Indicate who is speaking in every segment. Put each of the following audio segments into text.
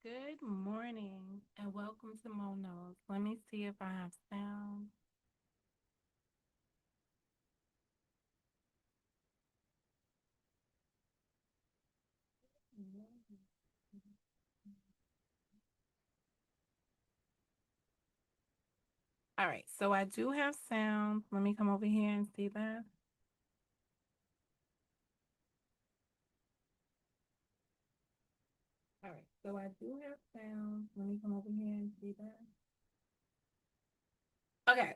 Speaker 1: Good morning and welcome to Monos. Let me see if I have sound. All right, so I do have sound. Let me come over here and see that. All right, so I do have sound. Let me come over here and see that. Okay.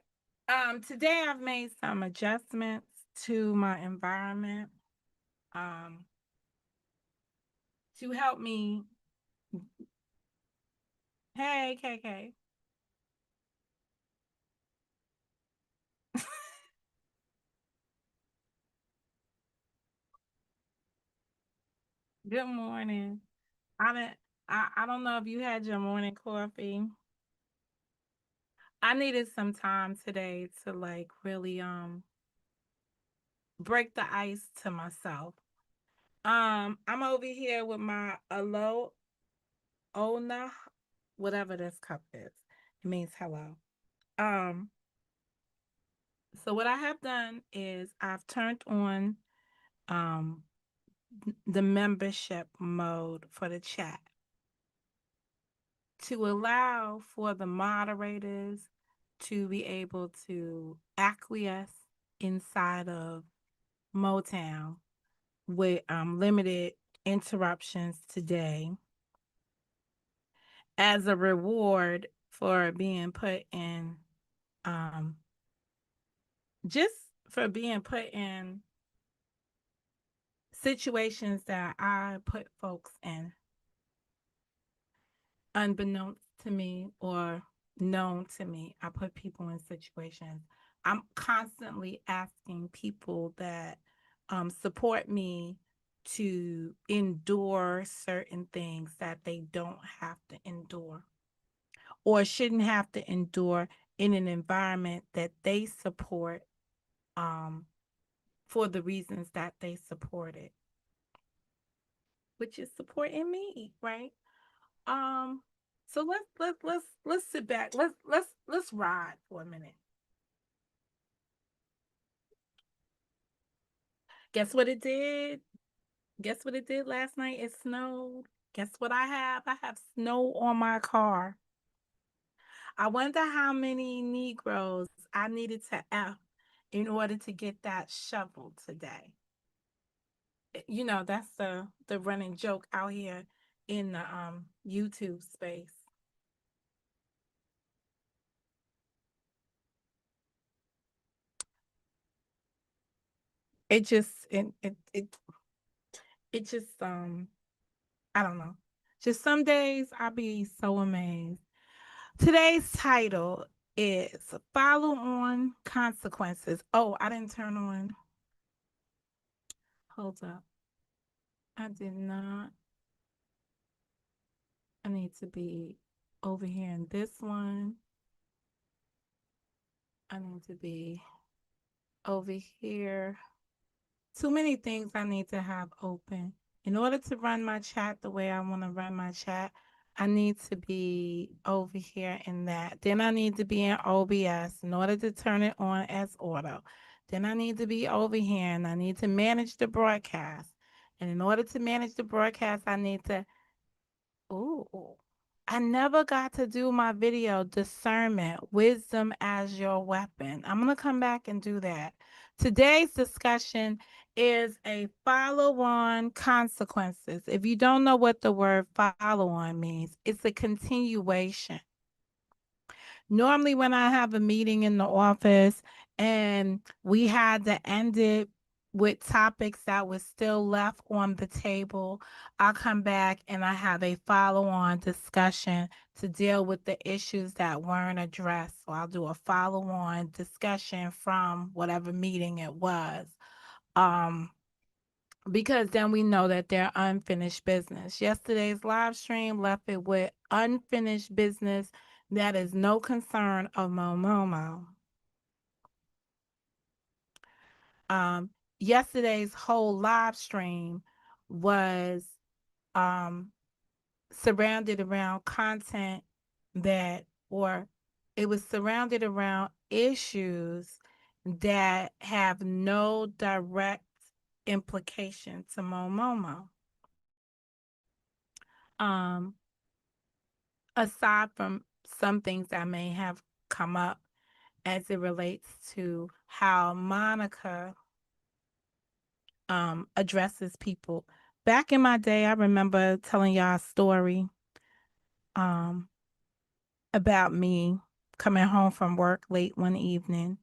Speaker 1: Today I've made some adjustments to my environment um to help me. Hey, KK. Good morning. I didn't I don't know if you had your morning coffee. I needed some time today to like really break the ice to myself. I'm over here with my alo ona, whatever this cup is. It means hello. Um, so what I have done is I've turned on um the membership mode for the chat to allow for the moderators to be able to acquiesce inside of Motown with limited interruptions today as a reward for being put in um just for being put in situations that I put folks in unbeknownst to me or known to me. I put people in situations. I'm constantly asking people that support me to endure certain things that they don't have to endure or shouldn't have to endure in an environment that they support um, for the reasons that they support it, which is supporting me, right? Um, so let's sit back. Let's ride for a minute. Guess what it did? Guess what it did last night? It snowed. Guess what I have? I have snow on my car. I wonder how many Negroes I needed to F in order to get that shovel today. That's the running joke out here in the YouTube space. It just I don't know. Just some days I be so amazed. Today's title is Follow On Consequences. Oh, I didn't turn on. Hold up. I did not. I need to be over here in this one. I need to be over here. Too many things I need to have open. In order to run my chat the way I want to run my chat, I need to be over here in that. Then I need to be in OBS in order to turn it on as auto. Then I need to be over here and I need to manage the broadcast. And in order to manage the broadcast, I need to Ooh. I never got to do my video discernment, wisdom as your weapon. I'm going to come back and do that. Today's discussion is a follow on consequences. If you don't know what the word follow on means, it's a continuation. Normally, when I have a meeting in the office and we had to end it with topics that was still left on the table, I'll come back and I have a follow on discussion to deal with the issues that weren't addressed. So I'll do a follow on discussion from whatever meeting it was. Um, because then we know that they're unfinished business. Yesterday's live stream left it with unfinished business that is no concern of Momomo. Um, Yesterday's whole live stream was um surrounded around content that, or it was surrounded around issues that have no direct implication to Momomo. Um, Aside from some things that may have come up as it relates to how Monica addresses people. Back in my day, I remember telling y'all a story um, about me coming home from work late one evening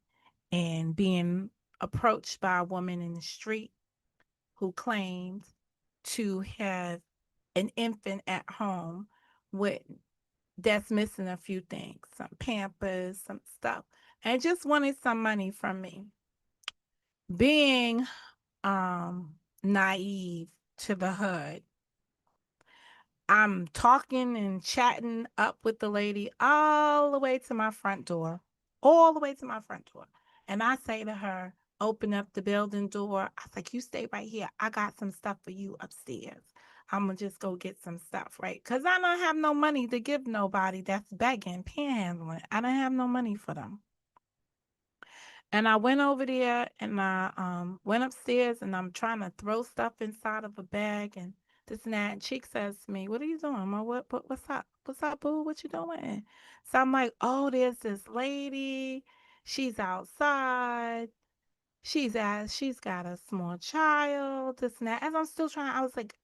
Speaker 1: and being approached by a woman in the street who claimed to have an infant at home with that's missing a few things, some pampers, some stuff, and just wanted some money from me. Being naive to the hood, I'm talking and chatting up with the lady all the way to my front door, all the way to my front door. And I say to her, open up the building door. I was like, you stay right here. I got some stuff for you upstairs. I'm going to just go get some stuff, right? Because I don't have no money to give nobody that's begging, panhandling. I don't have no money for them. And I went over there and I went upstairs and I'm trying to throw stuff inside of a bag and this and that. And Cheek says to me, "What are you doing? What's up? What's up, boo? What you doing?" So I'm like, "Oh, there's this lady. She's outside. She's got a small child, this and that." As I'm still trying, I was like,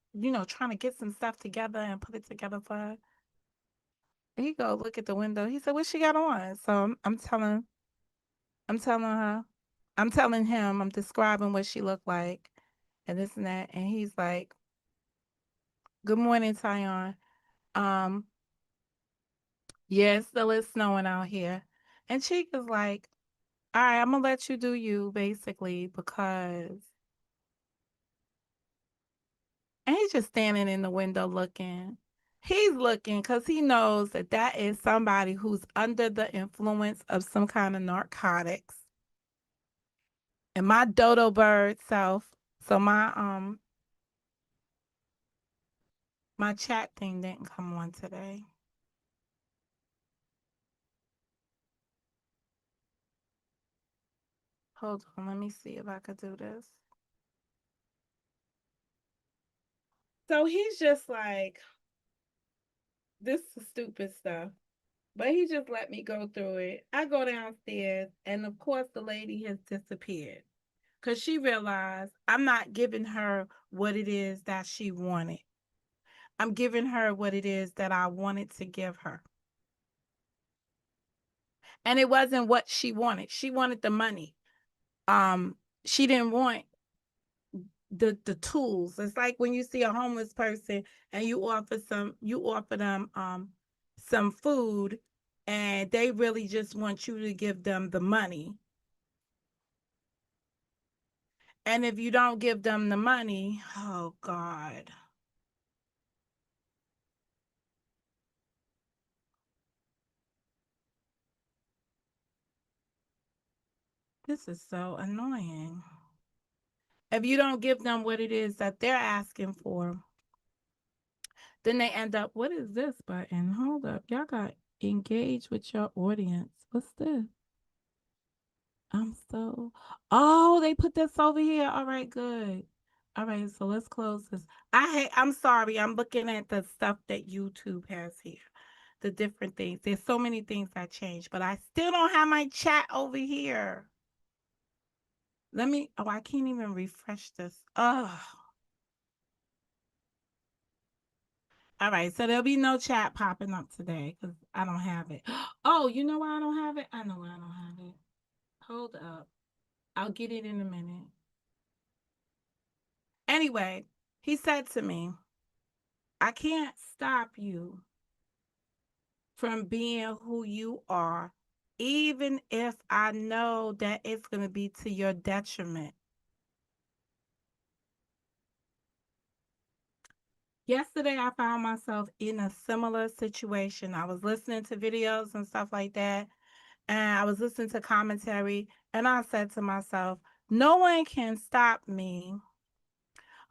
Speaker 1: trying to get some stuff together and put it together for her. He go look at the window. He said, "What she got on?" So I'm telling her, I'm telling him, I'm describing what she looked like and this and that. And he's like, "Good morning, Tyon. Um, yeah, it still is snowing out here." And Cheek is like, "All right, I'm gonna let you do you, basically, because," and he's just standing in the window looking. He's looking because he knows that that is somebody who's under the influence of some kind of narcotics. And my dodo bird self, so my chat thing didn't come on today. Hold on, let me see if I could do this. So he's just like, this is stupid stuff. But he just let me go through it. I go downstairs, and of course, the lady has disappeared because she realized I'm not giving her what it is that she wanted. I'm giving her what it is that I wanted to give her. And it wasn't what she wanted. She wanted the money. She didn't want the tools. It's like when you see a homeless person and you offer them some food and they really just want you to give them the money. And if you don't give them the money, oh God. This is so annoying. If you don't give them what it is that they're asking for, then they end up, what is this button? Hold up. Y'all got engage with your audience. What's this? I'm so. Oh, they put this over here. All right, good. All right, so let's close this. I'm sorry. I'm looking at the stuff that YouTube has here. The different things. There's so many things that changed, but I still don't have my chat over here. Let me. Oh, I can't even refresh this. Oh. All right, so there'll be no chat popping up today because I don't have it. Oh, you know why I don't have it? I know why I don't have it. Hold up. I'll get it in a minute. Anyway, he said to me, "I can't stop you from being who you are, even if I know that it's going to be to your detriment." Yesterday, I found myself in a similar situation. I was listening to videos and stuff like that, and I was listening to commentary, and I said to myself, no one can stop me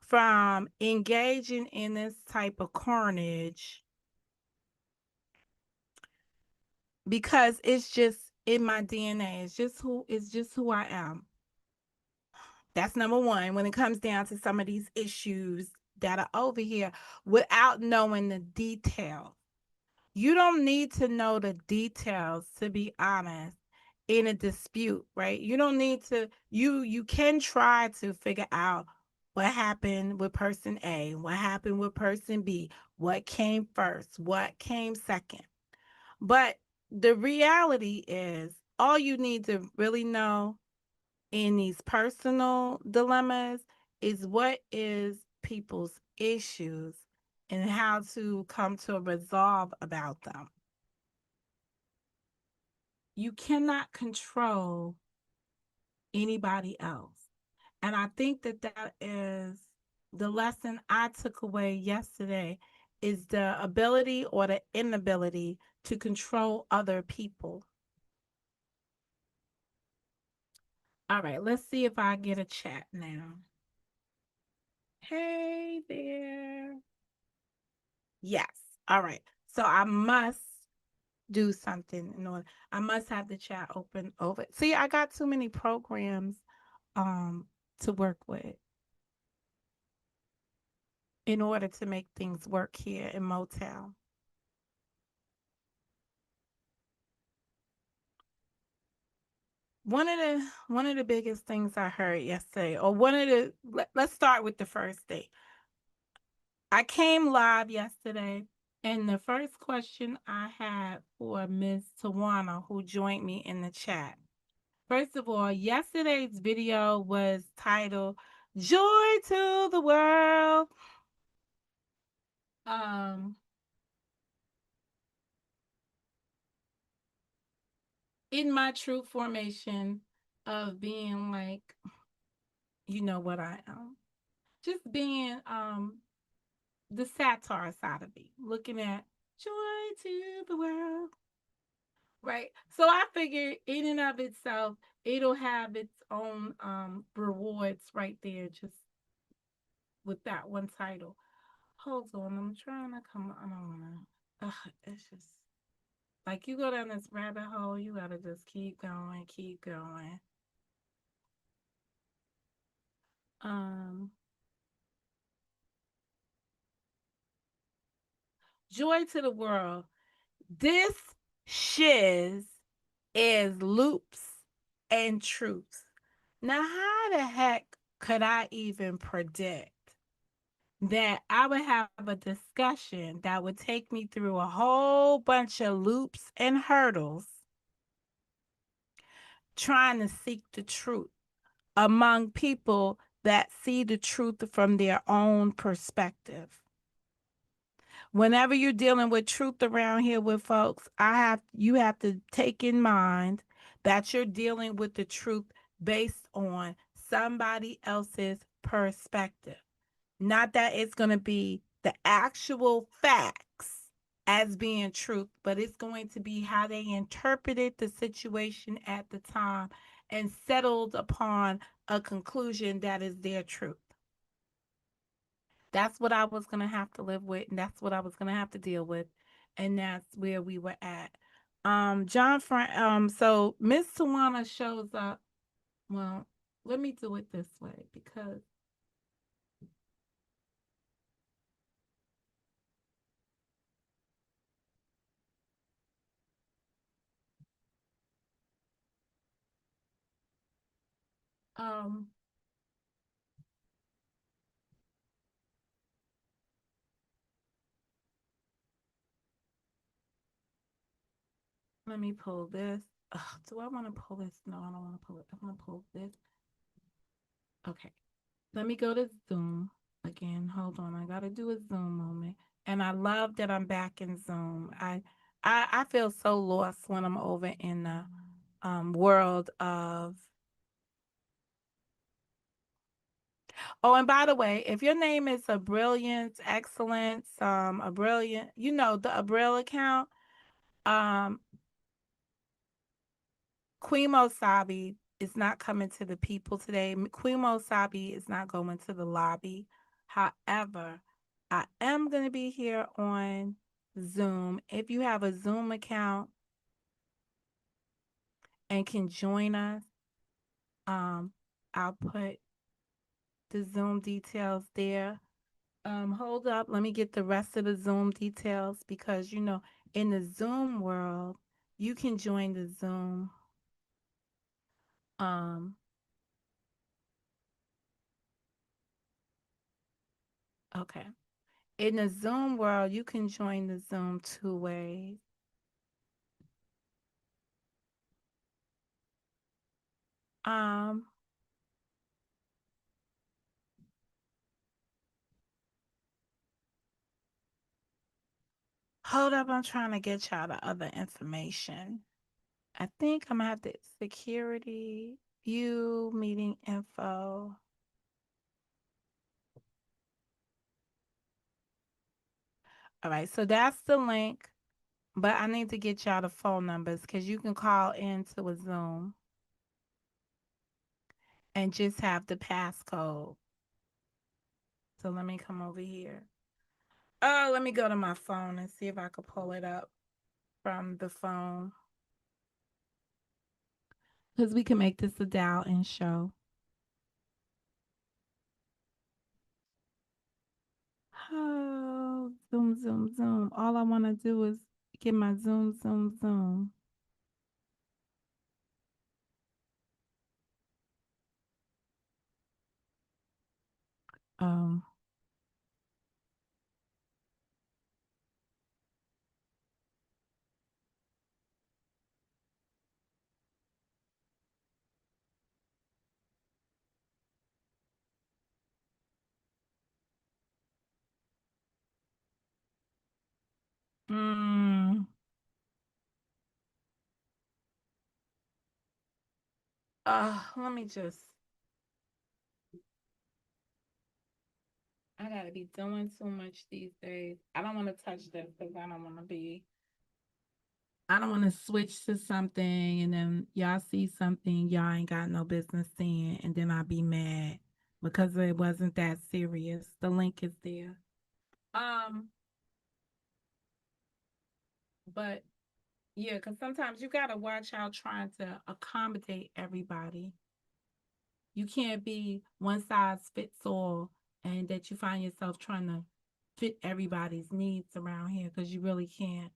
Speaker 1: from engaging in this type of carnage because it's just in my DNA. It's just who I am. That's number one when it comes down to some of these issues that are over here without knowing the details. You don't need to know the details to be honest in a dispute, right? You don't need to you can try to figure out what happened with person A, what happened with person B, what came first, what came second. But the reality is all you need to really know in these personal dilemmas is what is people's issues and how to come to a resolve about them. You cannot control anybody else. And I think that that is the lesson I took away yesterday is the ability or the inability to control other people. All right, let's see if I get a chat now. Hey there. Yes. All right. So I must do something in order. I must have the chat open over. See, I got too many programs um to work with in order to make things work here in Motown. One of the biggest things I heard yesterday, or one of the let's start with the first thing. I came live yesterday, and the first question I had for Miss Tawana, who joined me in the chat. First of all, yesterday's video was titled "Joy to the World." Um, in my true formation of being like, you know what I am, just being the satire side of me, looking at joy to the world, right? So I figured in and of itself, it'll have its own rewards right there, just with that one title. Hold on, I'm trying to come. I don't wanna. It's just like you go down this rabbit hole. You gotta just keep going, keep going. Um, joy to the world. This shiz is loops and truths. Now, how the heck could I even predict that I would have a discussion that would take me through a whole bunch of loops and hurdles trying to seek the truth among people that see the truth from their own perspective? Whenever you're dealing with truth around here with folks, you have to take in mind that you're dealing with the truth based on somebody else's perspective. Not that it's going to be the actual facts as being truth, but it's going to be how they interpreted the situation at the time and settled upon a conclusion that is their truth. That's what I was going to have to live with, and that's what I was going to have to deal with, and that's where we were at. John Frank. So Miss Tawana shows up. Well, let me do it this way because um, let me pull this. Ugh, do I want to pull this? No, I don't want to pull it. I want to pull this. Okay, let me go to Zoom again. Hold on, I gotta do a Zoom moment. And I love that I'm back in Zoom. I feel so lost when I'm over in the world of. Oh, and by the way, if your name is a brilliant, excellence, a brilliant, the Abril account, um, Queen Sabi is not coming to the people today. Queen Sabi is not going to the lobby. However, I am going to be here on Zoom. If you have a Zoom account and can join us, um, I'll put the Zoom details there. Hold up, let me get the rest of the Zoom details because in the Zoom world, you can join the Zoom. Um, okay. In the Zoom world, you can join the Zoom two ways. Um, Hold up, I'm trying to get y'all the other information. I think I'm gonna have the security view meeting info. All right, so that's the link, but I need to get y'all the phone numbers because you can call into a Zoom and just have the passcode. So let me come over here. Oh, let me go to my phone and see if I could pull it up from the phone because we can make this a dial in show. Oh, zoom, zoom, zoom. All I want to do is get my zoom, zoom, zoom. Um, mm, Let me just. I gotta be doing too much these days. I don't want to touch this because I don't want to be. I don't want to switch to something and then y'all see something y'all ain't got no business seeing, and then I'll be mad because it wasn't that serious. The link is there. Um, but yeah, because sometimes you gotta watch out trying to accommodate everybody. You can't be one size fits all, and that you find yourself trying to fit everybody's needs around here because you really can't.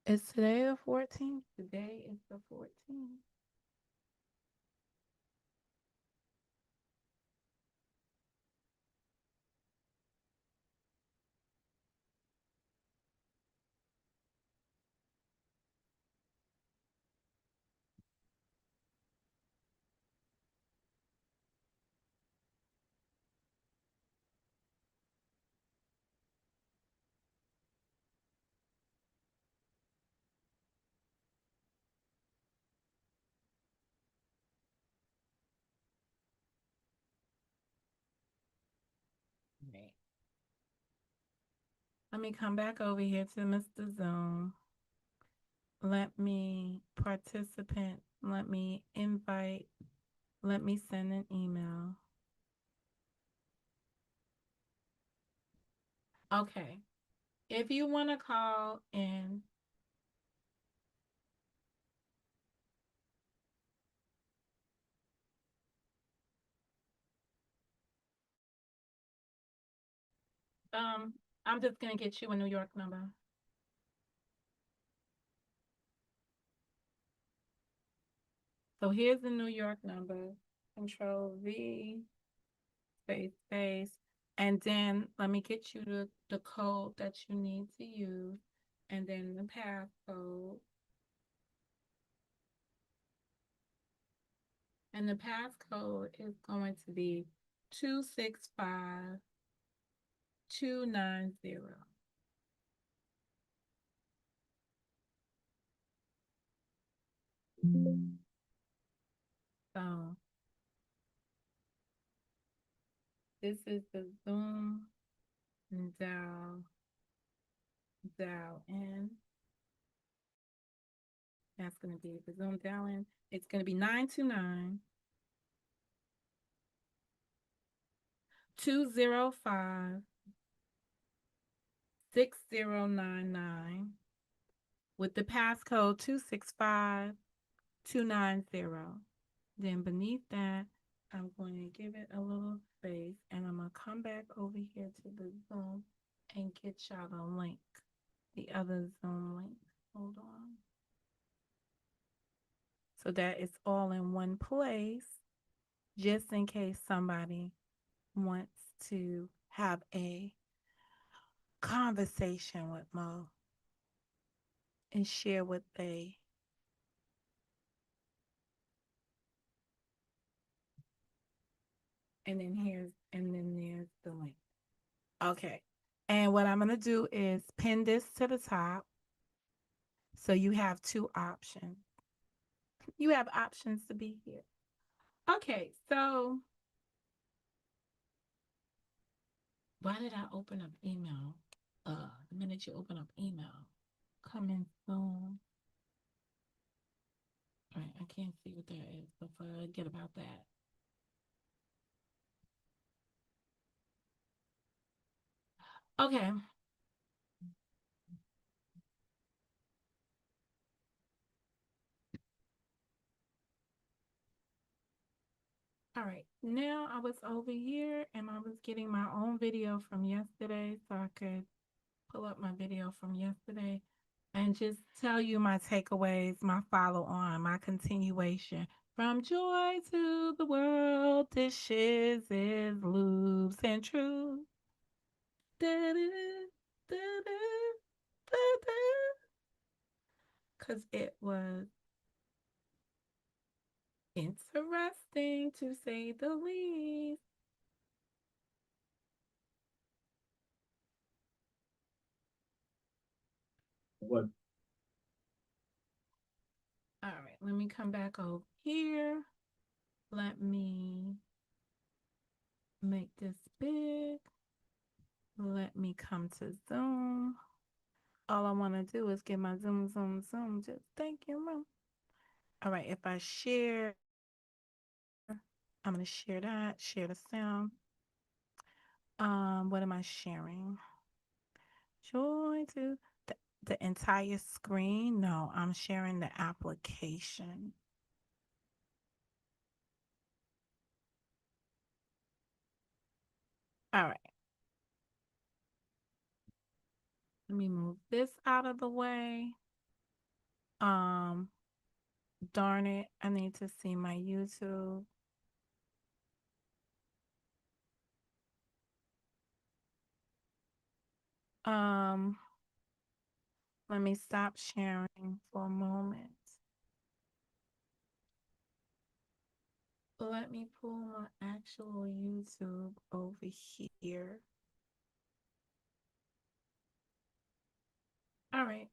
Speaker 1: Is today the 14th? Today is the 14th. Right. Let me come back over here to Mr. Zoom. Let me participant. Let me invite. Let me send an email. Okay. If you want to call in, um, I'm just gonna get you a New York number. So here's the New York number. Control V, space, space. And then let me get you the code that you need to use. And then the passcode. And the passcode is going to be 265290. So this is the Zoom dial dial in. That's going to be the Zoom dial in. It's going to be 929 205 6099 with the passcode 265290. Then beneath that, I'm going to give it a little space and I'm going to come back over here to the Zoom and get y'all the link, the other Zoom link. Hold on. So that it's all in one place, just in case somebody wants to have a conversation with Mo and share what they. And then there's the link. Okay. And what I'm going to do is pin this to the top. So you have two options. You have options to be here. Okay. So why did I open up email? The minute you open up email, coming soon. All right. I can't see what that is, but forget about that. Okay. All right. Now I was over here and I was getting my own video from yesterday so I could pull up my video from yesterday and just tell you my takeaways, my follow on, my continuation. From joy to the world, dishes is loops and truth. Because it was interesting to say the least. What? All right, let me come back over here. Let me make this big. Let me come to Zoom. All I want to do is get my Zoom. Just thank you, all right, if I share, I'm going to share that, share the sound. What am I sharing? Joy to the entire screen? No, I'm sharing the application. All right. Let me move this out of the way. Darn it, I need to see my YouTube. Let me stop sharing for a moment. Let me pull my actual YouTube over here. All right.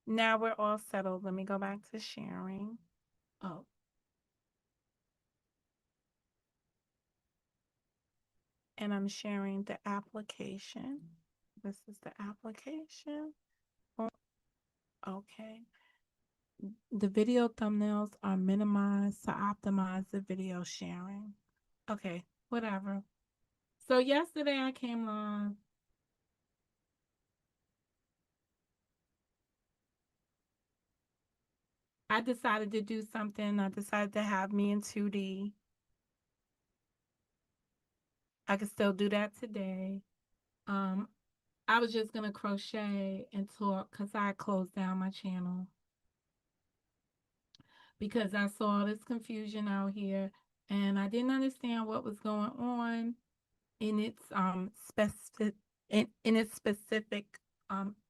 Speaker 1: Now we're all settled. Let me go back to sharing. Oh. And I'm sharing the application. This is the application. Okay. The video thumbnails are minimized to optimize the video sharing. Okay, whatever. So yesterday I came live. I decided to do something. I decided to have me in 2D. I could still do that today. I was just gonna crochet and talk because I closed down my channel because I saw this confusion out here and I didn't understand what was going on in its specific in its specific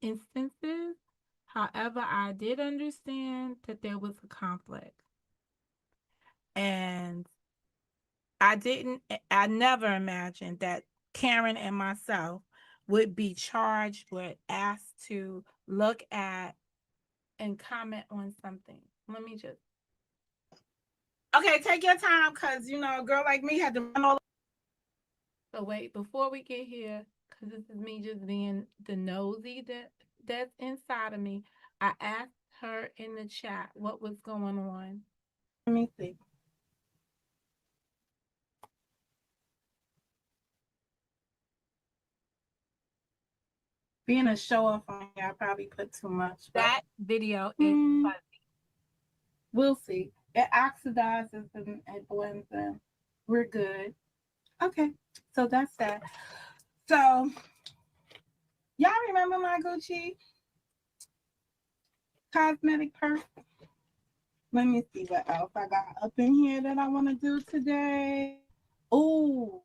Speaker 1: instances. However, I did understand that there was a conflict. And I never imagined that Karen and myself would be charged with asked to look at and comment on something. Let me just. Okay, take your time because, you know, a girl like me had to run all. So wait, before we get here, because this is me just being the nosy that's inside of me. I asked her in the chat what was going on. Let me see. Being a show off on you, I probably put too much. That video is fuzzy. We'll see. It oxidizes and it blends in. We're good. Okay, so that's that. So y'all remember my Gucci cosmetic purse? Let me see what else I got up in here that I want to do today. Ooh,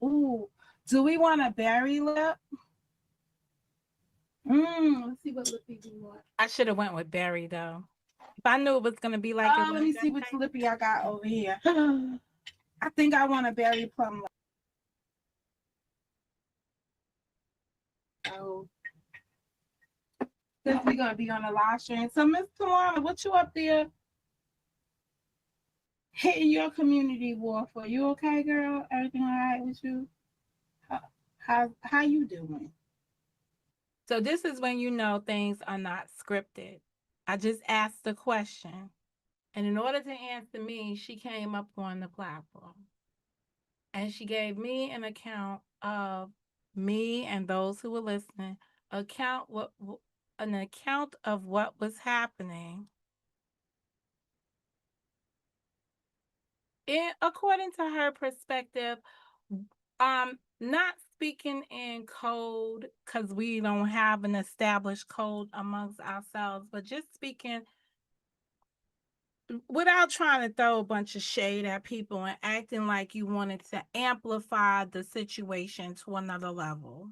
Speaker 1: ooh. Do we want a berry lip? Let's see what lippy we want. I should have went with berry though. If I knew it was gonna be like it. Let me see which lippy I got over here. I think I want a berry plum. So since we're gonna be on the live stream, so Miss Tawana, what you up there hitting your community war for? You okay, girl? Everything all right with you? How you doing? So this is when you know things are not scripted. I just asked the question, and in order to answer me, she came up on the platform, and she gave me an account of me and those who were listening, an account of what was happening according to her perspective, not speaking in code because we don't have an established code amongst ourselves, but just speaking without trying to throw a bunch of shade at people and acting like you wanted to amplify the situation to another level.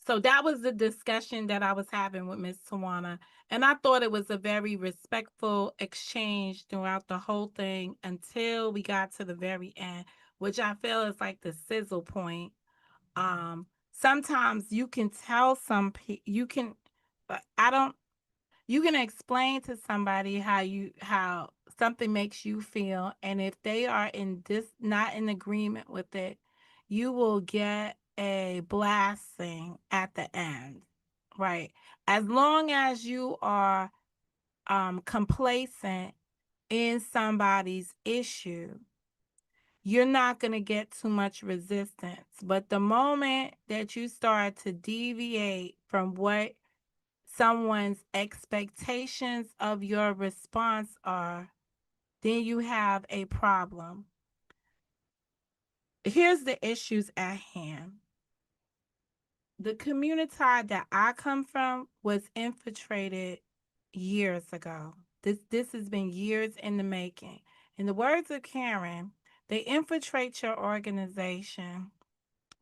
Speaker 1: So that was the discussion that I was having with Miss Tawana. And I thought it was a very respectful exchange throughout the whole thing until we got to the very end, which I feel is like the sizzle point. Sometimes you can tell some people, but I don't, you can explain to somebody how something makes you feel, and if they are not in agreement with it, you will get a blasting at the end, right? As long as you are complacent in somebody's issue, you're not going to get too much resistance. But the moment that you start to deviate from what someone's expectations of your response are, then you have a problem. Here's the issues at hand. The community that I come from was infiltrated years ago. This has been years in the making. In the words of Karen, they infiltrate your organization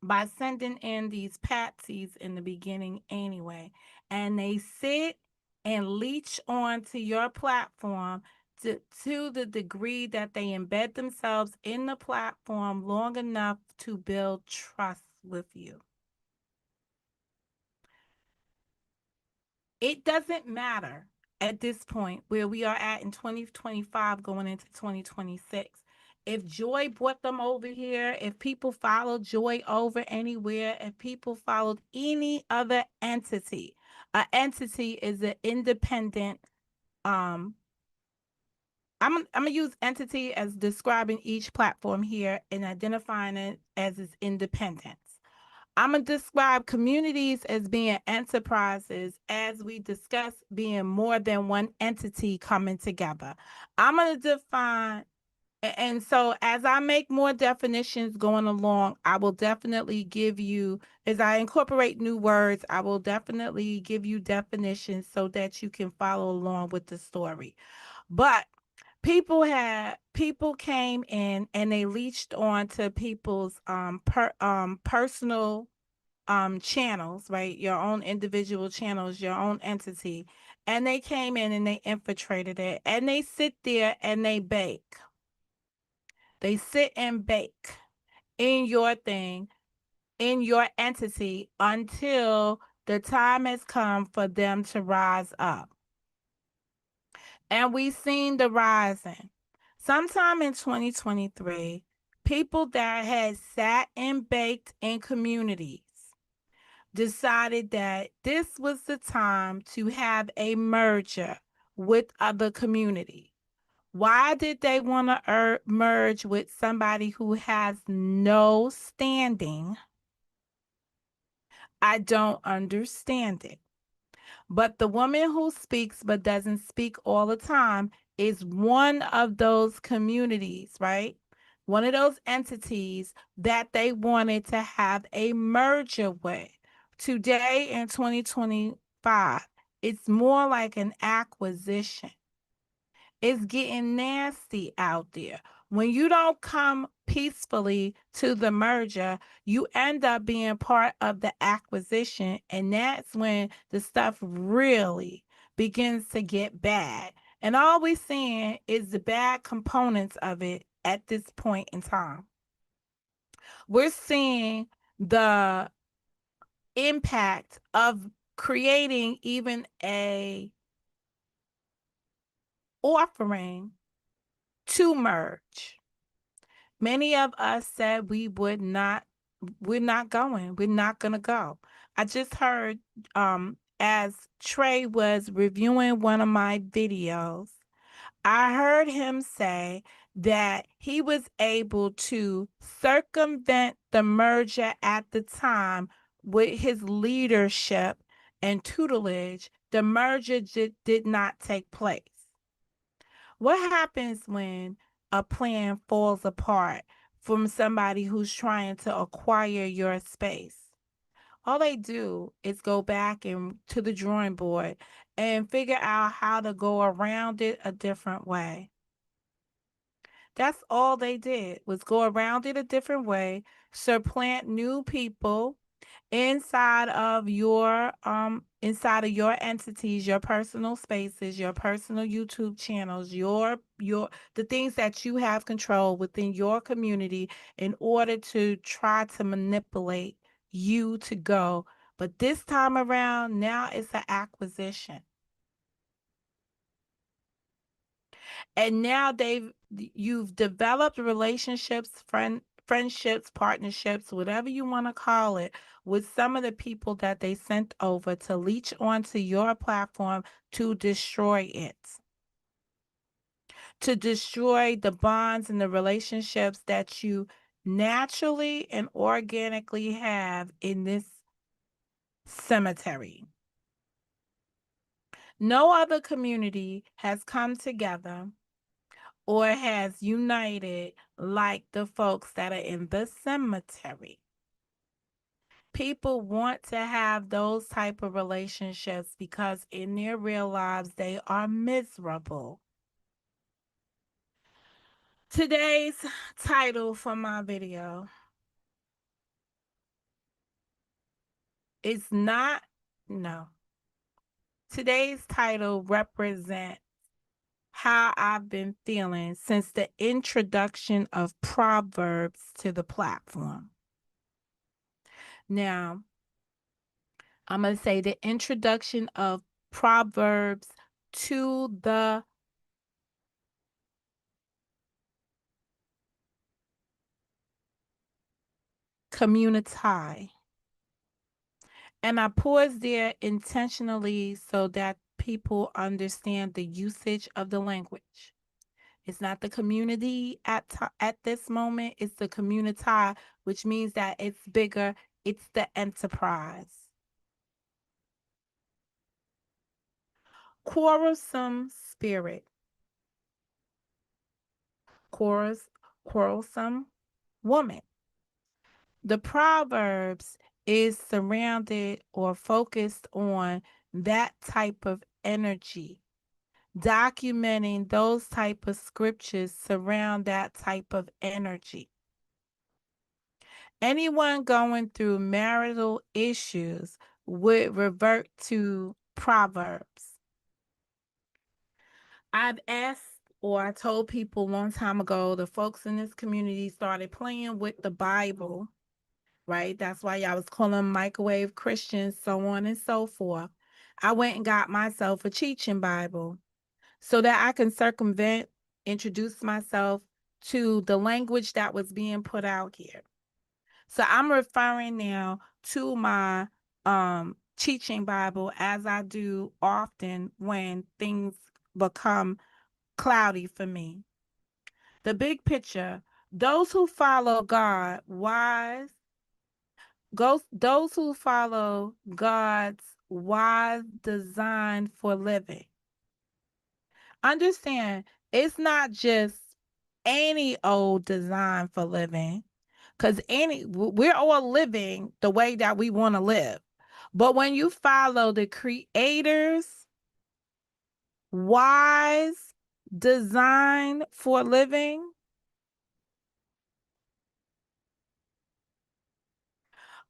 Speaker 1: by sending in these patsies in the beginning anyway. And they sit and leech onto your platform to the degree that they embed themselves in the platform long enough to build trust with you. It doesn't matter at this point where we are at in 2025 going into 2026. If Joy brought them over here, if people followed Joy over anywhere, if people followed any other entity, an entity is an independent, I'm gonna use entity as describing each platform here and identifying it as its independence. I'm going to describe communities as being enterprises, as we discussed, being more than one entity coming together. I'm going to define, and so as I make more definitions going along, I will definitely give you, as I incorporate new words, I will definitely give you definitions so that you can follow along with the story. But people came in and they leached on to people's personal channels, right? Your own individual channels, your own entity. And they came in and they infiltrated it. And they sit there and they bake. They sit and bake in your thing, in your entity, until the time has come for them to rise up. And we've seen the rising. Sometime in 2023, people that had sat and baked in communities decided that this was the time to have a merger with other community. Why did they want to merge with somebody who has no standing? I don't understand it. But the woman who speaks but doesn't speak all the time is one of those communities, right? One of those entities that they wanted to have a merger with. Today in 2025, it's more like an acquisition. It's getting nasty out there. When you don't come peacefully to the merger, you end up being part of the acquisition. And that's when the stuff really begins to get bad. And all we're seeing is the bad components of it at this point in time. We're seeing the impact of creating even a offering to merge. Many of us said we're not going. We're not going to go. I just heard as Trey was reviewing one of my videos, I heard him say that he was able to circumvent the merger at the time with his leadership and tutelage. The merger did not take place. What happens when a plan falls apart from somebody who's trying to acquire your space? All they do is go back and to the drawing board and figure out how to go around it a different way. That's all they did was go around it a different way, supplant new people inside of your entities, your personal spaces, your personal YouTube channels, your the things that you have control within your community in order to try to manipulate you to go. But this time around, now it's an acquisition. And now you've developed relationships, friendships, partnerships, whatever you want to call it, with some of the people that they sent over to leech onto your platform to destroy it, to destroy the bonds and the relationships that you naturally and organically have in this cemetery. No other community has come together or has united like the folks that are in the cemetery. People want to have those type of relationships because in their real lives they are miserable. Today's title for my video is not, no. Today's title represents how I've been feeling since the introduction of Proverbs to the platform. Now, I'm going to say the introduction of Proverbs to the community. And I pause there intentionally so that people understand the usage of the language. It's not the community at this moment, it's the community, which means that it's bigger, it's the enterprise. Quarrelsome spirit. Quarrelsome woman. The Proverbs is surrounded or focused on that type of energy, documenting those type of scriptures surround that type of energy. Anyone going through marital issues would revert to Proverbs. I've asked or I told people a long time ago, the folks in this community started playing with the Bible, right? That's why y'all was calling them microwave Christians, so on and so forth. I went and got myself a teaching Bible so that I can circumvent, introduce myself to the language that was being put out here. So I'm referring now to my teaching Bible as I do often when things become cloudy for me. The big picture, those who follow God, those who follow God's wise design for living. Understand, it's not just any old design for living, because we're all living the way that we want to live. But when you follow the creator's wise design for living,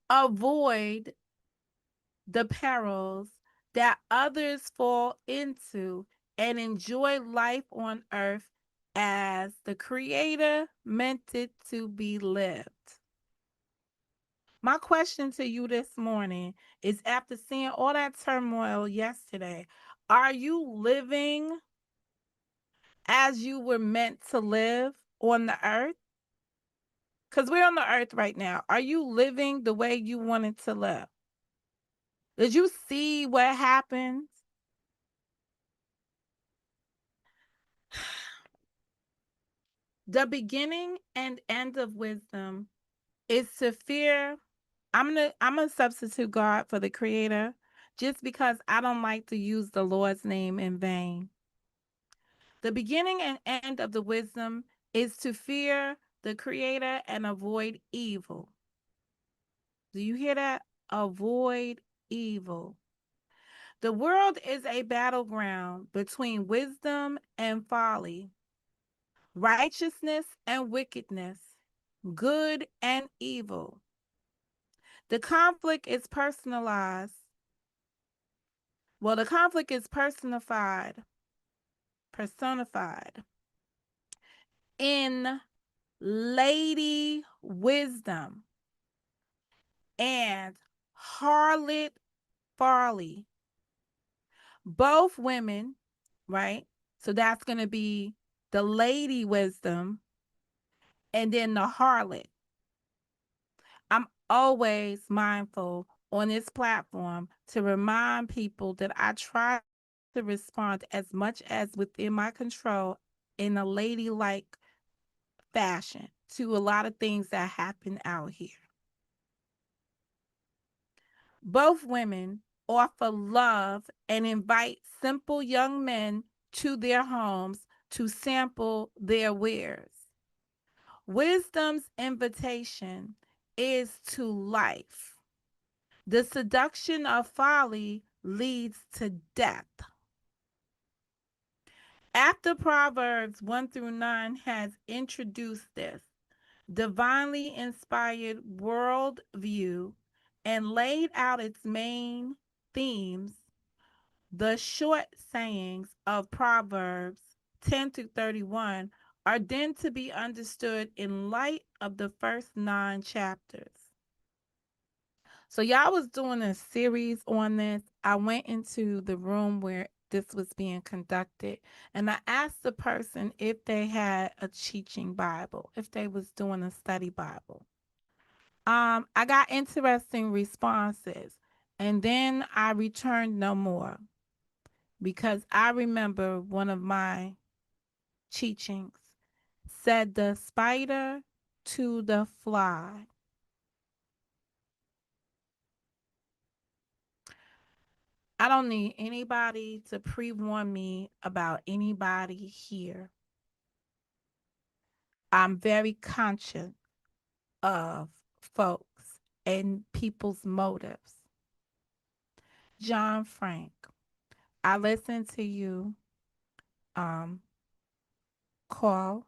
Speaker 1: avoid the perils that others fall into and enjoy life on earth as the creator meant it to be lived. My question to you this morning is, after seeing all that turmoil yesterday, are you living as you were meant to live on the earth? Because we're on the earth right now. Are you living the way you wanted to live? Did you see what happened? The beginning and end of wisdom is to fear. I'm gonna substitute God for the creator just because I don't like to use the Lord's name in vain. The beginning and end of the wisdom is to fear the creator and avoid evil. Do you hear that? Avoid evil. The world is a battleground between wisdom and folly, righteousness and wickedness, good and evil. The conflict is personalized. Well, the conflict is personified in Lady Wisdom and Harlot Farley. Both women, right? So that's going to be the Lady Wisdom and then the harlot. I'm always mindful on this platform to remind people that I try to respond as much as within my control in a ladylike fashion to a lot of things that happen out here. Both women offer love and invite simple young men to their homes to sample their wares. Wisdom's invitation is to life. The seduction of folly leads to death. After Proverbs 1 through 9 has introduced this divinely inspired worldview and laid out its main themes, the short sayings of Proverbs 10 to 31 are then to be understood in light of the first 9 chapters. So y'all was doing a series on this. I went into the room where this was being conducted and I asked the person if they had a teaching Bible, if they was doing a study Bible. I got interesting responses and then I returned no more because I remember one of my teachings said the spider to the fly. I don't need anybody to pre-warn me about anybody here. I'm very conscious of folks and people's motives. John Frank, I listened to you um, call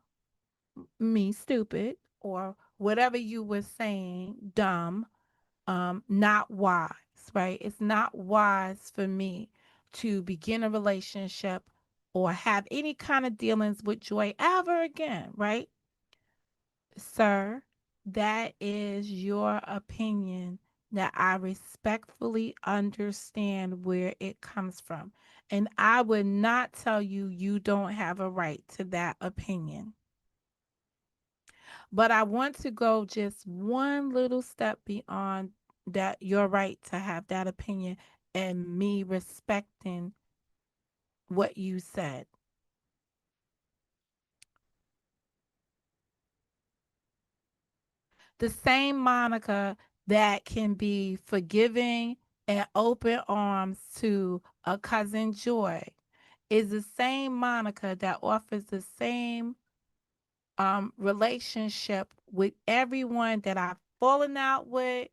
Speaker 1: me stupid or whatever you were saying, dumb, not wise, right? It's not wise for me to begin a relationship or have any kind of dealings with Joy ever again, right? Sir, that is your opinion that I respectfully understand where it comes from. And I would not tell you you don't have a right to that opinion. But I want to go just one little step beyond that your right to have that opinion and me respecting what you said. The same Monica that can be forgiving and open arms to a cousin Joy is the same Monica that offers the same relationship with everyone that I've fallen out with,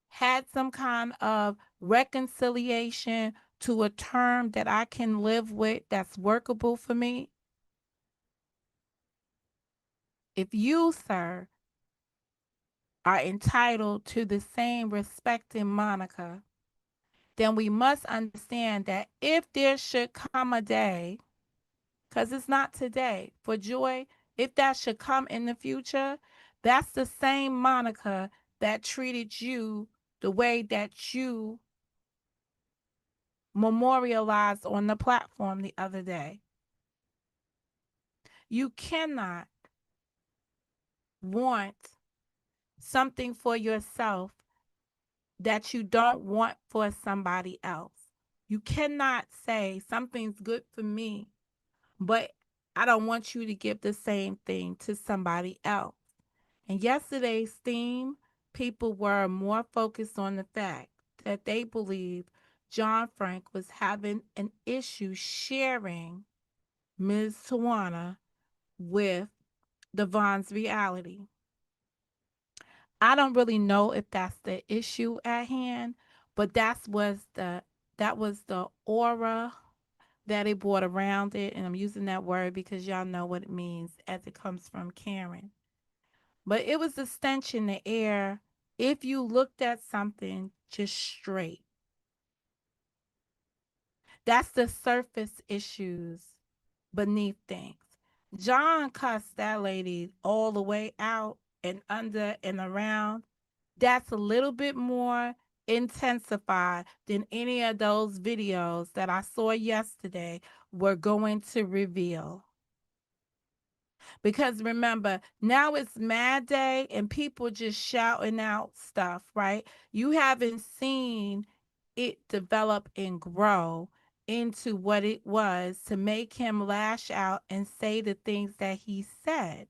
Speaker 1: had some kind of reconciliation to a term that I can live with that's workable for me. If you, sir, are entitled to the same respect in Monica, then we must understand that if there should come a day, because it's not today, for Joy, if that should come in the future, that's the same Monica that treated you the way that you memorialized on the platform the other day. You cannot want something for yourself that you don't want for somebody else. You cannot say something's good for me, but I don't want you to give the same thing to somebody else. In yesterday's theme, people were more focused on the fact that they believe John Frank was having an issue sharing Ms. Tawana with Devon's reality. I don't really know if that's the issue at hand, but that was the aura that it brought around it, and I'm using that word because y'all know what it means as it comes from Karen. But it was a stench in the air if you looked at something just straight. That's the surface issues beneath things. John cussed that lady all the way out and under and around. That's a little bit more intensified than any of those videos that I saw yesterday were going to reveal. Because remember, now it's Mad Day and people just shouting out stuff, right? You haven't seen it develop and grow into what it was to make him lash out and say the things that he said.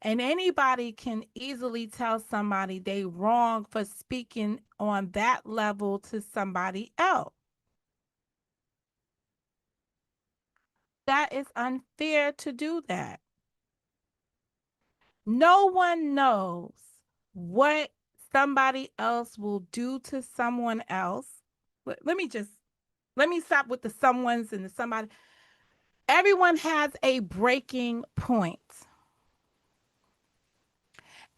Speaker 1: And anybody can easily tell somebody they wrong for speaking on that level to somebody else. That is unfair to do that. No one knows what somebody else will do to someone else. Let me stop with the someones and the somebody. Everyone has a breaking point.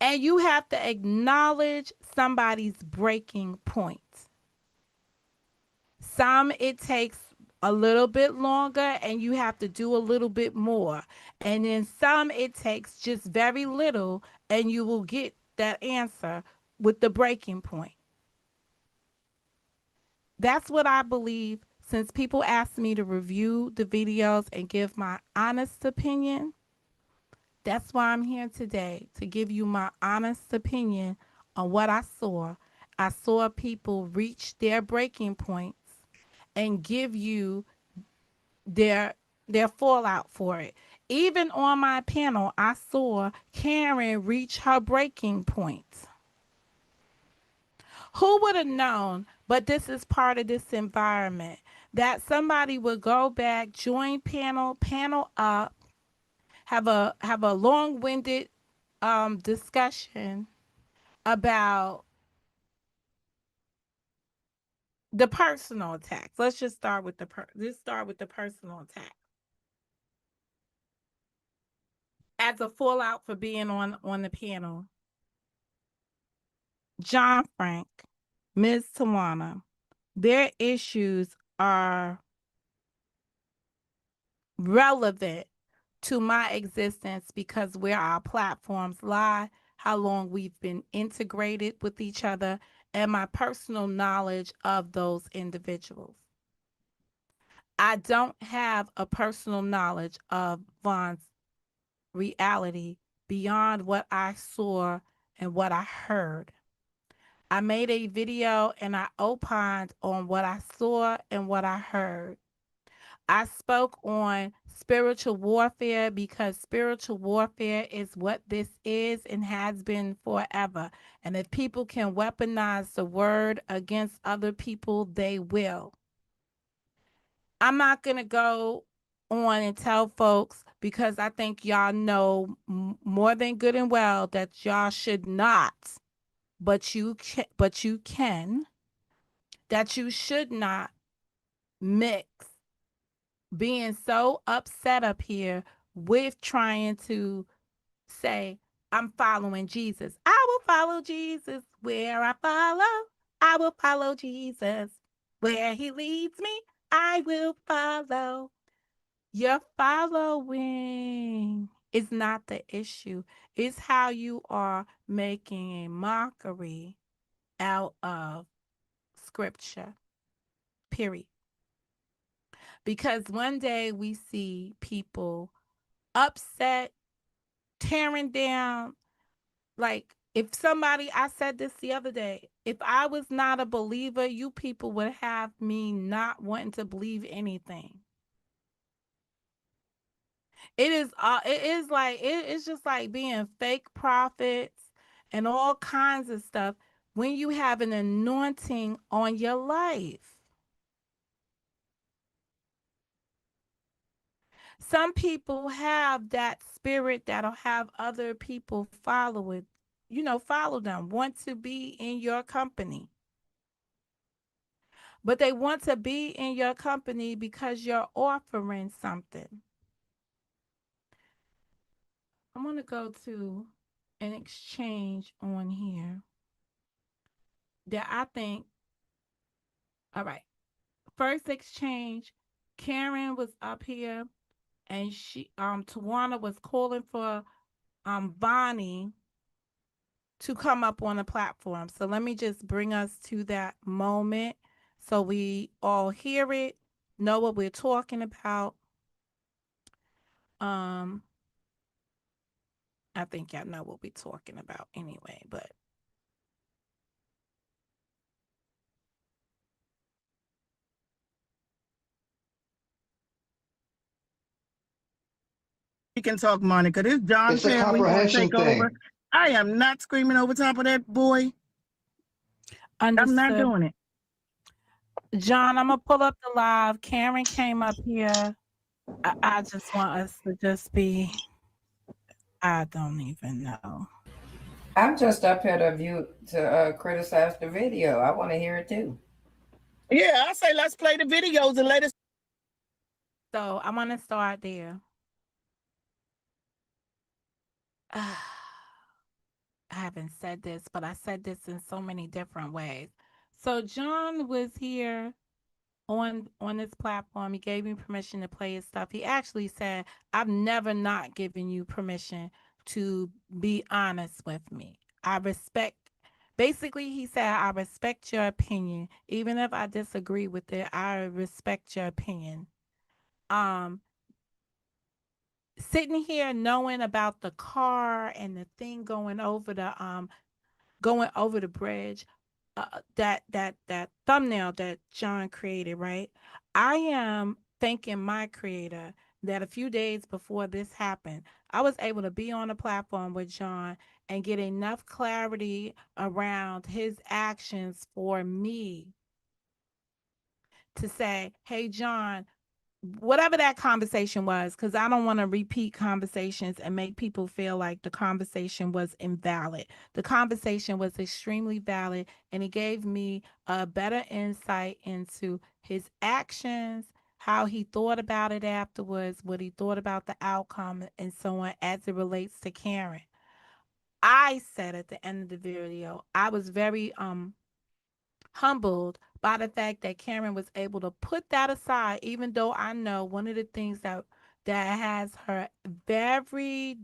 Speaker 1: And you have to acknowledge somebody's breaking point. Some it takes a little bit longer and you have to do a little bit more. And then some it takes just very little and you will get that answer with the breaking point. That's what I believe. Since people ask me to review the videos and give my honest opinion, that's why I'm here today, to give you my honest opinion on what I saw. I saw people reach their breaking points and give you their fallout for it. Even on my panel, I saw Karen reach her breaking point. Who would have known, but this is part of this environment, that somebody would go back, join panel up, have a long-winded discussion about the personal attacks. Let's just start with the personal attack as a fallout for being on the panel. John Frank, Ms. Tawana, their issues are relevant to my existence because where our platforms lie, how long we've been integrated with each other, and my personal knowledge of those individuals. I don't have a personal knowledge of Vaughn's reality beyond what I saw and what I heard. I made a video and I opined on what I saw and what I heard. I spoke on spiritual warfare because spiritual warfare is what this is and has been forever. And if people can weaponize the word against other people, they will. I'm not going to go on and tell folks because I think y'all know more than good and well that y'all should not, but you can, that you should not mix being so upset up here with trying to say, I'm following Jesus. I will follow Jesus where I follow. I will follow Jesus where he leads me. I will follow. Your following is not the issue. It's how you are making a mockery out of scripture, period. Because one day we see people upset, tearing down. Like, if somebody, I said this the other day, if I was not a believer, you people would have me not wanting to believe anything. It's just like being fake prophets and all kinds of stuff when you have an anointing on your life. Some people have that spirit that'll have other people follow it, follow them, want to be in your company. But they want to be in your company because you're offering something. I'm going to go to an exchange on here that I think, all right, first exchange, Karen was up here and Tawana was calling for Bonnie to come up on the platform. So let me just bring us to that moment so we all hear it, know what we're talking about. Um, I think y'all know what we're talking about anyway, but
Speaker 2: You can talk, Monica. This John
Speaker 3: It's a
Speaker 2: Family gonna take
Speaker 3: comprehension
Speaker 2: over.
Speaker 3: thing.
Speaker 2: I am not screaming over top of that boy. I'm not
Speaker 1: understood.
Speaker 2: doing it.
Speaker 1: John, I'm gonna pull up the live. Karen came up here. I just want us to just be. I don't even know.
Speaker 4: I'm just up here to criticize the video. I want to hear it too.
Speaker 2: Yeah, I say let's play the videos and let us.
Speaker 1: So I want to start there. I haven't said this, but I said this in so many different ways. So John was here on this platform. He gave me permission to play his stuff. He actually said, I've never not given you permission to be honest with me. I respect, basically, he said, I respect your opinion. Even if I disagree with it, I respect your opinion. Sitting here knowing about the car and the thing going over the bridge, that thumbnail that John created, right? I am thanking my creator that a few days before this happened, I was able to be on a platform with John and get enough clarity around his actions for me to say, hey, John, whatever that conversation was, because I don't want to repeat conversations and make people feel like the conversation was invalid. The conversation was extremely valid, and it gave me a better insight into his actions, how he thought about it afterwards, what he thought about the outcome, and so on as it relates to Karen. I said at the end of the video, I was very humbled by the fact that Karen was able to put that aside, even though I know one of the things that has her very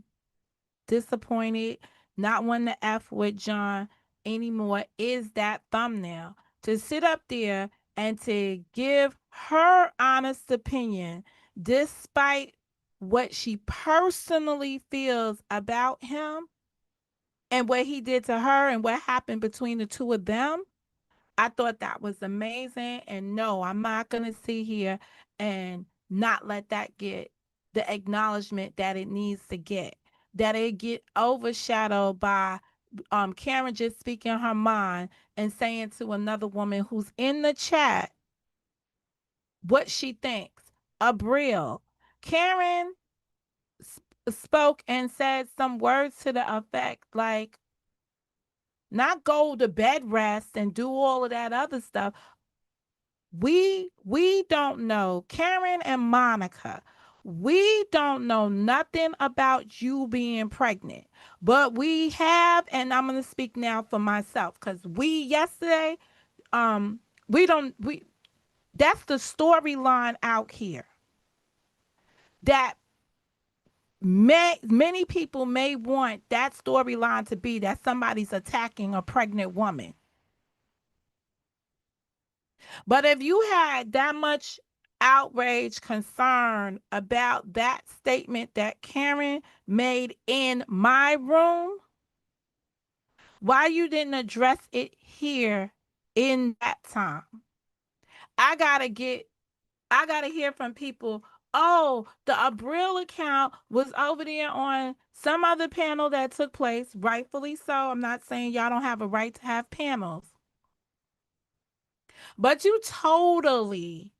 Speaker 1: disappointed, not wanting to F with John anymore, is that thumbnail. To sit up there and to give her honest opinion, despite what she personally feels about him, and what he did to her and what happened between the two of them, I thought that was amazing. And no, I'm not going to sit here and not let that get the acknowledgement that it needs to get, that it get overshadowed by Karen just speaking her mind and saying to another woman who's in the chat what she thinks. Abril. Karen spoke and said some words to the effect like, not go to bed rest and do all of that other stuff. We don't know, Karen and Monica, we don't know nothing about you being pregnant, but we have, and I'm going to speak now for myself, because we yesterday, we don't, we, that's the storyline out here that many people may want that storyline to be, that somebody's attacking a pregnant woman. But if you had that much outrage, concern about that statement that Karen made in my room, why you didn't address it here in that time? I gotta get, I gotta hear from people. Oh, the Abril account was over there on some other panel that took place, rightfully so. I'm not saying y'all don't have a right to have panels, but you totally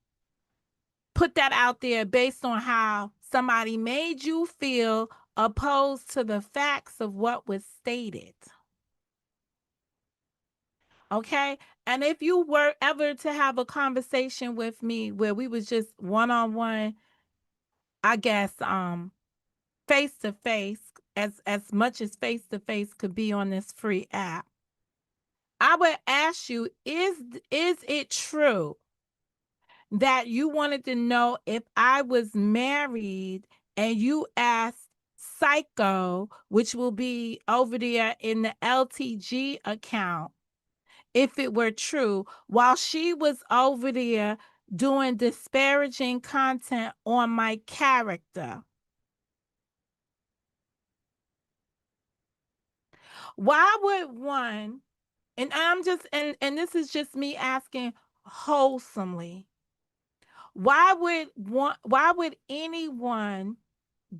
Speaker 1: put that out there based on how somebody made you feel opposed to the facts of what was stated. Okay? And if you were ever to have a conversation with me where we was just one-on-one, I guess face to face, as much as face to face could be on this free app, I would ask you, is it true that you wanted to know if I was married, and you asked Psycho, which will be over there in the LTG account, if it were true, while she was over there doing disparaging content on my character? Why would one, and I'm just, and this is just me asking wholesomely, why would anyone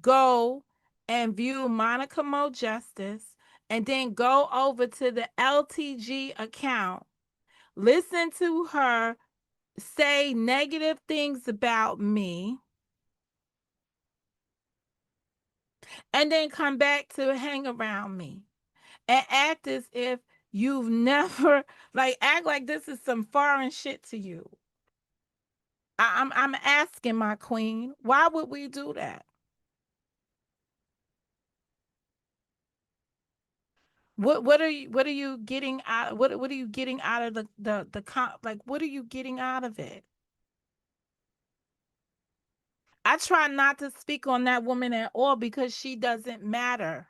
Speaker 1: go and view Monica Mo Justice and then go over to the LTG account, listen to her say negative things about me, and then come back to hang around me and act as if you've never, like, act like this is some foreign shit to you? I'm asking, my queen, why would we do that? What are you getting out, what are you getting out of like, what are you getting out of it? I try not to speak on that woman at all because she doesn't matter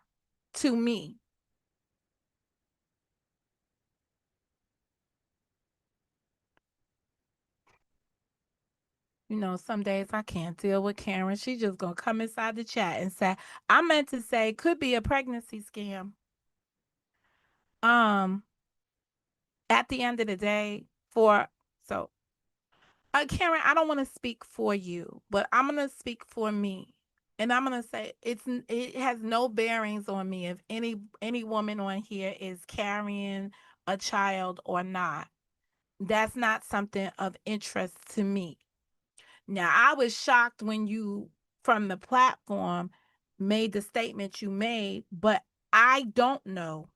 Speaker 1: to me. You know, some days I can't deal with Karen. She just gonna come inside the chat and say, I meant to say could be a pregnancy scam. Um, at the end of the day, for so Karen, I don't want to speak for you, but I'm gonna speak for me, and I'm gonna say it has no bearings on me if any woman on here is carrying a child or not. That's not something of interest to me. Now, I was shocked when you, from the platform, made the statement you made, but I don't know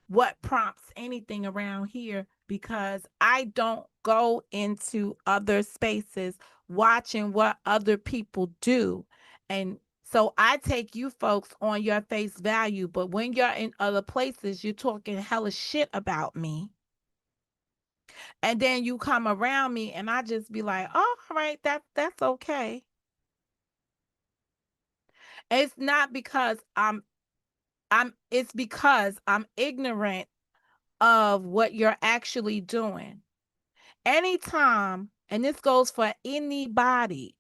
Speaker 1: what prompts anything around here because I don't go into other spaces watching what other people do. And so I take you folks on your face value, but when you're in other places, you're talking hella shit about me. And then you come around me and I just be like, oh, all right, that's okay. It's not because it's because I'm ignorant of what you're actually doing. Anytime, and this goes for anybody,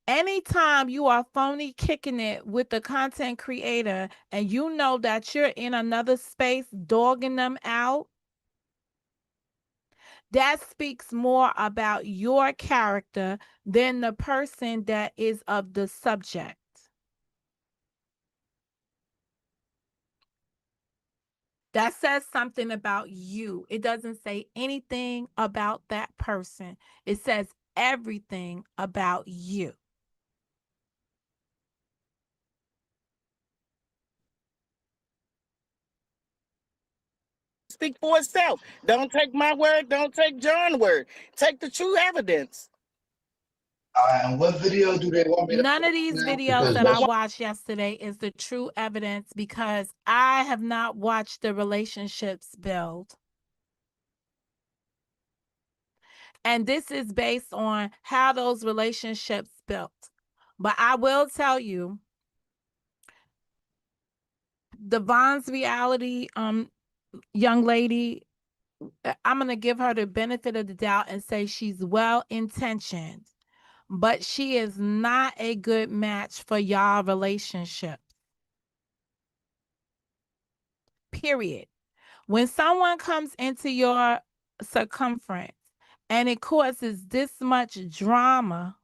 Speaker 1: Anytime you are phony kicking it with the content creator and you know that you're in another space dogging them out, that speaks more about your character than the person that is of the subject. That says something about you. It doesn't say anything about that person. It says everything about you.
Speaker 2: Speak for itself. Don't take my word. Don't take John's word. Take the true evidence.
Speaker 3: And what video do they want me to
Speaker 1: None of
Speaker 3: watch
Speaker 1: these
Speaker 3: now?
Speaker 1: videos
Speaker 3: Because
Speaker 1: that I
Speaker 3: most
Speaker 1: watched yesterday is the true evidence because I have not watched the relationships build. And this is based on how those relationships built. But I will tell you, Devon's reality young lady, I'm going to give her the benefit of the doubt and say she's well intentioned, but she is not a good match for y'all relationship. Period. When someone comes into your circumference and it causes this much drama,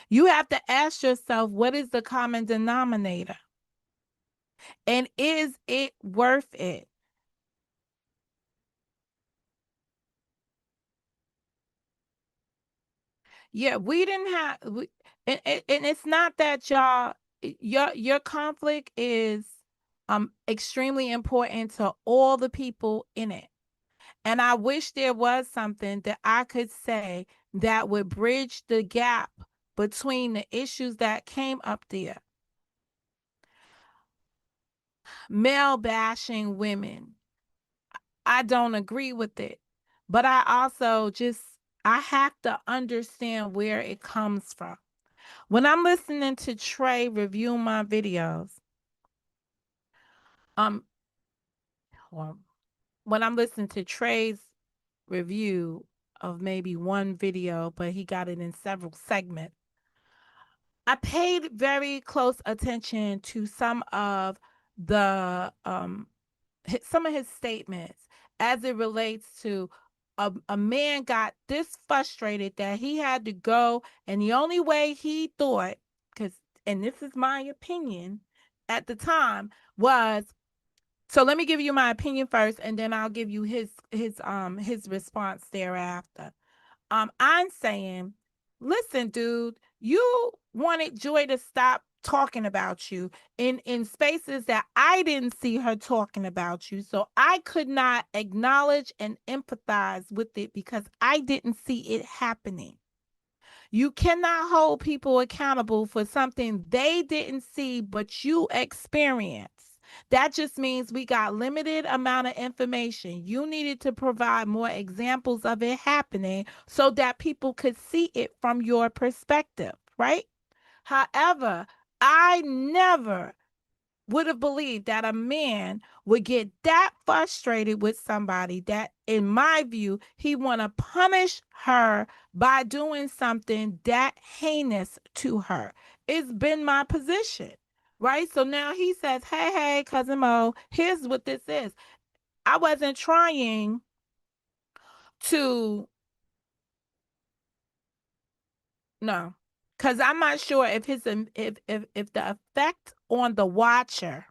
Speaker 1: you have to ask yourself, what is the common denominator? And is it worth it? Yeah, we didn't have, and it's not that y'all, your conflict is extremely important to all the people in it. And I wish there was something that I could say that would bridge the gap between the issues that came up there. Male bashing women. I don't agree with it. But I also I have to understand where it comes from. When I'm listening to Trey review my videos, or when I'm listening to Trey's review of maybe one video, but he got it in several segments, I paid very close attention to some of the some of his statements as it relates to a man got this frustrated that he had to go, and the only way he thought, because, and this is my opinion at the time, was, so let me give you my opinion first and then I'll give you his response thereafter. I'm saying, listen, dude, you wanted Joy to stop talking about you in spaces that I didn't see her talking about you. So I could not acknowledge and empathize with it because I didn't see it happening. You cannot hold people accountable for something they didn't see but you experienced. That just means we got limited amount of information. You needed to provide more examples of it happening so that people could see it from your perspective, right? However, I never would have believed that a man would get that frustrated with somebody that, in my view, he want to punish her by doing something that heinous to her. It's been my position, right? So now he says, hey, cousin Mo, here's what this is. I wasn't trying to, no, because I'm not sure if if the effect on the watcher,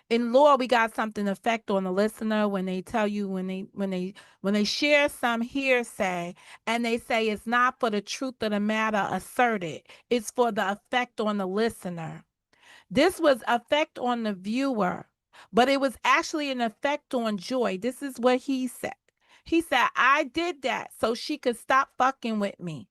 Speaker 1: in law, we got something effect on the listener when they tell you, when they share some hearsay and they say it's not for the truth of the matter asserted, it's for the effect on the listener. This was effect on the viewer, but it was actually an effect on Joy. This is what he said. He said, I did that so she could stop fucking with me.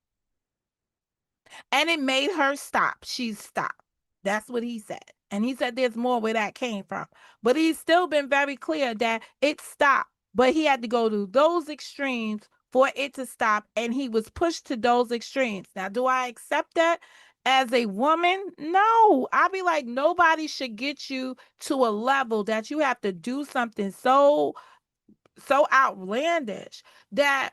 Speaker 1: And it made her stop. She stopped. That's what he said. And he said there's more where that came from. But he's still been very clear that it stopped. But he had to go to those extremes for it to stop. And he was pushed to those extremes. Now, do I accept that as a woman? No. I'll be like, nobody should get you to a level that you have to do something so outlandish that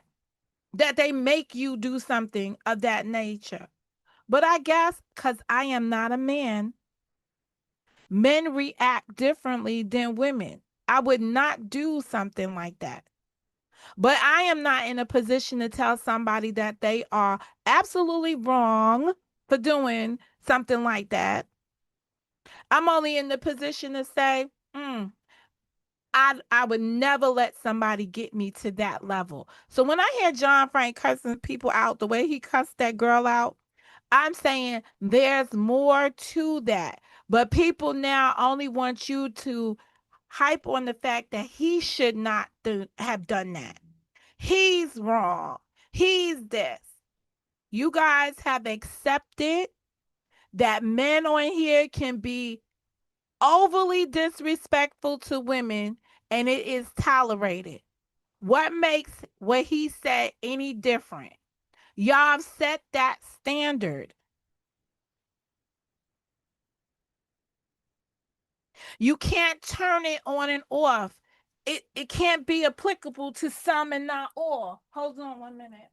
Speaker 1: that they make you do something of that nature. But I guess because I am not a man, men react differently than women. I would not do something like that. But I am not in a position to tell somebody that they are absolutely wrong for doing something like that. I'm only in the position to say, I would never let somebody get me to that level. So when I hear John Frank cussing people out the way he cussed that girl out, I'm saying there's more to that. But people now only want you to hype on the fact that he should not have done that. He's wrong. He's this. You guys have accepted that men on here can be overly disrespectful to women and it is tolerated. What makes what he said any different? Y'all have set that standard. You can't turn it on and off. It can't be applicable to some and not all. Hold on 1 minute.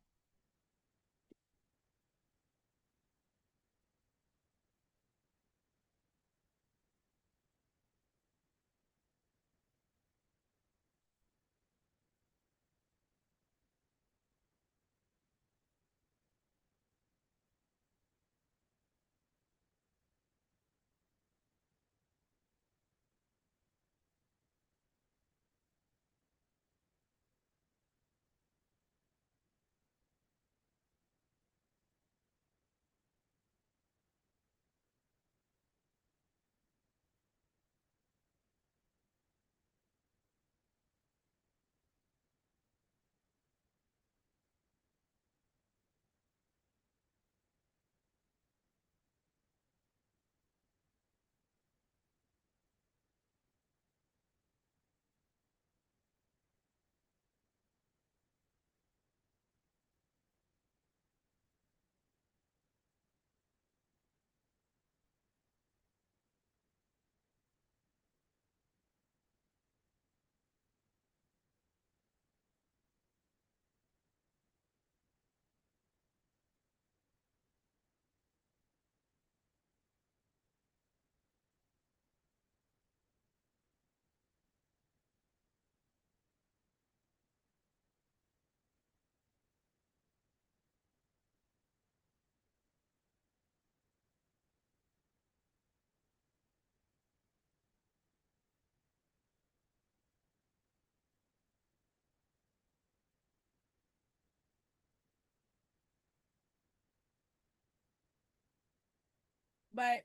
Speaker 1: But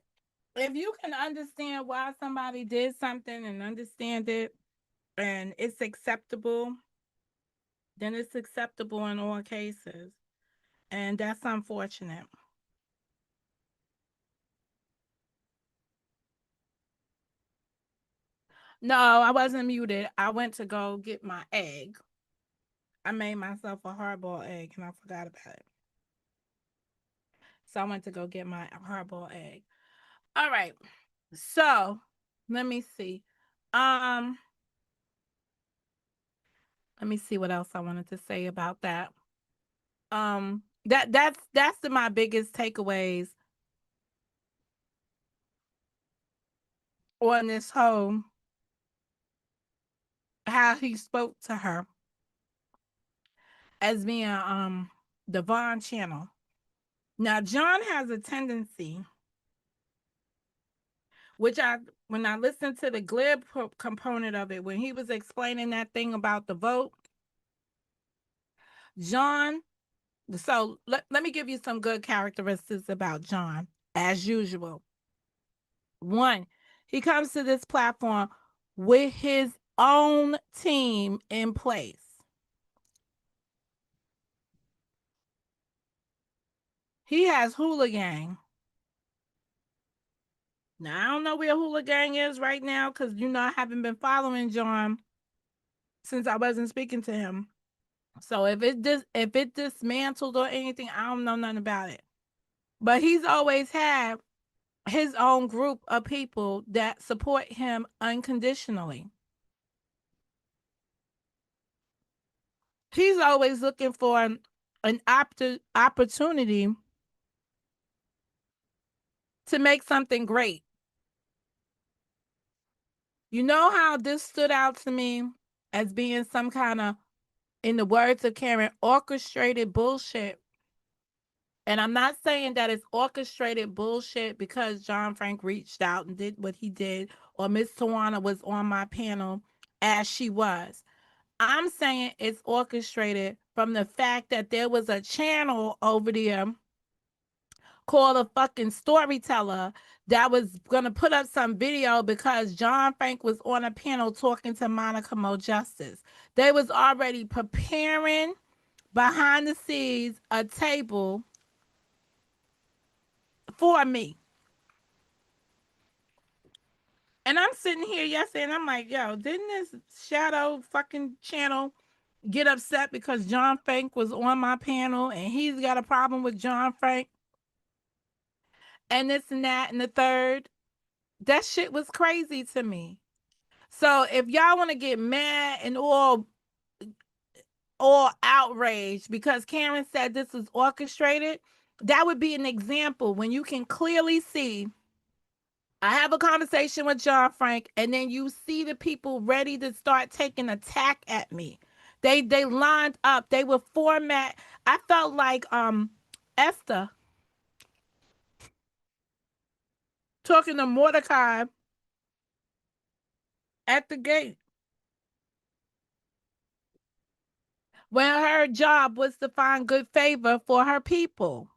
Speaker 1: if you can understand why somebody did something and understand it and it's acceptable, then it's acceptable in all cases. And that's unfortunate. No, I wasn't muted. I went to go get my egg. I made myself a hard-boiled egg and I forgot about it. So I went to go get my hard-boiled egg. All right. So let me see. Um, let me see what else I wanted to say about that. That's my biggest takeaways on this whole how he spoke to her as being the Vaughn channel. Now John has a tendency, which when I listened to the glib component of it, when he was explaining that thing about the vote, John, so let me give you some good characteristics about John, as usual. One, he comes to this platform with his own team in place. He has Hula Gang. Now, I don't know where Hula Gang is right now because, I haven't been following John since I wasn't speaking to him. So if it dismantled or anything, I don't know nothing about it. But he's always had his own group of people that support him unconditionally. He's always looking for an opportunity to make something great. You know how this stood out to me as being some kind of, in the words of Karen, orchestrated bullshit. And I'm not saying that it's orchestrated bullshit because John Frank reached out and did what he did, or Miss Tawana was on my panel as she was. I'm saying it's orchestrated from the fact that there was a channel over there called a fucking storyteller that was going to put up some video because John Frank was on a panel talking to Monica Mo Justice. They was already preparing behind the scenes a table for me. And I'm sitting here yesterday and I'm like, yo, didn't this shadow fucking channel get upset because John Frank was on my panel and he's got a problem with John Frank? And this and that and the third. That shit was crazy to me. So if y'all want to get mad and all outraged because Karen said this was orchestrated, that would be an example when you can clearly see I have a conversation with John Frank, and then you see the people ready to start taking attack at me. They lined up. They were format. I felt like Esther talking to Mordecai at the gate when her job was to find good favor for her people.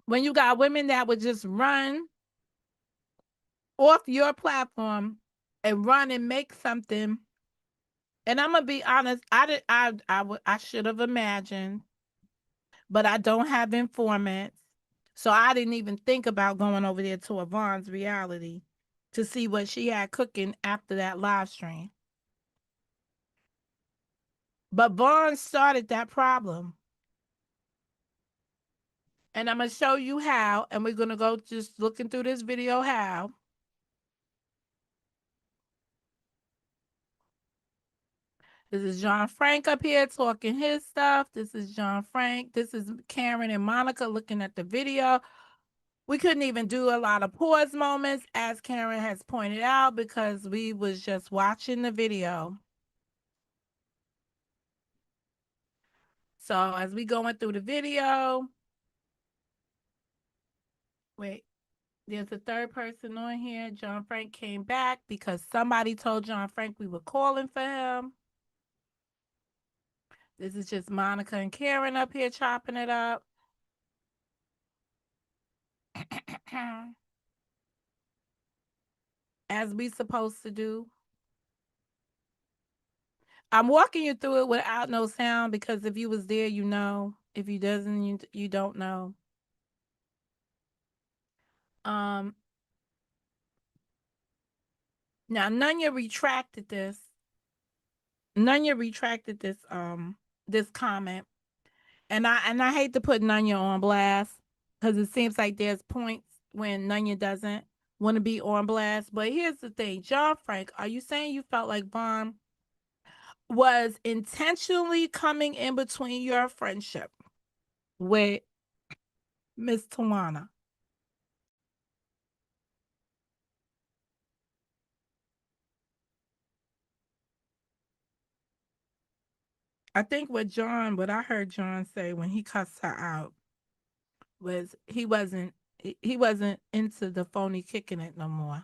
Speaker 1: When you got women that would just run off your platform and run and make something. And I'm gonna be honest, I should have imagined, but I don't have informants. So I didn't even think about going over there to Yvonne's reality to see what she had cooking after that live stream. But Vaughn started that problem. And I'm going to show you how, and we're going to go just looking through this video how. This is John Frank up here talking his stuff. This is John Frank. This is Karen and Monica looking at the video. We couldn't even do a lot of pause moments, as Karen has pointed out, because we was just watching the video. So as we going through the video, wait, there's a third person on here. John Frank came back because somebody told John Frank we were calling for him. This is just Monica and Karen up here chopping it up. As we supposed to do. I'm walking you through it without no sound because if you was there, you know. If you doesn't, you don't know. Now Nunya retracted this. Nunya retracted this comment. And I hate to put Nunya on blast because it seems like there's points when Nunya doesn't want to be on blast. But here's the thing, John Frank, are you saying you felt like Vaughn was intentionally coming in between your friendship with Miss Tawana? I think what I heard John say when he cussed her out was he wasn't into the phony kicking it no more.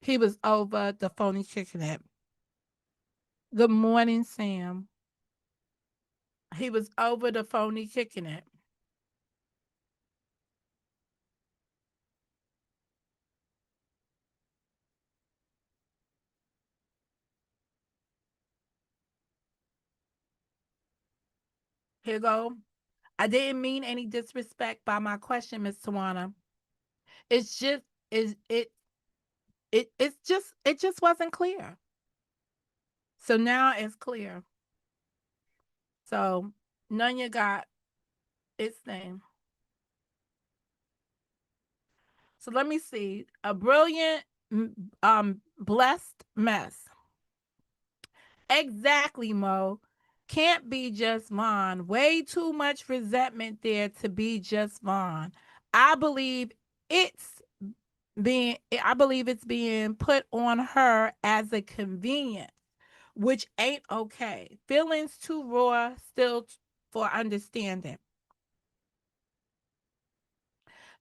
Speaker 1: He was over the phony kicking it. Good morning, Sam. He was over the phony kicking it. Here go. I didn't mean any disrespect by my question, Miss Tawana. It's just it just wasn't clear. So now it's clear. So Nunya got its name. So let me see. A brilliant, blessed mess. Exactly, Mo. Can't be just Vaughn. Way too much resentment there to be just Vaughn. I believe it's being put on her as a convenience, which ain't okay. Feelings too raw still for understanding.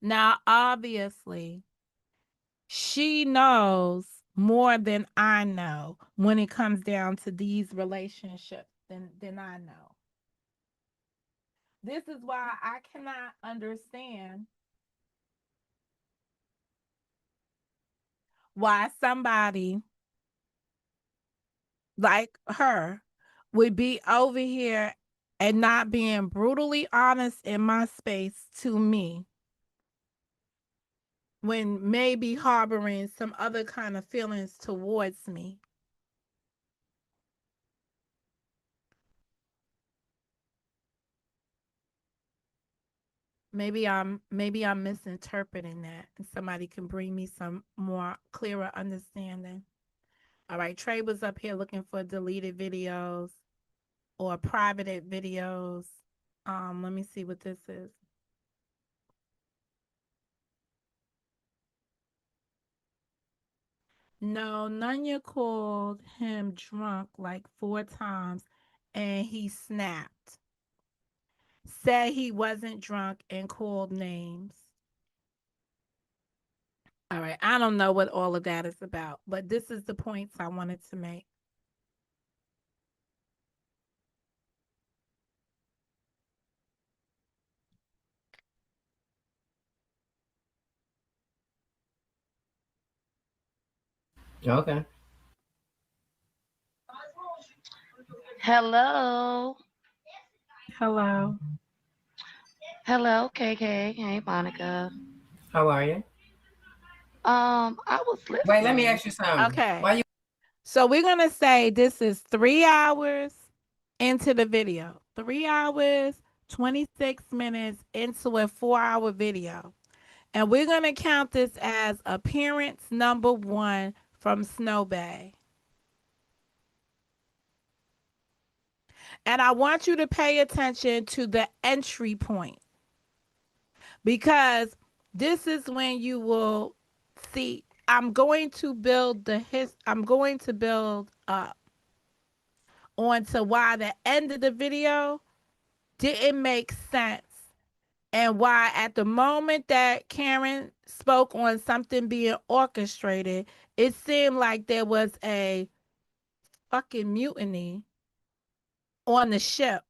Speaker 1: Now, obviously, she knows more than I know when it comes down to these relationships than I know. This is why I cannot understand why somebody like her would be over here and not being brutally honest in my space to me when maybe harboring some other kind of feelings towards me. Maybe I'm misinterpreting that, and somebody can bring me some more clearer understanding. All right, Trey was up here looking for deleted videos or privated videos. Let me see what this is. No, Nunya called him drunk like 4 times and he snapped. Said he wasn't drunk and called names. All right, I don't know what all of that is about, but this is the points I wanted to make.
Speaker 4: Okay.
Speaker 5: Hello.
Speaker 1: Hello.
Speaker 5: Hello, KK. Hey, Monica.
Speaker 4: How are you?
Speaker 5: I was
Speaker 4: Wait, let me
Speaker 5: listening.
Speaker 4: ask you something.
Speaker 1: Okay.
Speaker 4: Why you?
Speaker 1: So we're going to say this is 3 hours into the video. 3 hours, 26 minutes into a 4-hour video. And we're going to count this as appearance number 1 from Snow Bay. And I want you to pay attention to the entry point, because this is when you will see I'm going to build up onto why the end of the video didn't make sense, and why at the moment that Karen spoke on something being orchestrated, it seemed like there was a fucking mutiny on the ship.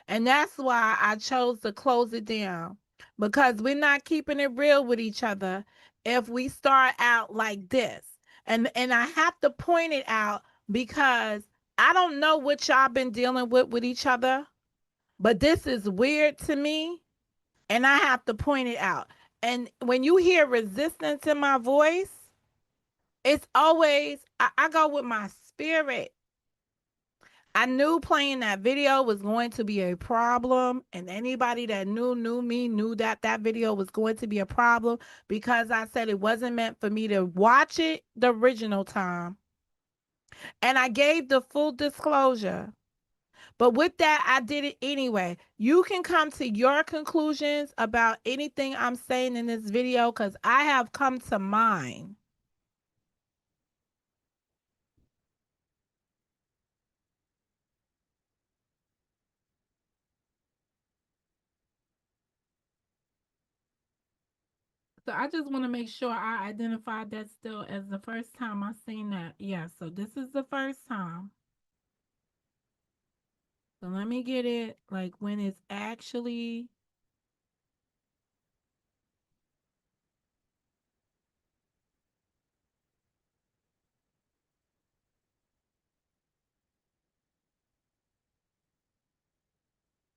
Speaker 1: And that's why I chose to close it down, because we're not keeping it real with each other if we start out like this. And I have to point it out because I don't know what y'all been dealing with each other, but this is weird to me, and I have to point it out. And when you hear resistance in my voice, it's always I go with my spirit. I knew playing that video was going to be a problem, and anybody that knew me knew that that video was going to be a problem, because I said it wasn't meant for me to watch it the original time. And I gave the full disclosure. But with that, I did it anyway. You can come to your conclusions about anything I'm saying in this video, because I have come to mine. So I just want to make sure I identified that still as the first time I seen that. Yeah, so this is the first time. So let me get it like when it's actually.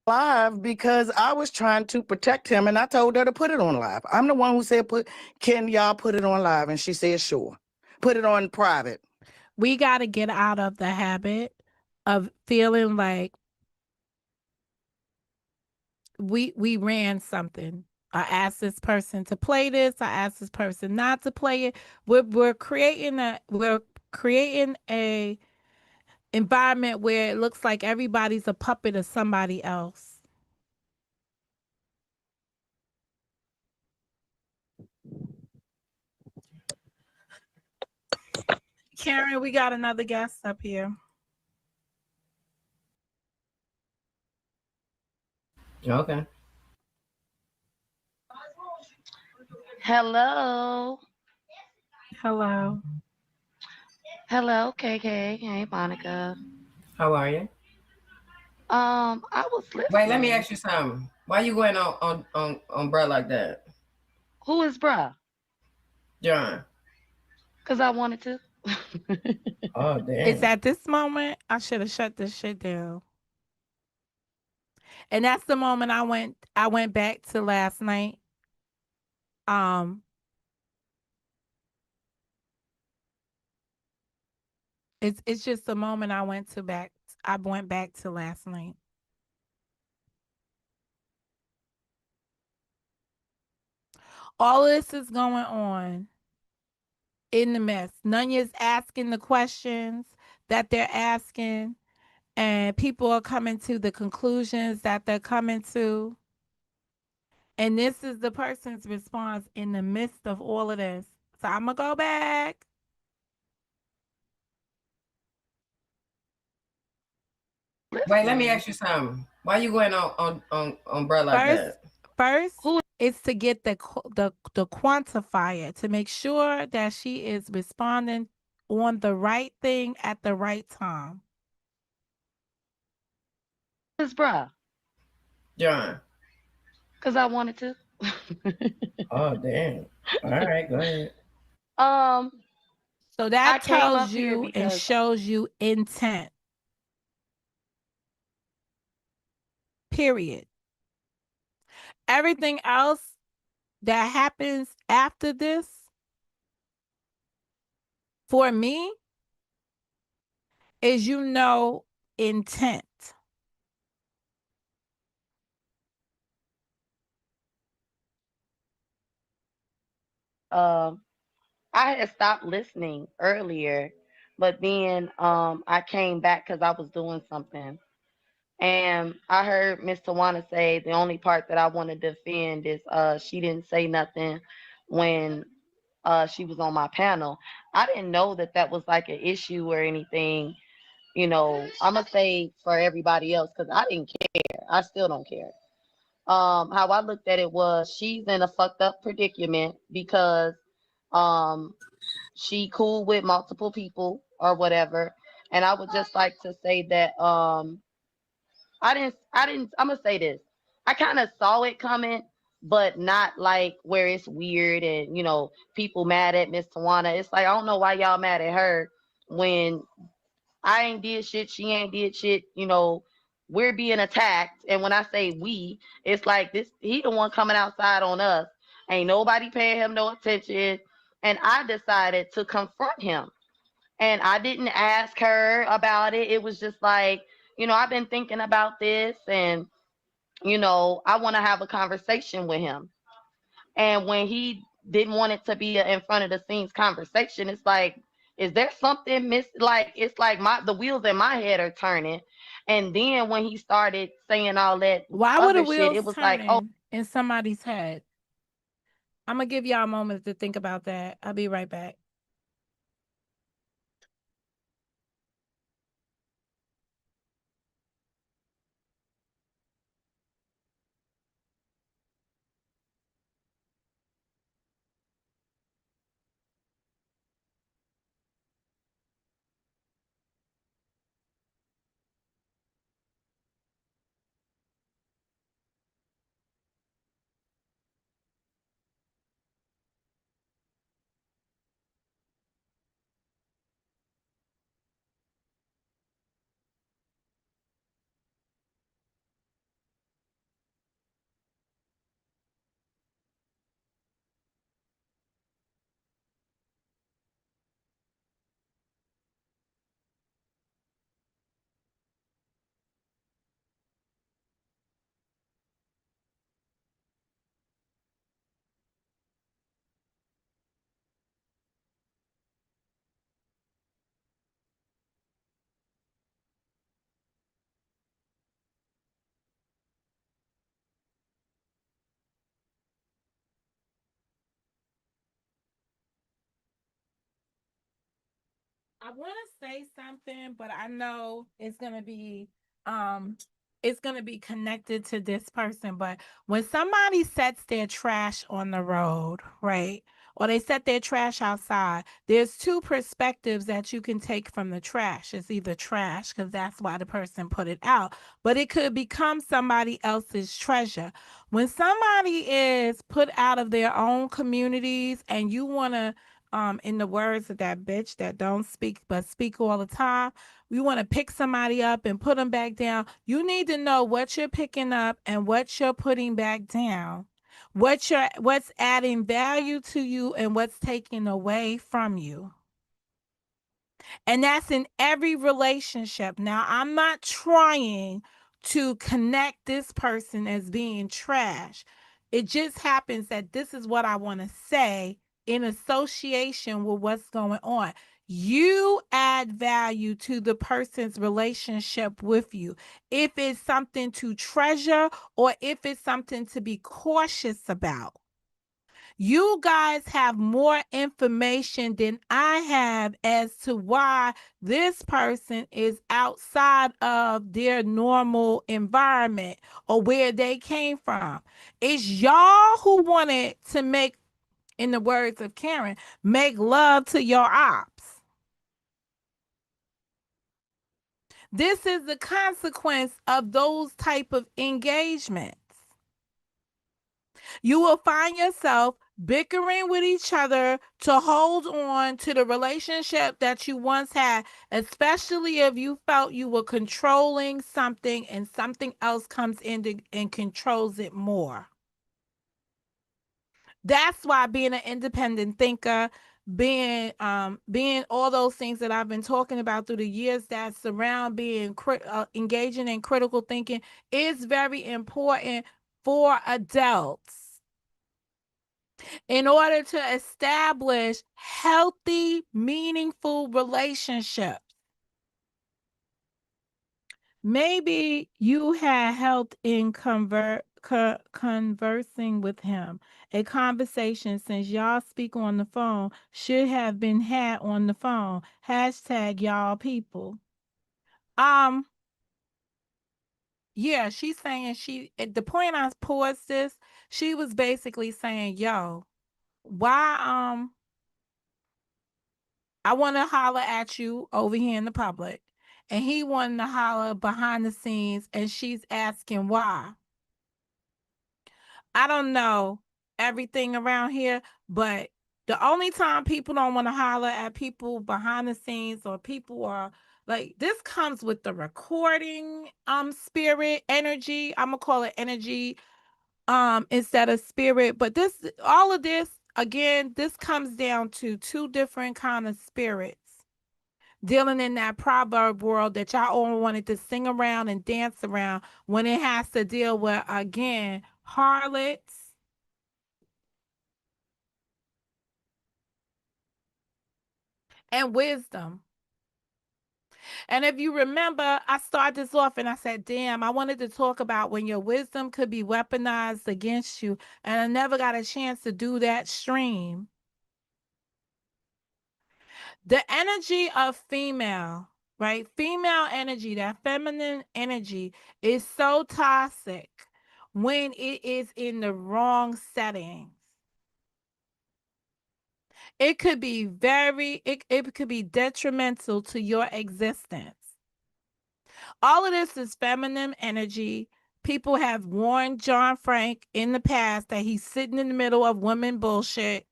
Speaker 2: Live because I was trying to protect him and I told her to put it on live. I'm the one who said, can y'all put it on live? And she said, sure. Put it on private.
Speaker 1: We got to get out of the habit of feeling like we ran something. I asked this person to play this. I asked this person not to play it. We're creating a environment where it looks like everybody's a puppet of somebody else. Karen, we got another guest up here.
Speaker 4: Okay.
Speaker 5: Hello.
Speaker 1: Hello.
Speaker 5: Hello, KK. Hey, Monica.
Speaker 4: How are you?
Speaker 5: I was
Speaker 4: Wait, let me
Speaker 5: listening.
Speaker 4: ask you something. Why you going on bruh like that?
Speaker 5: Who is bruh?
Speaker 4: John.
Speaker 5: Because I wanted to.
Speaker 4: Oh
Speaker 1: It's
Speaker 4: damn.
Speaker 1: at this moment I should have shut this shit down. And that's the moment I went back to last night. It's just the moment I went back to last night. All this is going on in the mess. Nunya's asking the questions that they're asking, and people are coming to the conclusions that they're coming to. And this is the person's response in the midst of all of this. So I'm going to go back.
Speaker 4: Wait, let me ask you something. Why you going on bruh like that?
Speaker 1: First,
Speaker 5: Who-
Speaker 1: it's to get the quantifier to make sure that she is responding on the right thing at the right time.
Speaker 5: Who is bruh?
Speaker 4: John.
Speaker 5: Because I wanted to.
Speaker 4: Oh damn. All right, go ahead.
Speaker 5: um,
Speaker 1: So
Speaker 5: I
Speaker 1: that
Speaker 5: came
Speaker 1: tells
Speaker 5: up here
Speaker 1: you and
Speaker 5: because
Speaker 1: shows you intent. Period. Everything else that happens after this, for me, is intent.
Speaker 5: um I had stopped listening earlier, but then I came back because I was doing something. And I heard Miss Tawana say the only part that I want to defend is she didn't say nothing when she was on my panel. I didn't know that that was like an issue or anything. You know, I'm gonna say for everybody else because I didn't care. I still don't care. How I looked at it was she's in a fucked up predicament because um she cool with multiple people or whatever. And I would just like to say that I'm gonna say this. I kind of saw it coming, but not like where it's weird and people mad at Miss Tawana. It's like I don't know why y'all mad at her when I ain't did shit, she ain't did shit, we're being attacked. And when I say we, it's like this he the one coming outside on us. Ain't nobody paying him no attention. And I decided to confront him. And I didn't ask her about it. It was just like, I've been thinking about this and I want to have a conversation with him. And when he didn't want it to be a in front of the scenes conversation, it's like, is there something miss? Like, it's like the wheels in my head are turning. And then when he started saying all that
Speaker 1: Why were the
Speaker 5: other shit,
Speaker 1: wheels
Speaker 5: it was like, oh,
Speaker 1: turning in somebody's head? I'm going to give y'all a moment to think about that. I'll be right back. I want to say something, but I know it's gonna be connected to this person. But when somebody sets their trash on the road, right? Or they set their trash outside, there's two perspectives that you can take from the trash. It's either trash, because that's why the person put it out, but it could become somebody else's treasure. When somebody is put out of their own communities and you wanna in the words of that bitch that don't speak but speak all the time, we want to pick somebody up and put them back down. You need to know what you're picking up and what you're putting back down, what's adding value to you and what's taking away from you. And that's in every relationship. Now, I'm not trying to connect this person as being trash. It just happens that this is what I want to say in association with what's going on. You add value to the person's relationship with you. If it's something to treasure or if it's something to be cautious about. You guys have more information than I have as to why this person is outside of their normal environment or where they came from. It's y'all who wanted to make, in the words of Karen, make love to your ops. This is the consequence of those type of engagements. You will find yourself bickering with each other to hold on to the relationship that you once had, especially if you felt you were controlling something and something else comes in and controls it more. That's why being an independent thinker, being all those things that I've been talking about through the years that surround being engaging in critical thinking is very important for adults in order to establish healthy, meaningful relationships. Maybe you had help in conversing with him. A conversation, since y'all speak on the phone, should have been had on the phone. Hashtag y'all people. Yeah, she's saying at the point I paused this, she was basically saying, yo, why I want to holler at you over here in the public. And he wanted to holler behind the scenes, and she's asking why. I don't know everything around here, but the only time people don't want to holler at people behind the scenes or people are like, this comes with the recording spirit energy. I'm gonna call it energy instead of spirit. But all of this, again, this comes down to two different kind of spirits dealing in that proverb world that y'all all wanted to sing around and dance around when it has to deal with, again, harlots and wisdom. And if you remember, I started this off and I said, damn, I wanted to talk about when your wisdom could be weaponized against you. And I never got a chance to do that stream. The energy of female, right? Female energy, that feminine energy is so toxic when it is in the wrong settings. It could be it could be detrimental to your existence. All of this is feminine energy. People have warned John Frank in the past that he's sitting in the middle of women bullshit.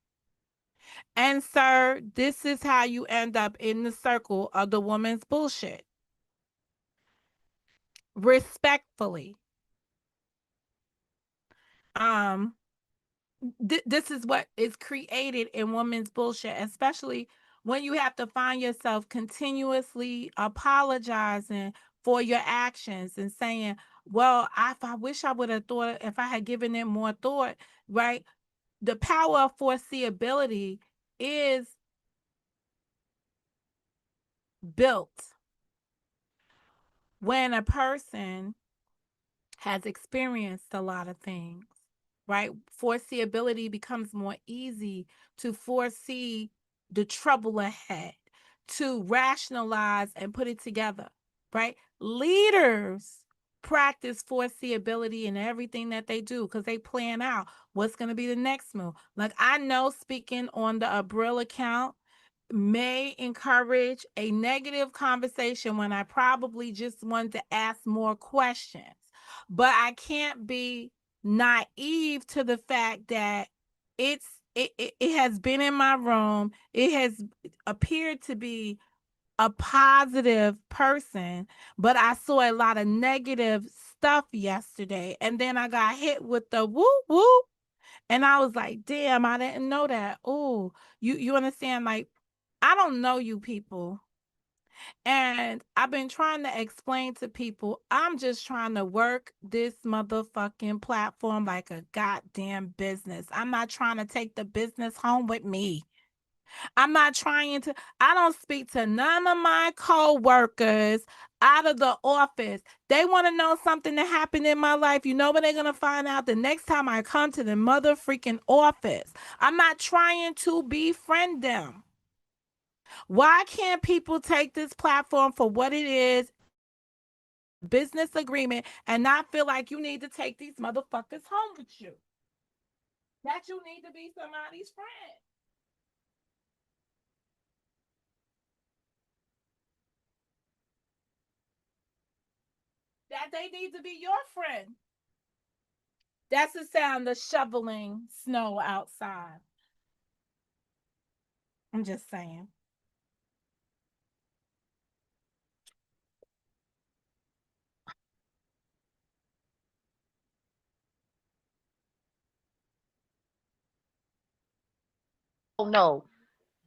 Speaker 1: And sir, this is how you end up in the circle of the woman's bullshit. Respectfully. This is what is created in women's bullshit, especially when you have to find yourself continuously apologizing for your actions and saying, well, I wish I would have thought, if I had given it more thought, right? The power of foreseeability is built when a person has experienced a lot of things, right? Foreseeability becomes more easy to foresee the trouble ahead, to rationalize and put it together, right? Leaders practice foreseeability in everything that they do because they plan out what's going to be the next move. Like, I know speaking on the Abril account may encourage a negative conversation when I probably just want to ask more questions. But I can't be naive to the fact that it has been in my room. It has appeared to be a positive person, but I saw a lot of negative stuff yesterday. And then I got hit with the whoop whoop. And I was like, damn, I didn't know that. Oh, you understand? Like, I don't know you people. And I've been trying to explain to people, I'm just trying to work this motherfucking platform like a goddamn business. I'm not trying to take the business home with me. I'm not trying to, I don't speak to none of my co-workers out of the office. They want to know something that happened in my life. You know what they're going to find out the next time I come to the mother freaking office. I'm not trying to befriend them. Why can't people take this platform for what it is, business agreement, and not feel like you need to take these motherfuckers home with you? That you need to be somebody's friend. That they need to be your friend. That's the sound of shoveling snow outside. I'm just saying.
Speaker 5: Oh no.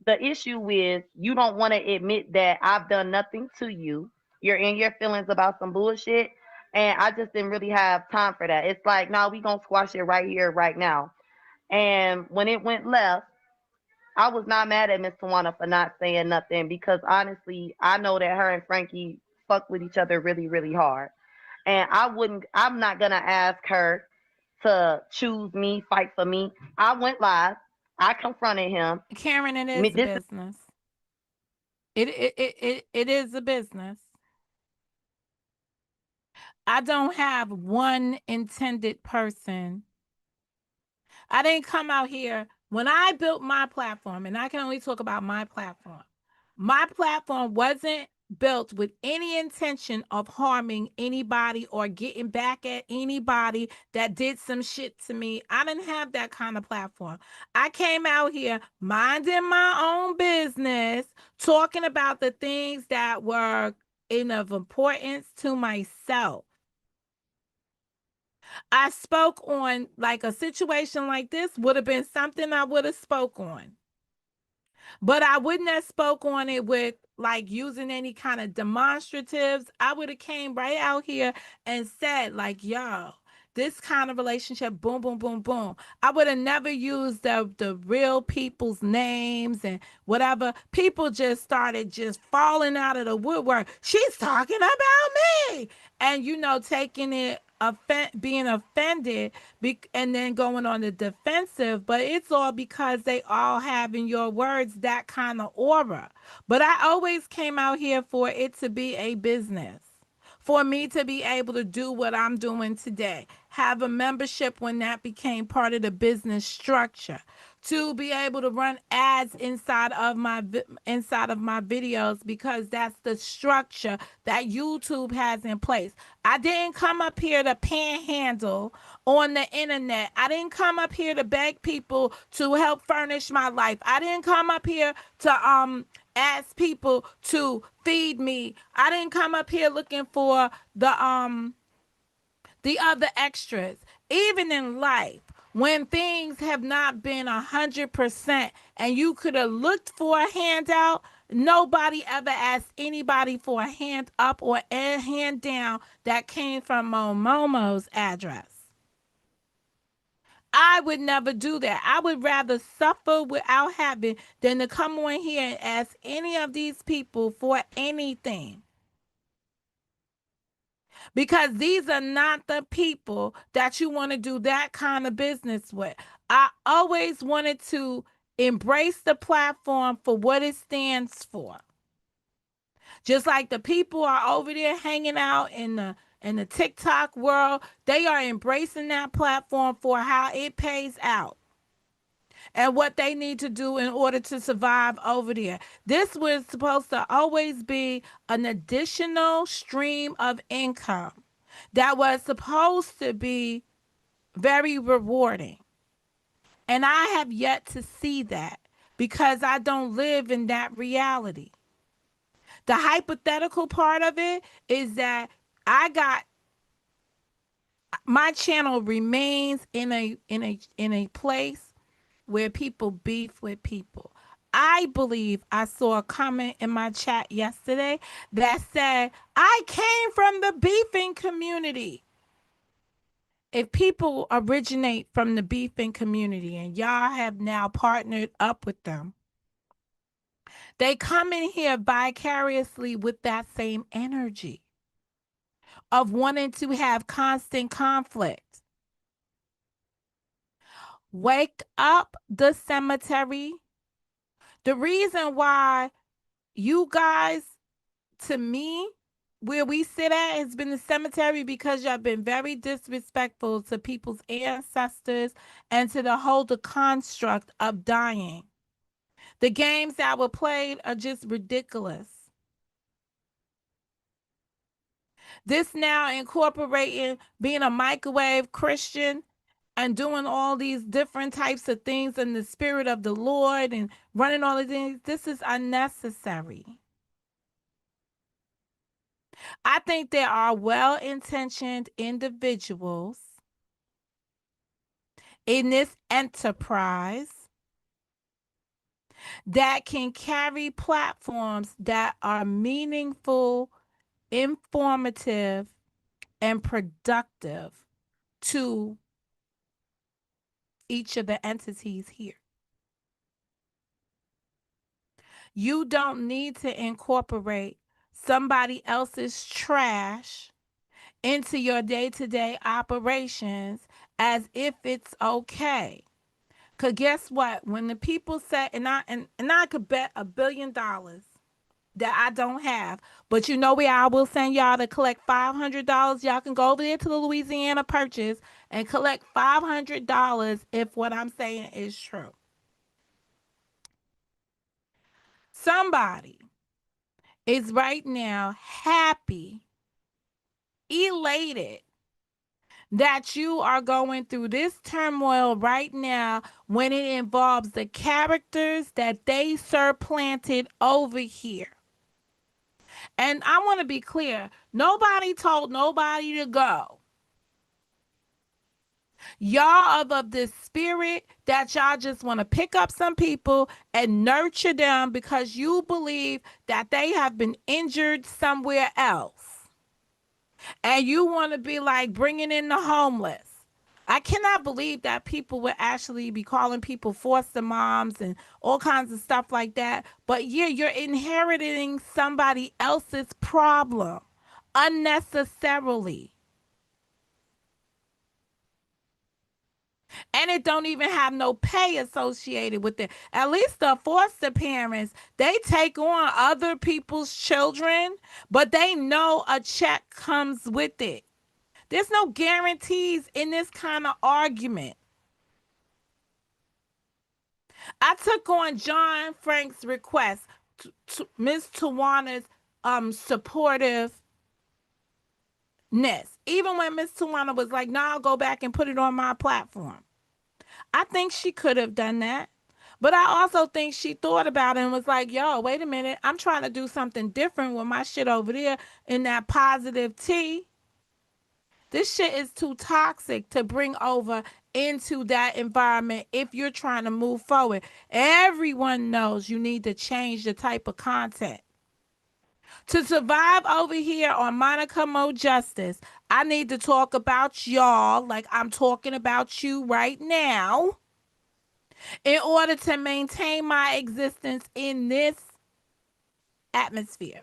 Speaker 5: The issue is you don't want to admit that I've done nothing to you. You're in your feelings about some bullshit. And I just didn't really have time for that. It's like, no, we gonna squash it right here, right now. And when it went left, I was not mad at Miss Tawana for not saying nothing because honestly, I know that her and Frankie fuck with each other really, really hard. And I'm not gonna ask her to choose me, fight for me. I went live. I confronted him.
Speaker 1: Karen, it is a business. It is a business. I don't have one intended person. I didn't come out here when I built my platform, and I can only talk about my platform. My platform wasn't built with any intention of harming anybody or getting back at anybody that did some shit to me. I didn't have that kind of platform. I came out here minding my own business, talking about the things that were of importance to myself. I spoke on, like, a situation like this would have been something I would have spoke on. But I wouldn't have spoke on it with like using any kind of demonstratives. I would have came right out here and said, like, yo, this kind of relationship, boom, boom, boom, boom. I would have never used the real people's names and whatever. People just started just falling out of the woodwork. She's talking about me. And, you know, taking it, being offended and then going on the defensive, but it's all because they all have in your words that kind of aura. But I always came out here for it to be a business, for me to be able to do what I'm doing today, have a membership when that became part of the business structure, to be able to run ads inside of my videos because that's the structure that YouTube has in place. I didn't come up here to panhandle on the internet. I didn't come up here to beg people to help furnish my life. I didn't come up here to ask people to feed me. I didn't come up here looking for the other extras. Even in life, when things have not been 100% and you could have looked for a handout, nobody ever asked anybody for a hand up or a hand down that came from Momo's address. I would never do that. I would rather suffer without having than to come on here and ask any of these people for anything. Because these are not the people that you want to do that kind of business with. I always wanted to embrace the platform for what it stands for. Just like the people are over there hanging out in the TikTok world, they are embracing that platform for how it pays out and what they need to do in order to survive over there. This was supposed to always be an additional stream of income that was supposed to be very rewarding. And I have yet to see that because I don't live in that reality. The hypothetical part of it is that I got my channel remains in a place where people beef with people. I believe I saw a comment in my chat yesterday that said, I came from the beefing community. If people originate from the beefing community and y'all have now partnered up with them, they come in here vicariously with that same energy of wanting to have constant conflict. Wake up, the cemetery. The reason why you guys, to me, where we sit at has been the cemetery because y'all been very disrespectful to people's ancestors and to the construct of dying. The games that were played are just ridiculous. This now incorporating being a microwave Christian and doing all these different types of things in the spirit of the Lord and running all of things, this is unnecessary. I think there are well-intentioned individuals in this enterprise that can carry platforms that are meaningful, informative, and productive to each of the entities here. You don't need to incorporate somebody else's trash into your day-to-day operations as if it's okay. Because guess what? When the people say, and I could bet $1 billion that I don't have, but you know where I will send y'all to collect $500. Y'all can go over there to the Louisiana Purchase and collect $500 if what I'm saying is true. Somebody is right now happy, elated that you are going through this turmoil right now when it involves the characters that they supplanted over here. And I want to be clear, nobody told nobody to go. Y'all of this spirit that y'all just want to pick up some people and nurture them because you believe that they have been injured somewhere else. And you want to be like bringing in the homeless. I cannot believe that people would actually be calling people foster moms and all kinds of stuff like that. But yeah, you're inheriting somebody else's problem unnecessarily. And it don't even have no pay associated with it. At least the foster parents, they take on other people's children, but they know a check comes with it. There's no guarantees in this kind of argument. I took on John Frank's request to Miss Tawana's supportiveness. Even when Miss Tawana was like, no, I'll go back and put it on my platform. I think she could have done that. But I also think she thought about it and was like, yo, wait a minute. I'm trying to do something different with my shit over there in that positive tea. This shit is too toxic to bring over into that environment if you're trying to move forward. Everyone knows you need to change the type of content. To survive over here on Monica Mo Justice, I need to talk about y'all like I'm talking about you right now in order to maintain my existence in this atmosphere.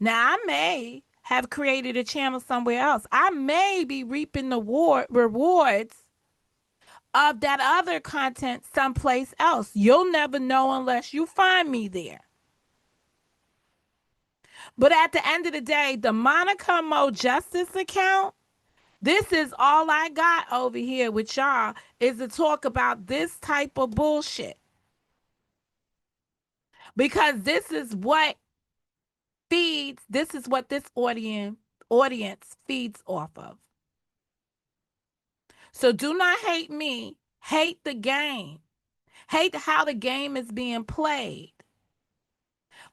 Speaker 1: Now, I may have created a channel somewhere else. I may be reaping the rewards of that other content someplace else. You'll never know unless you find me there. But at the end of the day, the Monica Mo Justice account, this is all I got over here with y'all, is to talk about this type of bullshit. Because this is what feeds, this is what this audience feeds off of. So do not hate me. Hate the game. Hate how the game is being played.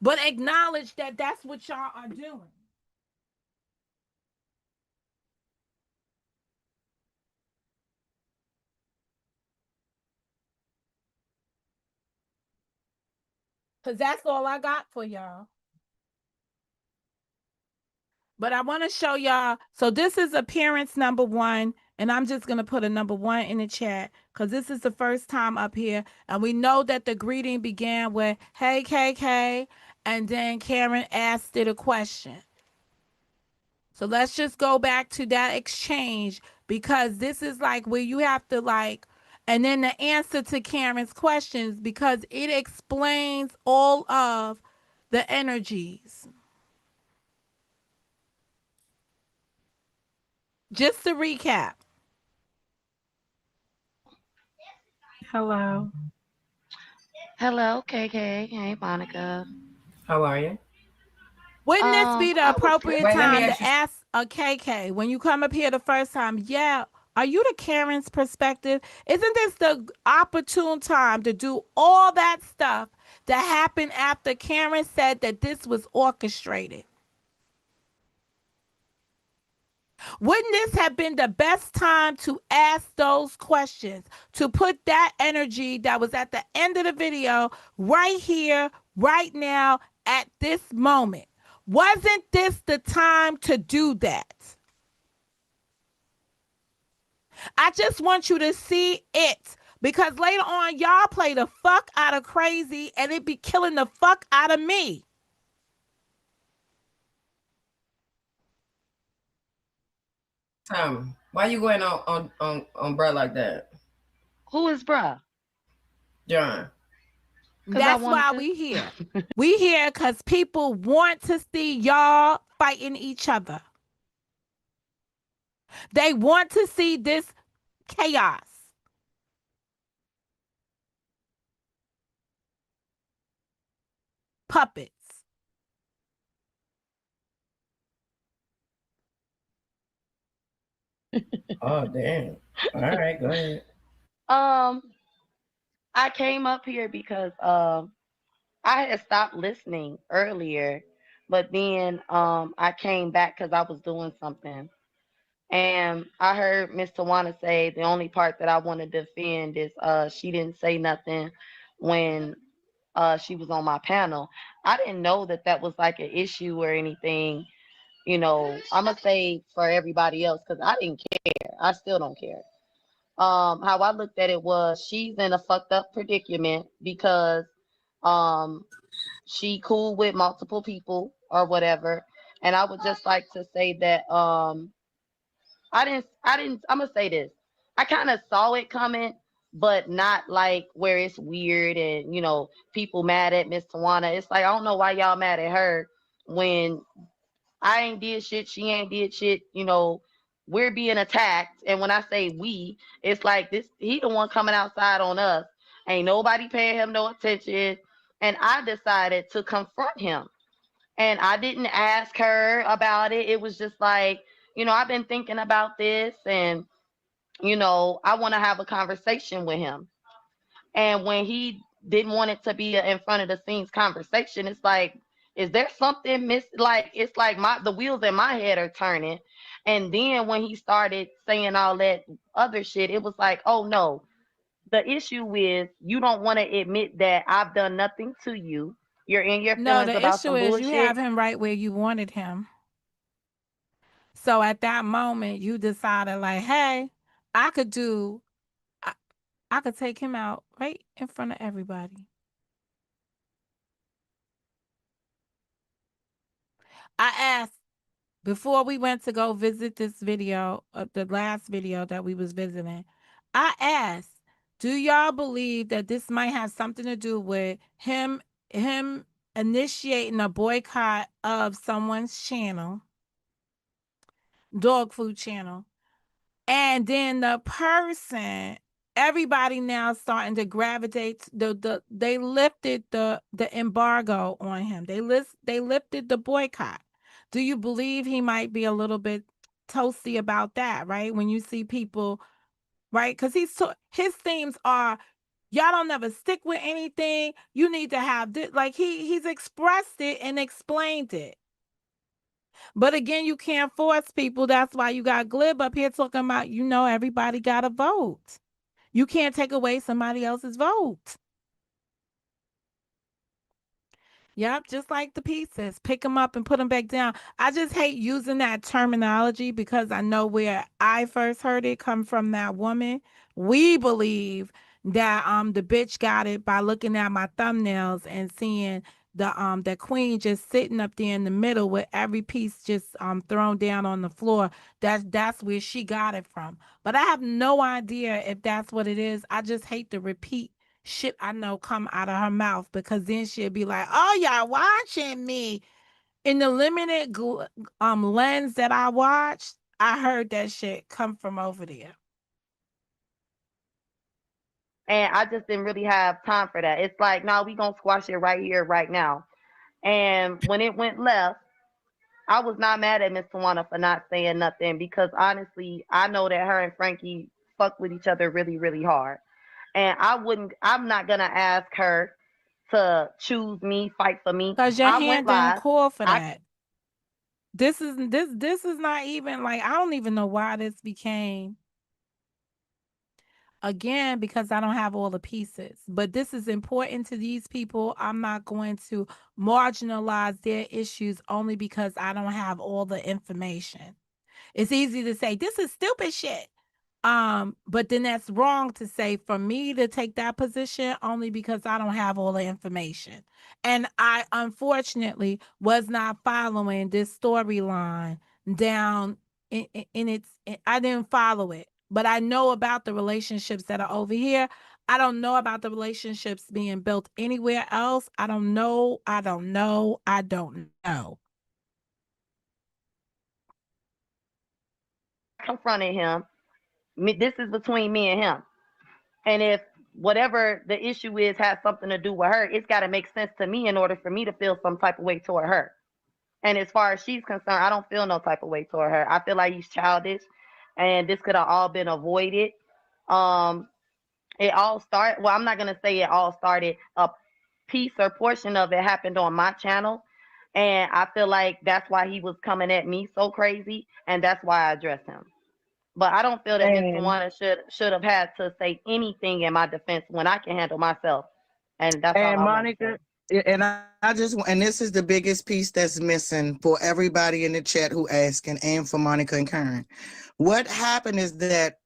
Speaker 1: But acknowledge that that's what y'all are doing. Because that's all I got for y'all. But I want to show y'all. So this is appearance number 1. And I'm just going to put a number 1 in the chat because this is the first time up here. And we know that the greeting began with, hey, KK. And then Karen asked it a question. So let's just go back to that exchange because this is like where you have to like, and then the answer to Karen's questions because it explains all of the energies. Just to recap. Hello.
Speaker 5: Hello, KK. Hey, Monica.
Speaker 4: How are you?
Speaker 1: Wouldn't this be the
Speaker 5: I was
Speaker 1: appropriate
Speaker 4: Wait, let me
Speaker 1: time
Speaker 4: ask
Speaker 1: to
Speaker 4: you-
Speaker 1: ask a KK when you come up here the first time? Yeah, are you the Karen's perspective? Isn't this the opportune time to do all that stuff that happened after Karen said that this was orchestrated? Wouldn't this have been the best time to ask those questions, to put that energy that was at the end of the video right here, right now, at this moment? Wasn't this the time to do that? I just want you to see it because later on, y'all play the fuck out of crazy and it be killing the fuck out of me.
Speaker 4: Why you going on bruh like that?
Speaker 5: Who is bruh?
Speaker 4: John.
Speaker 1: That's why we here. We here because people want to see y'all fighting each other. They want to see this chaos. Puppets.
Speaker 4: Oh, damn. All right, go ahead.
Speaker 5: I came up here because I had stopped listening earlier, but then I came back because I was doing something. And I heard Miss Tawana say the only part that I want to defend is she didn't say nothing when she was on my panel. I didn't know that that was like an issue or anything. You know, I'm gonna say for everybody else because I didn't care. I still don't care. How I looked at it was she's in a fucked up predicament because um she cool with multiple people or whatever. And I would just like to say that I'm gonna say this. I kind of saw it coming, but not like where it's weird and people mad at Miss Tawana. It's like I don't know why y'all mad at her when I ain't did shit, she ain't did shit, we're being attacked. And when I say we, it's like this he the one coming outside on us. Ain't nobody paying him no attention. And I decided to confront him. And I didn't ask her about it. It was just like, I've been thinking about this and, I want to have a conversation with him. And when he didn't want it to be a in front of the scenes conversation, it's like, is there something like it's like the wheels in my head are turning. And then when he started saying all that other shit, it was like, oh no, the issue is you don't want to admit that I've done nothing to you. You're in your
Speaker 1: No,
Speaker 5: feelings
Speaker 1: the
Speaker 5: about
Speaker 1: issue
Speaker 5: some
Speaker 1: is
Speaker 5: bullshit.
Speaker 1: you have him right where you wanted him. So at that moment, you decided like, hey, I could take him out right in front of everybody. I asked before we went to go visit this video, the last video that we was visiting, I asked, do y'all believe that this might have something to do with him initiating a boycott of someone's channel, dog food channel, and then the person, everybody now starting to gravitate. They lifted the embargo on him. They lifted the boycott. Do you believe he might be a little bit toasty about that? Right, when you see people, right, because his themes are, y'all don't never stick with anything. You need to have this. Like he's expressed it and explained it. But again, you can't force people. That's why you got Glib up here talking about, everybody got a vote. You can't take away somebody else's vote. Yep, just like the pieces. Pick them up and put them back down. I just hate using that terminology because I know where I first heard it come from that woman. We believe that the bitch got it by looking at my thumbnails and seeing the queen just sitting up there in the middle with every piece just thrown down on the floor. That's where she got it from. But I have no idea if that's what it is. I just hate to repeat shit I know come out of her mouth, because then she'll be like, "Oh, y'all watching me." In the limited lens that I watched, I heard that shit come from over there.
Speaker 5: And I just didn't really have time for that. It's like, no, we gonna squash it right here, right now. And when it went left, I was not mad at Miss Tawana for not saying nothing, because honestly, I know that her and Frankie fuck with each other really, really hard. And I'm not gonna ask her to choose me, fight for me.
Speaker 1: Because your
Speaker 5: I went
Speaker 1: hand didn't
Speaker 5: live.
Speaker 1: call for that. This is not even like, I don't even know why this became, again, because I don't have all the pieces. But this is important to these people. I'm not going to marginalize their issues only because I don't have all the information. It's easy to say this is stupid shit. But then that's wrong to say for me to take that position only because I don't have all the information. And I unfortunately was not following this storyline down in its, I didn't follow it. But I know about the relationships that are over here. I don't know about the relationships being built anywhere else. I don't know. I don't know. I don't know.
Speaker 5: Confronted him. This is between me and him. And if whatever the issue is has something to do with her, it's got to make sense to me in order for me to feel some type of way toward her. And as far as she's concerned, I don't feel no type of way toward her. I feel like he's childish, and this could have all been avoided. Um, it all started. Well, I'm not gonna say it all started. A piece or portion of it happened on my channel, and I feel like that's why he was coming at me so crazy, and that's why I addressed him. But I don't feel that Miss Tawana should have had to say anything in my defense when I can handle myself, and that's all.
Speaker 2: And
Speaker 5: I
Speaker 2: Monica, and I just, and this is the biggest piece that's missing for everybody in the chat who asking, and for Monica and Karen. What happened is that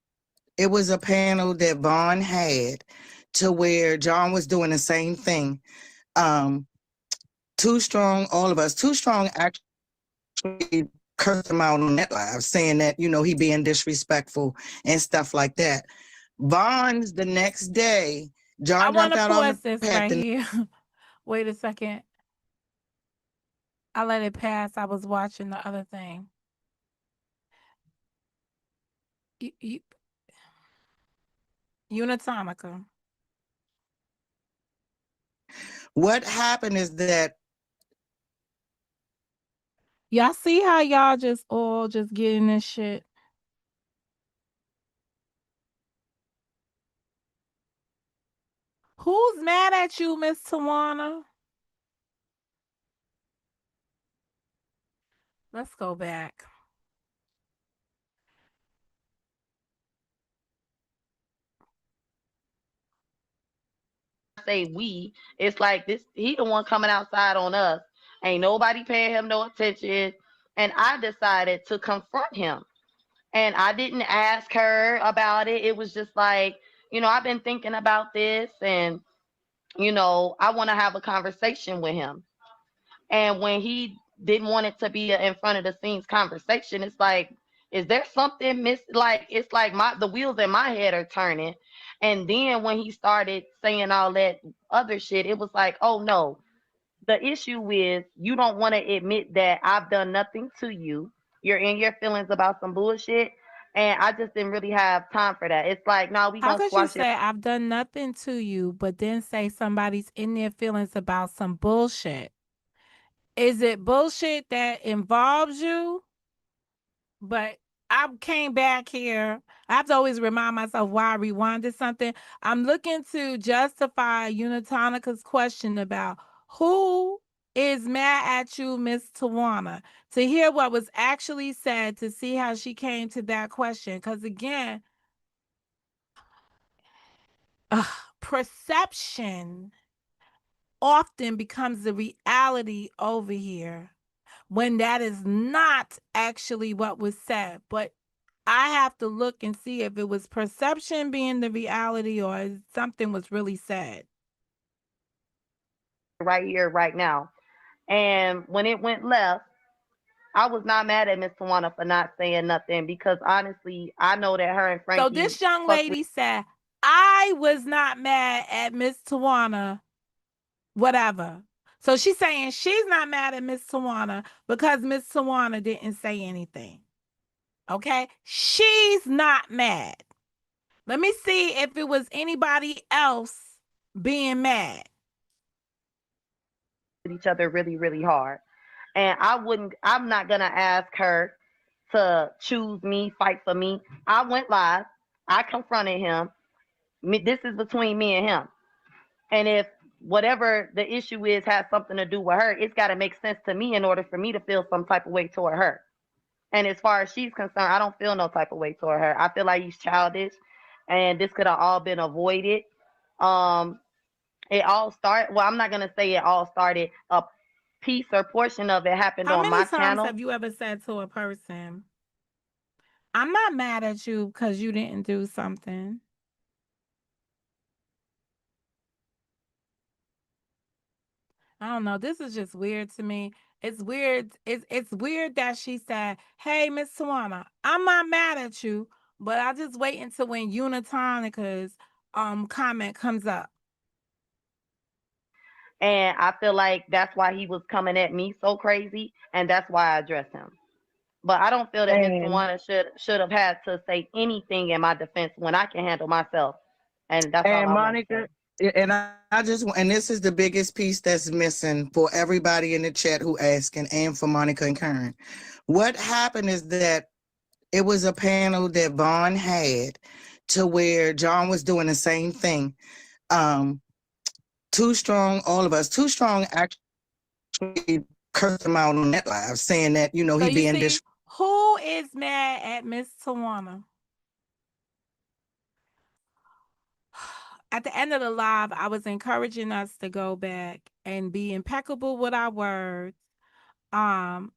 Speaker 2: it was a panel that Vaughn had to where John was doing the same thing. Too Strong, all of us, Too Strong actually cursed him out on that live, saying that, he being disrespectful and stuff like that. Vaughn's the next day, John
Speaker 1: I want
Speaker 2: jumped
Speaker 1: to
Speaker 2: out on
Speaker 1: pause
Speaker 2: the
Speaker 1: this
Speaker 2: path.
Speaker 1: right here. Wait a second. I let it pass. I was watching the other thing. Unatomica.
Speaker 2: What happened is that
Speaker 1: y'all see how y'all just all just getting this shit. Who's mad at you, Miss Tawana? Let's go back.
Speaker 5: Say we, it's like this, he the one coming outside on us. Ain't nobody paying him no attention. And I decided to confront him. And I didn't ask her about it. It was just like, I've been thinking about this, and I want to have a conversation with him. And when he didn't want it to be an in front of the scenes conversation, it's like, is there something like, it's like the wheels in my head are turning. And then when he started saying all that other shit, it was like, oh no, the issue is you don't want to admit that I've done nothing to you. You're in your feelings about some bullshit. And I just didn't really have time for that. It's like, no, we
Speaker 1: How
Speaker 5: gonna
Speaker 1: could you
Speaker 5: squash it.
Speaker 1: say I've done nothing to you, but then say somebody's in their feelings about some bullshit? Is it bullshit that involves you? But I came back here. I have to always remind myself why I rewinded something. I'm looking to justify Unitonica's question about who is mad at you, Miss Tawana, to hear what was actually said, to see how she came to that question. Because again, perception often becomes the reality over here when that is not actually what was said. But I have to look and see if it was perception being the reality or something was really said.
Speaker 5: Right here, right now. And when it went left, I was not mad at Miss Tawana for not saying nothing because honestly, I know that her and
Speaker 1: So
Speaker 5: Frankie
Speaker 1: this young
Speaker 5: fuck with
Speaker 1: lady said, I was not mad at Miss Tawana, whatever. So she's saying she's not mad at Miss Tawana because Miss Tawana didn't say anything. Okay? She's not mad. Let me see if it was anybody else being mad.
Speaker 5: each other really, really hard. And I'm not gonna ask her to choose me, fight for me. I went live. I confronted him. This is between me and him. And if whatever the issue is has something to do with her, it's got to make sense to me in order for me to feel some type of way toward her. And as far as she's concerned, I don't feel no type of way toward her. I feel like he's childish, and this could have all been avoided. Um, it all started. Well, I'm not gonna say it all started. A piece or portion of it happened
Speaker 1: How
Speaker 5: on
Speaker 1: many
Speaker 5: my
Speaker 1: times
Speaker 5: channel.
Speaker 1: have you ever said to a person, I'm not mad at you because you didn't do something? I don't know. This is just weird to me. It's weird. It's weird that she said, "Hey, Miss Tawana, I'm not mad at you, but I just wait until when Unitonica's comment comes up."
Speaker 5: And I feel like that's why he was coming at me so crazy, and that's why I addressed him. But I don't feel that Miss
Speaker 2: And
Speaker 5: Tawana should have had to say anything in my defense when I can handle myself, and that's all
Speaker 2: and
Speaker 5: I want to say.
Speaker 2: Monica, and I just, and this is the biggest piece that's missing for everybody in the chat who asking, and for Monica and Karen. What happened is that it was a panel that Vaughn had to where John was doing the same thing. Too Strong, all of us, Too Strong actually cursed him out on that live, saying that, you know,
Speaker 1: So
Speaker 2: he
Speaker 1: you
Speaker 2: being
Speaker 1: see, who is mad at Miss Tawana? At the end of the live, I was encouraging us to go back and be impeccable with our words, not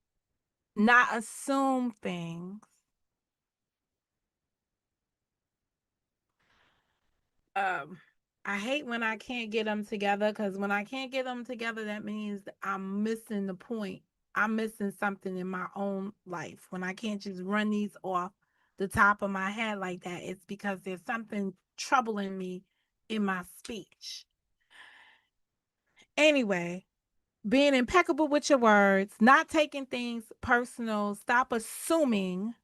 Speaker 1: assume things. I hate when I can't get them together, because when I can't get them together, that means I'm missing the point. I'm missing something in my own life. When I can't just run these off the top of my head like that, it's because there's something troubling me in my speech. Anyway, being impeccable with your words, not taking things personal, stop assuming,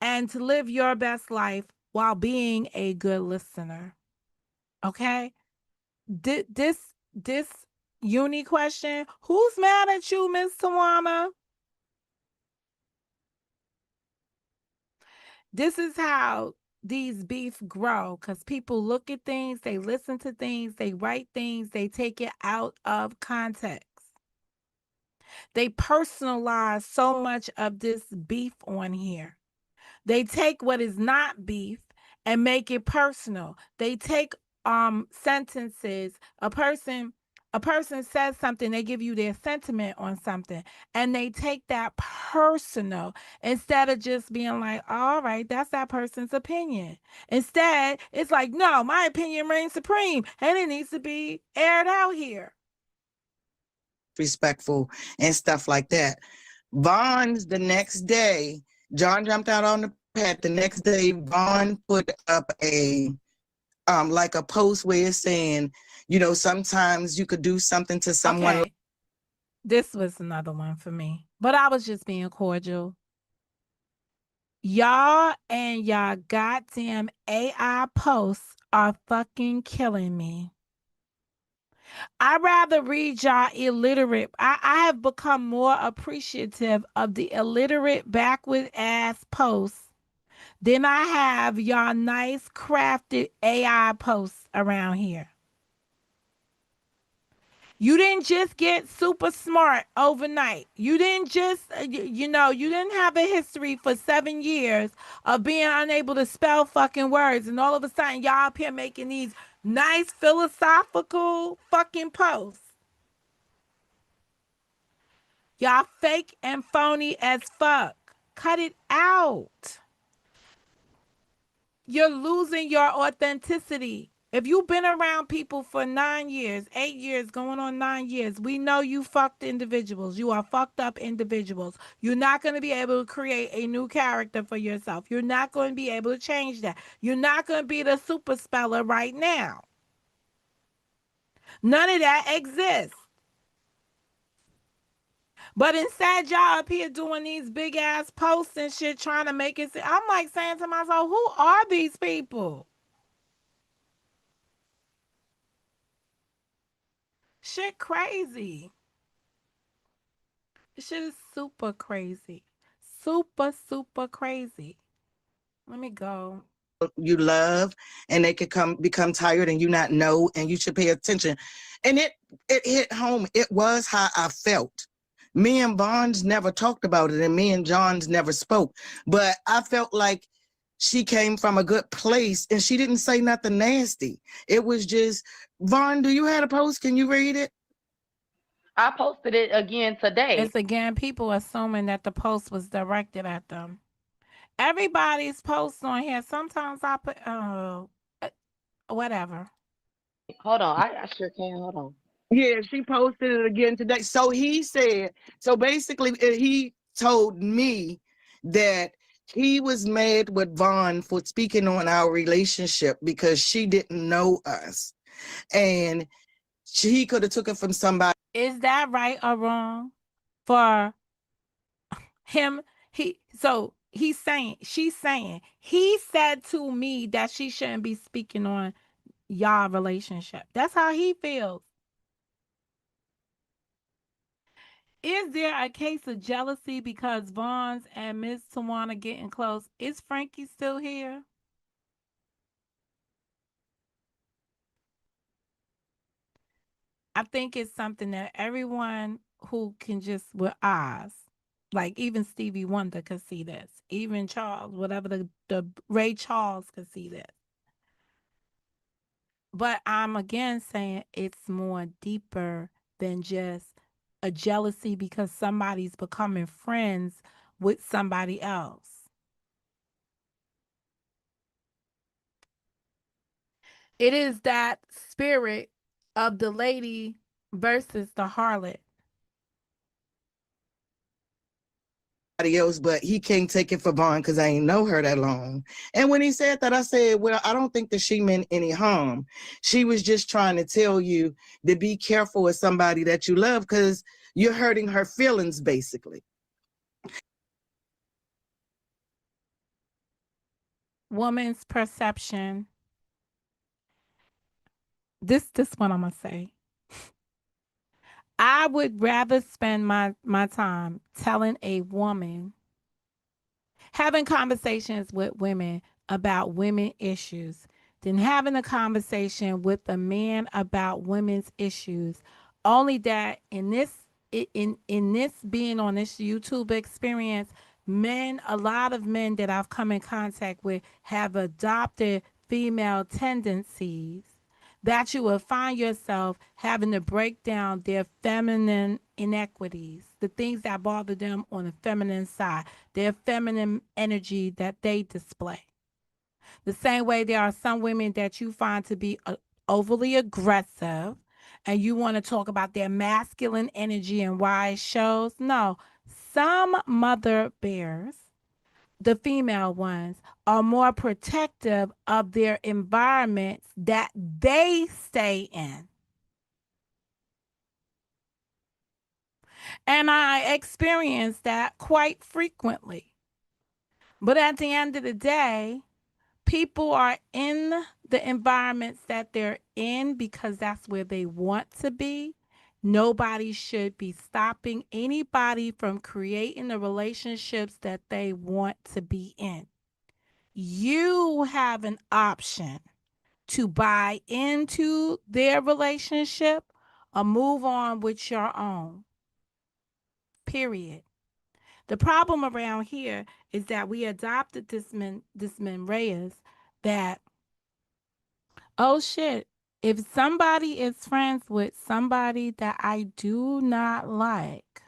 Speaker 1: and to live your best life while being a good listener. Okay? This uni question, who's mad at you, Miss Tawana? This is how these beef grow, because people look at things, they listen to things, they write things, they take it out of context. They personalize so much of this beef on here. They take what is not beef and make it personal. They take sentences. A person says something, they give you their sentiment on something, and they take that personal instead of just being like, all right, that's that person's opinion. Instead, it's like, no, my opinion reigns supreme and it needs to be aired out here.
Speaker 2: respectful and stuff like that. Vaughn's the next day, John jumped out on the pad. The next day, Vaughn put up a like a post where it's saying, you know, sometimes you could do something to someone.
Speaker 1: Okay. This was another one for me, but I was just being cordial. Y'all and y'all goddamn AI posts are fucking killing me. I'd rather read y'all illiterate. I have become more appreciative of the illiterate backward ass posts than I have y'all nice crafted AI posts around here. You didn't just get super smart overnight. You didn't just, you didn't have a history for 7 years of being unable to spell fucking words. And all of a sudden, y'all up here making these nice philosophical fucking posts. Y'all fake and phony as fuck. Cut it out. You're losing your authenticity. If you've been around people for 9 years, 8 years, going on 9 years, we know you fucked individuals. You are fucked up individuals. You're not going to be able to create a new character for yourself. You're not going to be able to change that. You're not going to be the super speller right now. None of that exists. But instead, y'all up here doing these big ass posts and shit, trying to make it. I'm like saying to myself, who are these people? Shit crazy. This shit is super crazy. Super, super crazy. Let me go.
Speaker 2: You love, and they could become tired and you not know, and you should pay attention. And it hit home. It was how I felt. Me and Bonds never talked about it, and me and Johns never spoke. But I felt like she came from a good place and she didn't say nothing nasty. It was just, Vaughn, do you have a post? Can you read it?
Speaker 5: I posted it again today.
Speaker 1: It's again people assuming that the post was directed at them. Everybody's posts on here. Sometimes I put whatever.
Speaker 5: Hold on, I sure can. Hold on.
Speaker 2: Yeah, she posted it again today. So he said, so basically he told me that he was mad with Vaughn for speaking on our relationship because she didn't know us. And he could have took it from somebody.
Speaker 1: Is that right or wrong for him? She's saying, he said to me that she shouldn't be speaking on y'all relationship. That's how he feels. Is there a case of jealousy because Vaughn's and Miss Tawana getting close? Is Frankie still here? I think it's something that everyone who can just with eyes, like even Stevie Wonder could see this. Even Charles, whatever the Ray Charles could see this. But I'm again saying it's more deeper than just a jealousy because somebody's becoming friends with somebody else. It is that spirit of the lady versus the harlot.
Speaker 2: Else, but he can't take it for Vaughn because I ain't know her that long. And when he said that, I said, well, I don't think that she meant any harm. She was just trying to tell you to be careful with somebody that you love because you're hurting her feelings, basically.
Speaker 1: Woman's perception. This one I'm gonna say. I would rather spend my time telling a woman, having conversations with women about women issues than having a conversation with a man about women's issues. Only that in this being on this YouTube experience, a lot of men that I've come in contact with have adopted female tendencies that you will find yourself having to break down their feminine inequities, the things that bother them on the feminine side, their feminine energy that they display. The same way there are some women that you find to be overly aggressive and you want to talk about their masculine energy and why it shows. No, some mother bears, the female ones, are more protective of their environments that they stay in. And I experience that quite frequently. But at the end of the day, people are in the environments that they're in because that's where they want to be. Nobody should be stopping anybody from creating the relationships that they want to be in. You have an option to buy into their relationship or move on with your own. Period. The problem around here is that we adopted this Reyes that, oh shit, if somebody is friends with somebody that I do not like,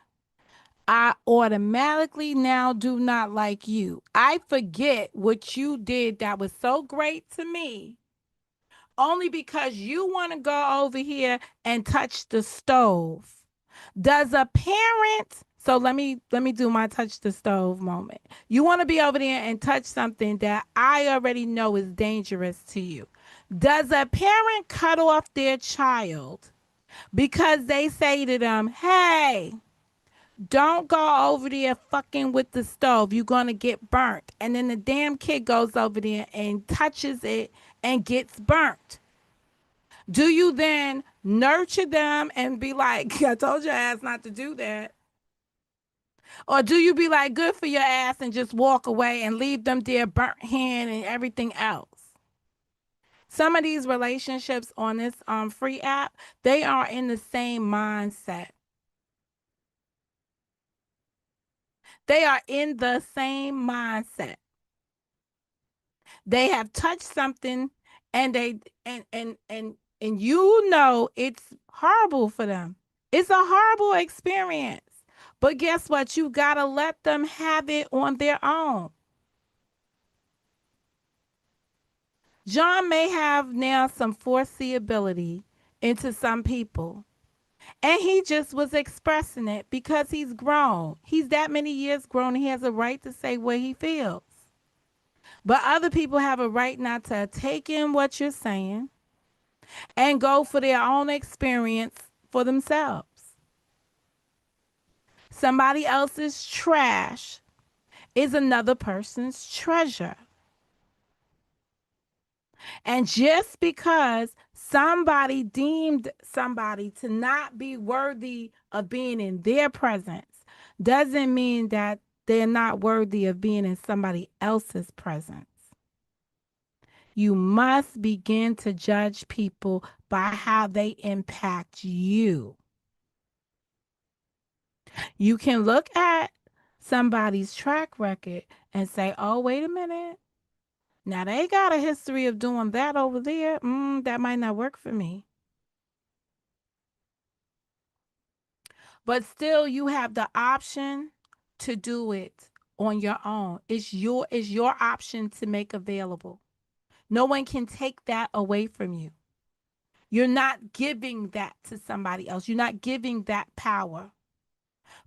Speaker 1: I automatically now do not like you. I forget what you did that was so great to me only because you want to go over here and touch the stove. Does a parent, so let me do my touch the stove moment. You want to be over there and touch something that I already know is dangerous to you. Does a parent cut off their child because they say to them, "Hey, don't go over there fucking with the stove. You're going to get burnt." And then the damn kid goes over there and touches it and gets burnt. Do you then nurture them and be like, "I told your ass not to do that"? Or do you be like, "Good for your ass," and just walk away and leave them there burnt hand and everything else? Some of these relationships on this free app, they are in the same mindset. They are in the same mindset. They have touched something and they and you know it's horrible for them. It's a horrible experience. But guess what? You got to let them have it on their own. John may have now some foreseeability into some people. And he just was expressing it because he's grown. He's that many years grown. He has a right to say what he feels. But other people have a right not to take in what you're saying and go for their own experience for themselves. Somebody else's trash is another person's treasure. And just because somebody deemed somebody to not be worthy of being in their presence doesn't mean that they're not worthy of being in somebody else's presence. You must begin to judge people by how they impact you. You can look at somebody's track record and say, "Oh, wait a minute. Now they got a history of doing that over there. That might not work for me." But still, you have the option to do it on your own. It's your option to make available. No one can take that away from you. You're not giving that to somebody else. You're not giving that power.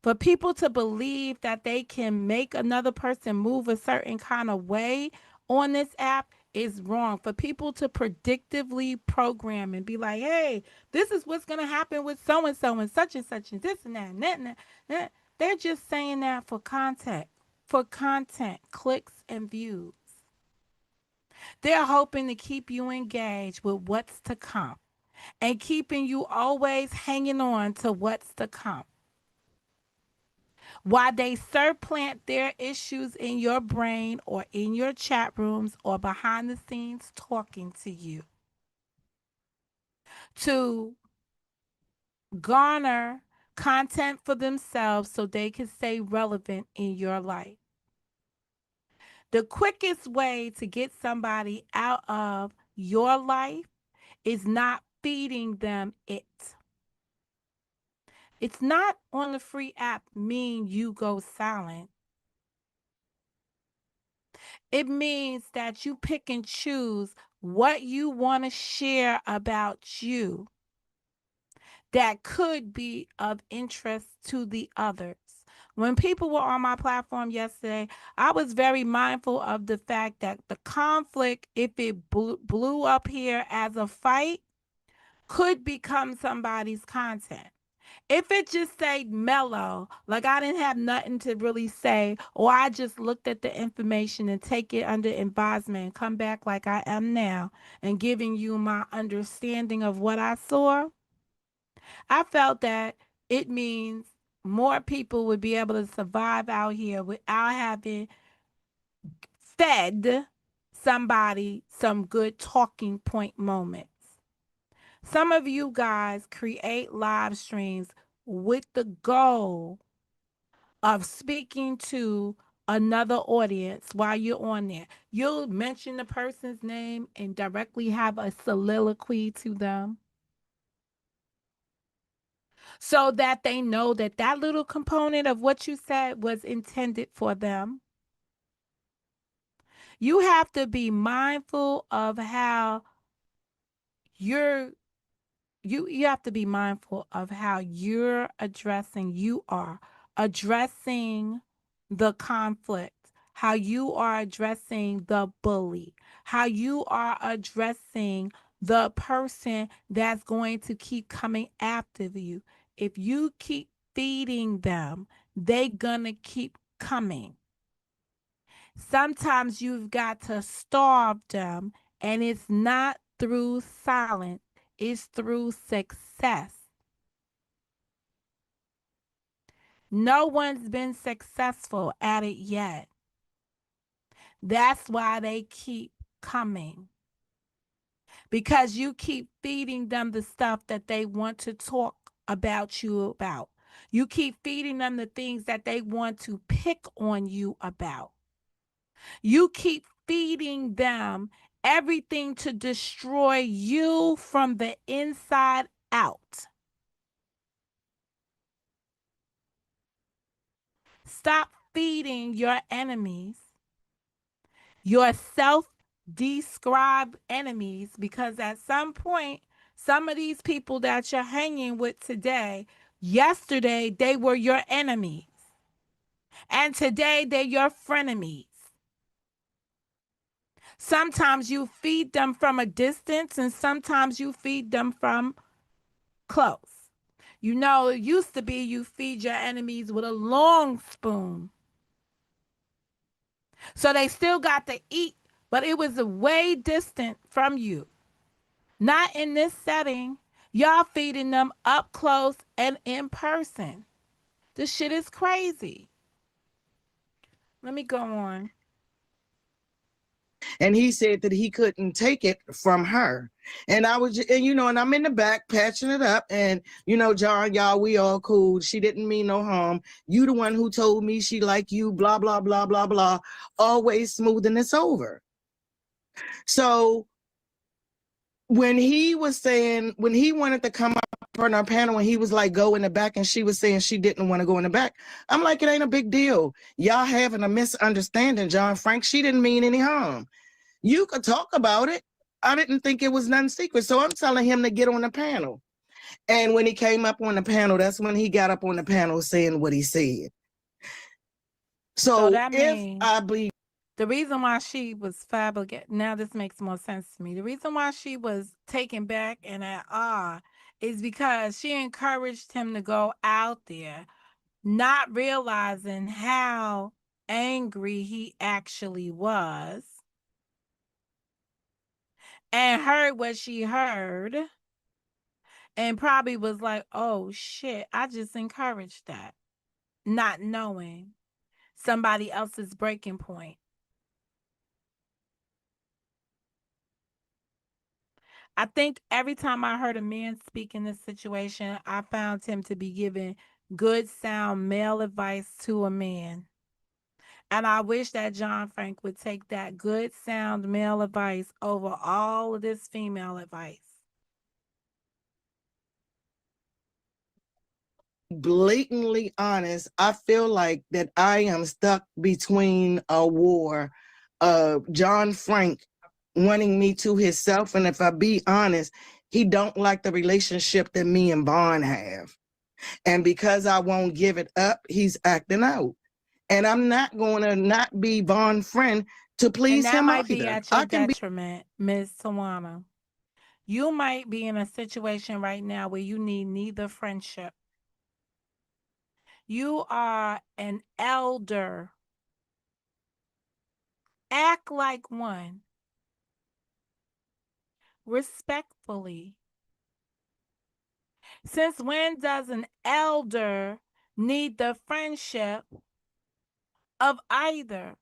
Speaker 1: For people to believe that they can make another person move a certain kind of way on this app is wrong. For people to predictively program and be like, "Hey, this is what's going to happen with so and so and such and this and that and that, and that." They're just saying that for content, clicks and views. They're hoping to keep you engaged with what's to come and keeping you always hanging on to what's to come. While they surplant their issues in your brain or in your chat rooms or behind the scenes talking to you to garner content for themselves so they can stay relevant in your life. The quickest way to get somebody out of your life is not feeding them it. It's not on the free app mean you go silent. It means that you pick and choose what you want to share about you that could be of interest to the others. When people were on my platform yesterday, I was very mindful of the fact that the conflict, if it blew up here as a fight, could become somebody's content. If it just stayed mellow, like I didn't have nothing to really say, or I just looked at the information and take it under advisement and come back like I am now and giving you my understanding of what I saw, I felt that it means more people would be able to survive out here without having fed somebody some good talking point moments. Some of you guys create live streams with the goal of speaking to another audience while you're on there. You'll mention the person's name and directly have a soliloquy to them so that they know that that little component of what you said was intended for them. You have to be mindful of how you're you have to be mindful of how you are addressing the conflict, how you are addressing the bully, how you are addressing the person that's going to keep coming after you. If you keep feeding them, they gonna keep coming. Sometimes you've got to starve them, and it's not through silence, it's through success. No one's been successful at it yet. That's why they keep coming. Because you keep feeding them the stuff that they want to talk about you about. You keep feeding them the things that they want to pick on you about. You keep feeding them everything to destroy you from the inside out. Stop feeding your enemies, your self-described enemies, because at some point, some of these people that you're hanging with today, yesterday they were your enemies. And today they're your frenemies. Sometimes you feed them from a distance, and sometimes you feed them from close. You know, it used to be you feed your enemies with a long spoon. So they still got to eat, but it was way distant from you. Not in this setting. Y'all feeding them up close and in person. This shit is crazy. Let me go on.
Speaker 2: And he said that he couldn't take it from her. And I was, and and I'm in the back patching it up. And John, y'all, we all cool. She didn't mean no harm. You the one who told me she like you, blah, blah, blah, blah, blah. Always smoothing this over. So when he wanted to come up on our panel and he was like, go in the back, and she was saying she didn't want to go in the back, I'm like, it ain't a big deal. Y'all having a misunderstanding, John Frank. She didn't mean any harm. You could talk about it. I didn't think it was nothing secret. So I'm telling him to get on the panel. And when he came up on the panel, that's when he got up on the panel saying what he said. So
Speaker 1: that
Speaker 2: if
Speaker 1: means
Speaker 2: I be
Speaker 1: the reason why she was fabulous, now this makes more sense to me. The reason why she was taken back and at awe is because she encouraged him to go out there, not realizing how angry he actually was, and heard what she heard, and probably was like, oh shit, I just encouraged that, not knowing somebody else's breaking point. I think every time I heard a man speak in this situation, I found him to be giving good, sound male advice to a man. And I wish that John Frank would take that good, sound male advice over all of this female advice.
Speaker 2: blatantly honest, I feel like that I am stuck between a war of John Frank wanting me to himself. And if I be honest, he don't like the relationship that me and Vaughn have. And because I won't give it up, he's acting out. And I'm not going to not be Vaughn's friend to please
Speaker 1: And that
Speaker 2: him
Speaker 1: might be
Speaker 2: either.
Speaker 1: at your
Speaker 2: I can be
Speaker 1: detriment, Ms. Tawana. You might be in a situation right now where you need neither friendship. You are an elder. Act like one, respectfully. Since when does an elder need the friendship of either?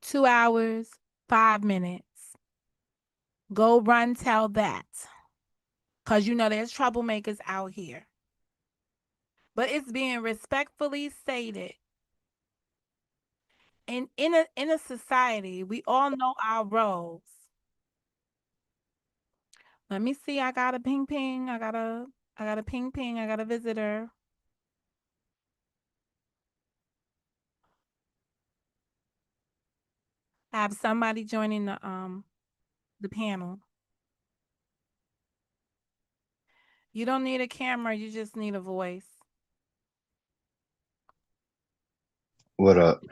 Speaker 1: Two hours, 5 minutes. Go run tell that. Because you know there's troublemakers out here. But it's being respectfully stated. And in a society, we all know our roles. Let me see. I got a ping ping. I got a ping ping. I got a visitor. I have somebody joining the panel. You don't need a camera, you just need a voice.
Speaker 3: What up?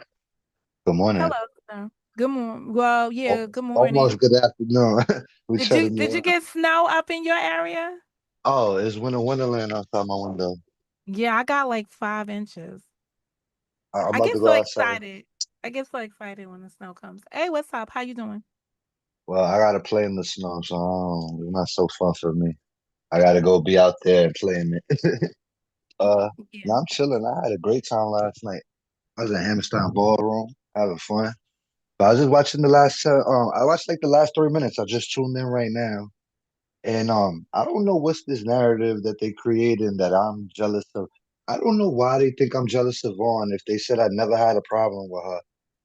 Speaker 3: Good morning.
Speaker 1: Hello, sir. Good morning. Well, yeah, good morning.
Speaker 3: Almost good afternoon. We
Speaker 1: Did you
Speaker 3: chatting
Speaker 1: did you
Speaker 3: now.
Speaker 1: get snow up in your area?
Speaker 3: Oh, it's winter wonderland outside my window.
Speaker 1: Yeah, I got like 5 inches.
Speaker 3: I'm
Speaker 1: I
Speaker 3: about
Speaker 1: get
Speaker 3: to
Speaker 1: so
Speaker 3: go outside.
Speaker 1: excited. I get so excited when the snow comes. Hey, what's up? How you doing?
Speaker 3: Well, I gotta play in the snow, so it's not so fun for me. I gotta go be out there and play in it.
Speaker 1: Yeah.
Speaker 3: No, I'm chilling. I had a great time last night. I was in Hammerstein Ballroom having fun. But I was just watching the last. I watched like the last 3 minutes. I just tuned in right now. And I don't know what's this narrative that they created that I'm jealous of. I don't know why they think I'm jealous of Vaughn if they said I never had a problem with her.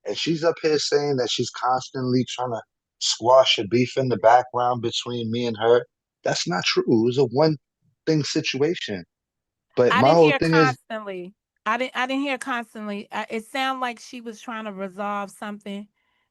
Speaker 3: And she's up here saying that she's constantly trying to squash a beef in the background between me and her. That's not true. It was a one thing situation. But
Speaker 1: I
Speaker 3: my
Speaker 1: didn't
Speaker 3: whole
Speaker 1: hear
Speaker 3: thing is,
Speaker 1: constantly. I didn't hear constantly. It sounded like she was trying to resolve something.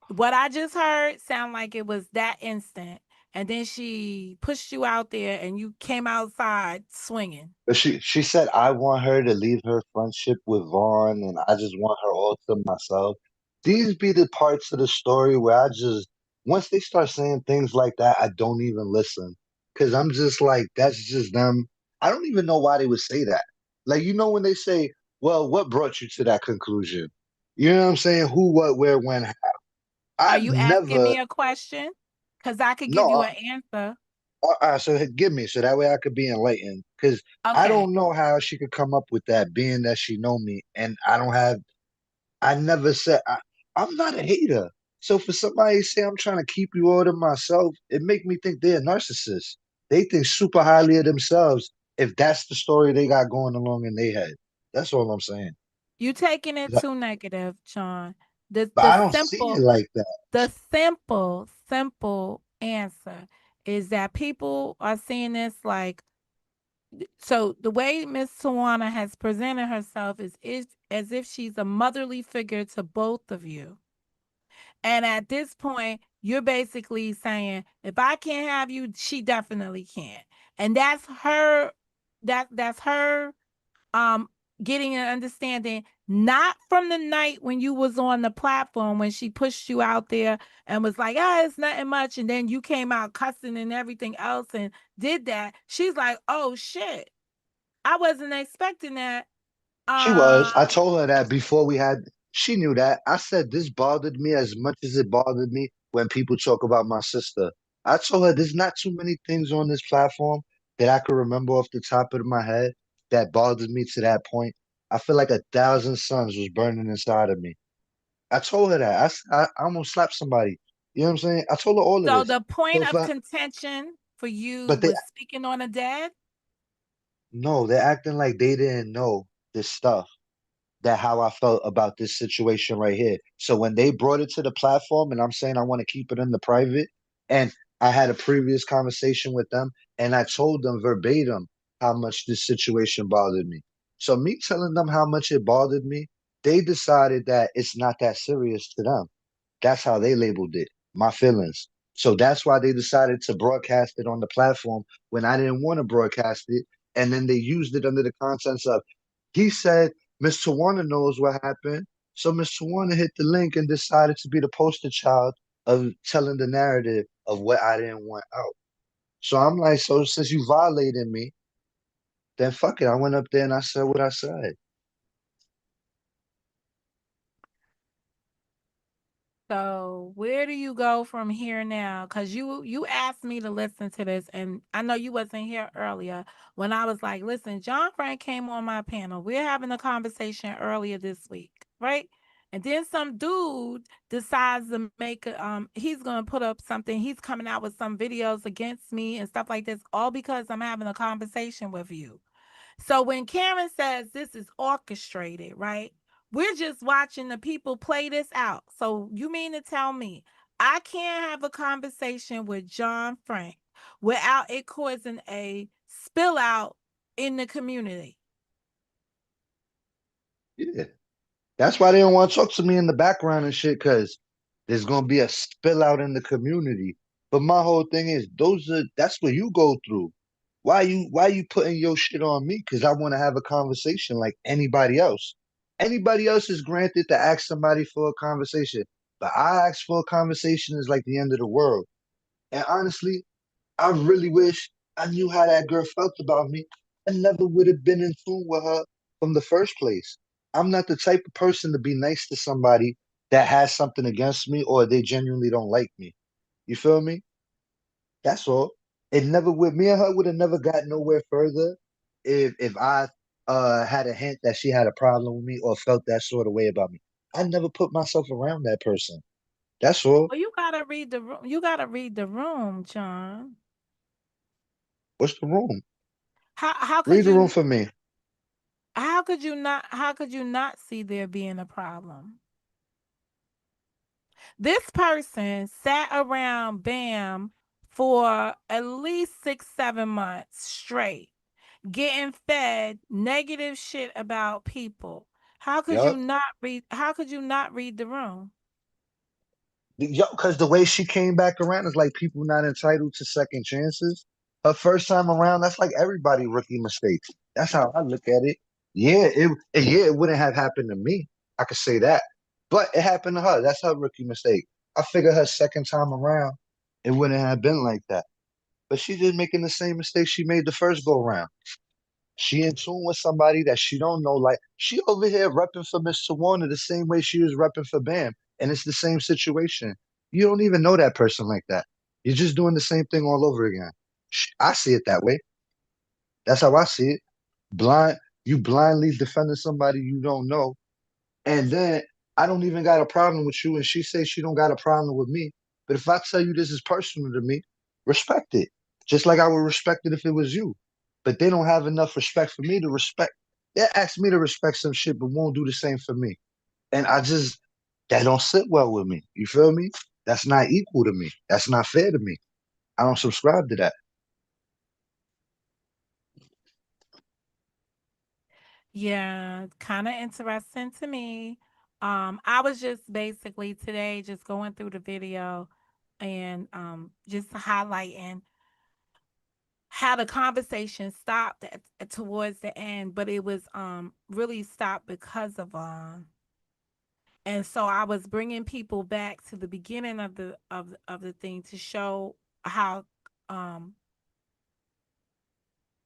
Speaker 1: What I just heard sound like it was that instant, and then she pushed you out there, and you came outside swinging.
Speaker 3: but she said I want her to leave her friendship with Vaughn, and I just want her all to myself. These be the parts of the story where I just once they start saying things like that, I don't even listen because I'm just like that's just them. I don't even know why they would say that. Like when they say, "Well, what brought you to that conclusion?" You know what I'm saying? Who, what, where, when, how.
Speaker 1: Are
Speaker 3: I've
Speaker 1: you asking
Speaker 3: never
Speaker 1: me a question? Because I could give
Speaker 3: no.
Speaker 1: you an answer.
Speaker 3: So give me so that way I could be enlightened because I
Speaker 1: Okay.
Speaker 3: don't know how she could come up with that being that she know me and I never said I'm not a hater. So for somebody to say I'm trying to keep you all to myself, it make me think they're a narcissist. They think super highly of themselves if that's the story they got going along in their head. That's all I'm saying.
Speaker 1: You taking it too negative, John. The
Speaker 3: But
Speaker 1: the
Speaker 3: I don't see it
Speaker 1: simple
Speaker 3: like that.
Speaker 1: the simple answer is that people are seeing this like so the way Miss Tawana has presented herself is as if she's a motherly figure to both of you. And at this point, you're basically saying, if I can't have you, she definitely can't. And that's her um getting an understanding not from the night when you was on the platform when she pushed you out there and was like, ah, it's nothing much, and then you came out cussing and everything else and did that. She's like, oh shit, I wasn't expecting that.
Speaker 3: She was. I
Speaker 1: um
Speaker 3: told her that before we had, she knew that. I said this bothered me as much as it bothered me when people talk about my sister. I told her there's not too many things on this platform that I could remember off the top of my head that bothered me to that point. I feel like 1,000 suns was burning inside of me. I told her that. I almost slapped somebody. You know what I'm saying? I told her all of
Speaker 1: so
Speaker 3: this.
Speaker 1: the point
Speaker 3: So
Speaker 1: of
Speaker 3: for,
Speaker 1: contention for you
Speaker 3: but they
Speaker 1: was speaking on a dad.
Speaker 3: no, they're acting like they didn't know this stuff. That how I felt about this situation right here. So when they brought it to the platform, and I'm saying I want to keep it in the private, and I had a previous conversation with them, and I told them verbatim how much this situation bothered me. So me telling them how much it bothered me, they decided that it's not that serious to them. That's how they labeled it, my feelings. So that's why they decided to broadcast it on the platform when I didn't want to broadcast it. And then they used it under the contents of he said, Miss Tawana knows what happened. So Miss Tawana hit the link and decided to be the poster child of telling the narrative of what I didn't want out. So I'm like, so since you violated me, then fuck it. I went up there and I said what I said.
Speaker 1: So where do you go from here now? Because you asked me to listen to this, and I know you wasn't here earlier when I was like, listen, John Frank came on my panel. We're having a conversation earlier this week, right? And then some dude decides to make he's gonna put up something, he's coming out with some videos against me and stuff like this, all because I'm having a conversation with you. So when Karen says this is orchestrated, right? We're just watching the people play this out. So you mean to tell me I can't have a conversation with John Frank without it causing a spill out in the community?
Speaker 3: Yeah. That's why they don't want to talk to me in the background and shit, because there's gonna be a spill out in the community. But my whole thing is that's what you go through. Why you putting your shit on me? Because I want to have a conversation like anybody else. Anybody else is granted to ask somebody for a conversation. But I ask for a conversation is like the end of the world. And honestly, I really wish I knew how that girl felt about me. I never would have been in tune with her from the first place. I'm not the type of person to be nice to somebody that has something against me or they genuinely don't like me. You feel me? That's all. It never would me and her would have never got nowhere further if I had a hint that she had a problem with me or felt that sort of way about me. I never put myself around that person. That's all.
Speaker 1: Well, you gotta read the room. You gotta read the room, John.
Speaker 3: What's the room?
Speaker 1: How could
Speaker 3: Read the room
Speaker 1: you
Speaker 3: for me.
Speaker 1: how could you not see there being a problem? This person sat around Bam for at least 6, 7 months straight, getting fed negative shit about people.
Speaker 3: Yup.
Speaker 1: How could you not read the room?
Speaker 3: Yo, because the way she came back around is like people not entitled to second chances. Her first time around, that's like everybody rookie mistakes. That's how I look at it. Yeah, it wouldn't have happened to me. I could say that, but it happened to her. That's her rookie mistake. I figure her second time around, it wouldn't have been like that. But she's just making the same mistake she made the first go round. She in tune with somebody that she don't know. Like she over here repping for Mr. Warner the same way she was repping for Bam, and it's the same situation. You don't even know that person like that. You're just doing the same thing all over again. I see it that way. That's how I see it. Blind, you blindly defending somebody you don't know, and then I don't even got a problem with you, and she says she don't got a problem with me. But if I tell you this is personal to me, respect it. Just like I would respect it if it was you. But they don't have enough respect for me to respect. They ask me to respect some shit, but won't do the same for me. And that don't sit well with me. You feel me? That's not equal to me. That's not fair to me. I don't subscribe to that.
Speaker 1: Yeah, kind of interesting to me. I was just basically today just going through the video and just highlighting how the conversation stopped towards the end, but it was really stopped because of and so I was bringing people back to the beginning of the thing to show how um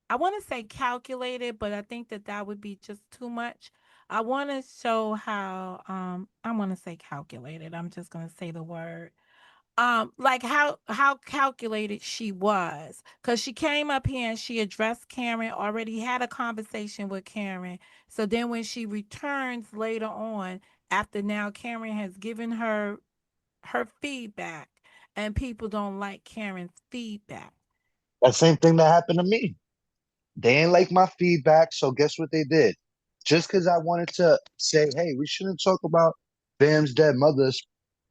Speaker 1: I want to say calculated, but I think that that would be just too much. I want to show how I want to say calculated. I'm just going to say the word. Like how calculated she was, cuz she came up here and she addressed Karen, already had a conversation with Karen. So then when she returns later on, after now Karen has given her feedback and people don't like Karen's feedback.
Speaker 3: That same thing that happened to me. They ain't like my feedback, so guess what they did? Just because I wanted to say, hey, we shouldn't talk about Bam's dead mothers,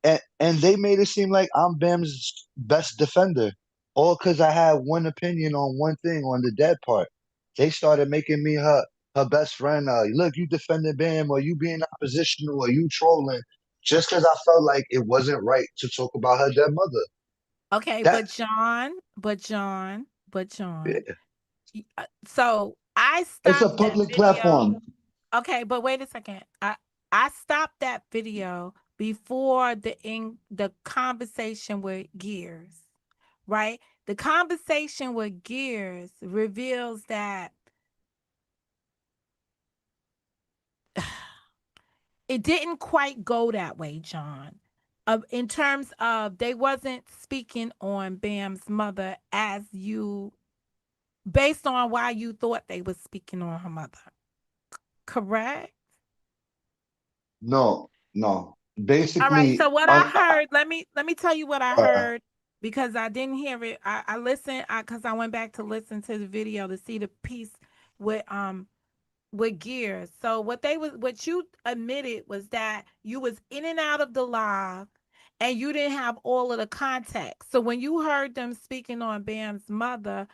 Speaker 3: and they made it seem like I'm Bam's best defender, all because I had one opinion on one thing on the dead part. They started making me her best friend. Look, you defending Bam, or you being oppositional, or you trolling, just because I felt like it wasn't right to talk about her dead mother.
Speaker 1: Okay,
Speaker 3: That
Speaker 1: but John,
Speaker 3: yeah,
Speaker 1: so I
Speaker 3: it's a
Speaker 1: stopped that
Speaker 3: public
Speaker 1: video.
Speaker 3: platform.
Speaker 1: Okay, but wait a second. I stopped that video before the conversation with Gears, right? The conversation with Gears reveals that it didn't quite go that way, John. In terms of they wasn't speaking on Bam's mother as you based on why you thought they was speaking on her mother. Correct?
Speaker 3: No, no.
Speaker 1: All right. So
Speaker 3: Basically,
Speaker 1: what I heard, let me tell you what I
Speaker 3: uh,
Speaker 1: heard because I didn't hear it. I listened because I went back to listen to the video to see the piece with Gears. So what you admitted was that you was in and out of the live and you didn't have all of the context. So when you heard them speaking on Bam's mother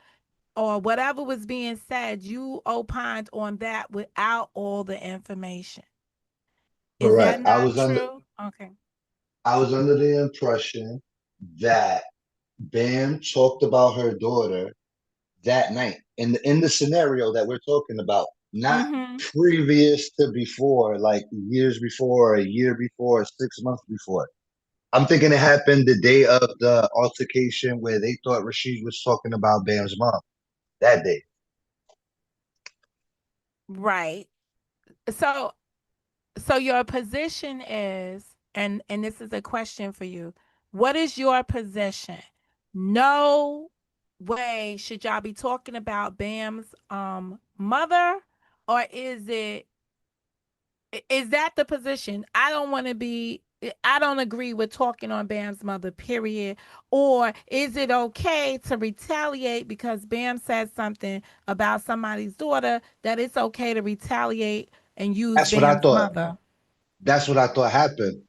Speaker 1: or whatever was being said, you opined on that without all the information. Is that
Speaker 3: correct.
Speaker 1: not true? Okay.
Speaker 3: I was under the impression that Bam talked about her daughter that night in the scenario that we're talking about, not
Speaker 1: Mm-hmm.
Speaker 3: previous to before, like years before, a year before, 6 months before. I'm thinking it happened the day of the altercation where they thought Rashid was talking about Bam's mom that day.
Speaker 1: Right. So so your position is, and this is a question for you. What is your position? No way should y'all be talking about Bam's mother, or is that the position? I don't want to be I don't agree with talking on Bam's mother, period. Or is it okay to retaliate because Bam said something about somebody's daughter that it's okay to retaliate and use
Speaker 3: That's what I
Speaker 1: Bam's
Speaker 3: thought.
Speaker 1: mother?
Speaker 3: That's what I thought happened.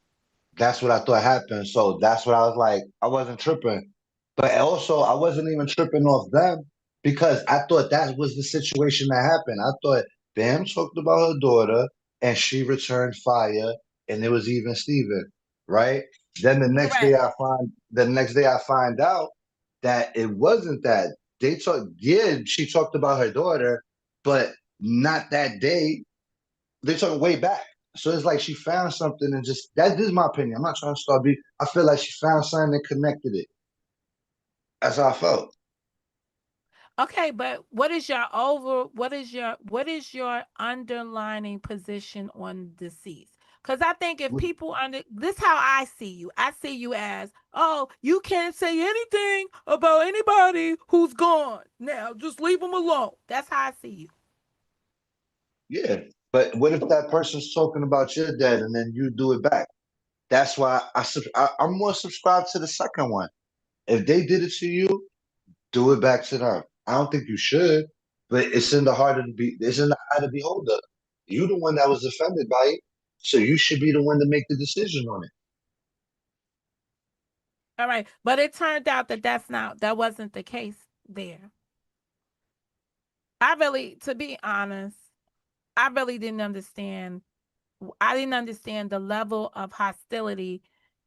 Speaker 3: That's what I thought happened. So that's what I was like. I wasn't tripping, but also I wasn't even tripping off them because I thought that was the situation that happened. I thought Bam talked about her daughter and she returned fire, and it was even Steven, right? Then
Speaker 1: Correct.
Speaker 3: the next day I find out that it wasn't that. They talked, yeah, she talked about her daughter, but not that day. They talking way back. So it's like she found something and just that is my opinion. I'm not trying to start beef. I feel like she found something and connected it. That's how I felt.
Speaker 1: Okay, but what is your underlining position on deceased? Because I think if people under this how I see you. I see you as, oh, you can't say anything about anybody who's gone. Now just leave them alone. That's how I see you.
Speaker 3: Yeah. But what if that person's talking about your dad and then you do it back? That's why I'm more subscribed to the second one. If they did it to you, do it back to them. I don't think you should, but it's in the eye of the beholder. You the one that was offended by it, so you should be the one to make the decision on it.
Speaker 1: All right. But it turned out that that wasn't the case there. To be honest, I really didn't understand. I didn't understand the level of hostility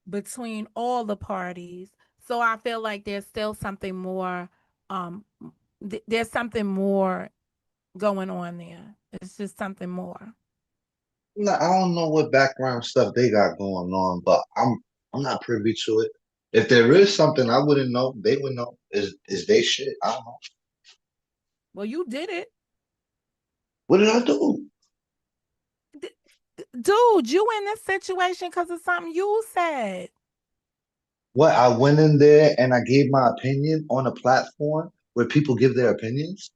Speaker 1: between all the parties. So I feel like there's still something more. Um, there's something more going on there. It's just something more.
Speaker 3: No, I don't know what background stuff they got going on, but I'm not privy to it. If there is something I wouldn't know, they would know. Is they shit? I don't know.
Speaker 1: Well, you did it,
Speaker 3: What did I do?
Speaker 1: dude. You in this situation because of something you said.
Speaker 3: What I went in there and I gave my opinion on a platform where people give their opinions,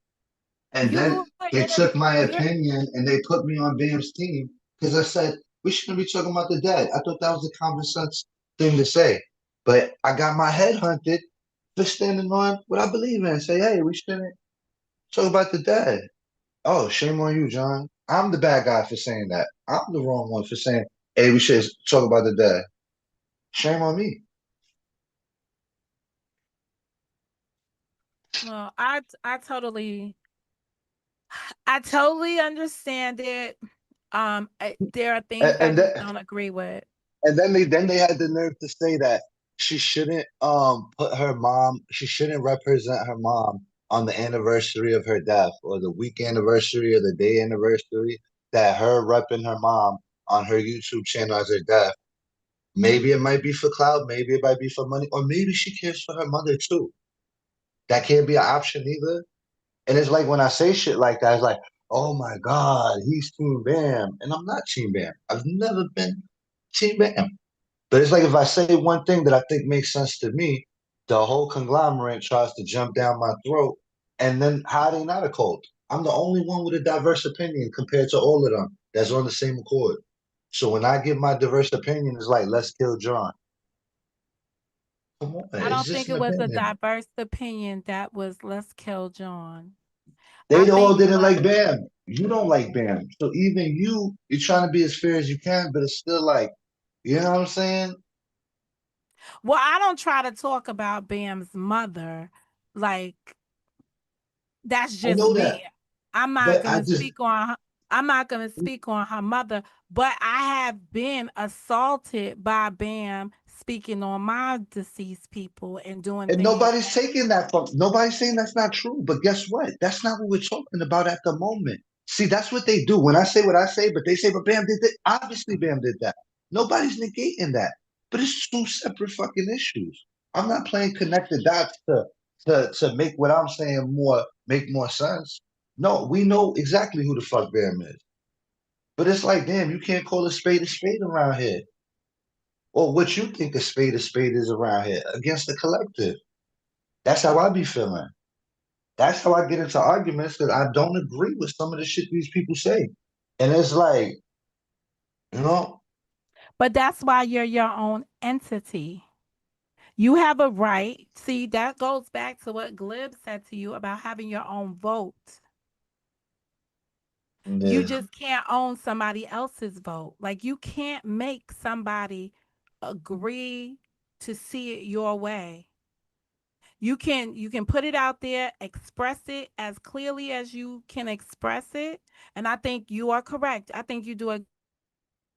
Speaker 3: and
Speaker 1: You
Speaker 3: then
Speaker 1: were
Speaker 3: they
Speaker 1: in
Speaker 3: took my
Speaker 1: a. You
Speaker 3: opinion and they put me on Bam's team because I said we shouldn't be talking about the dead. I thought that was a common sense thing to say, but I got my head hunted for standing on what I believe in. Say, hey, we shouldn't talk about the dead. Oh, shame on you, John. I'm the bad guy for saying that. I'm the wrong one for saying, hey, we should talk about the dead. Shame on me.
Speaker 1: well, I totally understand it. There are things I
Speaker 3: And
Speaker 1: just
Speaker 3: that,
Speaker 1: don't agree with.
Speaker 3: and then they had the nerve to say that she shouldn't she shouldn't represent her mom on the anniversary of her death or the week anniversary or the day anniversary, that her repping her mom on her YouTube channel as her death. Maybe it might be for clout, maybe it might be for money, or maybe she cares for her mother too. That can't be an option either. And it's like when I say shit like that, it's like, oh my God, he's Team Bam. And I'm not Team Bam. I've never been Team Bam. But it's like if I say one thing that I think makes sense to me, the whole conglomerate tries to jump down my throat. And then how are they not a cult? I'm the only one with a diverse opinion compared to all of them that's on the same accord. So when I give my diverse opinion, it's like, let's kill John. Come on,
Speaker 1: I
Speaker 3: it's
Speaker 1: don't
Speaker 3: just
Speaker 1: think
Speaker 3: an
Speaker 1: it was a
Speaker 3: opinion.
Speaker 1: diverse opinion that was let's kill John. I
Speaker 3: They all
Speaker 1: think it
Speaker 3: didn't
Speaker 1: was,
Speaker 3: like Bam. You don't like Bam. So even you're trying to be as fair as you can, but it's still like, you know what I'm saying?
Speaker 1: well, I don't try to talk about Bam's mother. Like, that's
Speaker 3: I
Speaker 1: just
Speaker 3: know that.
Speaker 1: me. I'm not
Speaker 3: But I
Speaker 1: gonna
Speaker 3: just
Speaker 1: speak on her. I'm not gonna speak on her mother, but I have been assaulted by Bam speaking on my deceased people and doing
Speaker 3: and
Speaker 1: things
Speaker 3: nobody's
Speaker 1: that
Speaker 3: taking that from nobody's saying that's not true. But guess what? That's not what we're talking about at the moment. See, that's what they do. When I say what I say, but they say, but Bam did that. Obviously, Bam did that. Nobody's negating that. But it's two separate fucking issues. I'm not playing connected dots to make what I'm saying make more sense. No, we know exactly who the fuck Bam is. But it's like, damn, you can't call a spade around here. Or what you think a spade is around here against the collective. That's how I be feeling. That's how I get into arguments because I don't agree with some of the shit these people say. And it's like, you know,
Speaker 1: but that's why you're your own entity. You have a right. See, that goes back to what Glib said to you about having your own vote. You
Speaker 3: yeah,
Speaker 1: just can't own somebody else's vote. Like, you can't make somebody agree to see it your way. You can put it out there, express it as clearly as you can express it, and I think you are correct. I think you do a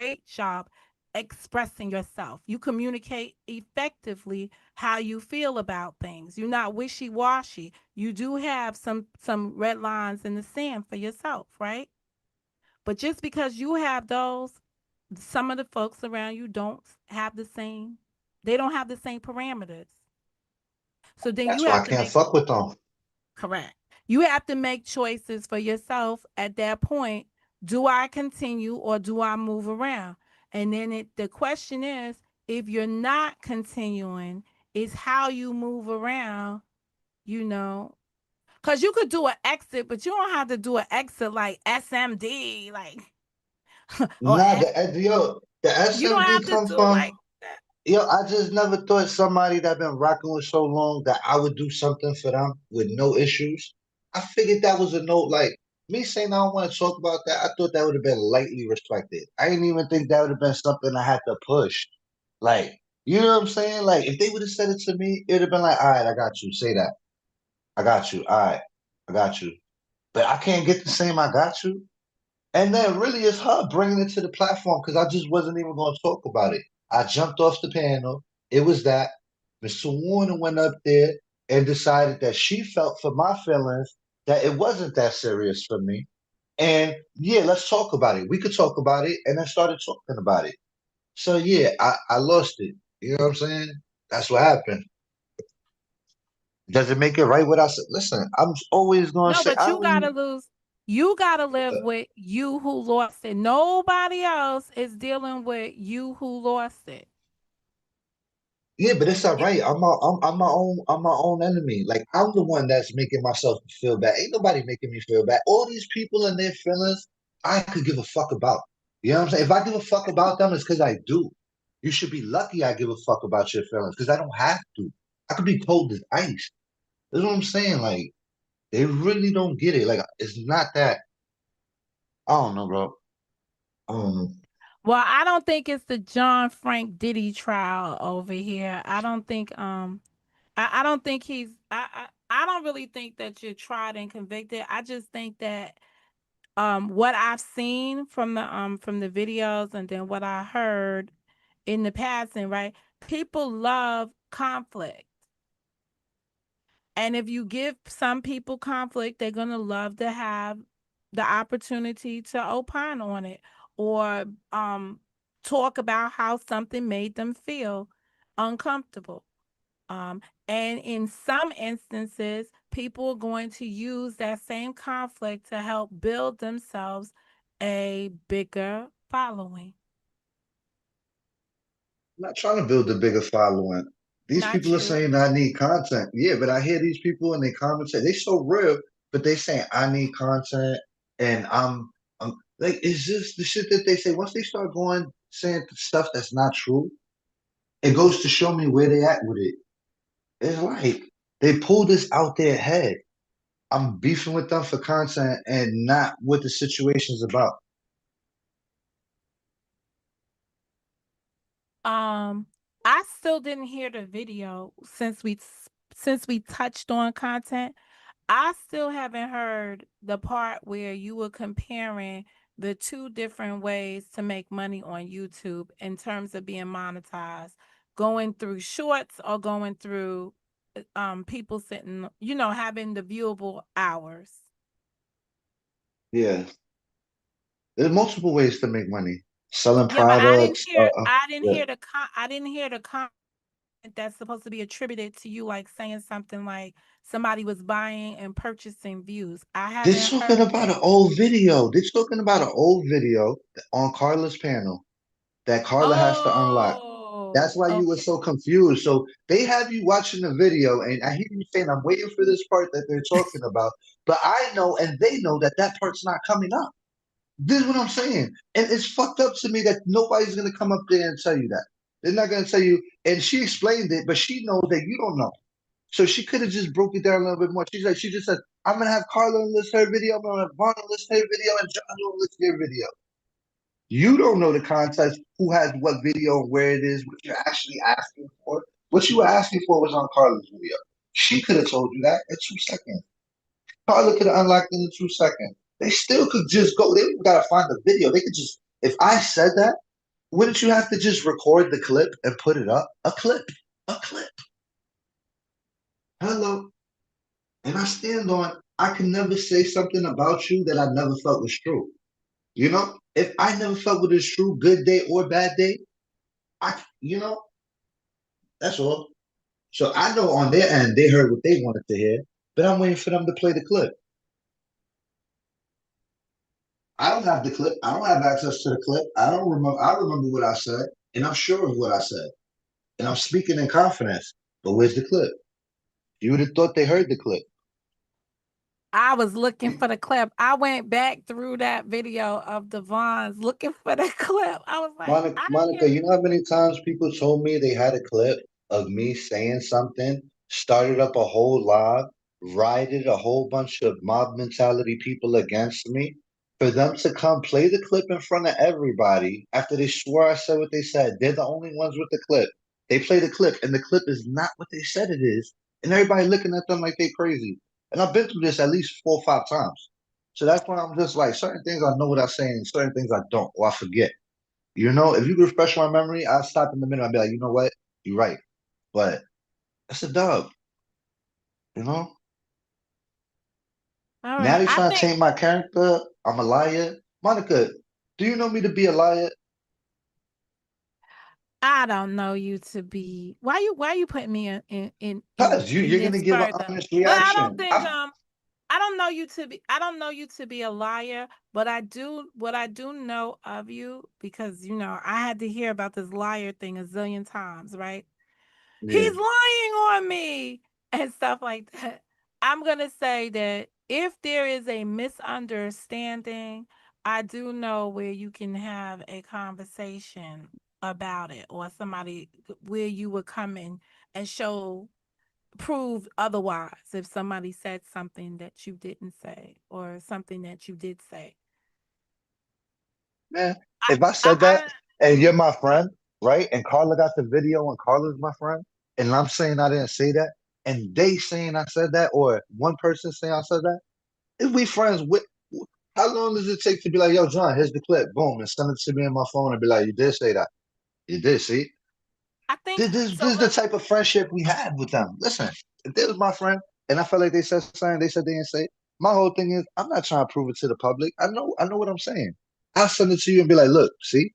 Speaker 1: great job expressing yourself. You communicate effectively how you feel about things. You're not wishy-washy. You do have some red lines in the sand for yourself, right? But just because you have those, some of the folks around you don't have the same. They don't have the same parameters. So then you
Speaker 3: that's why I
Speaker 1: have to
Speaker 3: can't
Speaker 1: make
Speaker 3: fuck with them.
Speaker 1: correct. You have to make choices for yourself at that point. Do I continue or do I move around? And then the question is, if you're not continuing, is how you move around, you know, because you could do an exit, but you don't have to do an exit like SMD, like or
Speaker 3: Nah, the
Speaker 1: you don't
Speaker 3: SMD
Speaker 1: have to
Speaker 3: come
Speaker 1: do it
Speaker 3: from
Speaker 1: like that.
Speaker 3: I just never thought somebody that been rocking with so long that I would do something for them with no issues. I figured that was a note like me saying I don't want to talk about that. I thought that would have been lightly respected. I didn't even think that would have been something I had to push. Like, you know what I'm saying? Like, if they would have said it to me, it would have been like, all right, I got you. Say that. I got you. All right, I got you. But I can't get the same I got you. And then really it's her bringing it to the platform because I just wasn't even going to talk about it. I jumped off the panel. It was that. Mr. Warner went up there and decided that she felt for my feelings that it wasn't that serious for me. And yeah, let's talk about it. We could talk about it. And I started talking about it. So yeah, I lost it. You know what I'm saying? That's what happened. Does it make it right what I said? Listen, I'm always going to
Speaker 1: No,
Speaker 3: say,
Speaker 1: but you gotta live with you who lost it. Nobody else is dealing with you who lost it.
Speaker 3: yeah, but it's all
Speaker 1: You,
Speaker 3: right. I'm my own enemy. Like I'm the one that's making myself feel bad. Ain't nobody making me feel bad. All these people and their feelings, I could give a fuck about. You know what I'm saying? If I give a fuck about them, it's because I do. You should be lucky I give a fuck about your feelings because I don't have to. I could be cold as ice. That's what I'm saying. Like they really don't get it. Like it's not that. I don't know, bro. I don't know.
Speaker 1: well, I don't think it's the John Frank Diddy trial over here. I don't think I don't really think that you're tried and convicted. I just think that what I've seen from the videos and then what I heard in the passing, right? People love conflict. And if you give some people conflict, they're going to love to have the opportunity to opine on it. or talk about how something made them feel uncomfortable. Um, and in some instances, people are going to use that same conflict to help build themselves a bigger following.
Speaker 3: I'm not trying to build a bigger following. These
Speaker 1: Not
Speaker 3: people are
Speaker 1: you.
Speaker 3: saying I need content. Yeah, but I hear these people and they comment say they so real, but they saying I need content and I'm like, is this the shit that they say? Once they start going saying stuff that's not true, it goes to show me where they at with it. It's like they pull this out their head. I'm beefing with them for content and not what the situation's about.
Speaker 1: Um, I still didn't hear the video since we touched on content. I still haven't heard the part where you were comparing the two different ways to make money on YouTube in terms of being monetized, going through shorts or going through people sitting, having the viewable hours.
Speaker 3: Yeah, there's multiple ways to make money. Selling
Speaker 1: Yeah, but
Speaker 3: products. Yeah.
Speaker 1: I didn't hear the comment that's supposed to be attributed to you, like saying something like somebody was buying and purchasing views. I
Speaker 3: They're
Speaker 1: haven't
Speaker 3: talking
Speaker 1: heard
Speaker 3: about
Speaker 1: that.
Speaker 3: an old video. They're talking about an old video on Carla's panel that Carla has to unlock. That's
Speaker 1: Oh,
Speaker 3: why you were
Speaker 1: okay.
Speaker 3: so confused. So they have you watching the video, and I hear you saying, "I'm waiting for this part that they're talking about," but I know, and they know that that part's not coming up. This is what I'm saying, and it's fucked up to me that nobody's gonna come up there and tell you that. They're not gonna tell you. And she explained it, but she knows that you don't know. So she could have just broke it down a little bit more. She just said, I'm gonna have Carla list her video, I'm gonna have Vaughn list her video, and John will list their video. You don't know the context, who has what video and where it is, what you're actually asking for. What you were asking for was on Carla's video. She could have told you that in 2 seconds. Carla could have unlocked it in 2 seconds. They still could just go. They don't gotta find the video. They could just. If I said that, wouldn't you have to just record the clip and put it up? A clip. A clip. Hello. And I stand on, I can never say something about you that I never felt was true. You know, if I never felt it was true, good day or bad day, that's all. So I know on their end they heard what they wanted to hear, but I'm waiting for them to play the clip. I don't have the clip. I don't have access to the clip. I don't remember. I remember what I said, and I'm sure of what I said, and I'm speaking in confidence. But where's the clip? You would have thought they heard the clip.
Speaker 1: I was looking for the clip. I went back through that video of the Vons looking for the clip. I was like,
Speaker 3: Monica,
Speaker 1: I didn't
Speaker 3: Monica,
Speaker 1: hear.
Speaker 3: you know how many times people told me they had a clip of me saying something, started up a whole live, rioted a whole bunch of mob mentality people against me, for them to come play the clip in front of everybody after they swore I said what they said. They're the only ones with the clip. They play the clip, and the clip is not what they said it is, and everybody looking at them like they crazy. And I've been through this at least 4 or 5 times. So that's why I'm just like certain things I know what I'm saying, certain things I don't, or I forget. You know, if you refresh my memory, I'll stop in the middle. I'll be like, you know what? You're right. But that's a dub, you know?
Speaker 1: All
Speaker 3: Now
Speaker 1: right.
Speaker 3: they
Speaker 1: I
Speaker 3: trying to
Speaker 1: think
Speaker 3: change my character. I'm a liar. Monica, do you know me to be a liar?
Speaker 1: I don't know you to be. Why you putting me
Speaker 3: Because
Speaker 1: in
Speaker 3: you're gonna
Speaker 1: this
Speaker 3: give an
Speaker 1: further?
Speaker 3: honest
Speaker 1: But I don't
Speaker 3: reaction.
Speaker 1: think I don't know you to be I don't know you to be a liar, but I do know of you because I had to hear about this liar thing a zillion times, right?
Speaker 3: Yeah.
Speaker 1: He's lying on me and stuff like that. I'm going to say that if there is a misunderstanding, I do know where you can have a conversation about it, or somebody where you would come in and show prove otherwise if somebody said something that you didn't say or something that you did say.
Speaker 3: Man,
Speaker 1: I
Speaker 3: if I
Speaker 1: I,
Speaker 3: said that and you're
Speaker 1: mhm.
Speaker 3: my friend, right? And Carla got the video and Carla's my friend, and I'm saying I didn't say that, and they saying I said that, or one person saying I said that, if we friends, how long does it take to be like, yo, John, here's the clip, boom, and send it to me on my phone and be like, you did say that. You did, see?
Speaker 1: I think
Speaker 3: This
Speaker 1: so.
Speaker 3: is the type of friendship we have with them. Listen, if they was my friend and I felt like they said something, they said they didn't say it, my whole thing is I'm not trying to prove it to the public. I know what I'm saying. I'll send it to you and be like, look, see.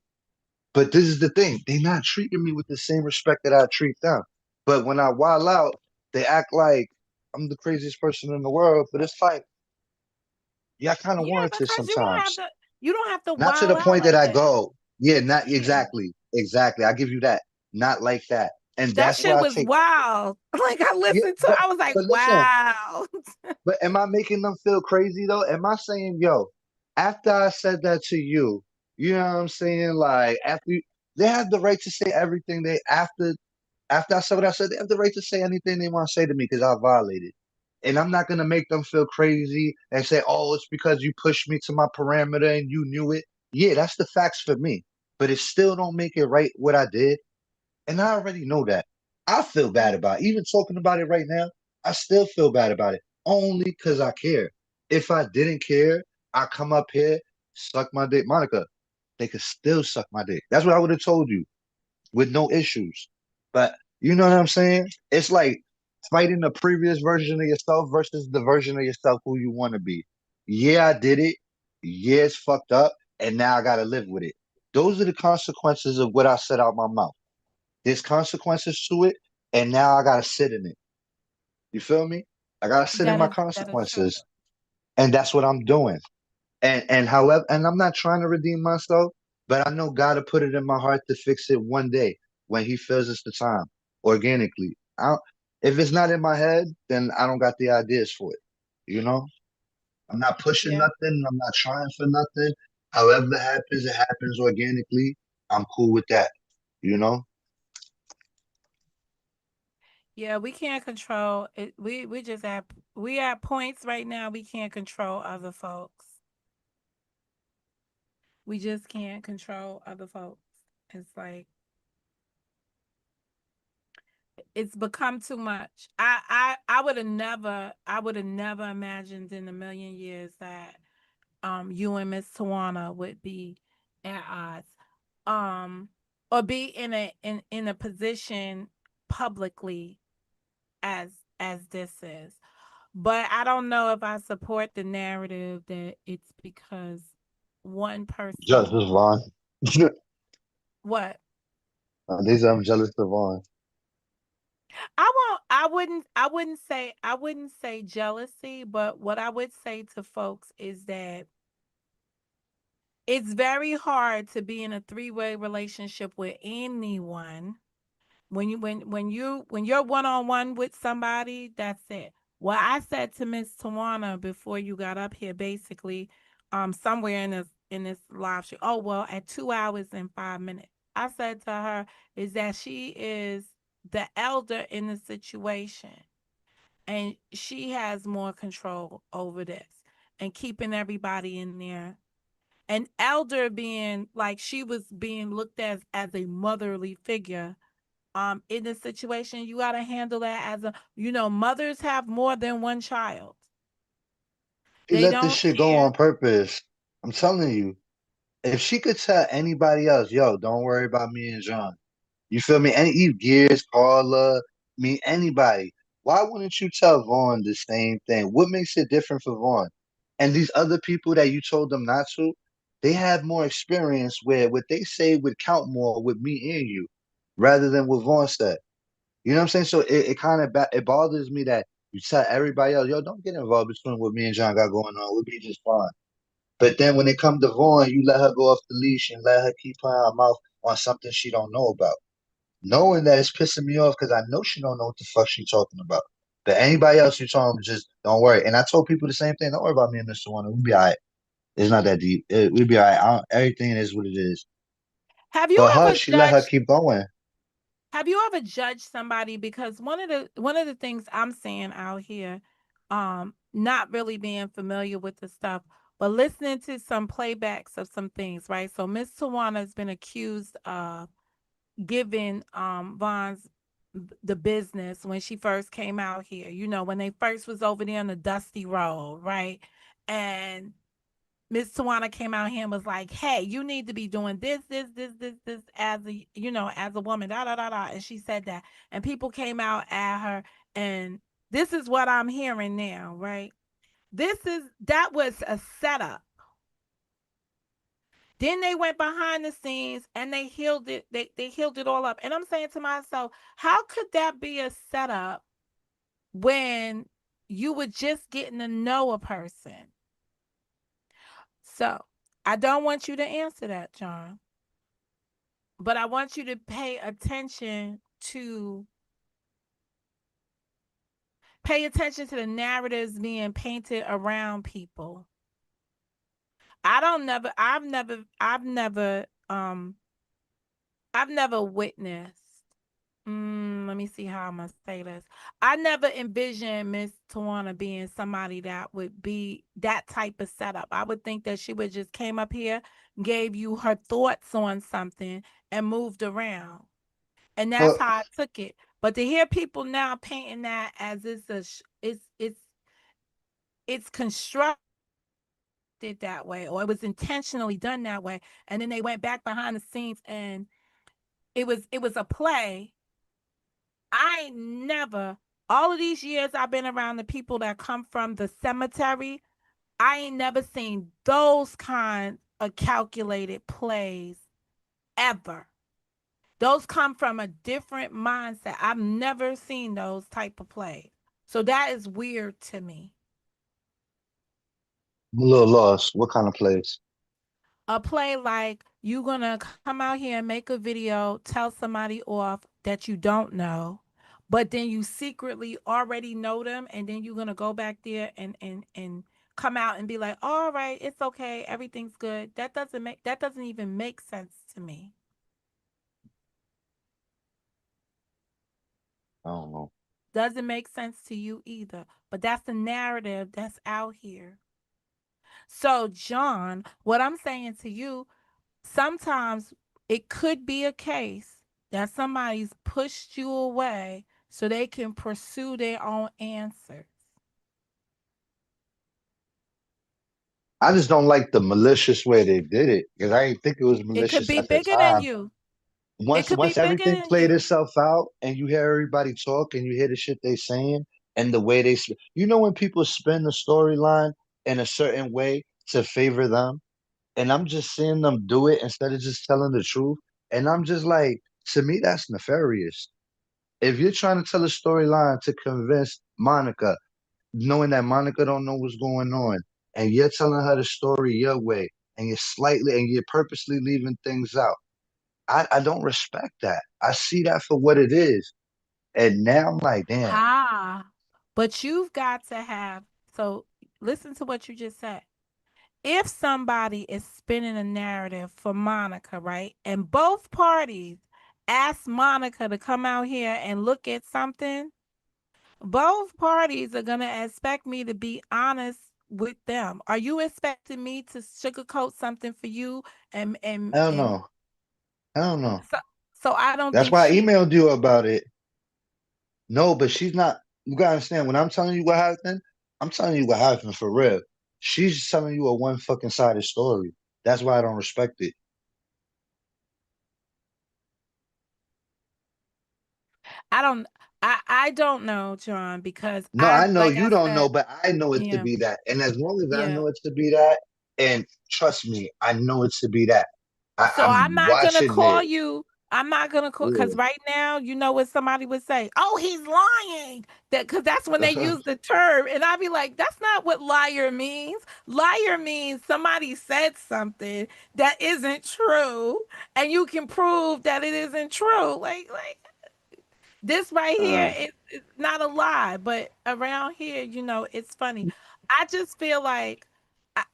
Speaker 3: But this is the thing. They not treating me with the same respect that I treat them. But when I wild out, they act like I'm the craziest person in the world. But it's like, yeah, I kind of
Speaker 1: Yeah,
Speaker 3: wanted to
Speaker 1: because
Speaker 3: sometimes.
Speaker 1: you don't have to
Speaker 3: Not to the
Speaker 1: wild out
Speaker 3: point that
Speaker 1: like
Speaker 3: I
Speaker 1: that.
Speaker 3: go, yeah, not
Speaker 1: Yeah.
Speaker 3: exactly. Exactly. I give you that. Not like that. And
Speaker 1: That
Speaker 3: that's where
Speaker 1: shit
Speaker 3: I
Speaker 1: was
Speaker 3: take,
Speaker 1: wild. Like I
Speaker 3: yeah,
Speaker 1: listened to, I was like,
Speaker 3: but listen,
Speaker 1: wow.
Speaker 3: but am I making them feel crazy though? Am I saying, yo, after I said that to you, you know what I'm saying? Like after they have the right to say everything they after I said what I said, they have the right to say anything they want to say to me because I violated. And I'm not gonna make them feel crazy and say, "Oh, it's because you pushed me to my parameter and you knew it." Yeah, that's the facts for me, but it still don't make it right what I did, and I already know that. I feel bad about it. Even talking about it right now. I still feel bad about it only because I care. If I didn't care, I come up here, suck my dick, Monica. They could still suck my dick. That's what I would have told you with no issues. But you know what I'm saying? It's like fighting the previous version of yourself versus the version of yourself who you want to be. Yeah, I did it. Yeah, it's fucked up. And now I got to live with it. Those are the consequences of what I said out my mouth. There's consequences to it. And now I got to sit in it. You feel me? I got to sit in my
Speaker 1: That is true.
Speaker 3: consequences. And that's what I'm doing. And however, and I'm not trying to redeem myself, but I know God will put it in my heart to fix it one day when He feels it's the time, organically. If it's not in my head, then I don't got the ideas for it. You know, I'm not pushing
Speaker 1: Yeah.
Speaker 3: nothing. I'm not trying for nothing. However it happens organically. I'm cool with that. You know,
Speaker 1: Yeah, we can't control it. We just at points right now we can't control other folks. We just can't control other folks. It's like it's become too much. I would have never imagined in a million years that you and Miss Tawana would be at odds. Um or be in a position publicly as this is. But I don't know if I support the narrative that it's because one
Speaker 3: just
Speaker 1: person
Speaker 3: as Vaughn.
Speaker 1: what
Speaker 3: They say I'm jealous of Vaughn.
Speaker 1: I wouldn't say jealousy, but what I would say to folks is that it's very hard to be in a three-way relationship with anyone when you're one on one with somebody, that's it. Well, I said to Miss Tawana before you got up here, basically, somewhere in this live show. Oh well, at 2 hours and 5 minutes, I said to her is that she is the elder in the situation, and she has more control over this and keeping everybody in there. An elder being like she was being looked at as a motherly figure in this situation. You got to handle that as a, mothers have more than one child.
Speaker 3: She
Speaker 1: They
Speaker 3: let this
Speaker 1: don't
Speaker 3: shit go
Speaker 1: care.
Speaker 3: on purpose. I'm telling you. If she could tell anybody else, yo, don't worry about me and John. You feel me? Any Eve Gears, Carla, me, anybody. Why wouldn't you tell Vaughn the same thing? What makes it different for Vaughn? And these other people that you told them not to, they have more experience where what they say would count more with me and you, rather than what Vaughn said. You know what I'm saying? So it kind of it bothers me that you tell everybody else, yo, don't get involved between what me and John got going on. We'll be just fine. But then when it come to Vaughn, you let her go off the leash and let her keep her mouth on something she don't know about. Knowing that it's pissing me off because I know she don't know what the fuck she talking about. But anybody else you tell them, just don't worry. And I told people the same thing. Don't worry about me and Mr. Warner. We'll be all right. It's not that deep. We'll be all right. Everything is what it is.
Speaker 1: Have you
Speaker 3: But her,
Speaker 1: ever
Speaker 3: she let her
Speaker 1: judged
Speaker 3: keep going.
Speaker 1: have you ever judged somebody because one of the things I'm seeing out here, not really being familiar with the stuff, but listening to some playbacks of some things, right? So Miss Tawana has been accused of giving Vaughn's the business when she first came out here. When they first was over there on the dusty road, right? And Miss Tawana came out here and was like, "Hey, you need to be doing this as a as a woman, da da da da." And she said that, and people came out at her, and this is what I'm hearing now, right? That was a setup. Then they went behind the scenes and they healed it. They healed it all up. And I'm saying to myself, how could that be a setup when you were just getting to know a person? So I don't want you to answer that, John, but I want you to pay attention to the narratives being painted around people. I don't never I've never witnessed. Let me see how I'm gonna say this. I never envisioned Miss Tawana being somebody that would be that type of setup. I would think that she would just came up here, gave you her thoughts on something, and moved around. And that's
Speaker 3: Well,
Speaker 1: how I took it. But to hear people now painting that as it's constructed that way, or it was intentionally done that way, and then they went back behind the scenes and it was a play. I ain't never, all of these years I've been around the people that come from the cemetery, I ain't never seen those kind of calculated plays ever. Those come from a different mindset. I've never seen those type of plays. So that is weird to me.
Speaker 3: I'm a little lost. What kind of place?
Speaker 1: A play like you gonna come out here and make a video, tell somebody off that you don't know, but then you secretly already know them, and then you're gonna go back there and come out and be like, all right, it's okay, everything's good. That doesn't even make sense to me.
Speaker 3: I don't know.
Speaker 1: Doesn't make sense to you either. But that's the narrative that's out here. So, John, what I'm saying to you, sometimes it could be a case that somebody's pushed you away so they can pursue their own answers.
Speaker 3: I just don't like the malicious way they did it because I didn't think it was
Speaker 1: It could
Speaker 3: malicious
Speaker 1: be
Speaker 3: at the
Speaker 1: bigger than
Speaker 3: time.
Speaker 1: you. It
Speaker 3: Once
Speaker 1: could be
Speaker 3: once
Speaker 1: bigger
Speaker 3: everything
Speaker 1: than
Speaker 3: played
Speaker 1: you.
Speaker 3: itself out and you hear everybody talk and you hear the shit they saying and the way you know when people spin the storyline in a certain way to favor them, and I'm just seeing them do it instead of just telling the truth, and I'm just like, to me that's nefarious. If you're trying to tell a storyline to convince Monica, knowing that Monica don't know what's going on, and you're telling her the story your way, and you're purposely leaving things out. I don't respect that. I see that for what it is. And now I'm like, damn,
Speaker 1: Ah, but you've got to have, so listen to what you just said. If somebody is spinning a narrative for Monica, right? And both parties ask Monica to come out here and look at something, both parties are going to expect me to be honest with them. Are you expecting me to sugarcoat something for you and and
Speaker 3: I don't
Speaker 1: and
Speaker 3: know. I don't know.
Speaker 1: so so I don't
Speaker 3: That's
Speaker 1: think
Speaker 3: why I
Speaker 1: she
Speaker 3: emailed you about it. No, but she's not. You gotta understand, when I'm telling you what happened, I'm telling you what happened for real. She's telling you a one fucking sided story. That's why I don't respect it.
Speaker 1: I don't I don't know, John, because
Speaker 3: No,
Speaker 1: I
Speaker 3: I know
Speaker 1: like
Speaker 3: you
Speaker 1: I
Speaker 3: don't know,
Speaker 1: said,
Speaker 3: but I know it to
Speaker 1: yeah.
Speaker 3: be that. And as long as I
Speaker 1: Yeah.
Speaker 3: know it to be that, and trust me, I know it to be that.
Speaker 1: So
Speaker 3: I'm
Speaker 1: I'm not gonna
Speaker 3: watching
Speaker 1: call
Speaker 3: it.
Speaker 1: you. I'm not gonna call
Speaker 3: Yeah.
Speaker 1: because right now, you know what somebody would say. Oh, he's lying. That because that's when they use the term, and I'd be like, that's not what liar means. Liar means somebody said something that isn't true, and you can prove that it isn't true. Like this right
Speaker 3: Uh,
Speaker 1: here, it's not a lie, but around here, it's funny. I just feel like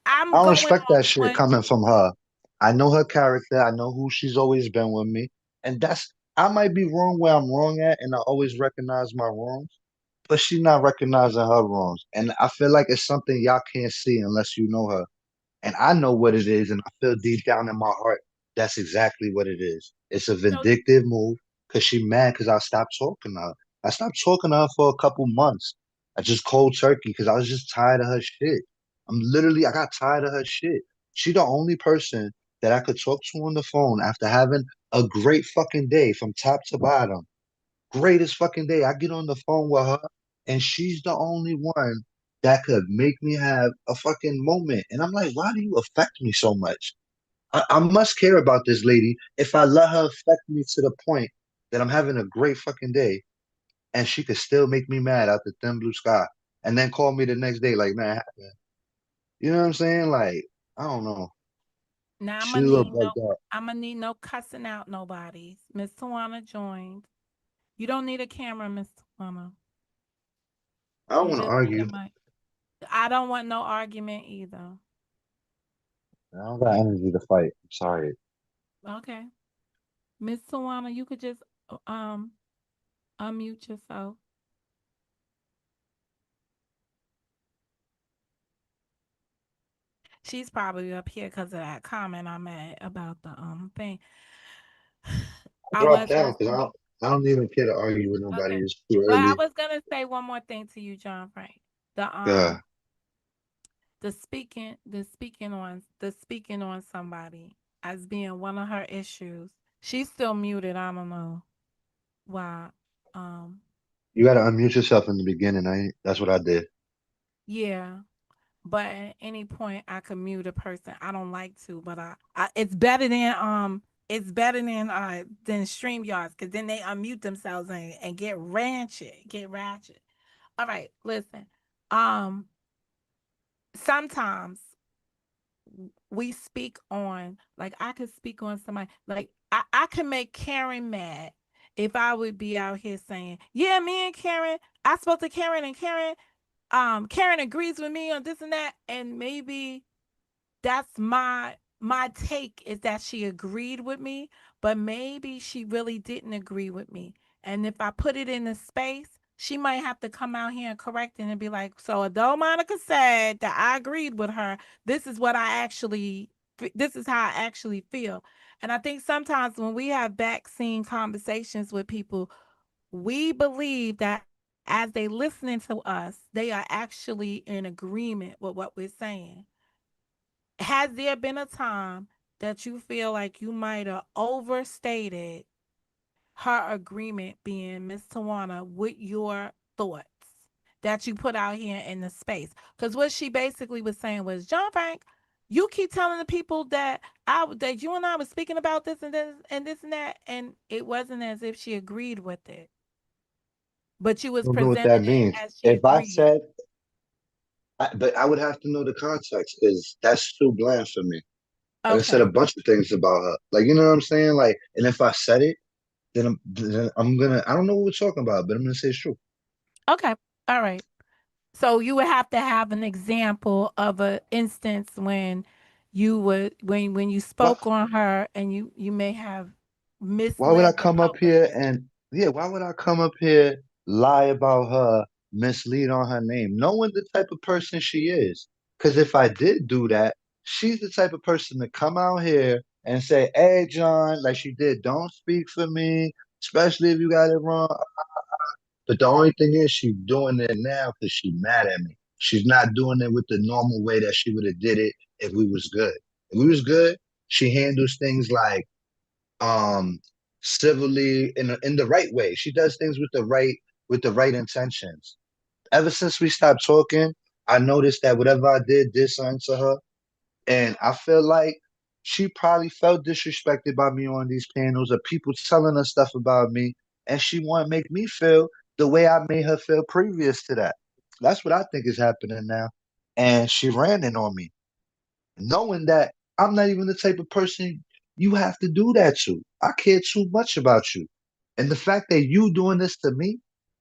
Speaker 1: I'm
Speaker 3: I don't
Speaker 1: going
Speaker 3: respect that shit
Speaker 1: on.
Speaker 3: coming from her. I know her character. I know who she's always been with me. And I might be wrong where I'm wrong at, and I always recognize my wrongs, but she's not recognizing her wrongs. And I feel like it's something y'all can't see unless you know her. And I know what it is, and I feel deep down in my heart that's exactly what it is. It's a
Speaker 1: So
Speaker 3: vindictive move because she mad because I stopped talking to her. I stopped talking to her for a couple months. I just cold turkey because I was just tired of her shit. I got tired of her shit. She the only person that I could talk to on the phone after having a great fucking day from top to bottom. Greatest fucking day. I get on the phone with her, and she's the only one that could make me have a fucking moment. And I'm like, why do you affect me so much? I must care about this lady if I let her affect me to the point that I'm having a great fucking day and she could still make me mad out the thin blue sky and then call me the next day like, man, you know what I'm saying? Like, I don't know.
Speaker 1: Now
Speaker 3: She's a little bugged out.
Speaker 1: I'm gonna need no cussing out nobody. Miss Tawana joined. You don't need a camera, Miss Tawana.
Speaker 3: I don't
Speaker 1: You
Speaker 3: want to
Speaker 1: just need a
Speaker 3: argue.
Speaker 1: mic. I don't want no argument either.
Speaker 3: I don't got energy to fight. I'm sorry.
Speaker 1: Okay. Miss Tawana, you could just um unmute yourself. She's probably up here because of that comment I made about the thing.
Speaker 3: I
Speaker 1: I
Speaker 3: dropped
Speaker 1: was
Speaker 3: down
Speaker 1: gonna
Speaker 3: because
Speaker 1: say,
Speaker 3: I don't even care to argue with nobody.
Speaker 1: okay.
Speaker 3: It's too
Speaker 1: But I
Speaker 3: early.
Speaker 1: was gonna say one more thing to you, John Frank. The
Speaker 3: Yeah.
Speaker 1: the speaking on somebody as being one of her issues. She's still muted. I don't know why. Um
Speaker 3: You got to unmute yourself in the beginning. That's what I did.
Speaker 1: yeah. But at any point I could mute a person. I don't like to, but I it's better than StreamYards because then they unmute themselves and get ratchet. All right, listen. Um, sometimes we speak on like I could speak on somebody like I could make Karen mad if I would be out here saying, yeah, me and Karen, I spoke to Karen and Karen agrees with me on this and that, and maybe that's my take is that she agreed with me, but maybe she really didn't agree with me. And if I put it in the space, she might have to come out here and correct it and be like, so although Monica said that I agreed with her, this is what this is how I actually feel. And I think sometimes when we have back-scene conversations with people, we believe that as they listening to us, they are actually in agreement with what we're saying. Has there been a time that you feel like you might have overstated her agreement being Miss Tawana with your thoughts that you put out here in the space? Because what she basically was saying was, John Frank, you keep telling the people that you and I was speaking about this and this and this and that, and it wasn't as if she agreed with it, but you
Speaker 3: I
Speaker 1: was
Speaker 3: don't know what
Speaker 1: presenting
Speaker 3: that
Speaker 1: it
Speaker 3: means.
Speaker 1: as she
Speaker 3: If I
Speaker 1: agreed.
Speaker 3: said, but I would have to know the context because that's too bland for me. Like I said a
Speaker 1: Okay.
Speaker 3: bunch of things about her. Like, you know what I'm saying? Like, and if I said it, then I'm gonna, I don't know what we're talking about, but I'm gonna say it's true.
Speaker 1: Okay. All right. So you would have to have an example of an instance when when you
Speaker 3: Why,
Speaker 1: spoke on her and you may have
Speaker 3: why would I
Speaker 1: misled the
Speaker 3: come up
Speaker 1: public.
Speaker 3: here and, yeah, why would I come up here, lie about her, mislead on her name, knowing the type of person she is? Because if I did do that, she's the type of person to come out here and say, hey, John, like she did, don't speak for me, especially if you got it wrong. But the only thing is, she's doing it now because she's mad at me. She's not doing it with the normal way that she would have did it if we was good. If we was good, she handles things like um civilly in the right way. She does things with the right intentions. Ever since we stopped talking, I noticed that whatever I did something to her. And I feel like she probably felt disrespected by me on these panels or people telling her stuff about me. And she want to make me feel the way I made her feel previous to that. That's what I think is happening now. And she ran in on me, knowing that I'm not even the type of person you have to do that to. I care too much about you. And the fact that you doing this to me,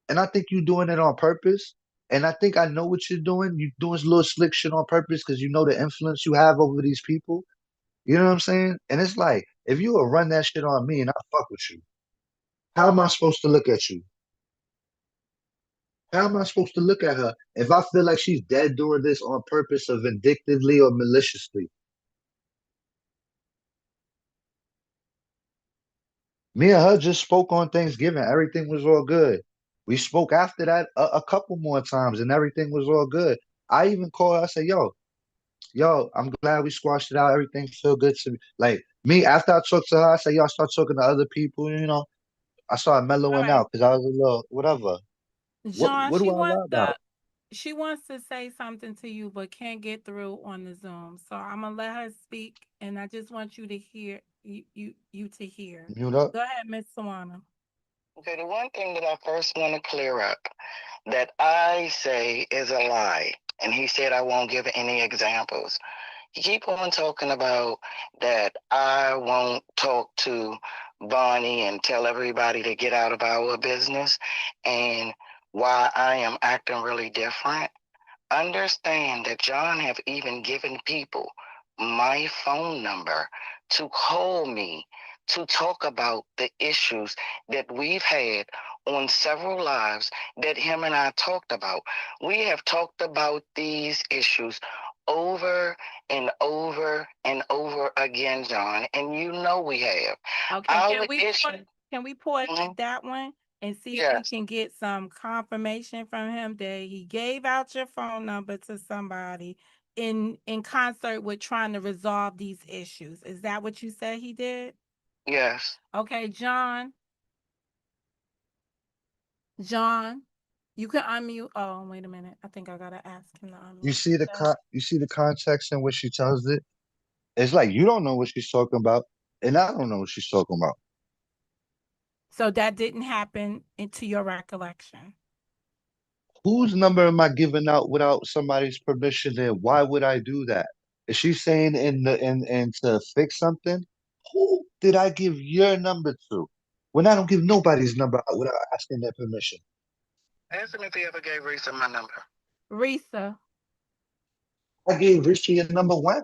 Speaker 3: and I think you doing it on purpose, and I think I know what you're doing. You're doing this little slick shit on purpose because you know the influence you have over these people. You know what I'm saying? And it's like, if you will run that shit on me and I fuck with you, how am I supposed to look at you? How am I supposed to look at her if I feel like she's dead doing this on purpose or vindictively or maliciously? Me and her just spoke on Thanksgiving. Everything was all good. We spoke after that a couple more times and everything was all good. I even called her, I said, yo, I'm glad we squashed it out. Everything feel good to me. Like me, after I talked to her, I said, yo, I start talking to other people, I started
Speaker 1: All
Speaker 3: mellowing
Speaker 1: right.
Speaker 3: out because I was a little whatever.
Speaker 1: John,
Speaker 3: What do I lie about?
Speaker 1: she wants to say something to you but can't get through on the Zoom. So I'm gonna let her speak, and I just want you to hear you to hear.
Speaker 3: Mute up.
Speaker 1: Go ahead, Miss Sawana.
Speaker 2: Okay, the one thing that I first want to clear up that I say is a lie, and he said I won't give any examples. He keep on talking about that I won't talk to Bonnie and tell everybody to get out of our business and why I am acting really different. Understand that John have even given people my phone number to call me to talk about the issues that we've had on several lives that him and I talked about. We have talked about these issues over and over and over again, John, and you know we have.
Speaker 1: Okay,
Speaker 2: Our issue.
Speaker 1: can we pause
Speaker 2: Mhm.
Speaker 1: that one and see if we
Speaker 2: Yes,
Speaker 1: can get some confirmation from him that he gave out your phone number to somebody in concert with trying to resolve these issues? Is that what you said he did?
Speaker 2: yes.
Speaker 1: Okay, John, you can unmute. Oh, wait a minute. I think I gotta ask him to
Speaker 3: You
Speaker 1: unmute.
Speaker 3: see the you see the context in which she tells it? It's like you don't know what she's talking about, and I don't know what she's talking about.
Speaker 1: So that didn't happen into your recollection.
Speaker 3: Whose number am I giving out without somebody's permission? And why would I do that? Is she saying in to fix something? Who did I give your number to? When I don't give nobody's number out without asking their permission.
Speaker 2: Ask him if he ever gave Risa my number.
Speaker 1: Risa.
Speaker 3: I gave Richie a number one.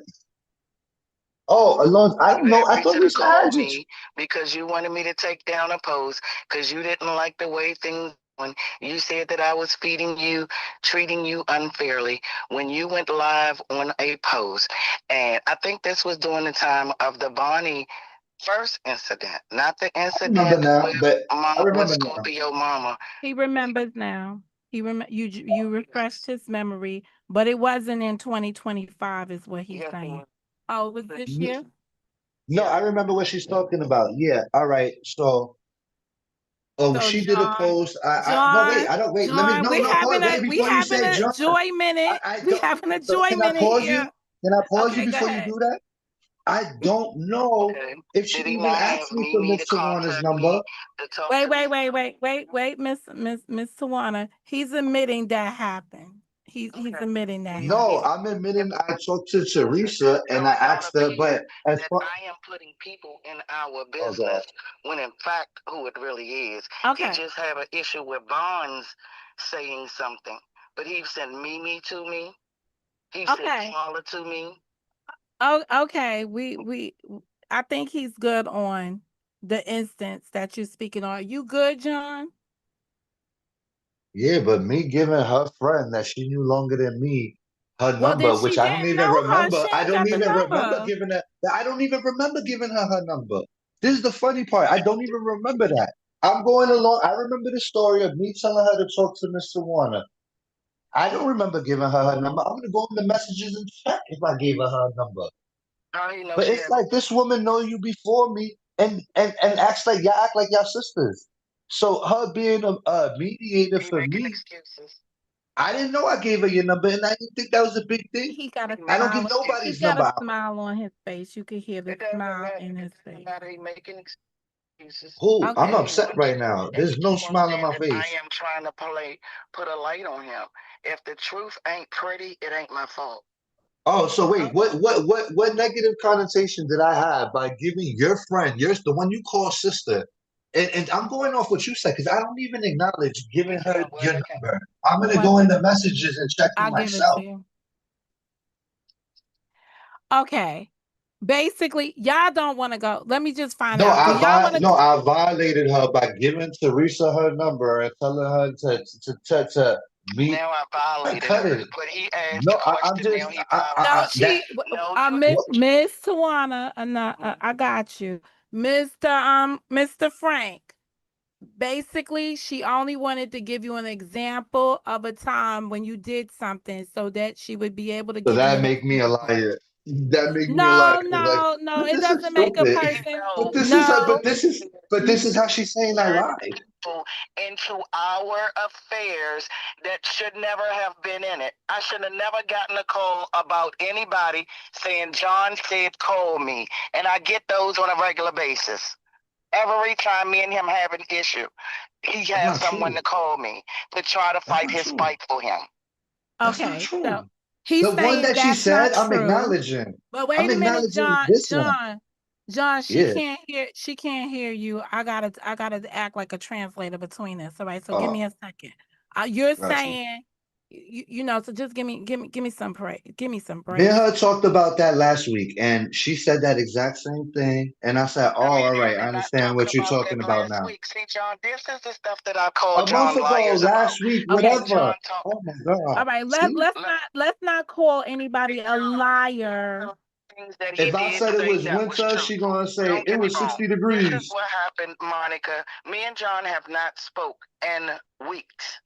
Speaker 3: Oh, alone. I
Speaker 2: You
Speaker 3: don't know.
Speaker 2: had
Speaker 3: I thought
Speaker 2: Risa to
Speaker 3: Risa
Speaker 2: call
Speaker 3: had you.
Speaker 2: me because you wanted me to take down a post because you didn't like the way things when you said that I was feeding you, treating you unfairly when you went live on a post. And I think this was during the time of the Bonnie first incident, not the
Speaker 3: I remember
Speaker 2: incident
Speaker 3: now,
Speaker 2: with
Speaker 3: but I
Speaker 2: with
Speaker 3: remember now.
Speaker 2: Scorpio Mama.
Speaker 1: He remembers now. You refreshed his memory, but it wasn't in 2025 is what he's
Speaker 2: Yes, it
Speaker 1: saying.
Speaker 2: was.
Speaker 1: Oh, it was this year?
Speaker 3: No, I
Speaker 2: Yeah.
Speaker 3: remember what she's talking about. Yeah. All right. So, oh,
Speaker 1: So
Speaker 3: she did a
Speaker 1: John,
Speaker 3: post. No, wait. I don't wait. Let me. No, no. Pause. Wait.
Speaker 1: we
Speaker 3: Before you
Speaker 1: having
Speaker 3: say
Speaker 1: a
Speaker 3: John,
Speaker 1: joy minute.
Speaker 3: I
Speaker 1: We
Speaker 3: don't.
Speaker 1: having a
Speaker 3: So
Speaker 1: joy
Speaker 3: can I
Speaker 1: minute
Speaker 3: pause
Speaker 1: here.
Speaker 3: you? Can I pause you
Speaker 1: Okay, go
Speaker 3: before you
Speaker 1: ahead.
Speaker 3: do that? I don't know
Speaker 2: Okay.
Speaker 3: if she
Speaker 2: Did he
Speaker 3: even
Speaker 2: not have
Speaker 3: asked me for
Speaker 2: Mimi to
Speaker 3: Miss Savannah's
Speaker 2: contact
Speaker 3: number.
Speaker 2: me to talk
Speaker 1: Wait,
Speaker 2: to
Speaker 1: wait,
Speaker 2: me?
Speaker 1: wait, wait, wait, wait, Miss Tawana. He's admitting that happened. He's
Speaker 2: Okay.
Speaker 1: admitting that
Speaker 3: No,
Speaker 1: happened.
Speaker 3: I'm admitting I talked to Teresa and I
Speaker 2: Don't
Speaker 3: asked her,
Speaker 2: appear
Speaker 3: but as
Speaker 2: that
Speaker 3: far
Speaker 2: I am putting people in our
Speaker 3: oh God.
Speaker 2: business when in fact who it really is. He
Speaker 1: Okay.
Speaker 2: just have an issue with Bonds saying something. But he sent Mimi to me. He sent
Speaker 1: Okay.
Speaker 2: Paula to me.
Speaker 1: Oh, okay. I think he's good on the instance that you're speaking on. You good, John?
Speaker 3: Yeah, but me giving her friend that she knew longer than me her
Speaker 1: Well, then
Speaker 3: number, which
Speaker 1: she
Speaker 3: I don't
Speaker 1: didn't
Speaker 3: even
Speaker 1: know her.
Speaker 3: remember.
Speaker 1: She
Speaker 3: I
Speaker 1: ain't
Speaker 3: don't
Speaker 1: got the
Speaker 3: even remember
Speaker 1: number.
Speaker 3: giving her. I don't even remember giving her number. This is the funny part. I don't even remember that. I'm going along. I remember the story of me telling her to talk to Mr. Warner. I don't remember giving her number. I'm gonna go in the messages and check if I gave her number.
Speaker 2: How you know
Speaker 3: But
Speaker 2: she
Speaker 3: it's
Speaker 2: had
Speaker 3: like this woman know you before me and acts like y'all act like y'all sisters. So her being a mediator
Speaker 2: he
Speaker 3: for
Speaker 2: making
Speaker 3: me,
Speaker 2: excuses.
Speaker 3: I didn't know I gave her your number, and I didn't think that was a big thing.
Speaker 1: He got a
Speaker 2: He
Speaker 3: I don't
Speaker 2: making
Speaker 3: give
Speaker 1: smile. He's
Speaker 3: nobody's
Speaker 1: got
Speaker 3: number
Speaker 1: a
Speaker 3: out.
Speaker 1: smile on his face. You can hear the
Speaker 2: It doesn't
Speaker 1: smile
Speaker 2: matter.
Speaker 1: in
Speaker 2: It
Speaker 1: his
Speaker 2: doesn't
Speaker 1: face.
Speaker 2: matter. He making excuses.
Speaker 3: Who? I'm
Speaker 1: Okay.
Speaker 3: upset right now.
Speaker 2: And
Speaker 3: There's
Speaker 2: he
Speaker 3: no
Speaker 2: keep on
Speaker 3: smile on
Speaker 2: saying
Speaker 3: my
Speaker 2: that I
Speaker 3: face.
Speaker 2: am trying to put a light on him. If the truth ain't pretty, it ain't my fault.
Speaker 3: Oh, so
Speaker 1: Oh,
Speaker 3: wait, what negative connotation did I have by giving your friend, yours, the one you call sister, and I'm going off what you said because I don't even acknowledge giving
Speaker 2: It's
Speaker 3: her
Speaker 2: not what
Speaker 3: your
Speaker 2: I can.
Speaker 3: number. I'm gonna
Speaker 1: one
Speaker 3: go in
Speaker 1: second.
Speaker 3: the messages and check for
Speaker 1: I'll give it to
Speaker 3: myself.
Speaker 1: you. Okay. Basically, y'all don't want to go. Let me just find
Speaker 3: No,
Speaker 1: out. Do y'all want to?
Speaker 3: I violated her by giving Teresa her number and telling her to meet.
Speaker 2: Now I
Speaker 3: I
Speaker 2: violated
Speaker 3: cut
Speaker 2: her.
Speaker 3: it.
Speaker 2: But he asked the
Speaker 3: No, I'm
Speaker 2: question. Now
Speaker 3: just
Speaker 2: he violated
Speaker 1: No,
Speaker 2: it.
Speaker 3: that.
Speaker 2: No, you
Speaker 3: What?
Speaker 1: Miss Tawana, I got you, Mr. Frank. Basically, she only wanted to give you an example of a time when you did something so that she would be able to
Speaker 3: So
Speaker 1: give you
Speaker 3: that
Speaker 1: an
Speaker 3: make me a
Speaker 1: example.
Speaker 3: liar. That make me a liar.
Speaker 1: No,
Speaker 3: Like
Speaker 1: no, it
Speaker 3: this is
Speaker 1: doesn't make a
Speaker 3: stupid.
Speaker 2: didn't
Speaker 1: person.
Speaker 2: know.
Speaker 1: No,
Speaker 3: But this is how she's saying I lied.
Speaker 2: into our affairs that should never have been in it. I should have never gotten a call about anybody saying John said call me, and I get those on a regular basis. Every time me and him have an issue, he
Speaker 3: That's
Speaker 2: has
Speaker 3: not
Speaker 2: someone
Speaker 3: true.
Speaker 2: to call me to try to
Speaker 3: That's
Speaker 2: fight
Speaker 3: not
Speaker 2: his
Speaker 3: true.
Speaker 2: fight for him.
Speaker 3: That's not
Speaker 1: Okay, so
Speaker 3: true.
Speaker 1: he's
Speaker 3: The one
Speaker 1: saying
Speaker 3: that she
Speaker 1: that's not
Speaker 3: said, I'm
Speaker 1: true.
Speaker 3: acknowledging.
Speaker 1: But
Speaker 3: I'm
Speaker 1: wait a minute,
Speaker 3: acknowledging
Speaker 1: John.
Speaker 3: this one.
Speaker 1: John, she
Speaker 3: Yeah.
Speaker 1: can't hear. She can't hear you. I gotta act like a translator between us. All right. So give me
Speaker 3: Oh,
Speaker 1: a second. You're
Speaker 3: got you.
Speaker 1: saying, you know. So just give me some give me some
Speaker 3: Me and
Speaker 1: breaks.
Speaker 3: her talked about that last week, and she said that exact same thing. And I said, "Oh,
Speaker 2: I mean,
Speaker 3: all right, I
Speaker 2: did not
Speaker 3: understand
Speaker 2: talking
Speaker 3: what you're
Speaker 2: about that
Speaker 3: talking about
Speaker 2: last
Speaker 3: now."
Speaker 2: week. See, John, this is the stuff that I call
Speaker 3: A month
Speaker 2: John
Speaker 3: ago,
Speaker 2: liars about.
Speaker 3: last week,
Speaker 1: Okay.
Speaker 2: Me and John
Speaker 3: whatever.
Speaker 2: talk.
Speaker 3: Oh my God.
Speaker 1: All right.
Speaker 3: See,
Speaker 1: Let's not call anybody a liar.
Speaker 2: Things that he
Speaker 3: if I
Speaker 2: did
Speaker 3: said it
Speaker 2: say
Speaker 3: was
Speaker 2: that was
Speaker 3: winter,
Speaker 2: true.
Speaker 3: she gonna say
Speaker 2: Don't
Speaker 3: it
Speaker 2: get me
Speaker 3: was
Speaker 2: wrong.
Speaker 3: 60
Speaker 2: This is
Speaker 3: degrees.
Speaker 2: what happened, Monica. Me and John have not spoke in weeks.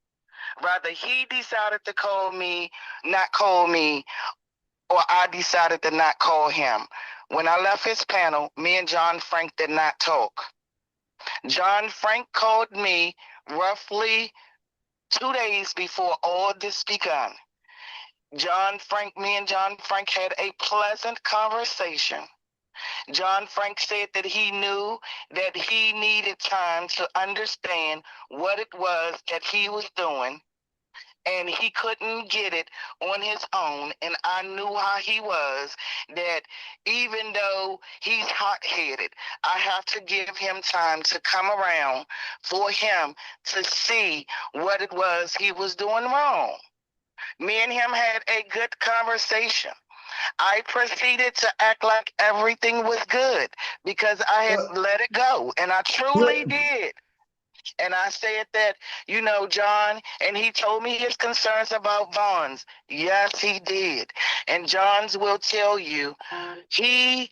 Speaker 2: Rather, he decided to call me, not call me, or I decided to not call him. When I left his panel, me and John Frank did not talk. John Frank called me roughly 2 days before all this began. Me and John Frank had a pleasant conversation. John Frank said that he knew that he needed time to understand what it was that he was doing, and he couldn't get it on his own. And I knew how he was, that even though he's hot-headed, I have to give him time to come around for him to see what it was he was doing wrong. Me and him had a good conversation. I proceeded to act like everything was good because I had
Speaker 3: But
Speaker 2: let it go, and I
Speaker 3: but
Speaker 2: truly did. And I said that, John, and he told me his concerns about Vons. Yes, he did. And Johns will tell you, he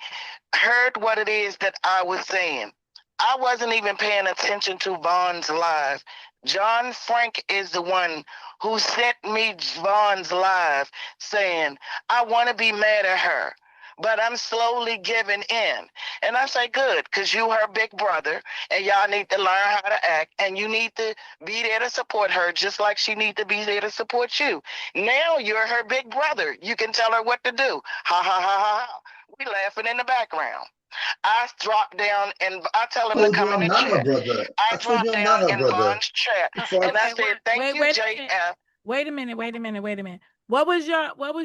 Speaker 2: heard what it is that I was saying. I wasn't even paying attention to Vaughn's live. John Frank is the one who sent me Vaughn's live saying, I want to be mad at her, but I'm slowly giving in. And I say, good, because you her big brother, and y'all need to learn how to act, and you need to be there to support her just like she need to be there to support you. Now you're her big brother. You can tell her what to do. Ha, ha, ha, ha, ha. We laughing in the background. I dropped down and I tell him to
Speaker 3: told
Speaker 2: come
Speaker 3: you
Speaker 2: in
Speaker 3: I'm
Speaker 2: the
Speaker 3: not her
Speaker 2: chat.
Speaker 3: brother.
Speaker 2: I
Speaker 3: I told you
Speaker 2: dropped
Speaker 3: I'm
Speaker 2: down
Speaker 3: not her
Speaker 2: in
Speaker 3: brother.
Speaker 2: Vaughn's chat
Speaker 3: The fuck?
Speaker 2: and I
Speaker 1: Okay.
Speaker 2: said, thank you,
Speaker 1: Wait a minute.
Speaker 2: JF.
Speaker 1: Wait a minute. Wait a minute. What was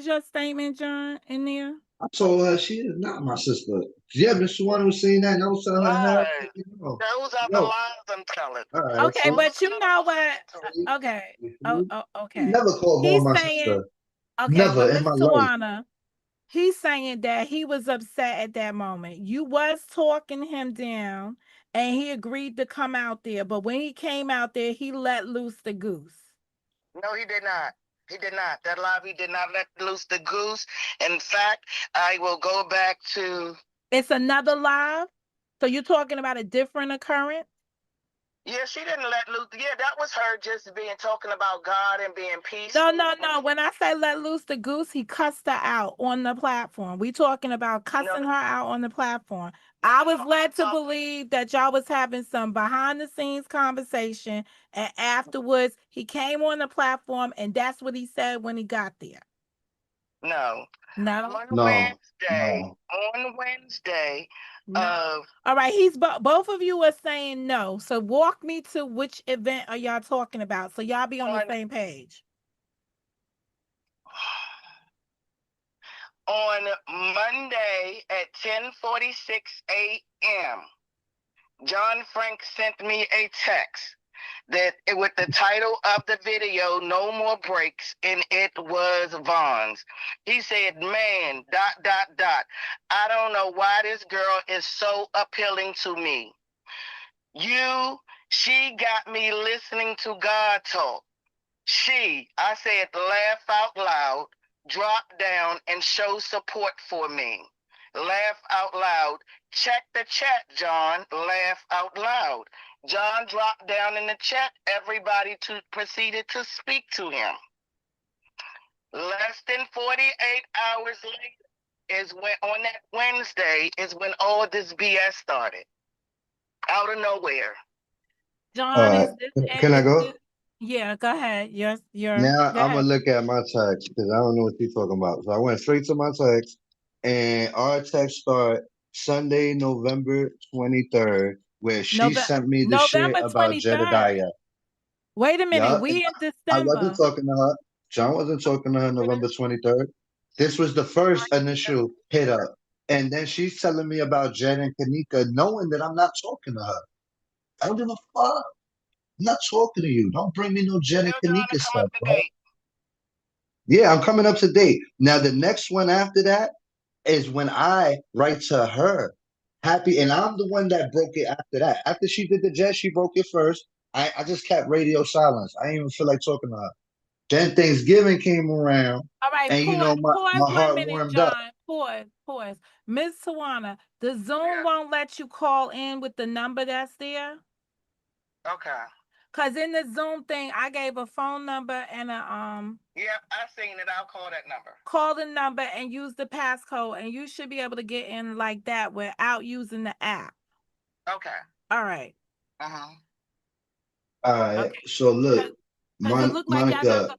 Speaker 1: your statement, John, in there?
Speaker 3: I told her she is not my sister. Yeah, Miss Swan was saying that, and I was telling her, hell,
Speaker 2: Lies.
Speaker 3: no.
Speaker 2: Those are the
Speaker 3: No.
Speaker 2: lies I'm telling.
Speaker 3: All right,
Speaker 1: Okay,
Speaker 3: see?
Speaker 2: Those
Speaker 1: but
Speaker 2: are
Speaker 1: you
Speaker 2: the
Speaker 1: know
Speaker 2: lies
Speaker 1: what?
Speaker 2: I'm telling.
Speaker 1: Okay.
Speaker 3: You
Speaker 1: Okay.
Speaker 3: never called
Speaker 1: He's
Speaker 3: Vaughn my
Speaker 1: saying,
Speaker 3: sister.
Speaker 1: okay,
Speaker 3: Never
Speaker 1: but
Speaker 3: in
Speaker 1: Miss
Speaker 3: my life.
Speaker 1: Tawana, he's saying that he was upset at that moment. You was talking him down, and he agreed to come out there. But when he came out there, he let loose the goose.
Speaker 2: No, he did not. He did not. That live, he did not let loose the goose. In fact, I will go back to.
Speaker 1: It's another live. So you're talking about a different occurrence?
Speaker 2: Yeah, she didn't let loose. Yeah, that was her just being talking about God and being
Speaker 1: No,
Speaker 2: peaceful.
Speaker 1: no, no. When I say let loose the goose, he cussed her out on the platform. We talking about
Speaker 2: No,
Speaker 1: cussing her out on the platform. I was led to believe that y'all was having some behind the scenes conversation, and afterwards he came on the platform, and that's what he said when he got there.
Speaker 2: no.
Speaker 1: No,
Speaker 2: On
Speaker 3: No,
Speaker 2: Wednesday,
Speaker 3: no.
Speaker 2: on Wednesday
Speaker 1: no.
Speaker 2: of
Speaker 1: All right, he's both of you are saying no. So walk me to which event are y'all talking about, so y'all be on the
Speaker 2: on
Speaker 1: same page.
Speaker 2: on Monday at 10:46 a.m. John Frank sent me a text that with the title of the video, No More Breaks, and it was Vaughn's. He said, man, dot, dot, dot. I don't know why this girl is so appealing to me. She got me listening to God talk. I said, laugh out loud, drop down, and show support for me. Laugh out loud. Check the chat, John. Laugh out loud. John dropped down in the chat. Everybody proceeded to speak to him. Less than 48 hours later is when, on that Wednesday, is when all this BS started. Out of nowhere.
Speaker 1: John,
Speaker 3: Uh,
Speaker 1: is this
Speaker 3: can I
Speaker 1: is
Speaker 3: go?
Speaker 1: this yeah, go ahead. Your
Speaker 3: Now
Speaker 1: go
Speaker 3: I'm gonna
Speaker 1: ahead.
Speaker 3: look at my text because I don't know what you're talking about. So I went straight to my text, and our text start Sunday, November 23rd, where she
Speaker 1: November
Speaker 3: sent me the shit
Speaker 1: November
Speaker 3: about
Speaker 1: 23rd.
Speaker 3: Jedediah.
Speaker 1: Wait a minute,
Speaker 3: Yeah, and
Speaker 1: we in
Speaker 3: I wasn't
Speaker 1: December.
Speaker 3: talking to her. John wasn't talking to her November 23rd. This was the first initial hit up. And then she's telling me about Jen and Kanika, knowing that I'm not talking to her. I don't give a fuck. I'm not talking to you. Don't bring me no Jen and Kanika stuff, bro. Yeah, I'm coming up to date. Now, the next one after that is when I write to her. Happy, and I'm the one that broke it after that. After she did the jet, she broke it first. I just kept radio silence. I didn't even feel like talking to her. Then Thanksgiving came around,
Speaker 1: All right,
Speaker 3: and you know
Speaker 1: pause
Speaker 3: my
Speaker 1: 1
Speaker 3: heart
Speaker 1: minute,
Speaker 3: warmed up.
Speaker 1: John. Pause. Miss Tawana, the Zoom won't let you call in with the number that's there.
Speaker 2: Okay.
Speaker 1: Cause in the Zoom thing, I gave a phone number and a
Speaker 2: Yeah, I seen it. I'll call that number.
Speaker 1: call the number and use the passcode, and you should be able to get in like that without using the app.
Speaker 2: Okay.
Speaker 1: All right.
Speaker 2: Uh-huh.
Speaker 3: All right.
Speaker 1: Okay.
Speaker 3: So look,
Speaker 1: Cause it looked like y'all gonna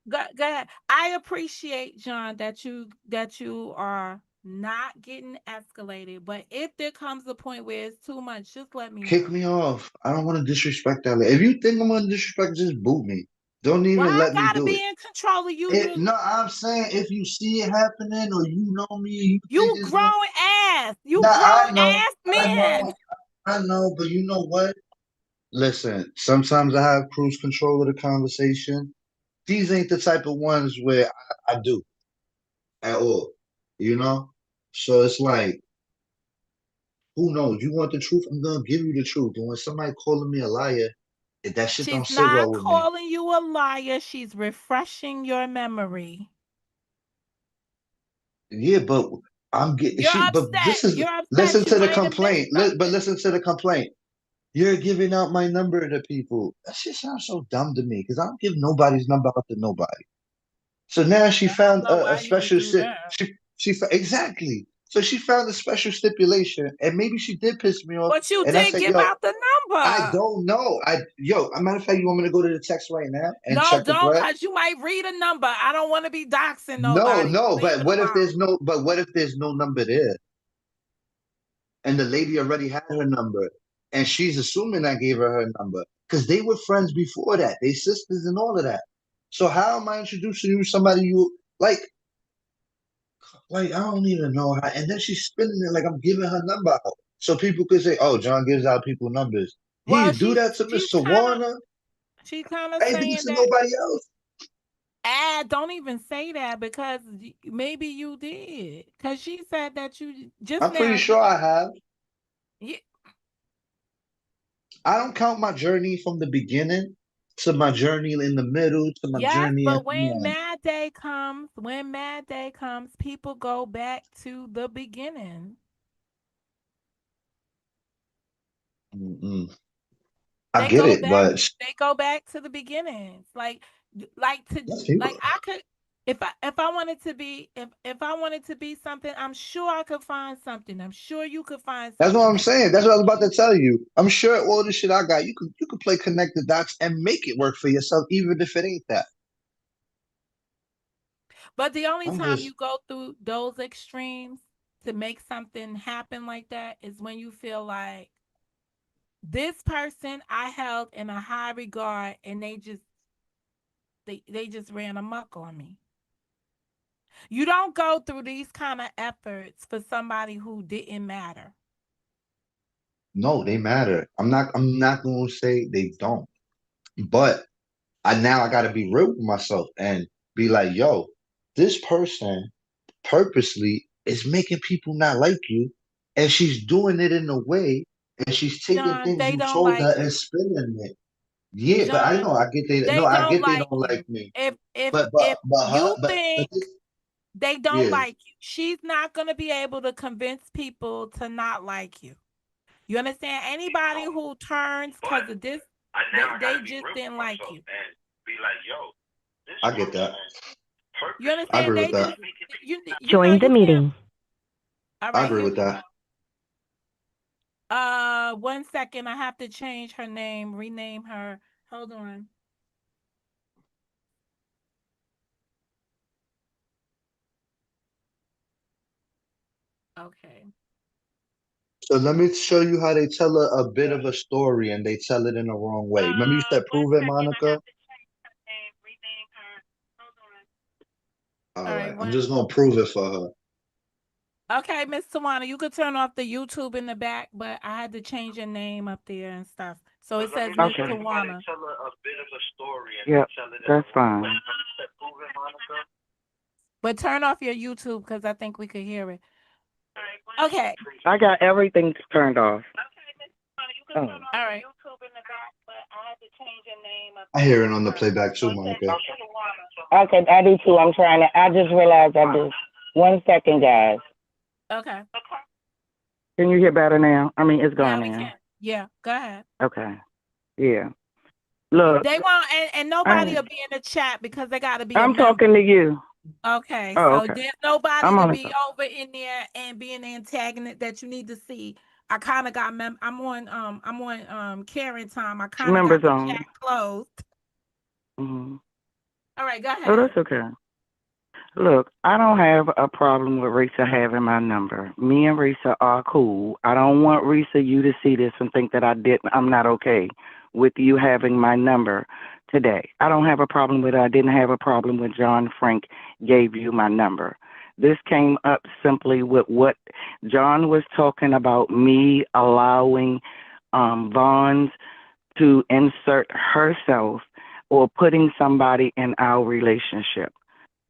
Speaker 3: Monica,
Speaker 1: go ahead. I appreciate, John, that you are not getting escalated. But if there comes a point where it's too much, just let me
Speaker 3: kick
Speaker 1: know.
Speaker 3: me off. I don't want to disrespect that lady. If you think I'm gonna disrespect, just boot me. Don't
Speaker 1: Why
Speaker 3: even
Speaker 1: I
Speaker 3: let me
Speaker 1: gotta
Speaker 3: do it.
Speaker 1: be in control of you? You
Speaker 3: No, I'm saying if you see it happening or you know me, you think
Speaker 1: you
Speaker 3: it's
Speaker 1: grown
Speaker 3: going.
Speaker 1: ass. You
Speaker 3: Nah,
Speaker 1: grown
Speaker 3: I know,
Speaker 1: ass
Speaker 3: I
Speaker 1: men.
Speaker 3: know, I know. But you know what? Listen, sometimes I have cruise control of the conversation. These ain't the type of ones where I do at all. You know? So it's like, who knows? You want the truth? I'm gonna give you the truth. And when somebody calling me a liar, that shit
Speaker 1: She's
Speaker 3: don't sit
Speaker 1: not
Speaker 3: well with me.
Speaker 1: calling you a liar. She's refreshing your memory.
Speaker 3: Yeah, but I'm getting
Speaker 1: You're
Speaker 3: she. But
Speaker 1: upset.
Speaker 3: this is
Speaker 1: You're upset.
Speaker 3: listen
Speaker 1: You
Speaker 3: to the
Speaker 1: might have missed
Speaker 3: complaint. But
Speaker 1: something.
Speaker 3: listen to the complaint. You're giving out my number to people. That shit sounds so dumb to me because I don't give nobody's number out to nobody. So now she
Speaker 1: I don't
Speaker 3: found
Speaker 1: know
Speaker 3: a
Speaker 1: why you would
Speaker 3: special
Speaker 1: do
Speaker 3: sit.
Speaker 1: that.
Speaker 3: Exactly. So she found a special stipulation, and maybe she did piss me off.
Speaker 1: But you
Speaker 3: And I
Speaker 1: did
Speaker 3: said,
Speaker 1: give
Speaker 3: "Yo,
Speaker 1: out the
Speaker 3: I
Speaker 1: number.
Speaker 3: don't know. A matter of fact, you want me to go to the text right now and
Speaker 1: No,
Speaker 3: check the
Speaker 1: don't,
Speaker 3: thread?
Speaker 1: because you might read a number. I don't want to be doxing
Speaker 3: No,
Speaker 1: nobody.
Speaker 3: no.
Speaker 1: Leave
Speaker 3: But
Speaker 1: it
Speaker 3: what if
Speaker 1: alone.
Speaker 3: there's no? But what if there's no number there, and the lady already had her number, and she's assuming I gave her her number because they were friends before that. They sisters and all of that. So how am I introducing you to somebody you like? Like I don't even know how. And then she's spinning it like I'm giving her number out, so people could say, "Oh, John gives out people numbers." He
Speaker 1: Well,
Speaker 3: didn't do that to
Speaker 1: she's
Speaker 3: Mr.
Speaker 1: kind of
Speaker 3: Warner.
Speaker 1: she's kind of
Speaker 3: I ain't do it
Speaker 1: saying
Speaker 3: to
Speaker 1: that.
Speaker 3: nobody else.
Speaker 1: Don't even say that because maybe you did. Because she said that you just
Speaker 3: I'm pretty
Speaker 1: now.
Speaker 3: sure I have.
Speaker 1: Yeah,
Speaker 3: I don't count my journey from the beginning to my journey in the middle to my
Speaker 1: yes,
Speaker 3: journey at
Speaker 1: but
Speaker 3: the
Speaker 1: when
Speaker 3: end.
Speaker 1: Mad Day comes, people go back to the beginning.
Speaker 3: Mm-mm. I
Speaker 1: They
Speaker 3: get
Speaker 1: go
Speaker 3: it,
Speaker 1: back.
Speaker 3: but
Speaker 1: They go back to the beginnings.
Speaker 3: that's people.
Speaker 1: Like I could, if I wanted to be if I wanted to be something, I'm sure I could find something. I'm sure you could find
Speaker 3: That's what
Speaker 1: something
Speaker 3: I'm
Speaker 1: that
Speaker 3: saying.
Speaker 1: you
Speaker 3: That's
Speaker 1: could
Speaker 3: what I was about
Speaker 1: be.
Speaker 3: to tell you. I'm sure all the shit I got, you could play connect the dots and make it work for yourself, even if it ain't that.
Speaker 1: But the only
Speaker 3: I'm
Speaker 1: time you
Speaker 3: just
Speaker 1: go through those extremes to make something happen like that is when you feel like this person I held in a high regard and they just ran amok on me. You don't go through these kind of efforts for somebody who didn't matter.
Speaker 3: no, they matter. I'm not gonna say they don't. But I gotta be real with myself and be like, yo, this person purposely is making people not like you, and she's doing it in a way, and she's taking
Speaker 1: John,
Speaker 3: things
Speaker 1: they
Speaker 3: you
Speaker 1: don't
Speaker 3: told her
Speaker 1: like
Speaker 3: and
Speaker 1: you.
Speaker 3: spinning it. Yeah, but I
Speaker 1: John,
Speaker 3: know I get they no,
Speaker 1: they
Speaker 3: I
Speaker 1: don't
Speaker 3: get they
Speaker 1: like
Speaker 3: don't
Speaker 1: you.
Speaker 3: like me.
Speaker 1: If
Speaker 3: But
Speaker 1: if
Speaker 3: her
Speaker 1: you think
Speaker 3: but this,
Speaker 1: they don't
Speaker 3: yeah,
Speaker 1: like you, she's not going to be able to convince people to not like you. You understand? Anybody who turns because of this, they just didn't like you.
Speaker 3: I get that.
Speaker 1: You
Speaker 3: I
Speaker 1: understand?
Speaker 3: agree with
Speaker 1: They
Speaker 3: that.
Speaker 1: just you know you can't.
Speaker 3: I
Speaker 1: All right,
Speaker 3: agree
Speaker 1: here
Speaker 3: with
Speaker 1: we go.
Speaker 3: that.
Speaker 1: 1 second. I have to change her name, rename her. Hold on. Okay.
Speaker 3: So let me show you how they tell a bit of a story and they tell it in the wrong way. Remember you said
Speaker 1: 1
Speaker 3: prove it,
Speaker 1: second. I
Speaker 3: Monica?
Speaker 1: have to change her name, rename her. Hold on.
Speaker 3: All
Speaker 1: All
Speaker 3: right,
Speaker 1: right.
Speaker 3: I'm
Speaker 1: One.
Speaker 3: just gonna prove it for her.
Speaker 1: Okay, Miss Tawana, you could turn off the YouTube in the back, but I had to change your name up there and stuff. So it says Miss
Speaker 6: Okay.
Speaker 1: Tawana.
Speaker 6: Yep, that's fine.
Speaker 1: But turn off your YouTube because I think we could hear it. Okay.
Speaker 6: I got everything turned off.
Speaker 1: Okay, Miss Tawana, you could
Speaker 6: Oh.
Speaker 1: turn off the YouTube in the back, but I had to change your name up
Speaker 3: I
Speaker 1: there.
Speaker 3: hear it on the playback
Speaker 1: So
Speaker 3: too,
Speaker 1: it says
Speaker 3: Monica.
Speaker 1: Miss Tawana.
Speaker 6: Okay, I do too. I'm trying to. I just realized I do. 1 second, guys.
Speaker 1: Okay.
Speaker 6: Can you hear better now? I mean, it's
Speaker 1: Now
Speaker 6: gone
Speaker 1: we
Speaker 6: now.
Speaker 1: can. Yeah, go ahead.
Speaker 6: Okay. Yeah. Look,
Speaker 1: They won't, and nobody
Speaker 6: I,
Speaker 1: will be in the chat because they got to be a
Speaker 6: I'm
Speaker 1: member.
Speaker 6: talking to you.
Speaker 1: Okay,
Speaker 6: Oh,
Speaker 1: so
Speaker 6: okay.
Speaker 1: there's nobody
Speaker 6: I'm
Speaker 1: to
Speaker 6: on the
Speaker 1: be over in there and be an antagonist that you need to see. I kind of got I'm on Karen time. I kind of got
Speaker 6: members
Speaker 1: the
Speaker 6: only.
Speaker 1: chat closed.
Speaker 6: Mm-hmm.
Speaker 1: All right, go
Speaker 6: Oh,
Speaker 1: ahead.
Speaker 6: that's okay. Look, I don't have a problem with Risa having my number. Me and Risa are cool. I don't want Risa you to see this and think that I'm not okay with you having my number today. I don't have a problem with it. I didn't have a problem with John Frank gave you my number. This came up simply with what John was talking about, me allowing Vaughns to insert herself or putting somebody in our relationship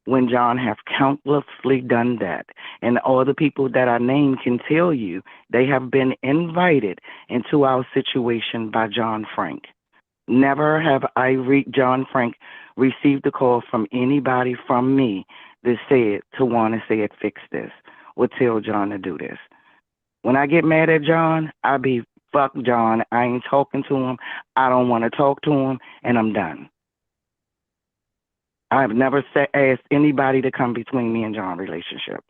Speaker 6: when John have countlessly done that. And all the people that I named can tell you they have been invited into our situation by John Frank. Never have John Frank received a call from anybody from me that said to want to say it fix this or tell John to do this. When I get mad at John, I be fuck John. I ain't talking to him. I don't want to talk to him, and I'm done. I've never asked anybody to come between me and John's relationship.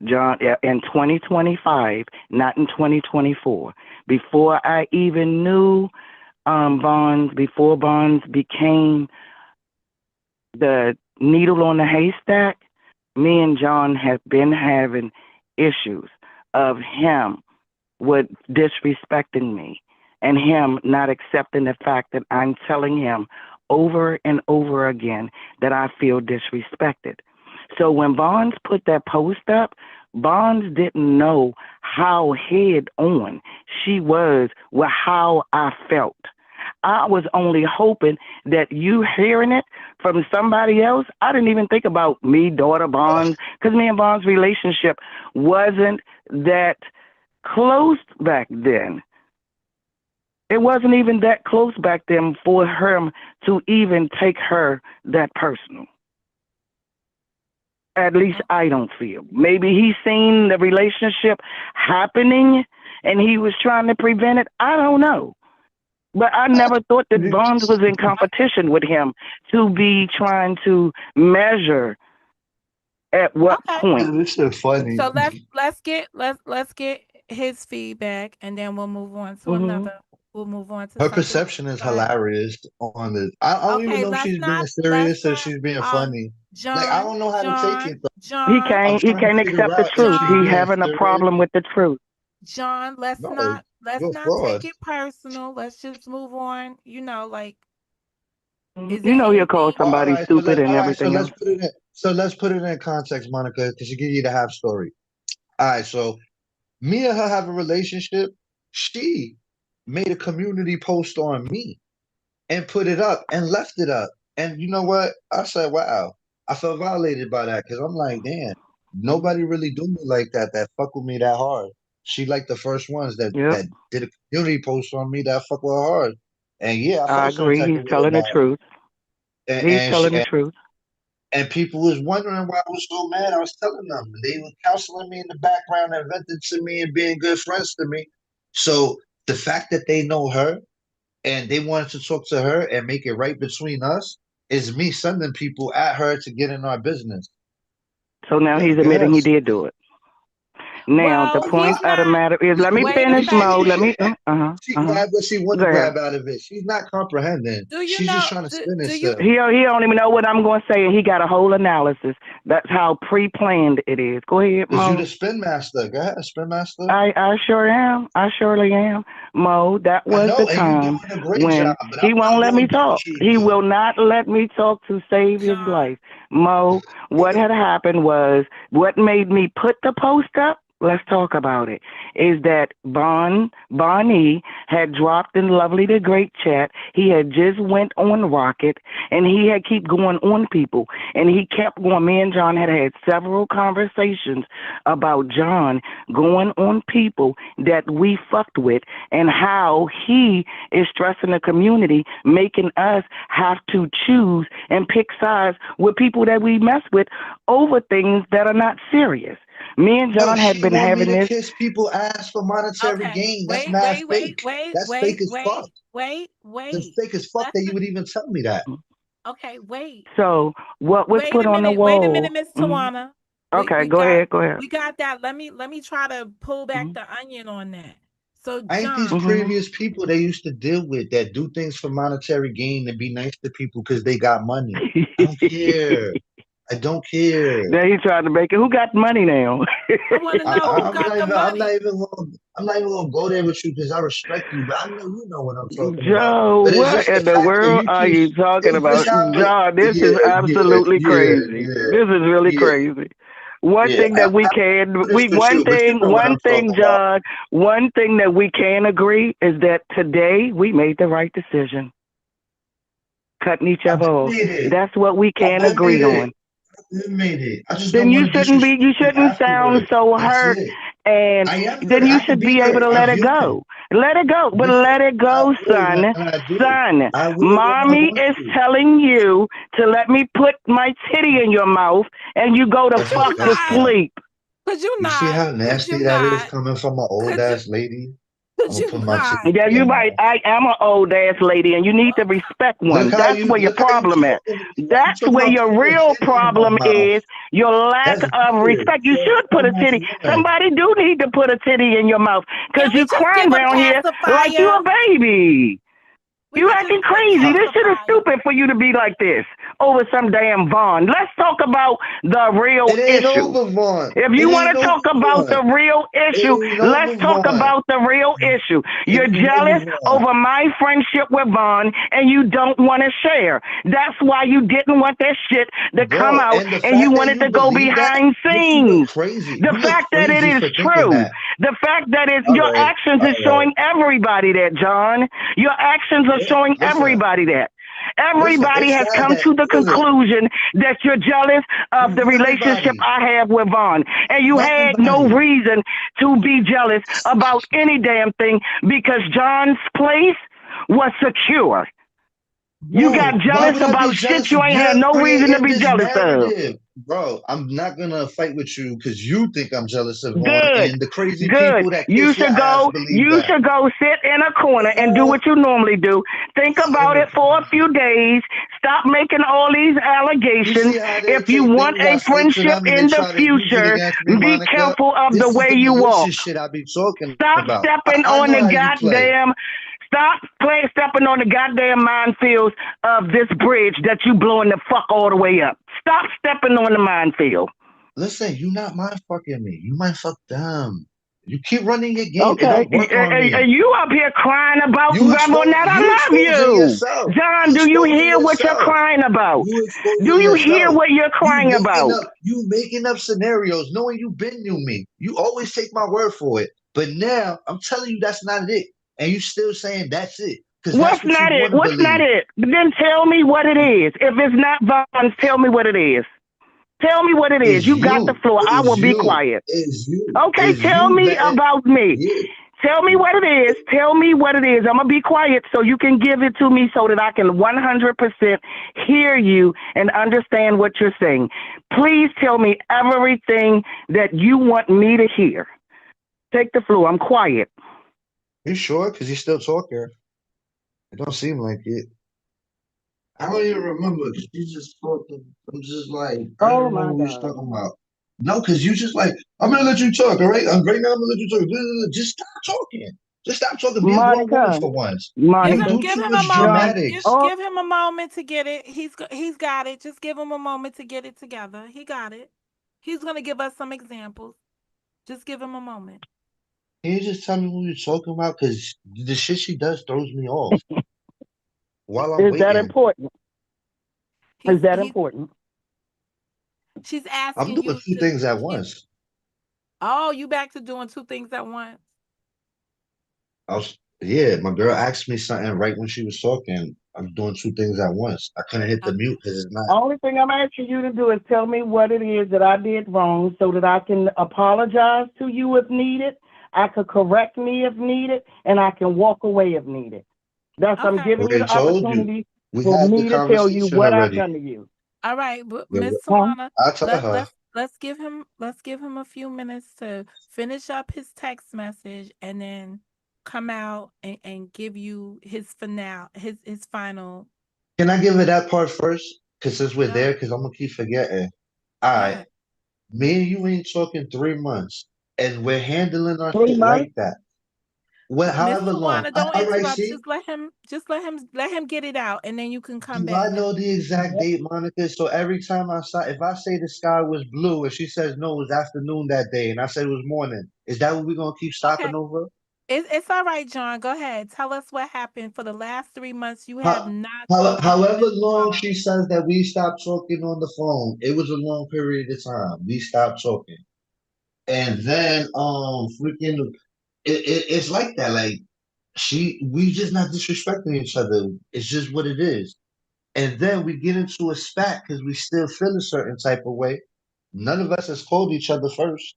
Speaker 6: John, in 2025, not in 2024, before I even knew Bonds, before Bonds became the needle on the haystack, me and John have been having issues of him with disrespecting me and him not accepting the fact that I'm telling him over and over again that I feel disrespected. So when Bonds put that post up, Bonds didn't know how head on she was with how I felt. I was only hoping that you hearing it from somebody else. I didn't even think about me, daughter Bonds, because me and Bonds' relationship wasn't that close back then. It wasn't even that close back then for him to even take her that personal. At least I don't feel. Maybe he seen the relationship happening and he was trying to prevent it. I don't know. But I never thought that Bonds was in competition with him to be trying to measure at what
Speaker 1: Okay.
Speaker 6: point.
Speaker 3: This is funny.
Speaker 1: So let's get his feedback, and then we'll move on to
Speaker 6: Mm-hmm.
Speaker 1: another. We'll move on to
Speaker 3: Her
Speaker 1: something.
Speaker 3: perception is
Speaker 1: Go ahead.
Speaker 3: hilarious on the. I don't even
Speaker 1: Okay,
Speaker 3: know if
Speaker 1: let's
Speaker 3: she's being
Speaker 1: not let's
Speaker 3: serious or
Speaker 1: not
Speaker 3: she's being funny. Like I
Speaker 1: John,
Speaker 3: don't know how to take it. Though.
Speaker 1: John,
Speaker 3: I'm
Speaker 6: He
Speaker 3: trying to
Speaker 6: can't
Speaker 3: figure
Speaker 6: accept the
Speaker 3: out if
Speaker 6: truth.
Speaker 3: she's
Speaker 6: He
Speaker 3: being
Speaker 1: John,
Speaker 6: having a
Speaker 3: serious.
Speaker 6: problem with the truth.
Speaker 1: John,
Speaker 3: No,
Speaker 1: let's
Speaker 3: you're
Speaker 1: not take
Speaker 3: fraud.
Speaker 1: it personal. Let's just move on. Like, is
Speaker 6: You
Speaker 1: there
Speaker 6: know he'll call
Speaker 1: anything?
Speaker 3: Oh, all
Speaker 6: somebody
Speaker 3: right, so
Speaker 6: stupid and
Speaker 3: all right, so
Speaker 6: everything
Speaker 3: let's
Speaker 6: else.
Speaker 3: put it in. So let's put it in context, Monica, because she give you the half story. All right, so me and her have a relationship. She made a community post on me and put it up and left it up. And you know what? I said, wow. I felt violated by that because I'm like, damn, nobody really do me like that, that fuck with me that hard. She like the first ones that
Speaker 6: Yep,
Speaker 3: did a community post on me that fuck with her hard. And yeah, I
Speaker 6: I
Speaker 3: felt some
Speaker 6: agree.
Speaker 3: type
Speaker 6: He's
Speaker 3: of way
Speaker 6: telling the
Speaker 3: about it.
Speaker 6: truth. He's
Speaker 3: And
Speaker 6: telling the truth.
Speaker 3: and people was wondering why I was so mad. I was telling them. They were counseling me in the background and venting to me and being good friends to me. So the fact that they know her and they wanted to talk to her and make it right between us is me sending people at her to get in our business.
Speaker 6: So now
Speaker 3: Yeah,
Speaker 6: he's
Speaker 3: go ahead.
Speaker 6: admitting he did do it. Now, the
Speaker 1: Well,
Speaker 6: point
Speaker 1: he's
Speaker 6: of the
Speaker 1: not.
Speaker 6: matter is, let me
Speaker 1: Wait a
Speaker 6: finish, Mo. Let
Speaker 1: second.
Speaker 6: me,
Speaker 3: She grab what she want
Speaker 6: Go
Speaker 3: to
Speaker 6: ahead.
Speaker 3: grab out of it. She's not comprehending.
Speaker 1: Do you
Speaker 3: She's just
Speaker 1: know?
Speaker 3: trying to spin it
Speaker 1: Do you?
Speaker 3: still.
Speaker 6: He don't even know what I'm going to say, and he got a whole analysis. That's how pre-planned it is. Go ahead,
Speaker 3: Cause you
Speaker 6: Mo.
Speaker 3: the spin master. Go ahead, spin master.
Speaker 6: I sure am. I surely am. Mo, that
Speaker 3: I
Speaker 6: was the
Speaker 3: know, and you
Speaker 6: time
Speaker 3: doing a great job,
Speaker 6: when
Speaker 3: but
Speaker 6: he
Speaker 3: I'm
Speaker 6: won't
Speaker 3: not
Speaker 6: let me
Speaker 3: gonna do
Speaker 6: talk.
Speaker 3: what you
Speaker 6: He
Speaker 3: do.
Speaker 6: will not let me talk to save his
Speaker 1: John.
Speaker 6: life. Mo, what had happened was what made me put the post up. Let's talk about it. Is that Bonnie had dropped in Lovely the Great chat. He had just went on Rocket and he had keep going on people and he kept going. Me and John had several conversations about John going on people that we fucked with and how he is stressing the community, making us have to choose and pick sides with people that we mess with over things that are not serious. Me and
Speaker 3: Yo,
Speaker 6: John had
Speaker 3: she
Speaker 6: been
Speaker 3: want me
Speaker 6: having
Speaker 3: to
Speaker 6: this.
Speaker 3: kiss people ass for monetary
Speaker 1: Okay.
Speaker 3: gain. That's
Speaker 1: Wait.
Speaker 3: mad
Speaker 1: Wait. Wait.
Speaker 3: fake.
Speaker 1: Wait.
Speaker 3: That's
Speaker 1: Wait.
Speaker 3: fake as fuck.
Speaker 1: Wait. Wait.
Speaker 3: That's
Speaker 1: Wait.
Speaker 3: fake as fuck
Speaker 1: Let
Speaker 3: that you
Speaker 1: the.
Speaker 3: would even tell me that.
Speaker 1: Okay. Wait.
Speaker 6: So what was
Speaker 1: Wait
Speaker 6: put
Speaker 1: a
Speaker 6: on the
Speaker 1: minute. Wait a minute,
Speaker 6: wall?
Speaker 1: Miss Tawana. We
Speaker 6: Okay,
Speaker 1: we
Speaker 6: go
Speaker 1: got
Speaker 6: ahead. Go ahead.
Speaker 1: we got that. Let me try to pull back
Speaker 6: hmm
Speaker 1: the onion on that. So
Speaker 3: Ain't these
Speaker 1: John.
Speaker 6: hmm
Speaker 3: previous people they used to deal with that do things for monetary gain and be nice to people because they got money? I don't care. I don't care.
Speaker 6: Now he trying to make it. Who got money now?
Speaker 1: I want to
Speaker 3: I,
Speaker 1: know
Speaker 3: I,
Speaker 1: who
Speaker 3: I'm
Speaker 1: got
Speaker 3: not
Speaker 1: the
Speaker 3: even. I'm not
Speaker 1: money.
Speaker 3: even. I'm not even gonna go there with you because I respect you, but I know you know what I'm talking about.
Speaker 6: Joe,
Speaker 3: But it's
Speaker 6: what
Speaker 3: just the
Speaker 6: in the
Speaker 3: fact that
Speaker 6: world
Speaker 3: you
Speaker 6: are
Speaker 3: keep.
Speaker 6: you talking
Speaker 3: It just
Speaker 6: about?
Speaker 3: happened.
Speaker 6: John, this is
Speaker 3: Yeah, yeah,
Speaker 6: absolutely
Speaker 3: yeah,
Speaker 6: crazy.
Speaker 3: yeah,
Speaker 6: This is really
Speaker 3: yeah,
Speaker 6: crazy. One
Speaker 3: yeah.
Speaker 6: thing that we can,
Speaker 3: Honest with you, but you know what I'm talking about.
Speaker 6: John, one thing that we can agree is that today we made the right decision, cutting each
Speaker 3: I
Speaker 6: other
Speaker 3: did
Speaker 6: off.
Speaker 3: made it.
Speaker 6: That's what we
Speaker 3: I
Speaker 6: can
Speaker 3: did made
Speaker 6: agree
Speaker 3: it.
Speaker 6: on.
Speaker 3: I did made it. I just
Speaker 6: Then
Speaker 3: don't
Speaker 6: you
Speaker 3: want to
Speaker 6: shouldn't be,
Speaker 3: disrespect
Speaker 6: you
Speaker 3: you
Speaker 6: shouldn't sound
Speaker 3: afterwards.
Speaker 6: so
Speaker 3: That's
Speaker 6: hurt,
Speaker 3: it.
Speaker 6: and
Speaker 3: I am hurt.
Speaker 6: then you
Speaker 3: I could
Speaker 6: should
Speaker 3: be
Speaker 6: be able
Speaker 3: hurt.
Speaker 6: to
Speaker 3: I'm
Speaker 6: let it
Speaker 3: human.
Speaker 6: go. Let it go, but
Speaker 3: Yeah,
Speaker 6: let it
Speaker 3: I
Speaker 6: go,
Speaker 3: will when
Speaker 6: son.
Speaker 3: I do.
Speaker 6: Son,
Speaker 3: I will when I
Speaker 6: mommy
Speaker 3: want
Speaker 6: is
Speaker 3: to.
Speaker 6: telling you to let me put my titty in your mouth and you go to
Speaker 1: Could
Speaker 3: That's
Speaker 1: you
Speaker 6: fuck to
Speaker 3: that's
Speaker 1: not?
Speaker 3: not.
Speaker 6: sleep.
Speaker 1: Could you
Speaker 3: You see
Speaker 1: not?
Speaker 3: how
Speaker 1: Could
Speaker 3: nasty
Speaker 1: you
Speaker 3: that is
Speaker 1: not?
Speaker 3: coming from an old
Speaker 1: Could you?
Speaker 3: ass lady? I'm
Speaker 1: Could
Speaker 3: gonna
Speaker 1: you
Speaker 3: put my titty
Speaker 1: not?
Speaker 6: Yeah,
Speaker 3: in your
Speaker 6: you right.
Speaker 3: mouth.
Speaker 6: I am an old ass lady, and you need to
Speaker 1: Well,
Speaker 6: respect one. That's where your
Speaker 3: Look how you
Speaker 6: problem is.
Speaker 3: talking to me. You
Speaker 6: That's
Speaker 3: talking
Speaker 6: where
Speaker 3: about
Speaker 6: your
Speaker 3: putting a
Speaker 6: real
Speaker 3: titty in my
Speaker 6: problem
Speaker 3: mouth.
Speaker 6: is. Your lack
Speaker 3: That's
Speaker 6: of
Speaker 3: weird.
Speaker 6: respect. You
Speaker 3: You're a
Speaker 6: should put a
Speaker 3: grown ass
Speaker 6: titty.
Speaker 3: woman.
Speaker 6: Somebody do need to put a titty in your mouth because
Speaker 1: can we
Speaker 6: you
Speaker 1: just give
Speaker 6: crying
Speaker 1: a
Speaker 6: around here like you a
Speaker 1: pacifier?
Speaker 6: baby.
Speaker 1: We
Speaker 6: You
Speaker 1: could just
Speaker 6: acting
Speaker 1: get a
Speaker 6: crazy. This shit is
Speaker 1: pacifier.
Speaker 6: stupid for you to be like this over some damn Vaughn. Let's talk about the real
Speaker 3: It ain't
Speaker 6: issue.
Speaker 3: over, Vaughn.
Speaker 6: If
Speaker 3: It
Speaker 6: you want
Speaker 3: ain't
Speaker 6: to talk
Speaker 3: over,
Speaker 6: about
Speaker 3: Vaughn.
Speaker 6: the real
Speaker 3: It
Speaker 6: issue,
Speaker 3: ain't
Speaker 6: let's
Speaker 3: over,
Speaker 6: talk
Speaker 3: Vaughn.
Speaker 6: about the real issue.
Speaker 3: It
Speaker 6: You're
Speaker 3: ain't over,
Speaker 6: jealous
Speaker 3: Vaughn.
Speaker 6: over my friendship with Vaughn and you don't want to share. That's why you didn't want that shit to come
Speaker 3: Bro,
Speaker 6: out
Speaker 3: and the
Speaker 6: and you
Speaker 3: fact that
Speaker 6: wanted
Speaker 3: you
Speaker 6: to go
Speaker 3: believe that
Speaker 6: behind
Speaker 3: makes you look
Speaker 6: scenes.
Speaker 3: crazy.
Speaker 6: The
Speaker 3: You look
Speaker 6: fact that it
Speaker 3: crazy
Speaker 6: is
Speaker 3: for thinking
Speaker 6: true.
Speaker 3: that.
Speaker 6: The fact that it's
Speaker 3: All
Speaker 6: your
Speaker 3: right,
Speaker 6: actions is
Speaker 3: all right.
Speaker 6: showing everybody that, John. Your actions are
Speaker 3: Yeah,
Speaker 6: showing
Speaker 3: listen,
Speaker 6: everybody that.
Speaker 3: listen.
Speaker 6: Everybody
Speaker 3: It's
Speaker 6: has
Speaker 3: sad
Speaker 6: come
Speaker 3: that
Speaker 6: to the
Speaker 3: listen.
Speaker 6: conclusion that you're jealous of the
Speaker 3: Who's
Speaker 6: relationship
Speaker 3: everybody?
Speaker 6: I have with Vaughn. And you
Speaker 3: Who's
Speaker 6: had no
Speaker 3: everybody?
Speaker 6: reason to be jealous about any damn thing because John's place was secure. You got
Speaker 3: Bro, why
Speaker 6: jealous
Speaker 3: would I be
Speaker 6: about shit
Speaker 3: jealous?
Speaker 6: you ain't had
Speaker 3: You're
Speaker 6: no reason to
Speaker 3: creating
Speaker 6: be
Speaker 3: this
Speaker 6: jealous of.
Speaker 3: narrative. Bro, I'm not gonna fight with you because you think I'm jealous of Vaughn
Speaker 6: Good.
Speaker 3: and the crazy
Speaker 6: Good.
Speaker 3: people that kiss your ass believe
Speaker 6: You
Speaker 3: that.
Speaker 6: should go sit in a corner and do
Speaker 3: Uh,
Speaker 6: what you normally do. Think
Speaker 3: sit in
Speaker 6: about
Speaker 3: the
Speaker 6: it for a
Speaker 3: corner.
Speaker 6: few days. Stop making all these
Speaker 3: You
Speaker 6: allegations.
Speaker 3: see how they
Speaker 6: If you
Speaker 3: take
Speaker 6: want
Speaker 3: things I
Speaker 6: a
Speaker 3: say to
Speaker 6: friendship
Speaker 3: them and they
Speaker 6: in the
Speaker 3: try to use it
Speaker 6: future,
Speaker 3: against me,
Speaker 6: be
Speaker 3: Monica?
Speaker 6: careful of the
Speaker 3: This is
Speaker 6: way
Speaker 3: the
Speaker 6: you walk.
Speaker 3: malicious shit I be talking
Speaker 6: Stop
Speaker 3: about.
Speaker 6: stepping
Speaker 3: I
Speaker 6: on
Speaker 3: know
Speaker 6: the
Speaker 3: how you play.
Speaker 6: goddamn stepping on the goddamn minefields of this bridge that you blowing the fuck all the way up. Stop stepping on the minefield.
Speaker 3: Listen, you not mind fucking me. You might fuck them. You keep running your game. It
Speaker 6: Okay.
Speaker 3: don't work on me.
Speaker 6: You up here crying about
Speaker 3: You
Speaker 6: whether or
Speaker 3: expose
Speaker 6: not
Speaker 3: you
Speaker 6: I love
Speaker 3: exposing
Speaker 6: you.
Speaker 3: yourself.
Speaker 6: John,
Speaker 3: You
Speaker 6: do you
Speaker 3: exposing
Speaker 6: hear what you're
Speaker 3: yourself.
Speaker 6: crying about?
Speaker 3: You exposing
Speaker 6: Do you hear
Speaker 3: yourself.
Speaker 6: what you're crying about?
Speaker 3: You making up scenarios, knowing you been knew me. You always take my word for it. But now I'm telling you that's not it. And you still saying that's it. Because
Speaker 6: What's
Speaker 3: that's what you
Speaker 6: not it?
Speaker 3: want to
Speaker 6: What's not
Speaker 3: believe.
Speaker 6: it? Then tell me what it is. If it's not Vaughn's, tell me what it is. Tell me what it is.
Speaker 3: Is
Speaker 6: You got the
Speaker 3: you.
Speaker 6: floor. I will
Speaker 3: Is
Speaker 6: be
Speaker 3: you.
Speaker 6: quiet.
Speaker 3: Is you.
Speaker 6: Okay,
Speaker 3: Is
Speaker 6: tell
Speaker 3: you
Speaker 6: me
Speaker 3: letting
Speaker 6: about me.
Speaker 3: yeah.
Speaker 6: Tell me what it is. Tell me what it is. I'm going to be quiet so you can give it to me so that I can 100% hear you and understand what you're saying. Please tell me everything that you want me to hear. Take the floor. I'm quiet.
Speaker 3: You sure? Because you're still talking. It don't seem like it. I don't even remember. She just talking. I'm just like, I don't
Speaker 6: Oh
Speaker 3: remember
Speaker 6: my
Speaker 3: what we was
Speaker 6: God.
Speaker 3: talking about. No, because you just like, I'm gonna let you talk, all right? Right now, I'm gonna let you talk. Just stop talking. Just stop talking. Be a grown woman
Speaker 6: Monica,
Speaker 3: for once. You
Speaker 6: Monica,
Speaker 3: do
Speaker 1: Give
Speaker 3: too
Speaker 1: him a
Speaker 3: much
Speaker 1: moment.
Speaker 6: John,
Speaker 1: Give
Speaker 3: dramatics.
Speaker 6: oh,
Speaker 1: give him a moment to get it. He's got it. Just give him a moment to get it together. He got it. He's gonna give us some examples. Just give him a moment.
Speaker 3: Can you just tell me who you're talking about? Because the shit she does throws me off while I'm
Speaker 6: is that
Speaker 3: waiting.
Speaker 6: important?
Speaker 1: He's
Speaker 6: Is that
Speaker 1: he.
Speaker 6: important?
Speaker 1: She's
Speaker 3: I'm
Speaker 1: asking
Speaker 3: doing
Speaker 1: you
Speaker 3: two
Speaker 1: to.
Speaker 3: things at
Speaker 1: She.
Speaker 3: once.
Speaker 1: Oh, you back to doing two things at once.
Speaker 3: Yeah, my girl asked me something right when she was talking. I'm doing two things at once. I couldn't hit the
Speaker 1: Okay.
Speaker 3: mute because it's not.
Speaker 6: Only thing I'm asking you to do is tell me what it is that I did wrong so that I can apologize to you if needed. I could correct me if needed, and I can walk away if needed. I'm
Speaker 1: Okay.
Speaker 6: giving you
Speaker 3: Already
Speaker 6: the
Speaker 3: told you.
Speaker 6: opportunity
Speaker 3: We
Speaker 6: for
Speaker 3: had the
Speaker 6: me to tell you
Speaker 3: conversation
Speaker 6: what I've
Speaker 3: already.
Speaker 6: done to you.
Speaker 1: All right, but
Speaker 3: Yeah,
Speaker 1: Miss
Speaker 6: Huh?
Speaker 1: Tawana,
Speaker 3: I tell
Speaker 1: let
Speaker 3: her.
Speaker 1: let's give him a few minutes to finish up his text message and then come out and give you his final his final.
Speaker 3: Can I give her that part first? Because since we're
Speaker 1: Go
Speaker 3: there, because I'm gonna keep forgetting. All
Speaker 1: go
Speaker 3: right,
Speaker 1: ahead.
Speaker 3: me and you ain't talking 3 months, and we're handling our
Speaker 6: Three
Speaker 3: shit like
Speaker 6: months?
Speaker 3: that. Well,
Speaker 1: Miss
Speaker 3: however long.
Speaker 1: Tawana, don't
Speaker 3: All right,
Speaker 1: interrupt.
Speaker 3: see,
Speaker 1: Just let him get it out, and then you can come
Speaker 3: do I
Speaker 1: back.
Speaker 3: know the exact date, Monica? So every time if I say the sky was blue, and she says no, it was afternoon that day, and I said it was morning, is that what we're gonna keep stopping
Speaker 1: Okay,
Speaker 3: over?
Speaker 1: it's all right, John. Go ahead. Tell us what happened for the last 3 months. You have
Speaker 3: How,
Speaker 1: not spoken to
Speaker 3: however
Speaker 1: Miss
Speaker 3: long
Speaker 1: Tawana.
Speaker 3: she says that we stopped talking on the phone, it was a long period of time. We stopped talking. And then freaking it's like that. Like we just not disrespecting each other. It's just what it is. And then we get into a spat because we still feel a certain type of way. None of us has called each other first.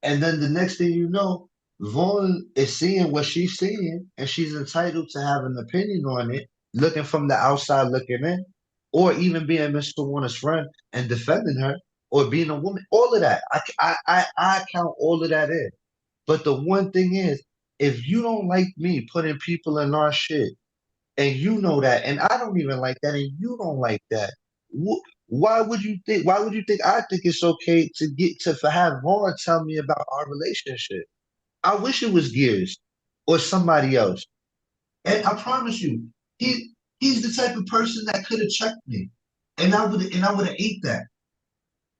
Speaker 3: And then the next thing you know, Vaughn is seeing what she's seeing, and she's entitled to have an opinion on it, looking from the outside looking in, or even being Mr. Warner's friend and defending her, or being a woman. All of that, I count all of that in. But the one thing is, if you don't like me putting people in our shit, and you know that, and I don't even like that, and you don't like that, why would you think? Why would you think I think it's okay to get to for have Vaughn tell me about our relationship? I wish it was Gears or somebody else. And I promise you, he's the type of person that could have checked me, and I would have ate that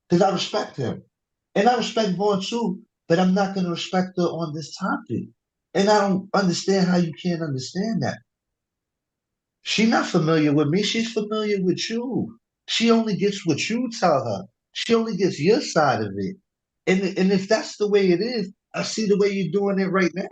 Speaker 3: because I respect him, and I respect Vaughn too. But I'm not gonna respect her on this topic, and I don't understand how you can't understand that. She not familiar with me. She's familiar with you. She only gets what you tell her. She only gets your side of it. And if that's the way it is, I see the way you're doing it right now.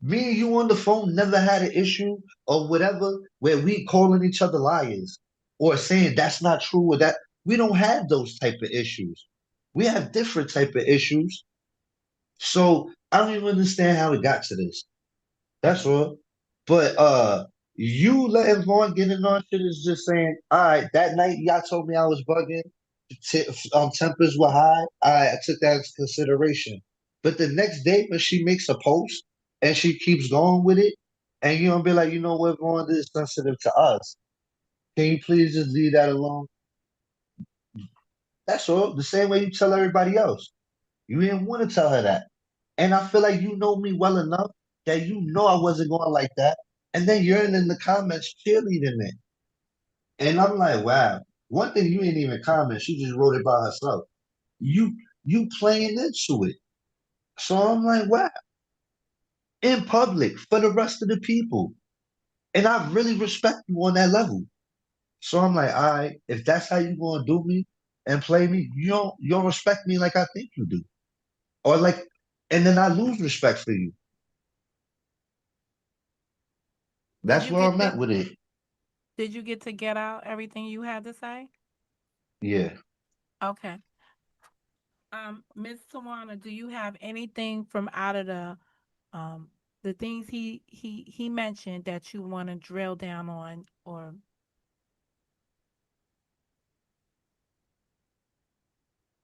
Speaker 3: Me and you on the phone never had an issue or whatever where we calling each other liars or saying that's not true or that we don't have those type of issues. We have different type of issues. So I don't even understand how it got to this. That's all. But you letting Vaughn get in on shit is just saying, all right, that night y'all told me I was bugging, tempers were high. I took that into consideration. But the next day when she makes a post and she keeps going with it, and you don't be like, you know what, Vaughn, this is sensitive to us. Can you please just leave that alone? That's all. The same way you tell everybody else. You didn't want to tell her that. And I feel like you know me well enough that you know I wasn't going like that. And then you're in the comments cheerleading it. And I'm like, wow. One thing you ain't even comment, she just wrote it by herself. You you playing into it. So I'm like, wow, in public for the rest of the people. And I really respect you on that level. So I'm like, all right, if that's how you gonna do me and play me, you don't respect me like I think you do. Or like and then I lose respect for you.
Speaker 1: Did
Speaker 3: That's
Speaker 1: you
Speaker 3: where
Speaker 1: get
Speaker 3: I'm
Speaker 1: to
Speaker 3: at with it.
Speaker 1: did you get to get out everything you had to say?
Speaker 3: Yeah.
Speaker 1: Okay. Miss Tawana, do you have anything from out of the things he mentioned that you want to drill down on, or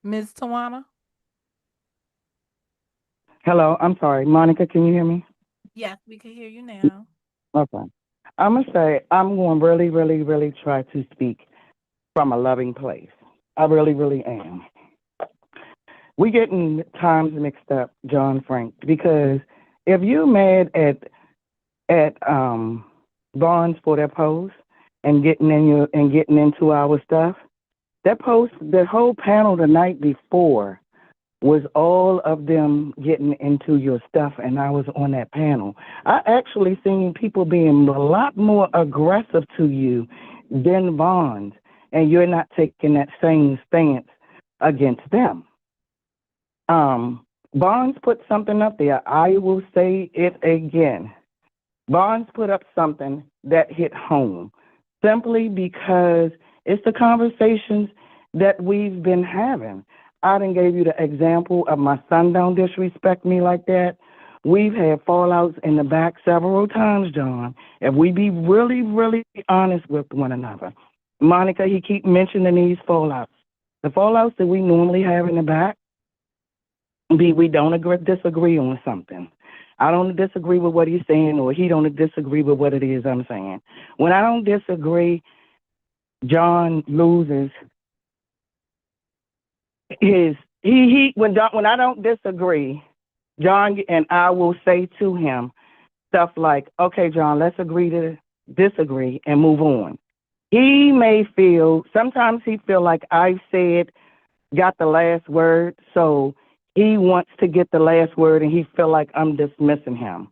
Speaker 1: Miss Tawana?
Speaker 6: Hello, I'm sorry. Monica, can you hear me?
Speaker 1: Yes, we can hear you now.
Speaker 6: Okay. I'm going to say I'm going to really, really, really try to speak from a loving place. I really, really am. We getting times mixed up, John Frank, because if you mad at Barnes for their post and getting into our stuff, that post, the whole panel the night before was all of them getting into your stuff, and I was on that panel. I actually seen people being a lot more aggressive to you than Bonds, and you're not taking that same stance against them. Bonds put something up there. I will say it again. Bonds put up something that hit home simply because it's the conversations that we've been having. I done gave you the example of my son don't disrespect me like that. We've had fallouts in the back several times, John. If we be really, really honest with one another. Monica, he keep mentioning these fallouts. The fallouts that we normally have in the back, we don't disagree on something. I don't disagree with what he's saying, or he don't disagree with what it is I'm saying. When I don't disagree, John loses his when I don't disagree, John and I will say to him stuff like, "Okay, John, let's agree to disagree and move on." He may feel sometimes he feel like I got the last word, so he wants to get the last word, and he feel like I'm dismissing him.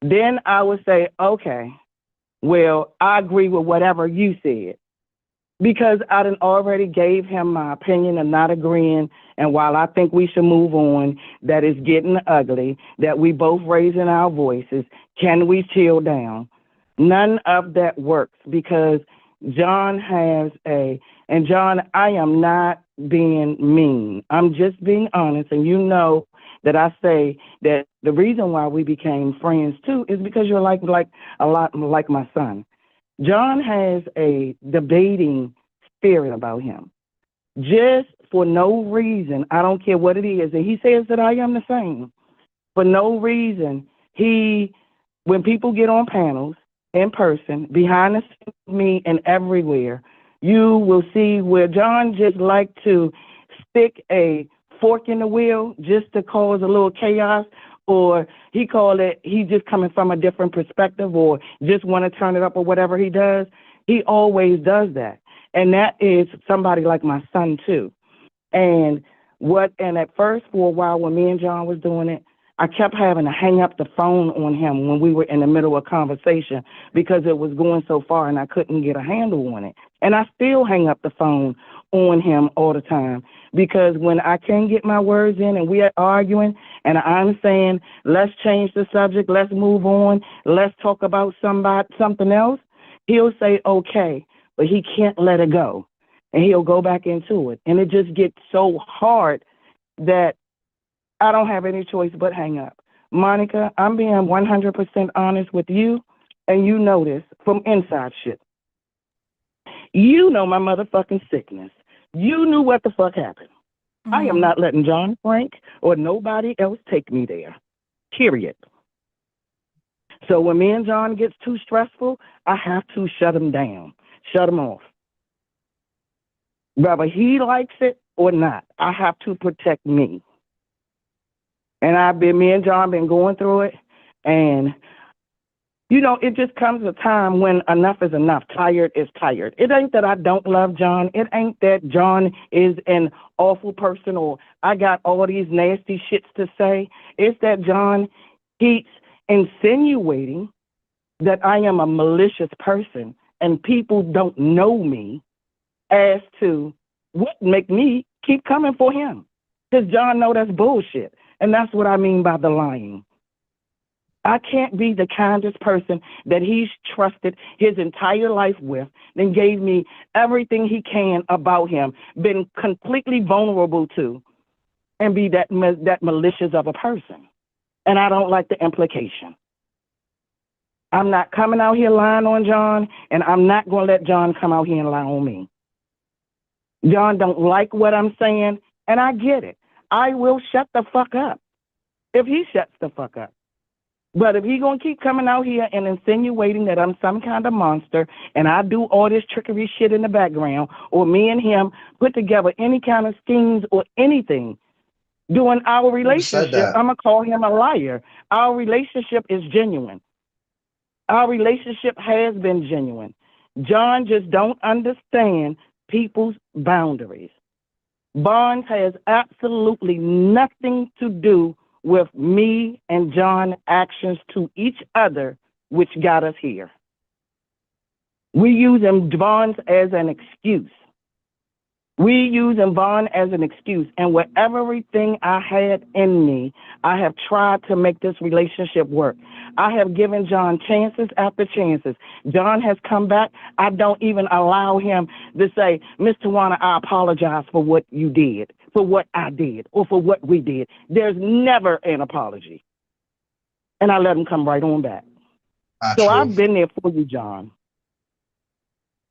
Speaker 6: Then I would say, "Okay, well, I agree with whatever you said." Because I done already gave him my opinion of not agreeing, and while I think we should move on, that it's getting ugly, that we both raising our voices, can we chill down? None of that works because John and John, I am not being mean. I'm just being honest, and you know that I say that the reason why we became friends too is because you're like a lot like my son. John has a debating spirit about him. Just for no reason, I don't care what it is, and he says that I am the same. For no reason, when people get on panels, in person, behind the scenes, me and everywhere, you will see where John just like to stick a fork in the wheel just to cause a little chaos, or he just coming from a different perspective, or just want to turn it up, or whatever he does. He always does that. And that is somebody like my son too. And at first for a while when me and John was doing it, I kept having to hang up the phone on him when we were in the middle of a conversation because it was going so far and I couldn't get a handle on it. And I still hang up the phone on him all the time because when I can't get my words in and we are arguing and I'm saying, let's change the subject, let's move on, let's talk about something else, he'll say, okay, but he can't let it go. And he'll go back into it. And it just gets so hard that I don't have any choice but hang up. Monica, I'm being 100% honest with you, and you know this from inside shit. You know my motherfucking sickness. You knew what the fuck happened. Mm-hmm. I am not letting John Frank or nobody else take me there, period. So when me and John gets too stressful, I have to shut him down, shut him off. Whether he likes it or not, I have to protect me. And me and John been going through it. And, it just comes a time when enough is enough. Tired is tired. It ain't that I don't love John. It ain't that John is an awful person or I got all these nasty shits to say. It's that John keeps insinuating that I am a malicious person and people don't know me as to what make me keep coming for him. Because John know that's bullshit. And that's what I mean by the lying. I can't be the kindest person that he's trusted his entire life with, then gave me everything he can about him, been completely vulnerable to, and be that malicious of a person. And I don't like the implication. I'm not coming out here lying on John, and I'm not going to let John come out here and lie on me. John don't like what I'm saying, and I get it. I will shut the fuck up if he shuts the fuck up. But if he gonna keep coming out here and insinuating that I'm some kind of monster and I do all this trickery shit in the background, or me and him put together any kind of schemes or anything during our
Speaker 3: Never said
Speaker 6: relationship,
Speaker 3: that.
Speaker 6: I'm gonna call him a liar. Our relationship is genuine. Our relationship has been genuine. John just don't understand people's boundaries. Bonds has absolutely nothing to do with me and John's actions to each other, which got us here. We using bonds as an excuse. We using bond as an excuse. And with everything I had in me, I have tried to make this relationship work. I have given John chances after chances. John has come back. I don't even allow him to say, Miss Tawana, I apologize for what you did, for what I did, or for what we did. There's never an apology. And I let him come right on back.
Speaker 3: Not
Speaker 6: So
Speaker 3: true.
Speaker 6: I've been there for you, John.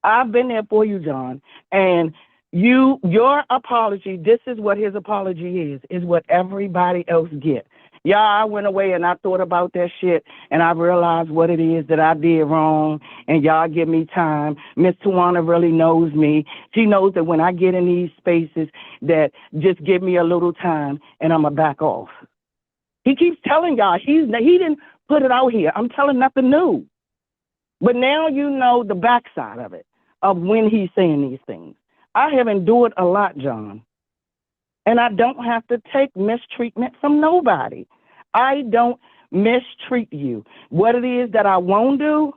Speaker 6: I've been there for you, John. And your apology, this is what his apology is what everybody else get. Yeah, I went away and I thought about that shit and I realized what it is that I did wrong, and y'all give me time. Miss Tawana really knows me. She knows that when I get in these spaces that just give me a little time and I'm going to back off. He keeps telling y'all he didn't put it out here. I'm telling nothing new. But now you know the backside of it, of when he's saying these things. I have endured a lot, John, and I don't have to take mistreatment from nobody. I don't mistreat you. What it is that I won't do,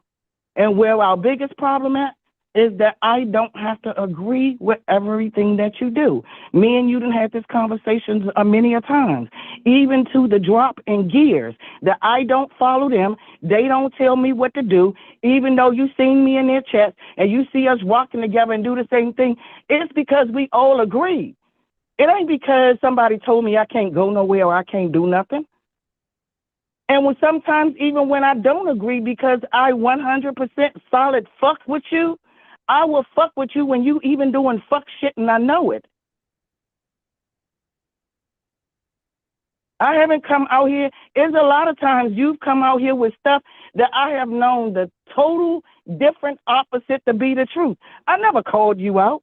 Speaker 6: and where our biggest problem at, is that I don't have to agree with everything that you do. Me and you done had this conversation many a times, even to the drop in gears, that I don't follow them. They don't tell me what to do, even though you seen me in their chats and you see us walking together and do the same thing. It's because we all agree. It ain't because somebody told me I can't go nowhere or I can't do nothing. And when sometimes even when I don't agree because I 100% solid fuck with you, I will fuck with you when you even doing fuck shit and I know it. I haven't come out here. There's a lot of times you've come out here with stuff that I have known the total different opposite to be the truth. I never called you out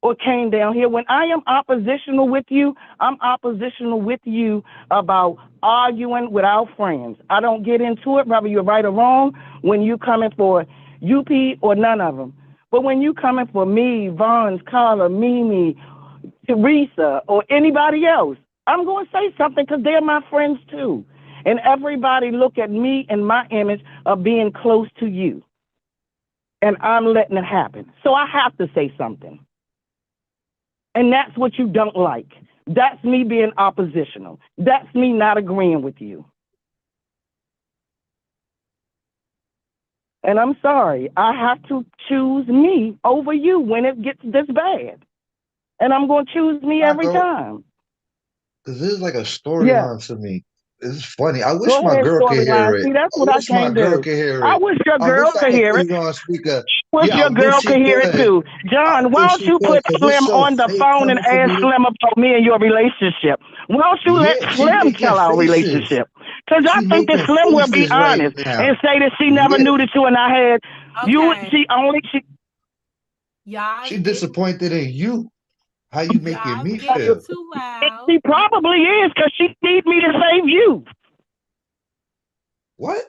Speaker 6: or came down here. When I am oppositional with you, I'm oppositional with you about arguing with our friends. I don't get into it, whether you're right or wrong, when you coming for UP or none of them. But when you coming for me, Vons, Carla, Mimi, Teresa, or anybody else, I'm going to say something because they're my friends too. And everybody look at me and my image of being close to you. And I'm letting it happen. So I have to say something. And that's what you don't like. That's me being oppositional. That's me not agreeing with you. And I'm sorry, I have to choose me over you when it gets this bad. And I'm going to choose me
Speaker 3: Not
Speaker 6: every
Speaker 3: though,
Speaker 6: time.
Speaker 3: because this is like a
Speaker 6: Yeah.
Speaker 3: storyline to me. It's funny. I wish
Speaker 6: Go
Speaker 3: my
Speaker 6: ahead,
Speaker 3: girl could hear
Speaker 6: storyline.
Speaker 3: it.
Speaker 6: See, that's
Speaker 3: I
Speaker 6: what I
Speaker 3: wish my
Speaker 6: can't
Speaker 3: girl
Speaker 6: do.
Speaker 3: could hear
Speaker 6: I
Speaker 3: it.
Speaker 6: wish your
Speaker 3: I
Speaker 6: girl
Speaker 3: wish I
Speaker 6: could
Speaker 3: could
Speaker 6: hear
Speaker 3: put
Speaker 6: it.
Speaker 3: it on speaker.
Speaker 6: Wish
Speaker 3: Yeah, I
Speaker 6: your
Speaker 3: wish
Speaker 6: girl
Speaker 3: she
Speaker 6: could hear it
Speaker 3: could.
Speaker 6: too.
Speaker 3: I
Speaker 6: John, why
Speaker 3: wish
Speaker 6: don't
Speaker 3: she
Speaker 6: you
Speaker 3: could,
Speaker 6: put
Speaker 3: because it's
Speaker 6: Slim
Speaker 3: so
Speaker 6: on the
Speaker 3: fake
Speaker 6: phone and
Speaker 3: coming from
Speaker 6: ask
Speaker 3: you.
Speaker 6: Slim about me and your relationship? Why don't you let
Speaker 3: Yeah, she
Speaker 6: Slim
Speaker 3: making
Speaker 6: tell our
Speaker 3: faces.
Speaker 6: relationship? Because I
Speaker 3: She
Speaker 6: think that
Speaker 3: making
Speaker 6: Slim will be
Speaker 3: faces right
Speaker 6: honest and
Speaker 3: now.
Speaker 6: say that she never
Speaker 3: Yeah,
Speaker 6: knew that you and I had you.
Speaker 1: Okay, y'all
Speaker 3: she
Speaker 1: getting
Speaker 3: disappointed in you. How you making
Speaker 1: y'all
Speaker 3: me
Speaker 1: getting
Speaker 3: feel?
Speaker 1: too loud.
Speaker 6: She probably is because she need me to save you.
Speaker 3: What?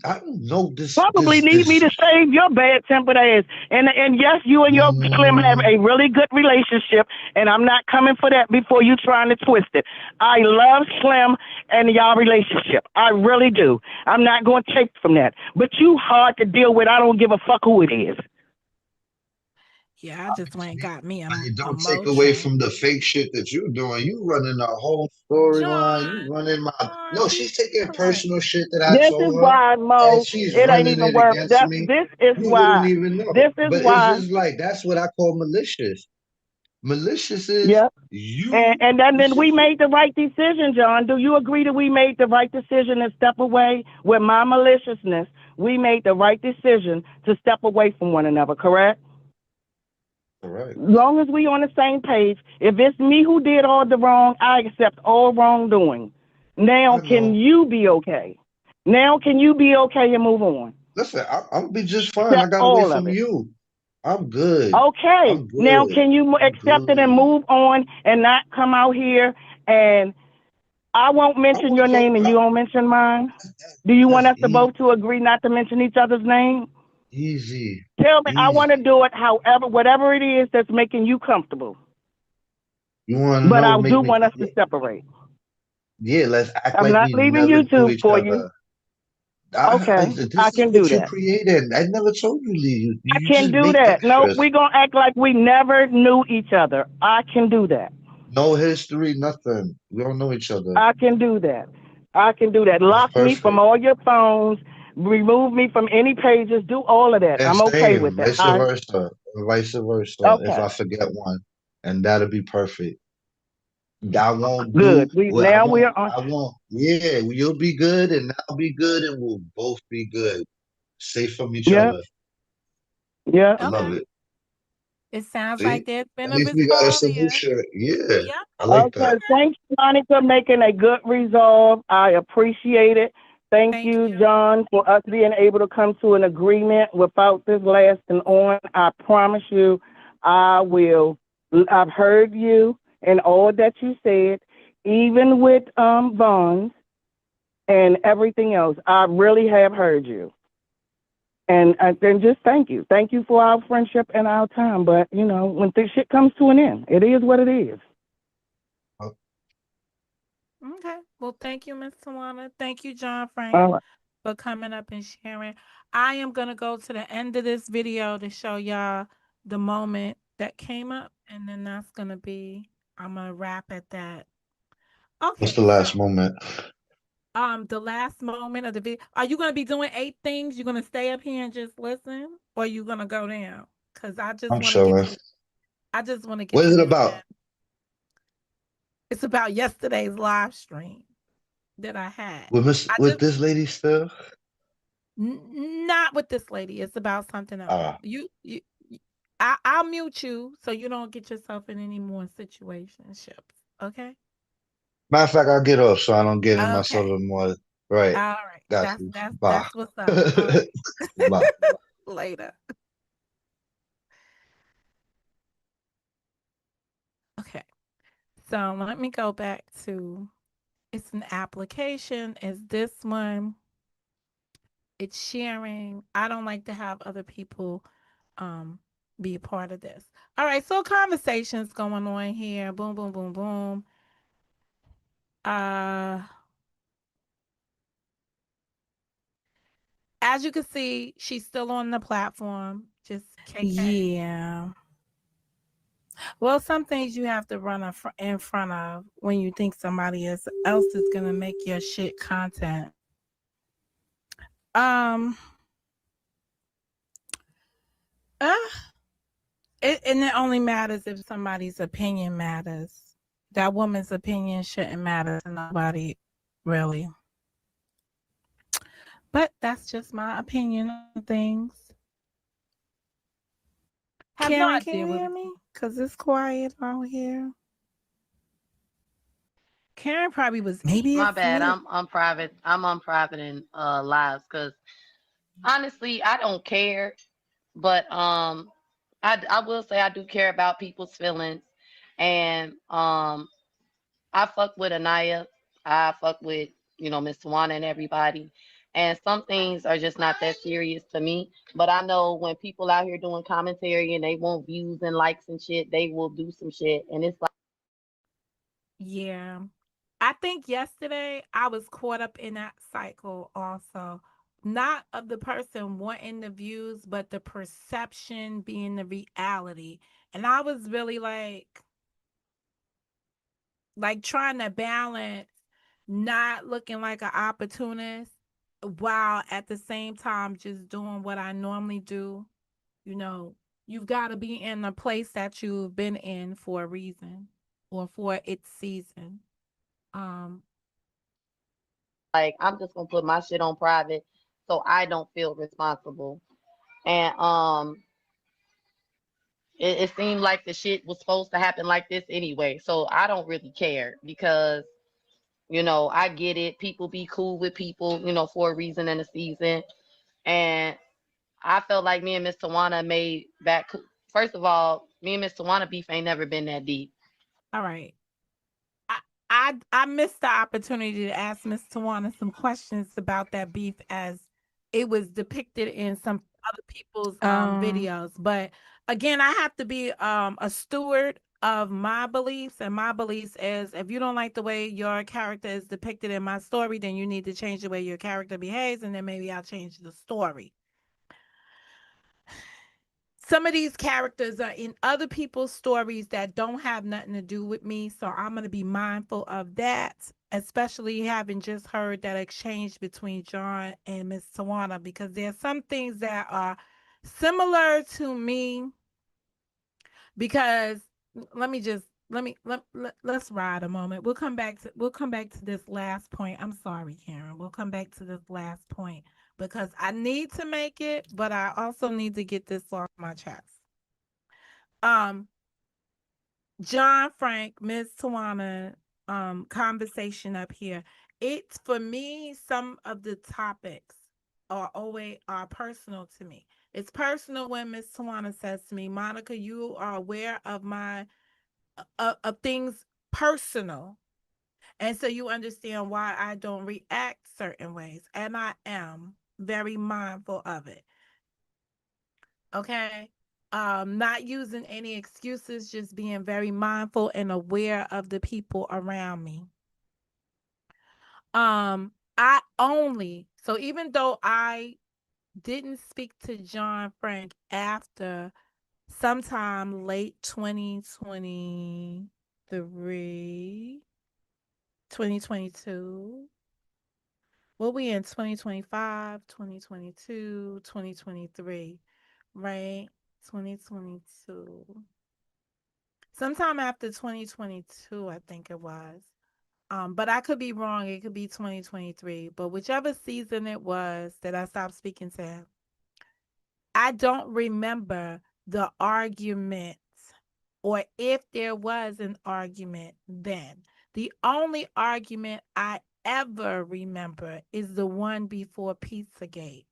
Speaker 3: I don't know
Speaker 6: Probably need me to
Speaker 3: this.
Speaker 6: save your bad tempered ass. And yes, you and your Slim have
Speaker 3: Mm,
Speaker 6: a really good relationship, and I'm not coming for that before you trying to twist it. I love Slim and y'all relationship. I really do. I'm not going to take from that. But you hard to deal with. I don't give a fuck who it is.
Speaker 1: Yeah, I just went and got me
Speaker 3: but it
Speaker 1: a
Speaker 3: don't take away
Speaker 1: motion.
Speaker 3: from the fake shit that you're doing. You running a whole storyline. You
Speaker 1: John,
Speaker 3: running my
Speaker 1: John,
Speaker 3: no.
Speaker 1: be
Speaker 3: She's taking
Speaker 1: quiet.
Speaker 3: personal shit that I
Speaker 6: This is
Speaker 3: told her,
Speaker 6: why,
Speaker 3: and
Speaker 6: Mo,
Speaker 3: she's
Speaker 6: it ain't
Speaker 3: running
Speaker 6: even
Speaker 3: it
Speaker 6: worth
Speaker 3: against
Speaker 6: that.
Speaker 3: me.
Speaker 6: This is
Speaker 3: You wouldn't
Speaker 6: why.
Speaker 3: even know.
Speaker 6: This is
Speaker 3: But it's
Speaker 6: why.
Speaker 3: just like that's what I call malicious. Malicious is
Speaker 6: Yeah.
Speaker 3: you.
Speaker 6: And then we made the right decision, John. Do you agree that we made the right decision to step away with my maliciousness? We made the right decision to step away from one another, correct?
Speaker 3: Correct.
Speaker 6: Long as we on the same page, if it's me who did all the wrong, I accept all wrongdoing. Now,
Speaker 3: I
Speaker 6: can
Speaker 3: know.
Speaker 6: you be okay? Now, can you be okay and move on?
Speaker 3: Listen, I'm gonna be just fine. I
Speaker 6: Accept
Speaker 3: got away
Speaker 6: all of
Speaker 3: from
Speaker 6: it.
Speaker 3: you. I'm good.
Speaker 6: Okay.
Speaker 3: I'm
Speaker 6: Now,
Speaker 3: good.
Speaker 6: can you
Speaker 3: I'm
Speaker 6: accept it and
Speaker 3: good.
Speaker 6: move on and not come out here and I won't
Speaker 3: I
Speaker 6: mention
Speaker 3: won't
Speaker 6: your
Speaker 3: talk.
Speaker 6: name and you won't mention mine? Do you want
Speaker 3: That's
Speaker 6: us to both to agree not to mention each other's name?
Speaker 3: easy.
Speaker 6: Tell me, I want to
Speaker 3: Easy.
Speaker 6: do it however, whatever it is that's making you comfortable.
Speaker 3: You want to
Speaker 6: But
Speaker 3: know?
Speaker 6: I
Speaker 3: Make
Speaker 6: do
Speaker 3: me.
Speaker 6: want us to separate.
Speaker 3: Yeah. Let's act
Speaker 6: I'm
Speaker 3: like
Speaker 6: not
Speaker 3: we
Speaker 6: leaving
Speaker 3: never knew
Speaker 6: YouTube
Speaker 3: each
Speaker 6: for you.
Speaker 3: other.
Speaker 6: Okay, I
Speaker 3: This is
Speaker 6: can do
Speaker 3: what you
Speaker 6: that.
Speaker 3: created. I never told you leave.
Speaker 6: I
Speaker 3: You
Speaker 6: can
Speaker 3: just
Speaker 6: do
Speaker 3: make
Speaker 6: that. No,
Speaker 3: extras.
Speaker 6: we're going to act like we never knew each other. I can do that.
Speaker 3: No history, nothing. We don't know each other.
Speaker 6: I can do that. I can do that.
Speaker 3: That's
Speaker 6: Lock me from
Speaker 3: perfect.
Speaker 6: all your phones, remove me from any pages, do all of that.
Speaker 3: And
Speaker 6: I'm okay
Speaker 3: same,
Speaker 6: with that.
Speaker 3: vice versa, vice versa. If
Speaker 6: Okay,
Speaker 3: I forget one, and that'll be perfect. I won't do
Speaker 6: good. We
Speaker 3: what I
Speaker 6: now we're
Speaker 3: won't.
Speaker 6: on.
Speaker 3: I won't. Yeah, you'll be good, and I'll be good, and we'll both be good. Safe from each
Speaker 6: Yeah,
Speaker 3: other.
Speaker 6: yeah.
Speaker 3: I love
Speaker 1: Okay.
Speaker 3: it.
Speaker 1: It sounds like
Speaker 3: See,
Speaker 1: there's
Speaker 3: at
Speaker 1: been a
Speaker 3: least we got a
Speaker 1: resolve here.
Speaker 3: solution. Yeah,
Speaker 1: Yeah.
Speaker 3: I like
Speaker 6: Okay.
Speaker 3: that.
Speaker 6: Thanks, Monica, making a good resolve. I appreciate it. Thank
Speaker 1: Thank
Speaker 6: you,
Speaker 1: you.
Speaker 6: John, for us being able to come to an agreement without this lasting on. I promise you, I will. I've heard you and all that you said, even with bonds and everything else. I really have heard you. And just thank you. Thank you for our friendship and our time. But, you know, when this shit comes to an end, it is what it is.
Speaker 1: Okay. Well, thank you, Miss Tawana. Thank you, John Frank,
Speaker 6: All right.
Speaker 1: for coming up and sharing. I am gonna go to the end of this video to show y'all the moment that came up, and then that's gonna be I'm gonna wrap at that.
Speaker 3: What's the
Speaker 1: Okay, so
Speaker 3: last moment?
Speaker 1: the last moment of the video. Are you gonna be doing 8 things? You're gonna stay up here and just listen, or you gonna go down? Cause I just
Speaker 3: I'm
Speaker 1: want to get
Speaker 3: chilling.
Speaker 1: to. I just want to get
Speaker 3: What is
Speaker 1: to
Speaker 3: it
Speaker 1: this.
Speaker 3: about?
Speaker 1: It's about yesterday's live stream that I had. I
Speaker 3: With
Speaker 1: just
Speaker 3: this lady still?
Speaker 1: not with this lady. It's about something else.
Speaker 3: Uh,
Speaker 1: I'll mute you so you don't get yourself in any more situationships. Okay.
Speaker 3: Matter of fact, I'll get off so I don't get in myself
Speaker 1: Okay.
Speaker 3: in more. Right.
Speaker 1: All right.
Speaker 3: Got
Speaker 1: That's
Speaker 3: you.
Speaker 1: that's
Speaker 3: Bye.
Speaker 1: that's what's up. All right.
Speaker 3: Bye.
Speaker 1: Later. Okay. So let me go back to it's an application. Is this one? It's sharing. I don't like to have other people um be a part of this. All right, so conversations going on here. Boom, boom, boom, boom. Uh as you can see, she's still on the platform. Just yeah. Well, some things you have to run in front of when you think somebody else is gonna make your shit content. Um, uh, and it only matters if somebody's opinion matters. That woman's opinion shouldn't matter to nobody, really. But that's just my opinion on things. Karen, can you hear me? Because it's quiet out here. Karen probably was maybe
Speaker 5: My bad.
Speaker 1: asleep.
Speaker 5: I'm private. I'm on private and lives because honestly, I don't care. But I will say I do care about people's feelings, and I fuck with Anaya. I fuck with Miss Tawana and everybody. And some things are just not that serious to me. But I know when people out here doing commentary and they want views and likes and shit, they will do some shit. And it's like,
Speaker 1: Yeah. I think yesterday I was caught up in that cycle also. Not of the person wanting the views, but the perception being the reality. And I was really like trying to balance not looking like an opportunist while at the same time just doing what I normally do. You know, you've got to be in the place that you've been in for a reason or for its season. Um,
Speaker 5: I'm just gonna put my shit on private so I don't feel responsible. And it seemed like the shit was supposed to happen like this anyway. So I don't really care because I get it. People be cool with people, for a reason and a season. And I felt like me and Miss Tawana made back. First of all, me and Miss Tawana beef ain't never been that deep.
Speaker 1: All right. I missed the opportunity to ask Miss Tawana some questions about that beef as it was depicted in some other people's videos. But again, I have to be a steward of my beliefs, and my beliefs is if you don't like the way your character is depicted in my story, then you need to change the way your character behaves, and then maybe I'll change the story. Some of these characters are in other people's stories that don't have nothing to do with me. So I'm going to be mindful of that, especially having just heard that exchange between John and Miss Tawana, because there's some things that are similar to me. Because let me just let's ride a moment. We'll come back to this last point. I'm sorry, Karen. We'll come back to this last point because I need to make it, but I also need to get this off my chest. Um, John Frank, Miss Tawana, conversation up here. It's for me, some of the topics are always are personal to me. It's personal when Miss Tawana says to me, Monica, you are aware of my of things personal. And so you understand why I don't react certain ways. And I am very mindful of it. Okay. Not using any excuses, just being very mindful and aware of the people around me. I only, so even though I didn't speak to John Frank after sometime late 2023, 2022, well, we in 2025, 2022, 2023, right? 2022. Sometime after 2022, I think it was. But I could be wrong. It could be 2023. But whichever season it was that I stopped speaking to him, I don't remember the arguments or if there was an argument then. The only argument I ever remember is the one before Pizzagate.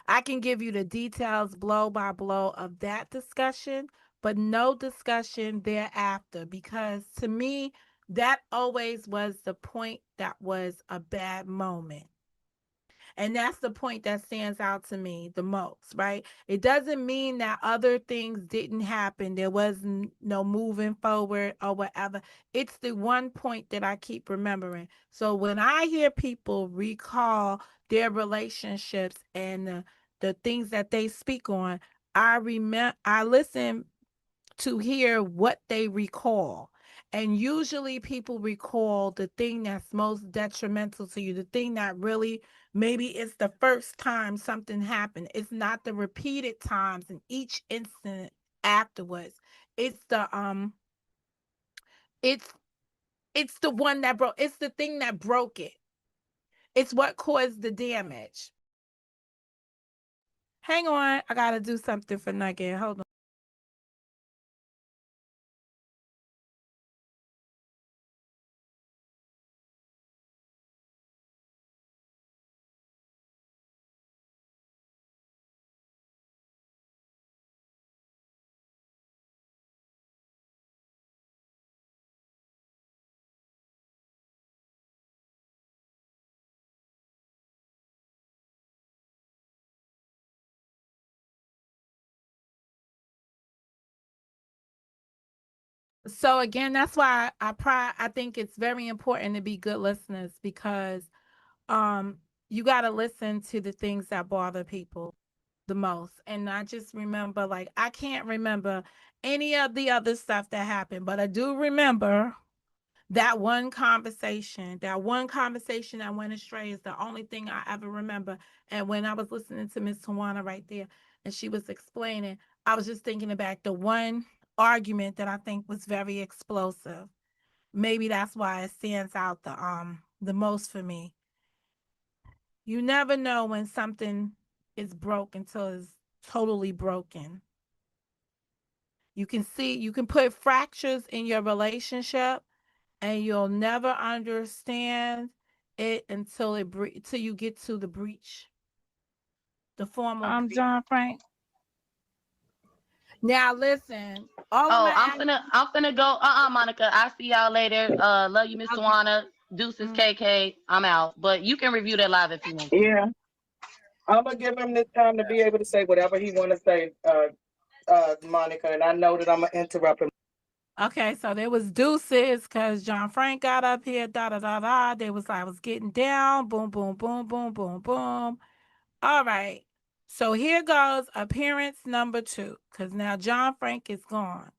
Speaker 1: I can give you the details blow by blow of that discussion, but no discussion thereafter because to me, that always was the point that was a bad moment. And that's the point that stands out to me the most, right? It doesn't mean that other things didn't happen. There was no moving forward or whatever. It's the one point that I keep remembering. So when I hear people recall their relationships and the things that they speak on, I listen to hear what they recall. And usually people recall the thing that's most detrimental to you, the thing that really maybe it's the first time something happened. It's not the repeated times in each incident afterwards. It's the it's it's the one that broke, it's the thing that broke it. It's what caused the damage. Hang on, I gotta do something for Nugget. Hold on. So again, that's why I think it's very important to be good listeners because you got to listen to the things that bother people the most. And I just remember like I can't remember any of the other stuff that happened, but I do remember that one conversation that went astray is the only thing I ever remember. And when I was listening to Miss Tawana right there and she was explaining, I was just thinking about the one argument that I think was very explosive. Maybe that's why it stands out the most for me. You never know when something is broke until it's totally broken. You can put fractures in your relationship and you'll never understand it until till you get to the breach, the formal breach.
Speaker 6: John Frank.
Speaker 1: Now listen, all of
Speaker 5: Oh,
Speaker 1: my
Speaker 5: I'm finna go. Monica. I see y'all later. Love you, Miss Tawana. Deuces, KK. I'm out. But you can review that live if you want to.
Speaker 2: Yeah, I'm gonna give him this time to be able to say whatever he want to say, Monica, and I know that I'm gonna interrupt him.
Speaker 1: Okay, so there was deuces because John Frank got up here, da da da da. They was like, I was getting down, boom, boom, boom, boom, boom, boom. All right. So here goes appearance number 2, because now John Frank is gone.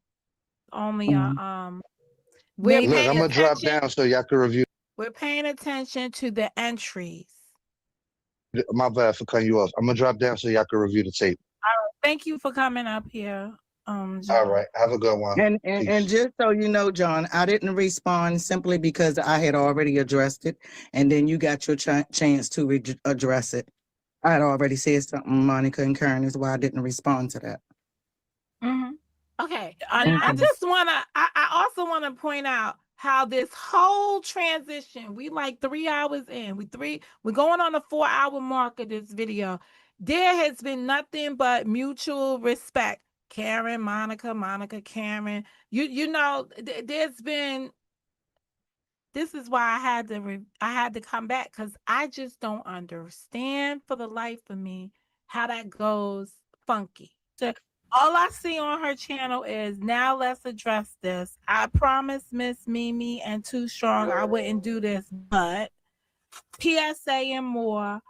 Speaker 1: Only we're
Speaker 3: Look,
Speaker 1: paying
Speaker 3: I'm gonna drop
Speaker 1: attention.
Speaker 3: down so y'all can review.
Speaker 1: We're paying attention to the entries.
Speaker 3: My bad for cutting you off. I'm gonna drop down so y'all can review the tape.
Speaker 1: Thank you for coming up here,
Speaker 3: All
Speaker 1: John.
Speaker 3: right, have a good one.
Speaker 2: And
Speaker 3: Peace.
Speaker 2: just so you know, John, I didn't respond simply because I had already addressed it, and then you got your chance to address it. I had already said something, Monica and Karen, is why I didn't respond to that.
Speaker 1: Mm-hmm. Okay. I just wanna I also wanna point out how this whole transition, we like 3 hours in. We're going on the 4-hour mark of this video. There has been nothing but mutual respect. Karen, Monica, Karen. You know, there's been, this is why I had to come back, because I just don't understand for the life of me how that goes funky. All I see on her channel is, now let's address this. I promised Miss Mimi and Too Strong I wouldn't do this, but PSA and more.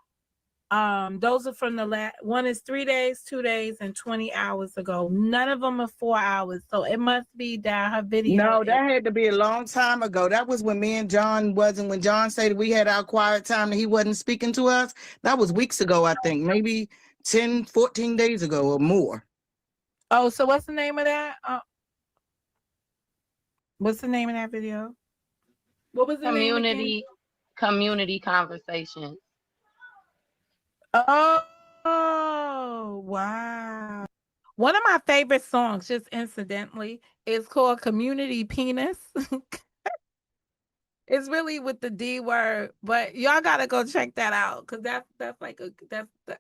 Speaker 1: Those are from the last one is 3 days, 2 days, and 20 hours ago. None of them are 4 hours. So it must be that her video.
Speaker 2: No, that had to be a long time ago. That was when me and John wasn't, when John said we had our quiet time that he wasn't speaking to us. That was weeks ago, I think, maybe 10, 14 days ago or more.
Speaker 1: Oh, so what's the name of that? What's the name of that video? What was the name again?
Speaker 5: Community conversation.
Speaker 1: Oh, wow. One of my favorite songs, just incidentally, is called Community Penis. It's really with the D word, but y'all gotta go check that out, because that's like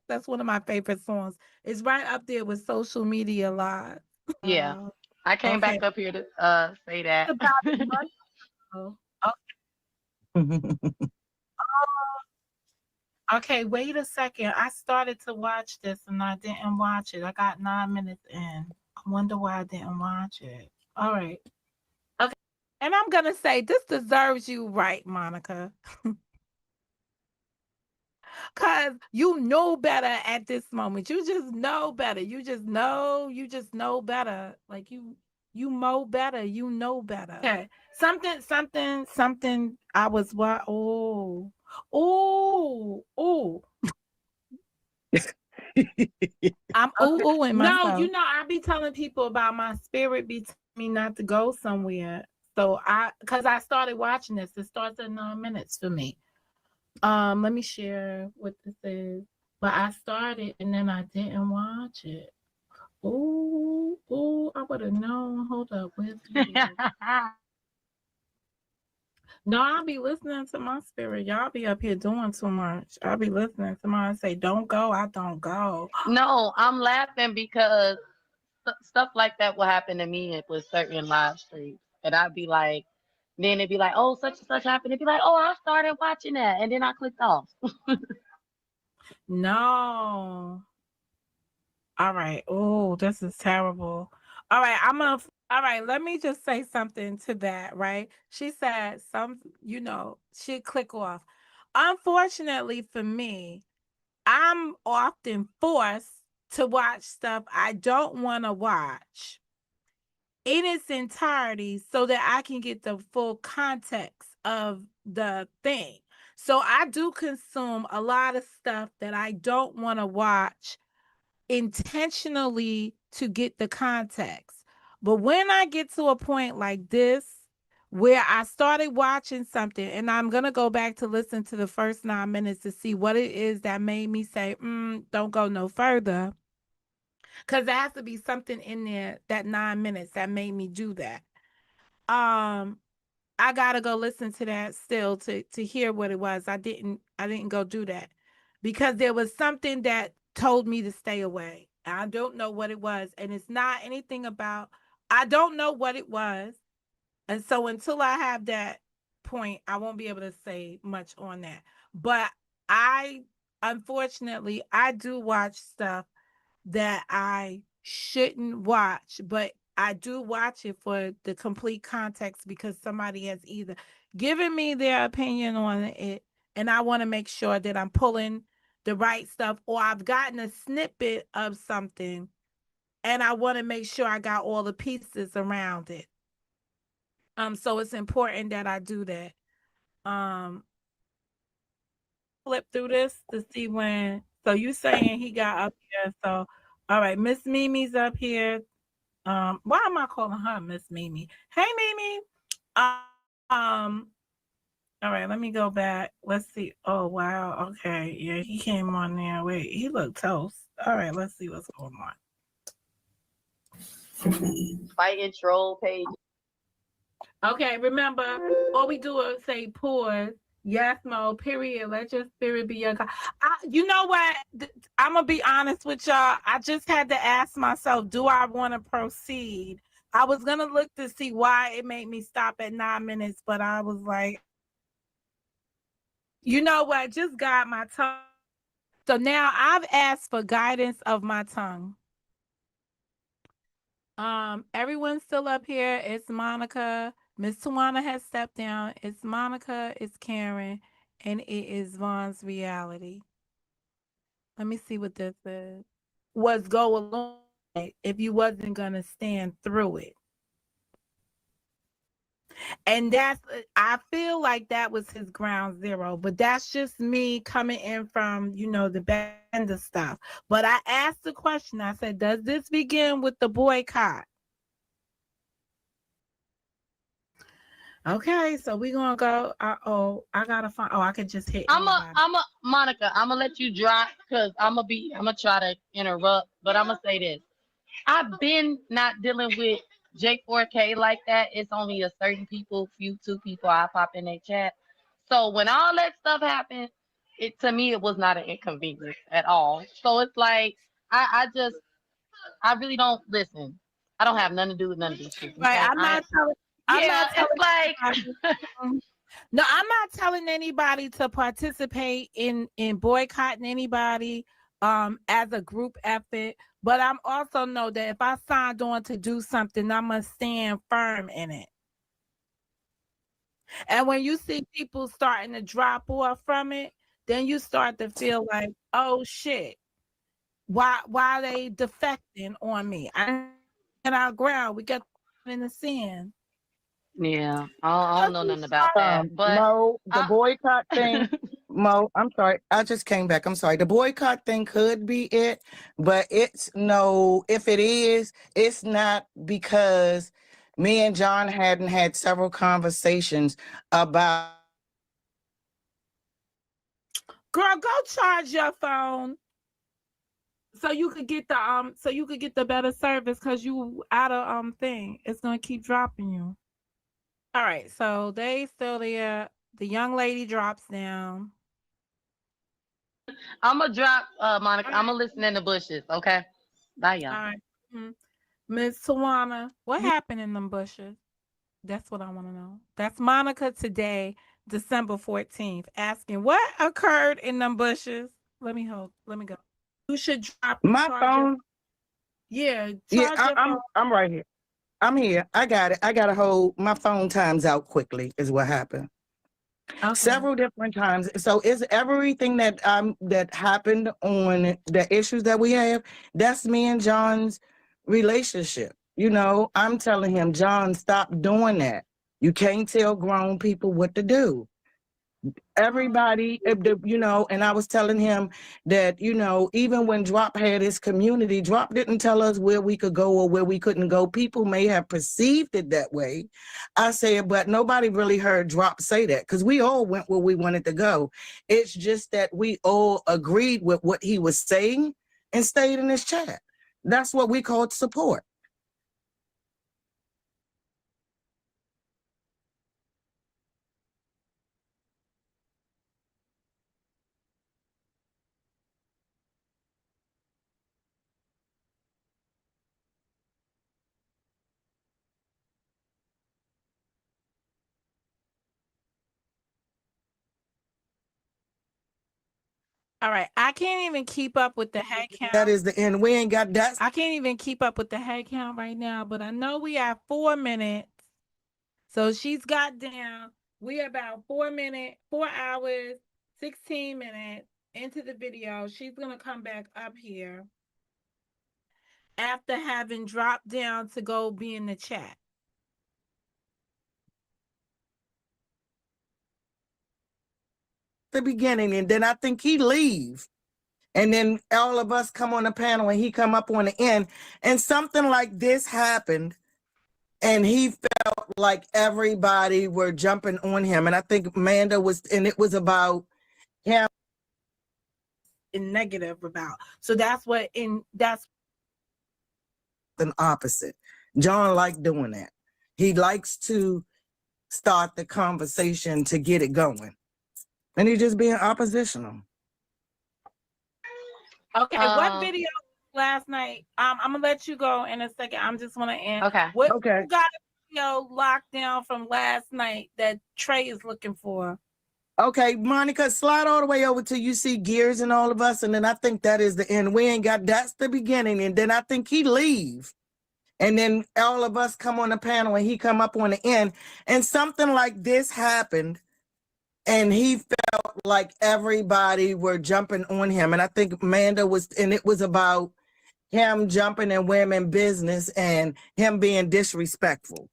Speaker 1: that's one of my favorite songs. It's right up there with Social Media Live.
Speaker 5: Yeah. I came back up here to say that.
Speaker 1: Okay, wait a second. I started to watch this and I didn't watch it. I got 9 minutes in. I wonder why I didn't watch it. All right. Okay. And I'm gonna say this deserves you right, Monica. Cause you know better at this moment. You just know better. You just know better. Like you know better. You know better. Okay. Something I was what? Oh. I'm ooh-oohing myself. No, you know, I be telling people about my spirit be telling me not to go somewhere. So because I started watching this. It starts at 9 minutes for me. Let me share what this is. But I started and then I didn't watch it. Ooh, I would have known. Hold up. Where's the No, I'll be listening to my spirit. Y'all be up here doing too much. I'll be listening to somebody say, don't go, I don't go.
Speaker 5: No, I'm laughing because stuff like that will happen to me with certain live streams. And I'd be like, then it'd be like, oh, such and such happened. It'd be like, oh, I started watching that. And then I clicked off.
Speaker 1: No. All right. Oh, this is terrible. All right. All right. Let me just say something to that, right? She said she'd click off. Unfortunately for me, I'm often forced to watch stuff I don't want to watch in its entirety so that I can get the full context of the thing. So I do consume a lot of stuff that I don't want to watch intentionally to get the context. But when I get to a point like this, where I started watching something, and I'm going to go back to listen to the first 9 minutes to see what it is that made me say, don't go no further. Because there has to be something in there, that 9 minutes, that made me do that. I gotta go listen to that still to hear what it was. I didn't go do that because there was something that told me to stay away. I don't know what it was, and it's not anything about. I don't know what it was, and so until I have that point, I won't be able to say much on that. But I, unfortunately, I do watch stuff that I shouldn't watch, but I do watch it for the complete context because somebody has either given me their opinion on it, and I want to make sure that I'm pulling the right stuff, or I've gotten a snippet of something and I want to make sure I got all the pieces around it. So it's important that I do that. Um, flip through this to see when. So you saying he got up here? So all right, Miss Mimi's up here. Why am I calling her Miss Mimi? Hey Mimi. Um, all right, let me go back. Let's see. Oh wow, okay. Yeah, he came on there. Wait, he looked toast. All right, let's see what's going on.
Speaker 5: Fighting troll page.
Speaker 1: Okay, remember, all we do is say pause. Yes, Mo, period. Let your spirit be your God. You know what? I'm going to be honest with y'all. I just had to ask myself, do I want to proceed? I was going to look to see why it made me stop at 9 minutes, but I was like, you know what? Just guide my tongue. So now I've asked for guidance of my tongue. Everyone's still up here. It's Monica. Miss Tawana has stepped down. It's Monica, it's Karen, and it is Vaughn's reality. Let me see what this is. Was go along if you wasn't gonna stand through it. And that's I feel like that was his ground zero, but that's just me coming in from, the band of stuff. But I asked the question, I said, does this begin with the boycott? Okay, so we're gonna go. I gotta find. Oh, I could just hit.
Speaker 5: Monica, I'm gonna let you drop because I'm gonna try to interrupt, but I'm gonna say this. I've been not dealing with J4K like that. It's only a certain two people I pop in their chat. So when all that stuff happened, to me it was not an inconvenience at all. So it's like I really don't listen. I don't have nothing to do with none of these people.
Speaker 1: Right, I'm not telling.
Speaker 5: It's like
Speaker 1: no, I'm not telling anybody to participate in boycotting anybody as a group effort. But I'm also know that if I signed on to do something, I must stand firm in it. And when you see people starting to drop off from it, then you start to feel like, oh shit, why they defecting on me? I in our ground, we got in the sand.
Speaker 5: yeah, I don't know nothing about that. But
Speaker 2: Mo, the boycott thing. Mo, I'm sorry. I just came back. I'm sorry. The boycott thing could be it, but it's no, if it is, it's not because me and John hadn't had several conversations about.
Speaker 1: Girl, go charge your phone so you could get the better service because you out of thing. It's gonna keep dropping you. All right, so they still there. The young lady drops down.
Speaker 5: I'm gonna drop Monica. I'm gonna listen in the bushes. Okay, bye y'all.
Speaker 1: All right, Miss Tawana, what happened in them bushes? That's what I want to know. That's Monica today, December 14th, asking what occurred in them bushes. Let me hold. Let me go. You should drop
Speaker 2: My phone.
Speaker 1: Yeah,
Speaker 2: I'm right here. I'm here. I got it. I got to hold my phone times out quickly is what happened. Okay. Several different times. So is everything that happened on the issues that we have, that's me and John's relationship. I'm telling him, John, stop doing that. You can't tell grown people what to do. Everybody, and I was telling him that, even when Drop had his community, Drop didn't tell us where we could go or where we couldn't go. People may have perceived it that way. I said, but nobody really heard Drop say that because we all went where we wanted to go. It's just that we all agreed with what he was saying and stayed in his chat. That's what we called support.
Speaker 1: All right. I can't even keep up with the head
Speaker 2: That
Speaker 1: count.
Speaker 2: is the end. We ain't got that.
Speaker 1: I can't even keep up with the head count right now, but I know we have 4 minutes. So she's got down. We about 4 minutes, 4 hours, 16 minutes into the video. She's going to come back up here after having dropped down to go be in the chat.
Speaker 2: The beginning, and then I think he leave. And then all of us come on the panel and he come up on the end. And something like this happened. And he felt like everybody were jumping on him. And I think Amanda was, and it was about him.
Speaker 1: In negative about. So that's
Speaker 2: an opposite. John liked doing that. He likes to start the conversation to get it going. And he's just being oppositional.
Speaker 1: Okay, what video last night? I'm gonna let you go in a second. I'm just wanna end.
Speaker 5: Okay.
Speaker 1: What
Speaker 2: Okay.
Speaker 1: you got a video locked down from last night that Trey is looking for?
Speaker 2: Okay, Monica, slide all the way over till you see Gears and all of us, and then I think that is the end. We ain't got, that's the beginning, and then I think he leave. And then all of us come on the panel and he come up on the end. And something like this happened. And he felt like everybody were jumping on him. And I think Amanda was, and it was about him jumping in women business and him being disrespectful.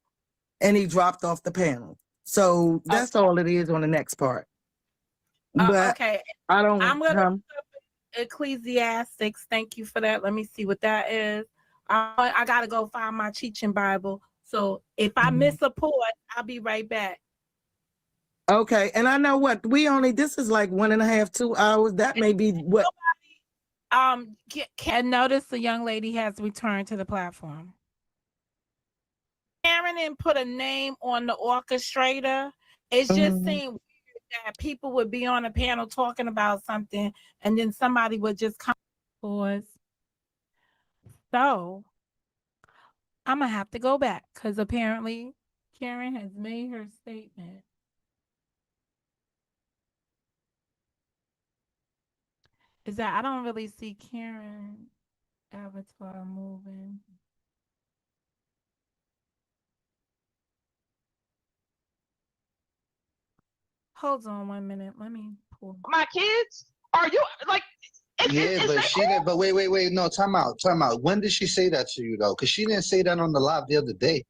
Speaker 2: And he dropped off the panel. So that's all it is on the next part. But
Speaker 1: Okay,
Speaker 2: I don't.
Speaker 1: I'm gonna look up Ecclesiastics. Thank you for that. Let me see what that is. I gotta go find my teaching Bible. So if I miss a point, I'll be right back.
Speaker 2: Okay, and I know what we only. This is like 1.5, 2 hours. That may be what.
Speaker 1: Can notice the young lady has returned to the platform. Karen didn't put a name on the orchestrator. It's just seemed weird that people would be on a panel talking about something and then somebody would just come for us. So I'm gonna have to go back because apparently Karen has made her statement. Is that I don't really see Karen avatar moving. Hold on 1 minute. Let me pull.
Speaker 7: My kids? Are you like?
Speaker 3: Yeah, but she didn't. But wait. No, time out. When did she say that to you though? Because she didn't say that on the live the other day.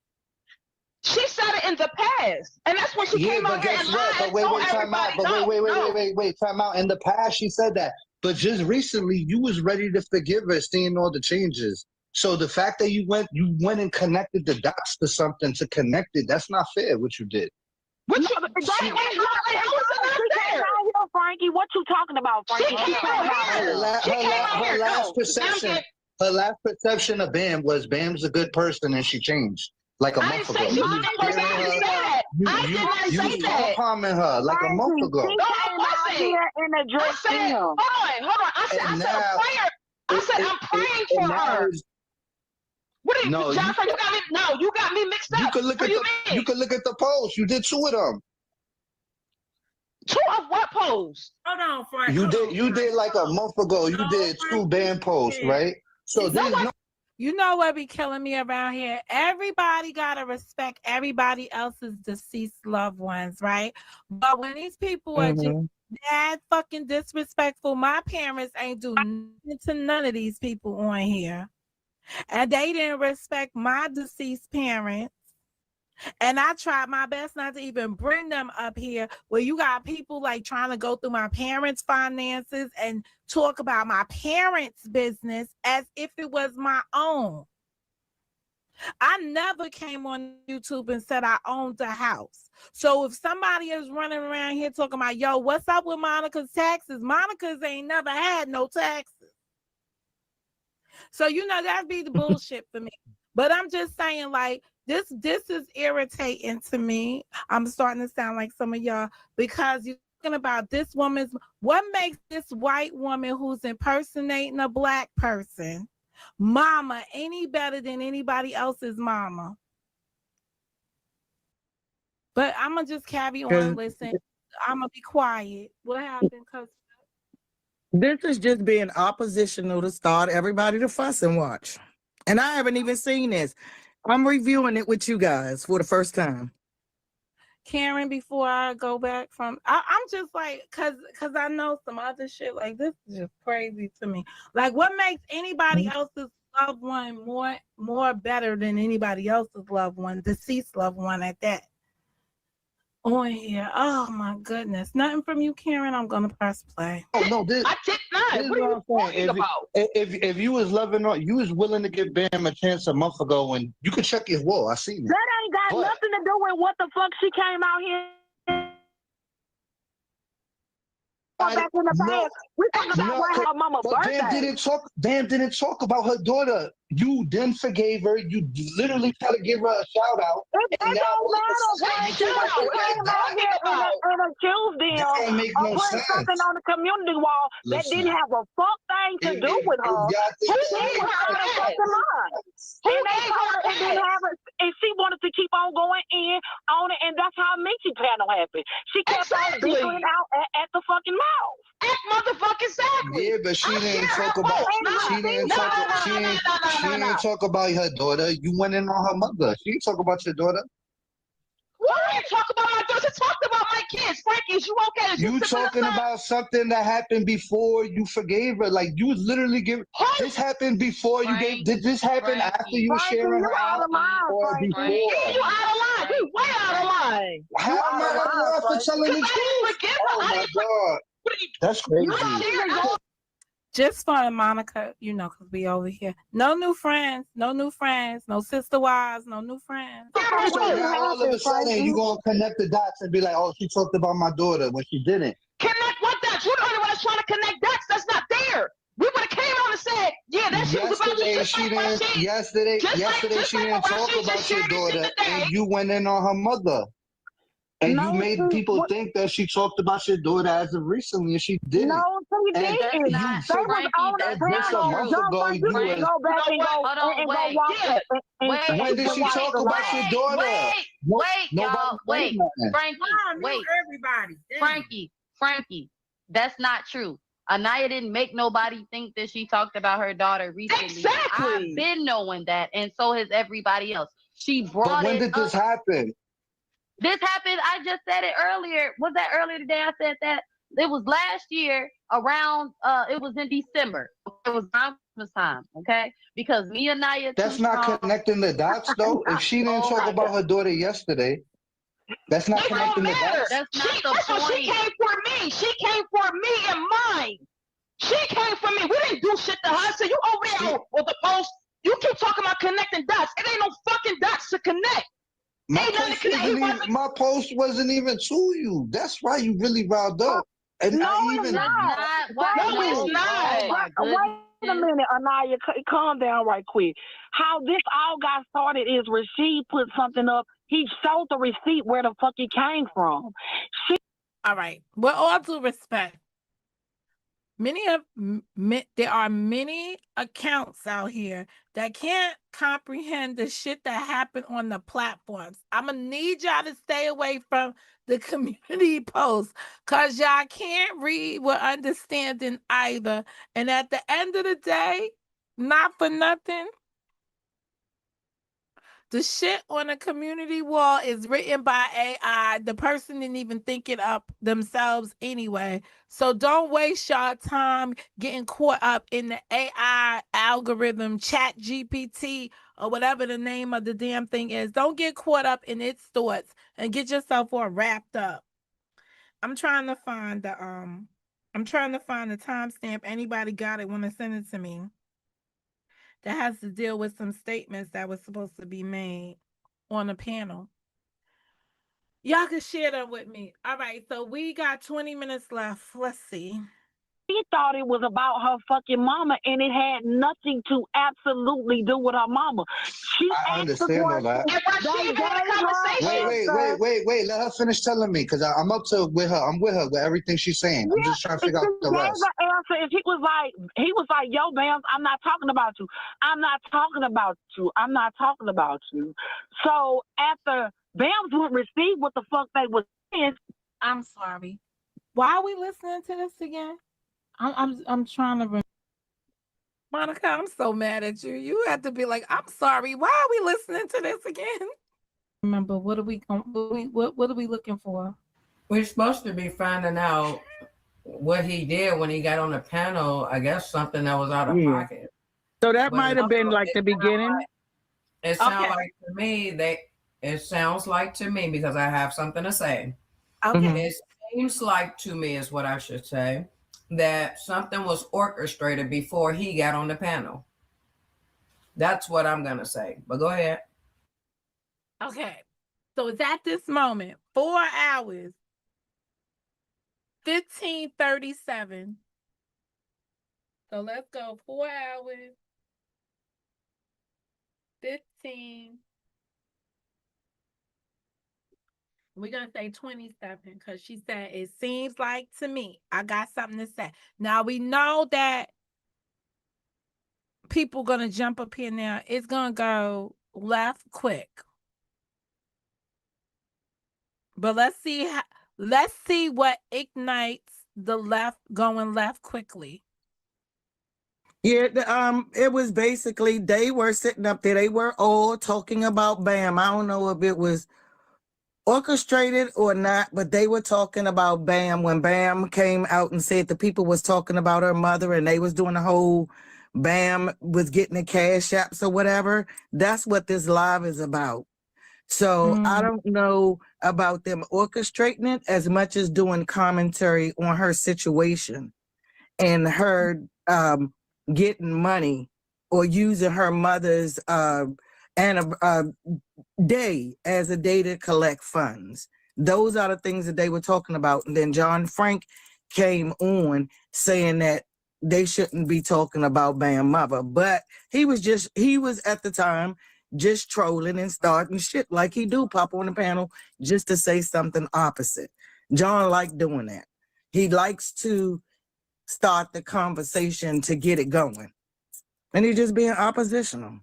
Speaker 7: She said it in the past, and that's when she came out here and lied.
Speaker 3: But wait, time out. But wait, time out. In the past, she said that, but just recently, you was ready to forgive her, seeing all the changes. So the fact that you went and connected the dots to something to connect it, that's not fair. What you did.
Speaker 7: How is it not fair?
Speaker 6: Frankie, what you talking about, Frankie?
Speaker 3: Her last perception of Bam was Bam's a good person and she changed like a month ago. You was palming her like a month ago.
Speaker 7: No, I said, hold on. I said I'm praying for her. What are you, Jennifer? You got me mixed up.
Speaker 3: You could look at the post. You did 2 of them.
Speaker 7: 2 of what posts?
Speaker 1: Hold on, Frank.
Speaker 3: You did like a month ago. You did 2 Bam posts, right? So
Speaker 1: you know what be killing me around here? Everybody gotta respect everybody else's deceased loved ones, right? But when these people are just mad fucking disrespectful, my parents ain't do nothing to none of these people on here. And they didn't respect my deceased parents. And I tried my best not to even bring them up here where you got people like trying to go through my parents' finances and talk about my parents' business as if it was my own. I never came on YouTube and said I owned a house. So if somebody is running around here talking about, yo, what's up with Monica's taxes? Monica's ain't never had no taxes. So, that'd be the bullshit for me. But I'm just saying, like, this is irritating to me. I'm starting to sound like some of y'all because you're talking about this woman's, what makes this white woman who's impersonating a black person mama any better than anybody else's mama? But I'm going to just carry on, listen. I'm going to be quiet. What happened?
Speaker 2: This is just being oppositional to start everybody to fuss and watch. And I haven't even seen this. I'm reviewing it with you guys for the first time.
Speaker 1: Karen, before I go back from, I'm just like, cause I know some other shit. Like this is just crazy to me. Like, what makes anybody else's loved one more better than anybody else's loved one, deceased loved one at that? On here, oh my goodness, nothing from you, Karen. I'm gonna press play.
Speaker 3: Oh no,
Speaker 7: I did not. What are you talking about?
Speaker 3: If you was loving on, you was willing to give Bam a chance a month ago, and you could check his wall. I seen it.
Speaker 7: That ain't got nothing to do with what the fuck she came out here. Back in the past, we talking about what her mama's birthday.
Speaker 3: Bam didn't talk about her daughter. You then forgave her. You literally tried to give her a shout out.
Speaker 7: It don't matter. She came out here and accused them of putting something on the community wall that didn't have a fuck thing to do with her. Who gave her that? And she wanted to keep on going in on it, and that's how Mickey panel happened. She kept on bickering out at the fucking mouth.
Speaker 3: Motherfucking exactly. Yeah, but she didn't talk about. She didn't talk about her daughter. You went in on her mother. She didn't talk about your daughter.
Speaker 7: What are you talking about my daughter? Talked about my kids. Frankie, is you okay?
Speaker 3: You talking about something that happened before you forgave her? Like you was literally giving. This happened before you gave. Did this happen after you were sharing her out or before?
Speaker 7: You out of line. We way out of line.
Speaker 3: How am I out of line for telling the truth? Oh my god. That's crazy.
Speaker 1: Just for Monica, because we over here. No new friends, no sister wives, no new friends.
Speaker 3: So now all of a sudden you gonna connect the dots and be like, oh, she talked about my daughter when she didn't.
Speaker 7: Connect what dots? You're the only one that's trying to connect dots. That's not there. We would have came on and said, yeah, that shit was about you.
Speaker 3: Yesterday she didn't talk about your daughter, and you went in on her mother. And you made people think that she talked about your daughter as of recently, and she didn't.
Speaker 7: No, she didn't. They was on the panel. You didn't go back and go watch it.
Speaker 3: When did she talk about your daughter?
Speaker 5: Wait, y'all. Wait.
Speaker 1: Everybody.
Speaker 5: Frankie, that's not true. Anaya didn't make nobody think that she talked about her daughter recently.
Speaker 7: Exactly.
Speaker 5: I've been knowing that, and so has everybody else. She brought
Speaker 3: But when did this happen?
Speaker 5: This happened, I just said it earlier. Was that earlier today I said that? It was last year around, it was in December. It was around Christmas time, okay? Because me and Naya...
Speaker 3: That's not connecting the dots, though. If she didn't talk about her daughter yesterday, that's not connecting the dots.
Speaker 5: That's not the point.
Speaker 7: She came for me. She came for me and mine. She came for me. We didn't do shit to her. So you over there with the post, you keep talking about connecting dots. It ain't no fucking dots to connect.
Speaker 3: My post wasn't even to you. That's why you really riled up. And
Speaker 7: no, it's not. No, it's not. Wait a minute, Anaya, calm down right quick. How this all got started is Rasheed put something up. He showed the receipt where the fuck it came from.
Speaker 1: All right. With all due respect, there are many accounts out here that can't comprehend the shit that happened on the platforms. I'm gonna need y'all to stay away from the community posts because y'all can't read with understanding either. And at the end of the day, not for nothing, the shit on a community wall is written by AI. The person didn't even think it up themselves anyway. So don't waste your time getting caught up in the AI algorithm, Chat GPT, or whatever the name of the damn thing is. Don't get caught up in its thoughts and get yourself all wrapped up. I'm trying to find the timestamp. Anybody got it? Want to send it to me? That has to deal with some statements that was supposed to be made on the panel. Y'all can share them with me. All right, so we got 20 minutes left. Let's see.
Speaker 7: She thought it was about her fucking mama, and it had nothing to absolutely do with her mama.
Speaker 3: I understand all that. Wait. Let her finish telling me, because I'm up to with her. I'm with her with everything she's saying. I'm just trying to figure out the rest.
Speaker 7: Answer is he was like, yo, Bams, I'm not talking about you. I'm not talking about you. I'm not talking about you. So after Bams would receive what the fuck they was saying.
Speaker 1: I'm sorry. Why are we listening to this again? I'm trying to. Monica, I'm so mad at you. You have to be like, I'm sorry. Why are we listening to this again? Remember, what are we what are we looking for?
Speaker 4: We're supposed to be finding out what he did when he got on the panel. I guess something that was out of
Speaker 2: Yeah.
Speaker 4: pocket.
Speaker 2: So that
Speaker 4: But
Speaker 2: might
Speaker 4: it,
Speaker 2: have been like the beginning.
Speaker 4: it
Speaker 1: Okay.
Speaker 4: sounds like to me they. It sounds like to me because I have something to say.
Speaker 1: Okay.
Speaker 2: Mhm.
Speaker 4: It seems like to me is what I should say that something was orchestrated before he got on the panel. That's what I'm gonna say. But go ahead.
Speaker 1: Okay. So it's at this moment, 4 hours, 15:37. So let's go 4 hours, 15. We're gonna say 27 because she said it seems like to me. I got something to say. Now we know that people gonna jump up here now. It's gonna go left quick. But let's see what ignites the left going left quickly.
Speaker 2: Yeah, it was basically they were sitting up there. They were all talking about Bam. I don't know if it was orchestrated or not, but they were talking about Bam when Bam came out and said the people was talking about her mother and they was doing the whole Bam was getting the cash apps or whatever. That's what this live is about. So I don't know about them orchestrating it as much as doing commentary on her situation and her getting money or using her mother's day as a day to collect funds. Those are the things that they were talking about. And then John Frank came on saying that they shouldn't be talking about Bam Mother. But he was at the time just trolling and starting shit like he do pop on the panel just to say something opposite. John liked doing that. He likes to start the conversation to get it going. And he's just being oppositional.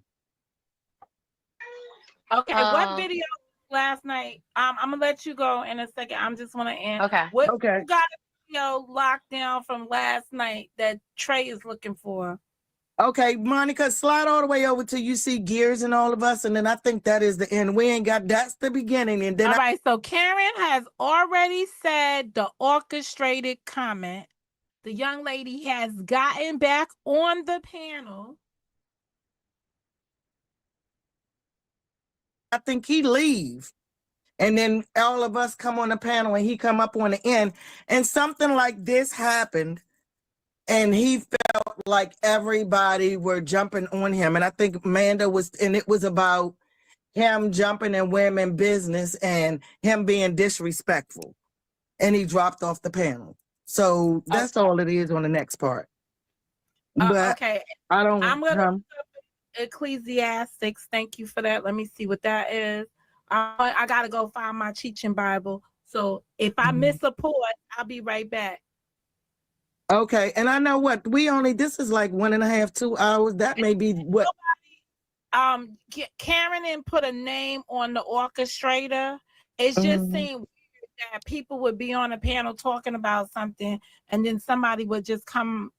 Speaker 1: Okay, what video last night? I'm gonna let you go in a second. I'm just wanna end.
Speaker 5: Okay.
Speaker 1: What
Speaker 2: Okay.
Speaker 1: you got a video locked down from last night that Trey is looking for?
Speaker 2: Okay, Monica, slide all the way over till you see gears in all of us, and then I think that is the end. That's the beginning, and then
Speaker 1: All right, so Karen has already said the orchestrated comment. The young lady has gotten back on the panel.
Speaker 2: I think he leave, and then all of us come on the panel, and he come up on the end, and something like this happened, and he felt like everybody were jumping on him, and I think Amanda was, and it was about him jumping in women business and him being disrespectful, and he dropped off the panel. So that's all it is on the next part. But
Speaker 1: Okay,
Speaker 2: I don't.
Speaker 1: I'm gonna look up Ecclesiastics. Thank you for that. Let me see what that is. I gotta go find my teaching Bible. So if I miss a point, I'll be right back.
Speaker 2: Okay, and I know what this is like 1.5, 2 hours. That may be what.
Speaker 1: Karen didn't put a name on the orchestrator. It just seemed weird that people would be on a panel talking about something, and then somebody would just come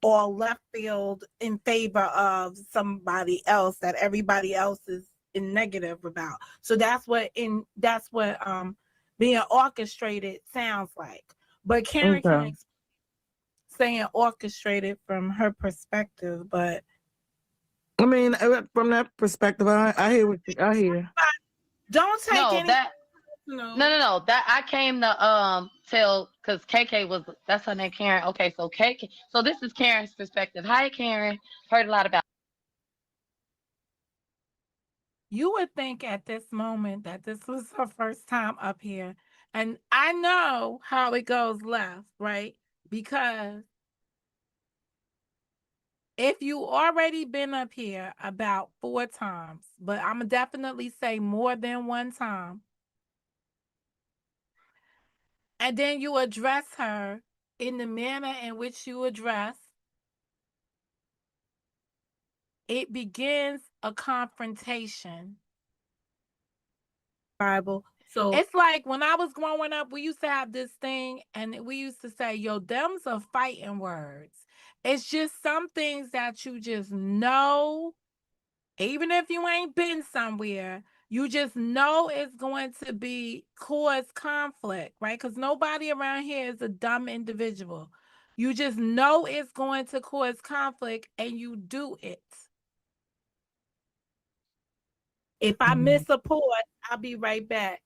Speaker 1: all left field in favor of somebody else that everybody else is in negative about. So that's what being orchestrated sounds like. But Karen can explain saying orchestrated from her perspective, but
Speaker 2: I mean, from that perspective, I hear what I hear.
Speaker 1: don't take any.
Speaker 5: No. That I came to tell because KK that's her name, Karen. Okay, so KK. So this is Karen's perspective. Hi, Karen. Heard a lot about.
Speaker 1: You would think at this moment that this was her first time up here, and I know how it goes left, right? Because if you already been up here about 4 times, but I'm gonna definitely say more than 1 time, and then you address her in the manner in which you address, it begins a confrontation. Bible.
Speaker 7: So
Speaker 1: It's like when I was growing up, we used to have this thing and we used to say, yo, them's are fighting words. It's just some things that you just know, even if you ain't been somewhere, you just know it's going to be cause conflict, right? Because nobody around here is a dumb individual. You just know it's going to cause conflict and you do it. If I miss a pause, I'll be right back.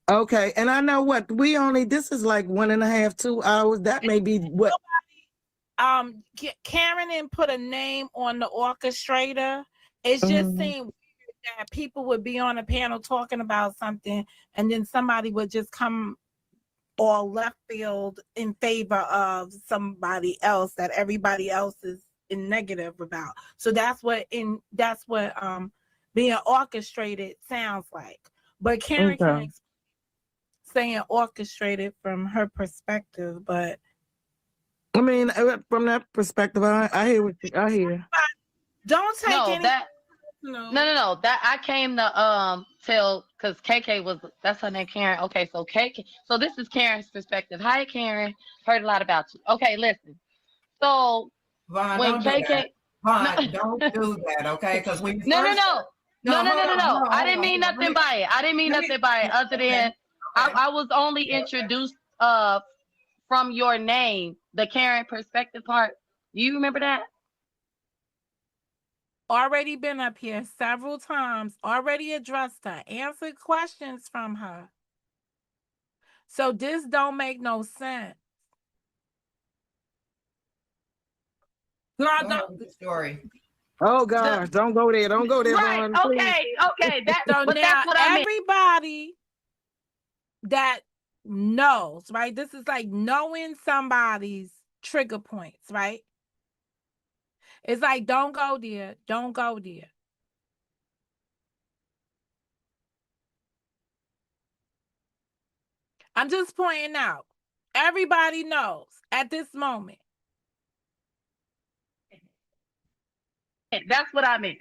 Speaker 2: Okay, and I know what this is like 1.5, 2 hours. That may be what.
Speaker 1: Karen didn't put a name on the orchestrator. It just seemed weird that people would be on a panel talking about something and then somebody would just come all left field in favor of somebody else that everybody else is in negative about. So that's what being orchestrated sounds like. But Karen can explain saying orchestrated from her perspective, but
Speaker 2: I mean, from that perspective, I hear what I hear.
Speaker 1: Don't take
Speaker 5: No,
Speaker 1: any.
Speaker 5: that no. That I came to tell because KK that's her name, Karen. Okay, so KK. So this is Karen's perspective. Hi, Karen. Heard a lot about you. Okay, listen. So
Speaker 4: Vaughn,
Speaker 5: when
Speaker 4: don't do
Speaker 5: KK,
Speaker 4: that. Vaughn,
Speaker 5: no,
Speaker 4: don't do that, okay? Because when you
Speaker 5: no, no,
Speaker 4: first
Speaker 5: no,
Speaker 4: no,
Speaker 5: no, no,
Speaker 4: hold
Speaker 5: no, no,
Speaker 4: on,
Speaker 5: no.
Speaker 4: hold on,
Speaker 5: I
Speaker 4: hold
Speaker 5: didn't
Speaker 4: on,
Speaker 5: mean
Speaker 4: hold on.
Speaker 5: nothing by it. I didn't mean nothing by it. Other than I was only introduced from your name, the Karen perspective part. Do you remember that?
Speaker 1: Already been up here several times, already addressed her, answered questions from her. So this don't make no sense. Girl,
Speaker 4: The story.
Speaker 2: Oh gosh, don't go there. Don't go there,
Speaker 5: Right.
Speaker 2: Vaughn. Please.
Speaker 5: Okay.
Speaker 1: so
Speaker 5: But
Speaker 1: now
Speaker 5: that's what I meant.
Speaker 1: everybody that knows, right? This is like knowing somebody's trigger points, right? It's like, don't go there. Don't go there. I'm just pointing out. Everybody knows at this moment.
Speaker 5: That's what I meant.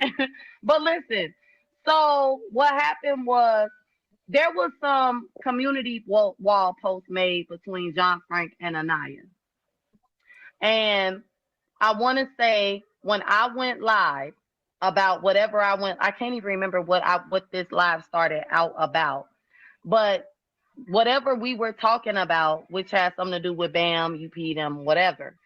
Speaker 5: But listen, so what happened was there was some community wall posts made between John Frank and Anaya. And I want to say when I went live about whatever I can't even remember what this live started out about. But whatever we were talking about, which has something to do with BAM, UP, them, whatever.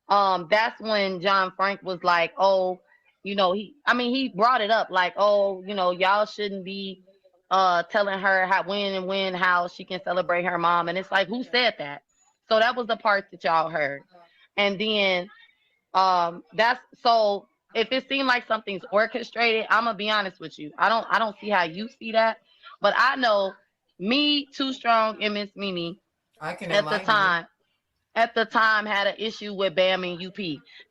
Speaker 5: That's when John Frank was like, oh, he brought it up like, oh, y'all shouldn't be telling her how she can celebrate her mom. And it's like, who said that? So that was the part that y'all heard. And then that's so if it seemed like something's orchestrated, I'm gonna be honest with you. I don't see how you see that, but I know me, Too Strong, and Miss Mimi
Speaker 4: I can
Speaker 5: at the
Speaker 4: enlighten you.
Speaker 5: time had an issue with BAM and UP.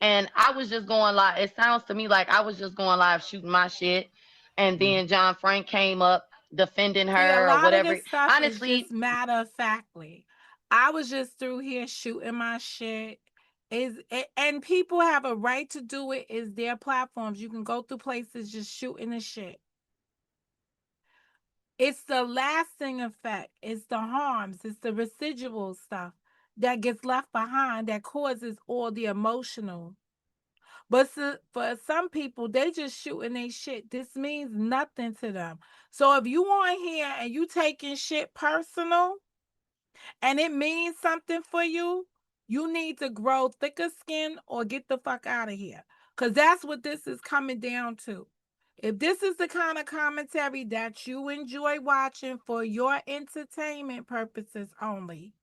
Speaker 5: And I was just going live. It sounds to me like I was just going live shooting my shit. And then John Frank came up defending
Speaker 1: See, a
Speaker 5: her or
Speaker 1: lot of
Speaker 5: whatever.
Speaker 1: this stuff is
Speaker 5: Honestly,
Speaker 1: just matter of factly. I was just through here shooting my shit. And people have a right to do it. Is their platforms. You can go through places just shooting the shit. It's the lasting effect. It's the harms. It's the residual stuff that gets left behind that causes all the emotional. But for some people, they just shooting their shit. This means nothing to them. So if you on here and you taking shit personal and it means something for you, you need to grow thicker skin or get the fuck out of here. Because that's what this is coming down to. If this is the kind of commentary that you enjoy watching for your entertainment purposes only,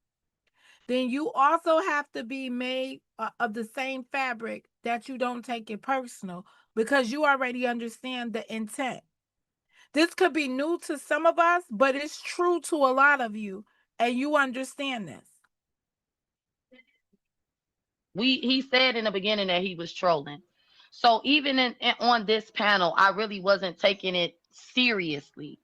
Speaker 1: then you also have to be made of the same fabric that you don't take it personal because you already understand the intent. This could be new to some of us, but it's true to a lot of you, and you understand this.
Speaker 5: he said in the beginning that he was trolling. So even on this panel, I really wasn't taking it seriously.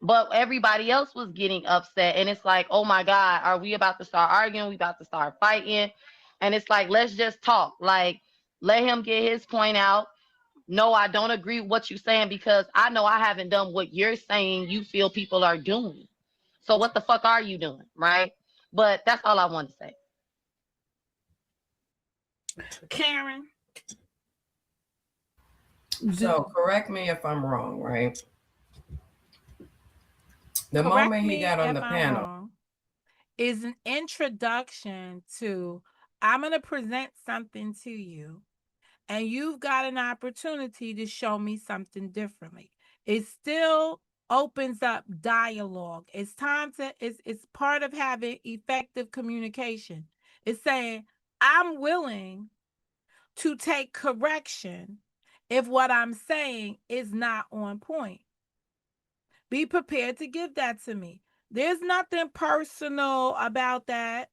Speaker 5: But everybody else was getting upset. And it's like, oh my God, are we about to start arguing? We about to start fighting? And it's like, let's just talk. Like, let him get his point out. no, I don't agree with what you're saying because I know I haven't done what you're saying you feel people are doing. So what the fuck are you doing, right? But that's all I want to say.
Speaker 1: Karen.
Speaker 4: So correct me if I'm wrong, right? The
Speaker 1: Correct
Speaker 4: moment he
Speaker 1: me
Speaker 4: got on
Speaker 1: if
Speaker 4: the
Speaker 1: I'm
Speaker 4: panel,
Speaker 1: wrong, is an introduction to I'm going to present something to you, and you've got an opportunity to show me something differently. It still opens up dialogue. It's time to, it's part of having effective communication. It's saying, I'm willing to take correction if what I'm saying is not on point. Be prepared to give that to me. There's nothing personal about that.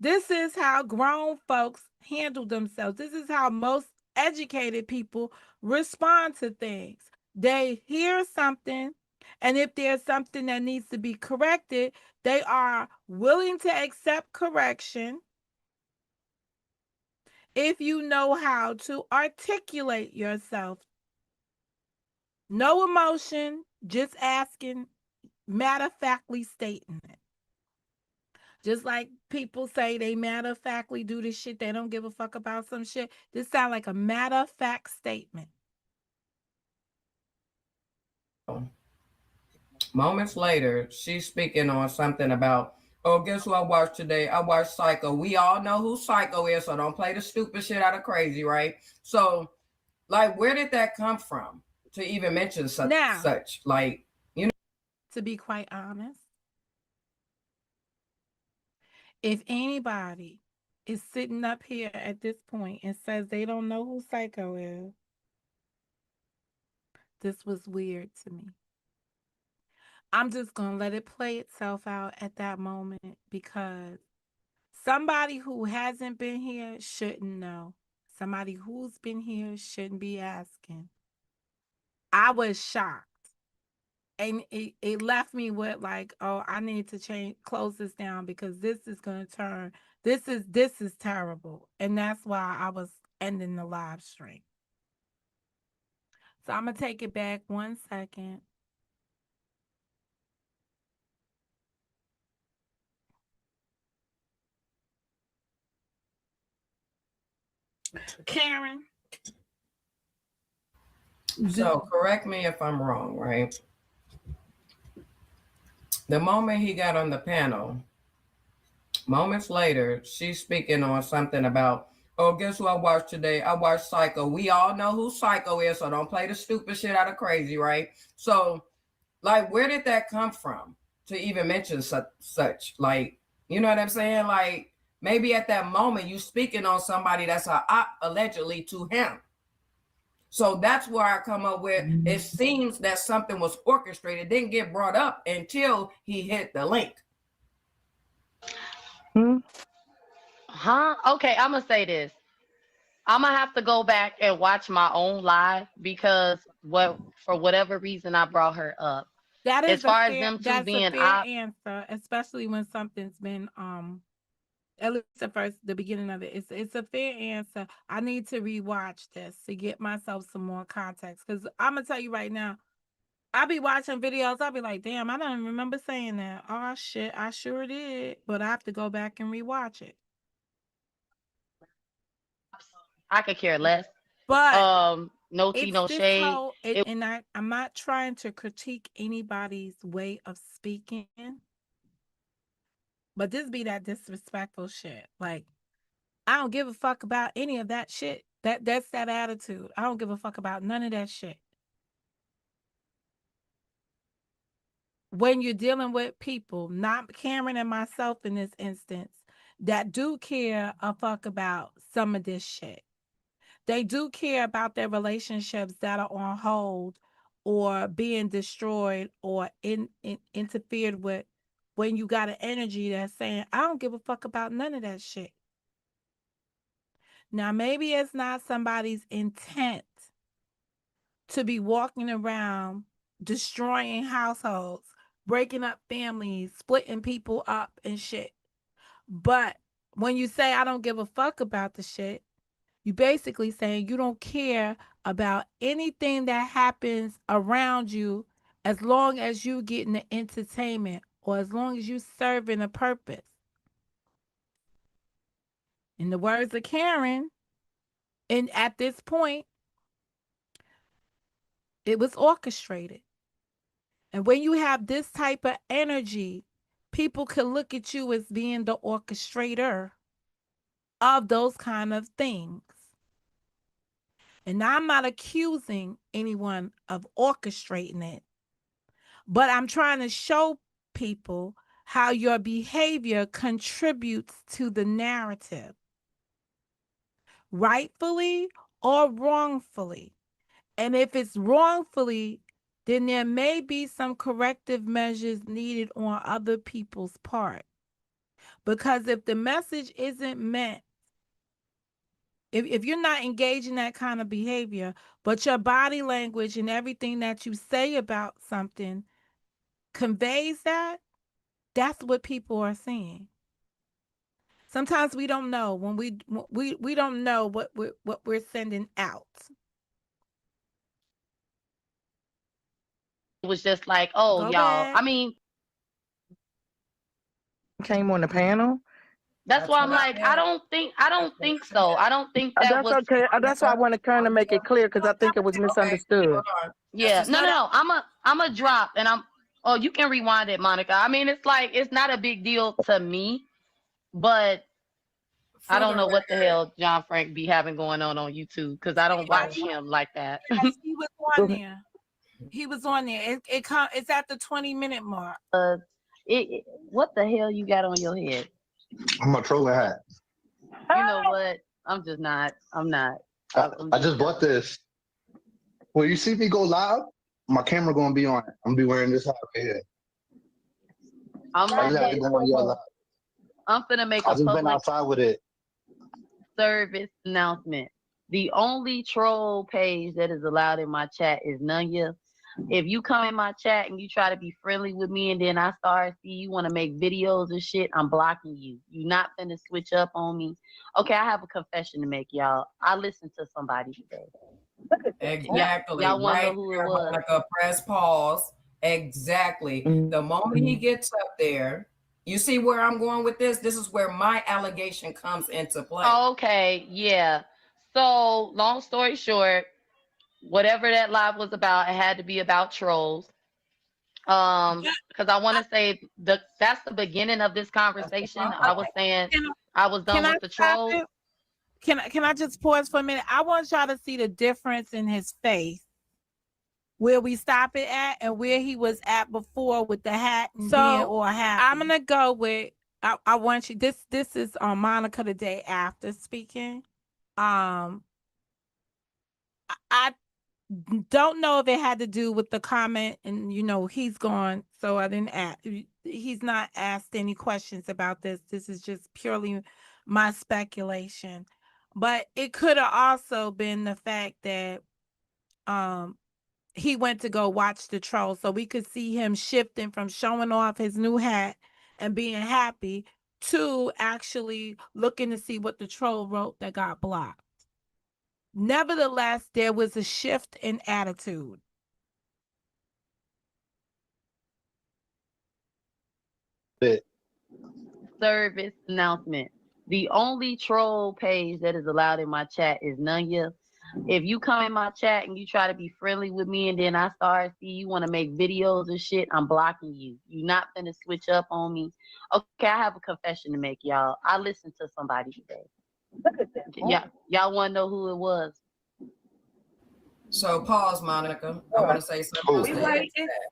Speaker 1: This is how grown folks handle themselves. This is how most educated people respond to things. They hear something, and if there's something that needs to be corrected, they are willing to accept correction if you know how to articulate yourself. No emotion, just asking, matter of factly stating it. Just like people say they matter of factly do this shit, they don't give a fuck about some shit. This sounds like a matter of fact statement.
Speaker 4: moments later, she's speaking on something about, oh, guess who I watched today? I watched Psycho. We all know who Psycho is, so don't play the stupid shit out of crazy, right? So, like, where did that come from to even mention such?
Speaker 1: Now,
Speaker 4: Like, you know,
Speaker 1: to be quite honest, if anybody is sitting up here at this point and says they don't know who Psycho is, this was weird to me. I'm just going to let it play itself out at that moment because somebody who hasn't been here shouldn't know. Somebody who's been here shouldn't be asking. I was shocked. And it left me with like, oh, I need to close this down because this is going to turn, this is terrible. And that's why I was ending the live stream. So I'm going to take it back 1 second. Karen.
Speaker 4: so correct me if I'm wrong, right? The moment he got on the panel, moments later, she's speaking on something about, oh, guess who I watched today? I watched Psycho. We all know who Psycho is, so don't play the stupid shit out of crazy, right? So, like, where did that come from to even mention such? Like, you know what I'm saying? Like, maybe at that moment you speaking on somebody that's allegedly to him. So that's where I come up with, it seems that something was orchestrated, didn't get brought up until he hit the link.
Speaker 5: Huh? Okay, I'm gonna say this. I'm gonna have to go back and watch my own live because for whatever reason I brought her up.
Speaker 1: That
Speaker 5: As
Speaker 1: is
Speaker 5: far as them two
Speaker 1: that's a
Speaker 5: being
Speaker 1: fair answer, especially when something's been at least at first the beginning of it. It's a fair answer. I need to rewatch this to get myself some more context. Cause I'm gonna tell you right now, I'll be watching videos, I'll be like, damn, I don't remember saying that. Oh shit, I sure did. But I have to go back and rewatch it.
Speaker 5: I could care less.
Speaker 1: But
Speaker 5: No tea,
Speaker 1: it's
Speaker 5: no
Speaker 1: this
Speaker 5: shade.
Speaker 1: whole and I'm not trying to critique anybody's way of speaking, but this be that disrespectful shit. Like, I don't give a fuck about any of that shit. That's that attitude. I don't give a fuck about none of that shit. When you're dealing with people, not Cameron and myself in this instance, that do care a fuck about some of this shit. They do care about their relationships that are on hold or being destroyed or interfered with, when you got an energy that's saying, I don't give a fuck about none of that shit. Now, maybe it's not somebody's intent to be walking around destroying households, breaking up families, splitting people up and shit. But when you say I don't give a fuck about the shit, You basically saying you don't care about anything that happens around you as long as you getting the entertainment or as long as you serving a purpose. In the words of Karen, and at this point, it was orchestrated. And when you have this type of energy, people can look at you as being the orchestrator of those kind of things. And I'm not accusing anyone of orchestrating it, but I'm trying to show people how your behavior contributes to the narrative, rightfully or wrongfully. And if it's wrongfully, then there may be some corrective measures needed on other people's part. Because if the message isn't meant, if you're not engaging that kind of behavior, but your body language and everything that you say about something conveys that, that's what people are seeing. Sometimes we don't know when we don't know what we're sending out.
Speaker 5: It was just like, oh,
Speaker 1: Go
Speaker 5: y'all.
Speaker 1: back.
Speaker 5: I mean,
Speaker 2: Came on the panel.
Speaker 5: that's why I'm
Speaker 4: what I
Speaker 5: like,
Speaker 4: said.
Speaker 5: I don't think so. I don't think that
Speaker 2: That's
Speaker 5: was.
Speaker 2: okay. That's why I wanted Karen to make it clear because I think it was misunderstood.
Speaker 4: Hold on.
Speaker 5: Yeah,
Speaker 4: This is
Speaker 5: no.
Speaker 4: not
Speaker 5: I'm a drop, and I'm. Oh, you can rewind it, Monica. I mean, it's like it's not a big deal to me, but I
Speaker 4: for
Speaker 5: don't
Speaker 4: the
Speaker 5: know what the
Speaker 4: record.
Speaker 5: hell John Frank be having going on YouTube because I don't watch him like that.
Speaker 1: Yes, he was on there. He was on there. It's at the 20-minute mark.
Speaker 5: What the hell you got on your head?
Speaker 3: I'm a trolling hat.
Speaker 5: You know what? I'm just not. I'm not.
Speaker 3: I just bought this. When you see me go live, my camera gonna be on it. I'm gonna be wearing this hat right here.
Speaker 5: I'm
Speaker 3: I just had to go on your live.
Speaker 5: I'm finna make
Speaker 3: I
Speaker 5: a
Speaker 3: just been
Speaker 5: public
Speaker 3: outside with it.
Speaker 5: service announcement. The only troll page that is allowed in my chat is Nunya. If you come in my chat and you try to be friendly with me and then I start see you want to make videos and shit, I'm blocking you. You're not finna switch up on me. Okay, I have a confession to make, y'all. I listened to somebody today.
Speaker 4: Exactly.
Speaker 5: Y'all want to
Speaker 4: Right
Speaker 5: know who it
Speaker 4: there,
Speaker 5: was?
Speaker 4: Monica, press pause. Exactly. The moment he gets up there, you see where I'm going with this? This is where my allegation comes into play.
Speaker 5: Okay, yeah. So, long story short, whatever that live was about, it had to be about trolls. Because I want to say that's the beginning of this conversation. I was saying I was done with the trolls.
Speaker 1: Can I just pause for a minute? I want y'all to see the difference in his face, where we stop it at and where he was at before with the hat and being all happy. I'm gonna go with I want you. This is Monica the day after speaking. I don't know if it had to do with the comment, and he's gone, so I didn't ask. He's not asked any questions about this. This is just purely my speculation, but it could have also been the fact that he went to go watch the troll, so we could see him shifting from showing off his new hat and being happy to actually looking to see what the troll wrote that got blocked. Nevertheless, there was a shift in attitude.
Speaker 5: Service announcement. The only troll page that is allowed in my chat is Nunya. If you come in my chat and you try to be friendly with me and then I start see you want to make videos and shit, I'm blocking you. You're not gonna switch up on me. Okay, I have a confession to make, y'all. I listened to somebody today. Y'all want to know who it was?
Speaker 4: So pause, Monica. I want to say something else to add to that.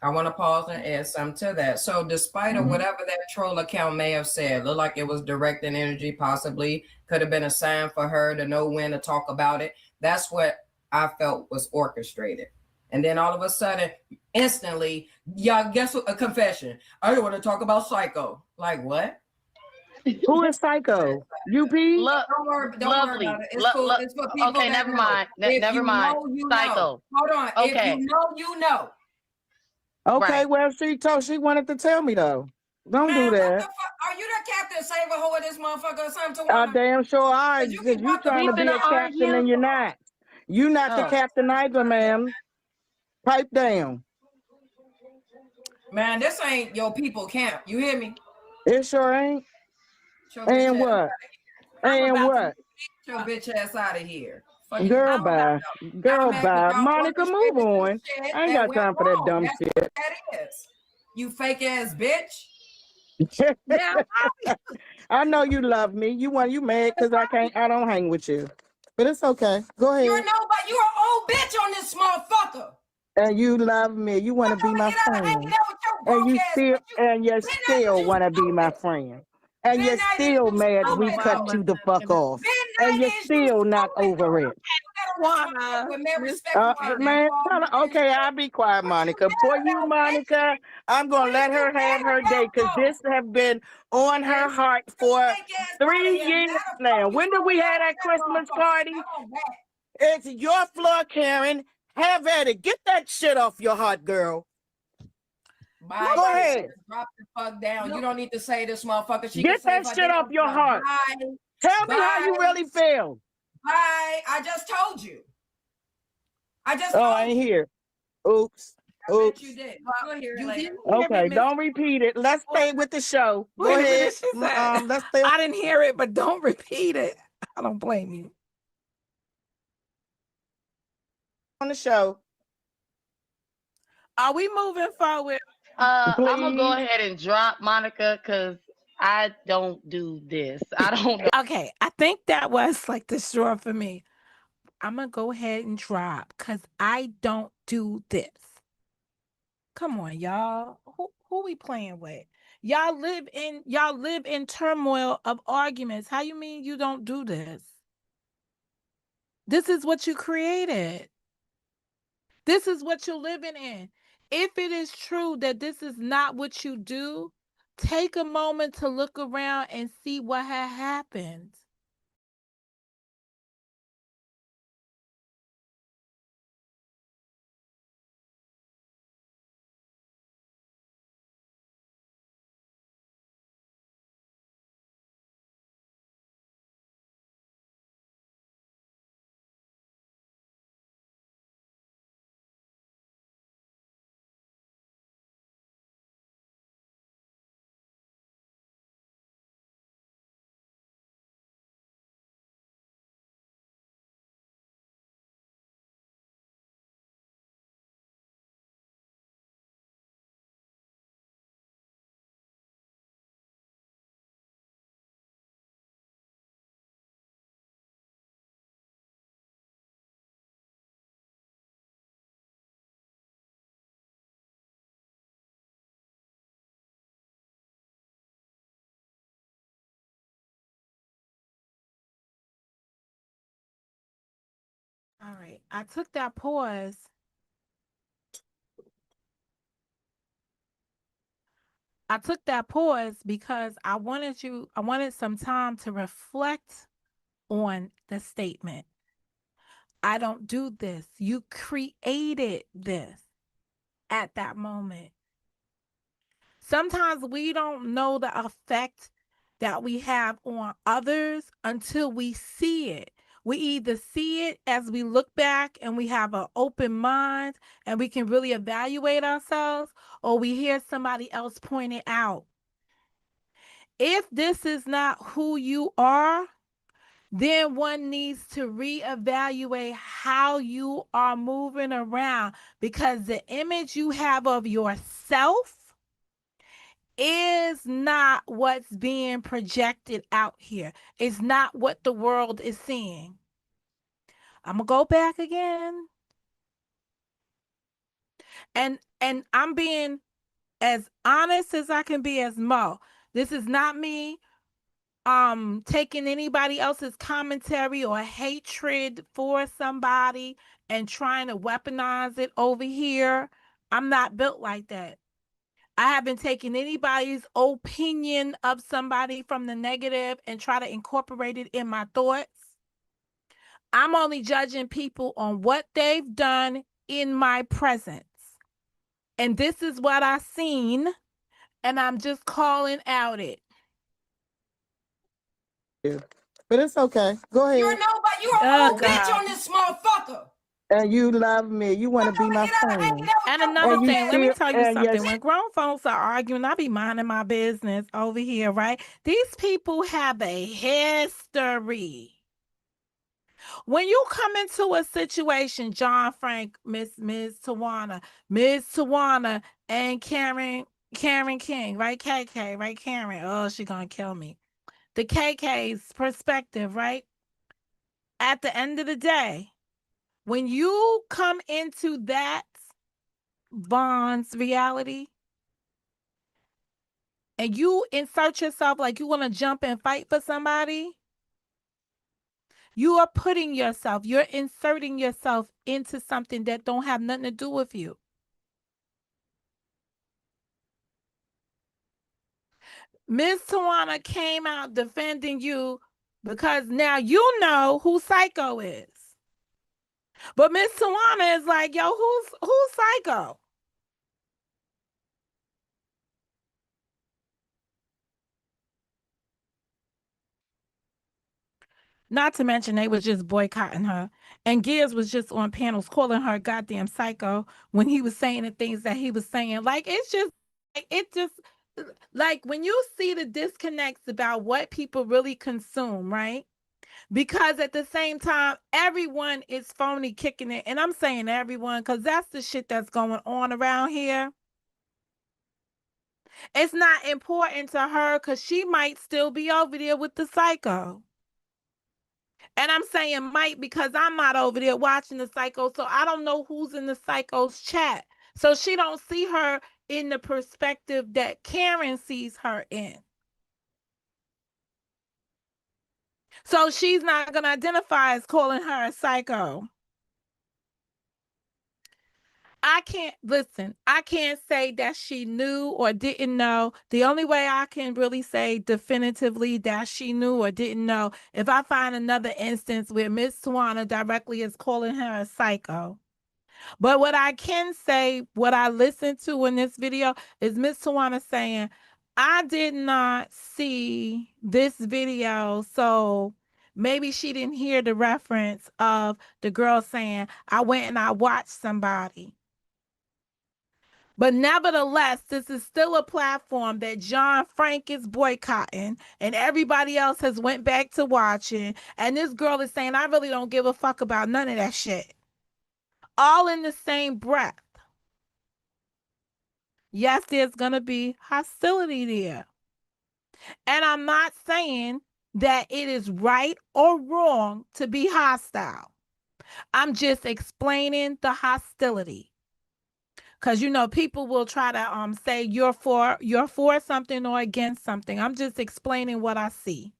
Speaker 4: I want to pause and add something to that. So despite of whatever that troll account may have said, looked like it was directing energy, possibly could have been a sign for her to know when to talk about it. That's what I felt was orchestrated. And then all of a sudden, instantly, y'all guess what? A confession. I don't want to talk about Psycho. Like what?
Speaker 2: Who is Psycho? UP?
Speaker 4: Don't worry about it. It's cool. It's for people.
Speaker 5: Okay, never mind. Never mind.
Speaker 4: Psycho.
Speaker 5: Know.
Speaker 4: Hold on.
Speaker 5: Okay.
Speaker 4: If you know, you know.
Speaker 2: Okay,
Speaker 5: Right.
Speaker 2: well, she wanted to tell me though. Don't
Speaker 4: Man,
Speaker 2: do
Speaker 4: what
Speaker 2: that.
Speaker 4: the fuck? Are you the captain saver who of this motherfucker or something,
Speaker 2: I
Speaker 4: Tawana?
Speaker 2: damn sure are,
Speaker 4: You
Speaker 2: because
Speaker 4: keep
Speaker 2: you
Speaker 4: about to
Speaker 2: trying to
Speaker 5: We
Speaker 2: be
Speaker 5: finna
Speaker 2: a captain and
Speaker 5: argue.
Speaker 2: you're not. You not the
Speaker 5: Oh,
Speaker 2: captain either, ma'am. Pipe down.
Speaker 4: Man, this ain't your people camp. You hear me?
Speaker 2: It sure ain't.
Speaker 4: Get your bitch
Speaker 2: And
Speaker 4: ass.
Speaker 2: what?
Speaker 1: I'm
Speaker 2: And
Speaker 1: about to.
Speaker 2: what?
Speaker 4: Get your bitch ass out of here. Fuck is you
Speaker 2: Girl,
Speaker 1: I'm
Speaker 4: talking
Speaker 1: about.
Speaker 2: bye.
Speaker 4: about?
Speaker 2: Girl,
Speaker 4: Dumbass
Speaker 2: bye.
Speaker 4: about
Speaker 2: Monica, move
Speaker 4: orchestrating some
Speaker 2: on.
Speaker 4: shit
Speaker 2: I ain't
Speaker 4: that
Speaker 2: got
Speaker 4: went
Speaker 2: time for that
Speaker 4: wrong.
Speaker 2: dumb
Speaker 4: That's what that is. You fake ass bitch.
Speaker 2: shit.
Speaker 1: Now,
Speaker 2: I know you love me. You mad because I don't hang with you. But it's okay. Go
Speaker 4: You're
Speaker 2: ahead.
Speaker 4: nobody. You're an old bitch on this motherfucker.
Speaker 2: And you love me. You want to
Speaker 4: Fuck
Speaker 2: be
Speaker 4: over
Speaker 2: my
Speaker 4: here out hanging
Speaker 2: friend.
Speaker 4: out with your
Speaker 2: And
Speaker 4: broke
Speaker 2: you
Speaker 4: ass
Speaker 2: still
Speaker 4: bitch.
Speaker 2: and you
Speaker 4: Been night
Speaker 2: still
Speaker 4: is
Speaker 2: want to be my
Speaker 4: stupid.
Speaker 2: friend. And
Speaker 4: Been
Speaker 2: you're
Speaker 4: night is
Speaker 2: still
Speaker 4: too
Speaker 2: mad
Speaker 1: I'm
Speaker 2: we
Speaker 1: a,
Speaker 2: cut
Speaker 1: I'm
Speaker 4: stupid.
Speaker 1: a
Speaker 2: you the fuck
Speaker 1: second.
Speaker 2: off. And
Speaker 4: Midnight
Speaker 2: you're
Speaker 4: is you
Speaker 2: still not
Speaker 4: stupid.
Speaker 2: over it.
Speaker 4: Get on this
Speaker 1: Tawana,
Speaker 4: motherfucker with mad
Speaker 1: Miss
Speaker 4: respect for my
Speaker 2: Man,
Speaker 4: name.
Speaker 2: okay, I'll be quiet,
Speaker 4: What you
Speaker 2: Monica. For
Speaker 4: mad
Speaker 2: you,
Speaker 4: about, bitch?
Speaker 2: Monica, I'm gonna
Speaker 4: What is
Speaker 2: let
Speaker 4: you
Speaker 2: her have
Speaker 4: mad
Speaker 2: her day
Speaker 4: about,
Speaker 2: because
Speaker 4: though?
Speaker 2: this have been on her
Speaker 4: Bitch,
Speaker 2: heart
Speaker 4: your
Speaker 2: for
Speaker 4: fake ass out of
Speaker 2: 3
Speaker 4: here.
Speaker 2: years
Speaker 4: Now the fuck
Speaker 2: now.
Speaker 4: you
Speaker 2: When did we
Speaker 4: rolling
Speaker 2: have
Speaker 4: out with
Speaker 2: that
Speaker 4: that
Speaker 2: Christmas
Speaker 4: motherfucker?
Speaker 2: party?
Speaker 4: Come on back.
Speaker 2: It's your floor, Karen. Have at it. Get that shit off your heart, girl.
Speaker 4: Bye,
Speaker 2: Go
Speaker 4: bitch.
Speaker 2: ahead.
Speaker 4: Just drop the fuck down.
Speaker 1: No,
Speaker 4: You don't need to say this motherfucker. She can
Speaker 2: Get
Speaker 4: save
Speaker 2: that
Speaker 4: her
Speaker 2: shit off
Speaker 4: damn
Speaker 2: your
Speaker 4: self.
Speaker 2: heart.
Speaker 4: Bye.
Speaker 2: Tell me how
Speaker 4: Bye.
Speaker 2: you really feel.
Speaker 4: Bye. I just told you. I just
Speaker 2: Oh, I
Speaker 4: told
Speaker 2: ain't
Speaker 4: you.
Speaker 2: here. Oops.
Speaker 4: I bet you
Speaker 2: Oops.
Speaker 4: did.
Speaker 1: well,
Speaker 4: You'll hear it
Speaker 1: you
Speaker 4: later.
Speaker 1: didn't hear it,
Speaker 2: Okay,
Speaker 1: Miss.
Speaker 2: don't repeat it. Let's stay with the show. Go
Speaker 1: Wait a minute,
Speaker 2: ahead.
Speaker 1: she said.
Speaker 2: Let's stay
Speaker 1: I didn't hear it, but don't repeat it. I don't blame you.
Speaker 2: on the show,
Speaker 1: Are we moving forward?
Speaker 5: I'm gonna go
Speaker 2: please.
Speaker 5: ahead and drop Monica because I don't do this. I don't know.
Speaker 1: Okay, I think that was like the straw for me. I'm gonna go ahead and drop because I don't do this. Come on, y'all. Who we playing with? Y'all live in turmoil of arguments. How you mean you don't do this? This is what you created. This is what you're living in. If it is true that this is not what you do, take a moment to look around and see what had happened. All right. I took that pause. I took that pause because I wanted some time to reflect on the statement. I don't do this. You created this at that moment. Sometimes we don't know the effect that we have on others until we see it. We either see it as we look back and we have an open mind and we can really evaluate ourselves, or we hear somebody else point it out. If this is not who you are, then one needs to reevaluate how you are moving around, because the image you have of yourself is not what's being projected out here. It's not what the world is seeing. I'm gonna go back again. And I'm being as honest as I can be as Mo. This is not me taking anybody else's commentary or hatred for somebody and trying to weaponize it over here. I'm not built like that. I haven't taken anybody's opinion of somebody from the negative and try to incorporate it in my thoughts. I'm only judging people on what they've done in my presence. And this is what I've seen. and I'm just calling out it.
Speaker 2: But it's okay. Go ahead.
Speaker 4: You're nobody. You're an old bitch on this motherfucker.
Speaker 2: And you love me. You want to be my friend.
Speaker 1: And another
Speaker 2: And you
Speaker 1: thing, let me
Speaker 2: still,
Speaker 1: tell you
Speaker 2: and yes,
Speaker 1: something. When grown folks are arguing, I be minding my business over here, right? These people have a history. When you come into a situation, John Frank, Miss Tawana, and Karen King, right? KK, right? Karen. Oh, she gonna kill me. The KK's perspective, right? At the end of the day, when you come into that Vaughn's reality and you insert yourself like you want to jump and fight for somebody, you are putting yourself, you're inserting yourself into something that don't have nothing to do with you. Miss Tawana came out defending you because now you know who Psycho is. But Miss Tawana is like, yo, who's Psycho? Not to mention they was just boycotting her. And Gibbs was just on panels calling her goddamn psycho when he was saying the things that he was saying. Like, it's just, like when you see the disconnects about what people really consume, right? Because at the same time, everyone is phony kicking it. And I'm saying everyone because that's the shit that's going on around here. It's not important to her because she might still be over there with the psycho. And I'm saying might because I'm not over there watching the psycho, so I don't know who's in the psycho's chat. So she don't see her in the perspective that Karen sees her in. So she's not going to identify as calling her a psycho. I can't say that she knew or didn't know. The only way I can really say definitively that she knew or didn't know, if I find another instance where Miss Tawana directly is calling her a psycho. But what I can say, what I listened to in this video is Miss Tawana saying, I did not see this video, so maybe she didn't hear the reference of the girl saying, I went and I watched somebody. But nevertheless, this is still a platform that John Frank is boycotting and everybody else has went back to watching. And this girl is saying, I really don't give a fuck about none of that shit. All in the same breath. Yes, there's going to be hostility there. And I'm not saying that it is right or wrong to be hostile. I'm just explaining the hostility. Because, you know, people will try to say you're for something or against something. I'm just explaining what I see.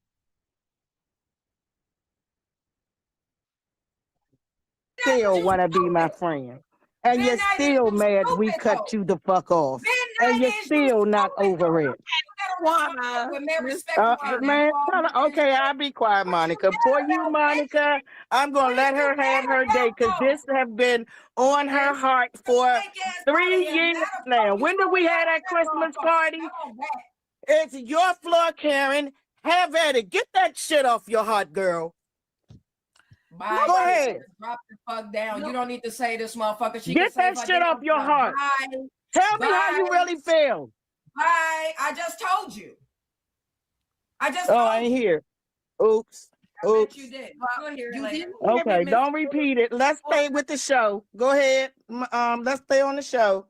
Speaker 2: Still want to be my friend. And you're still mad we cut you the fuck off. And you're still not over it. Man, okay, I'll be quiet, Monica. For you, Monica, I'm going to let her have her day because this have been on her heart for 3 years now. When did we have that Christmas party? It's your floor, Karen. Have at it. Get that shit off your heart, girl.
Speaker 4: Bye.
Speaker 2: Go ahead.
Speaker 4: Drop the fuck down. No. You don't need to say this, motherfucker. She
Speaker 2: Get that shit off your heart. Bye. Tell me how you really feel.
Speaker 4: Bye. I just told you.
Speaker 2: I ain't here. Oops. Oops.
Speaker 4: You did. Well, you did.
Speaker 2: Okay, don't repeat it. Let's stay with the show. Go ahead. Let's stay on the show.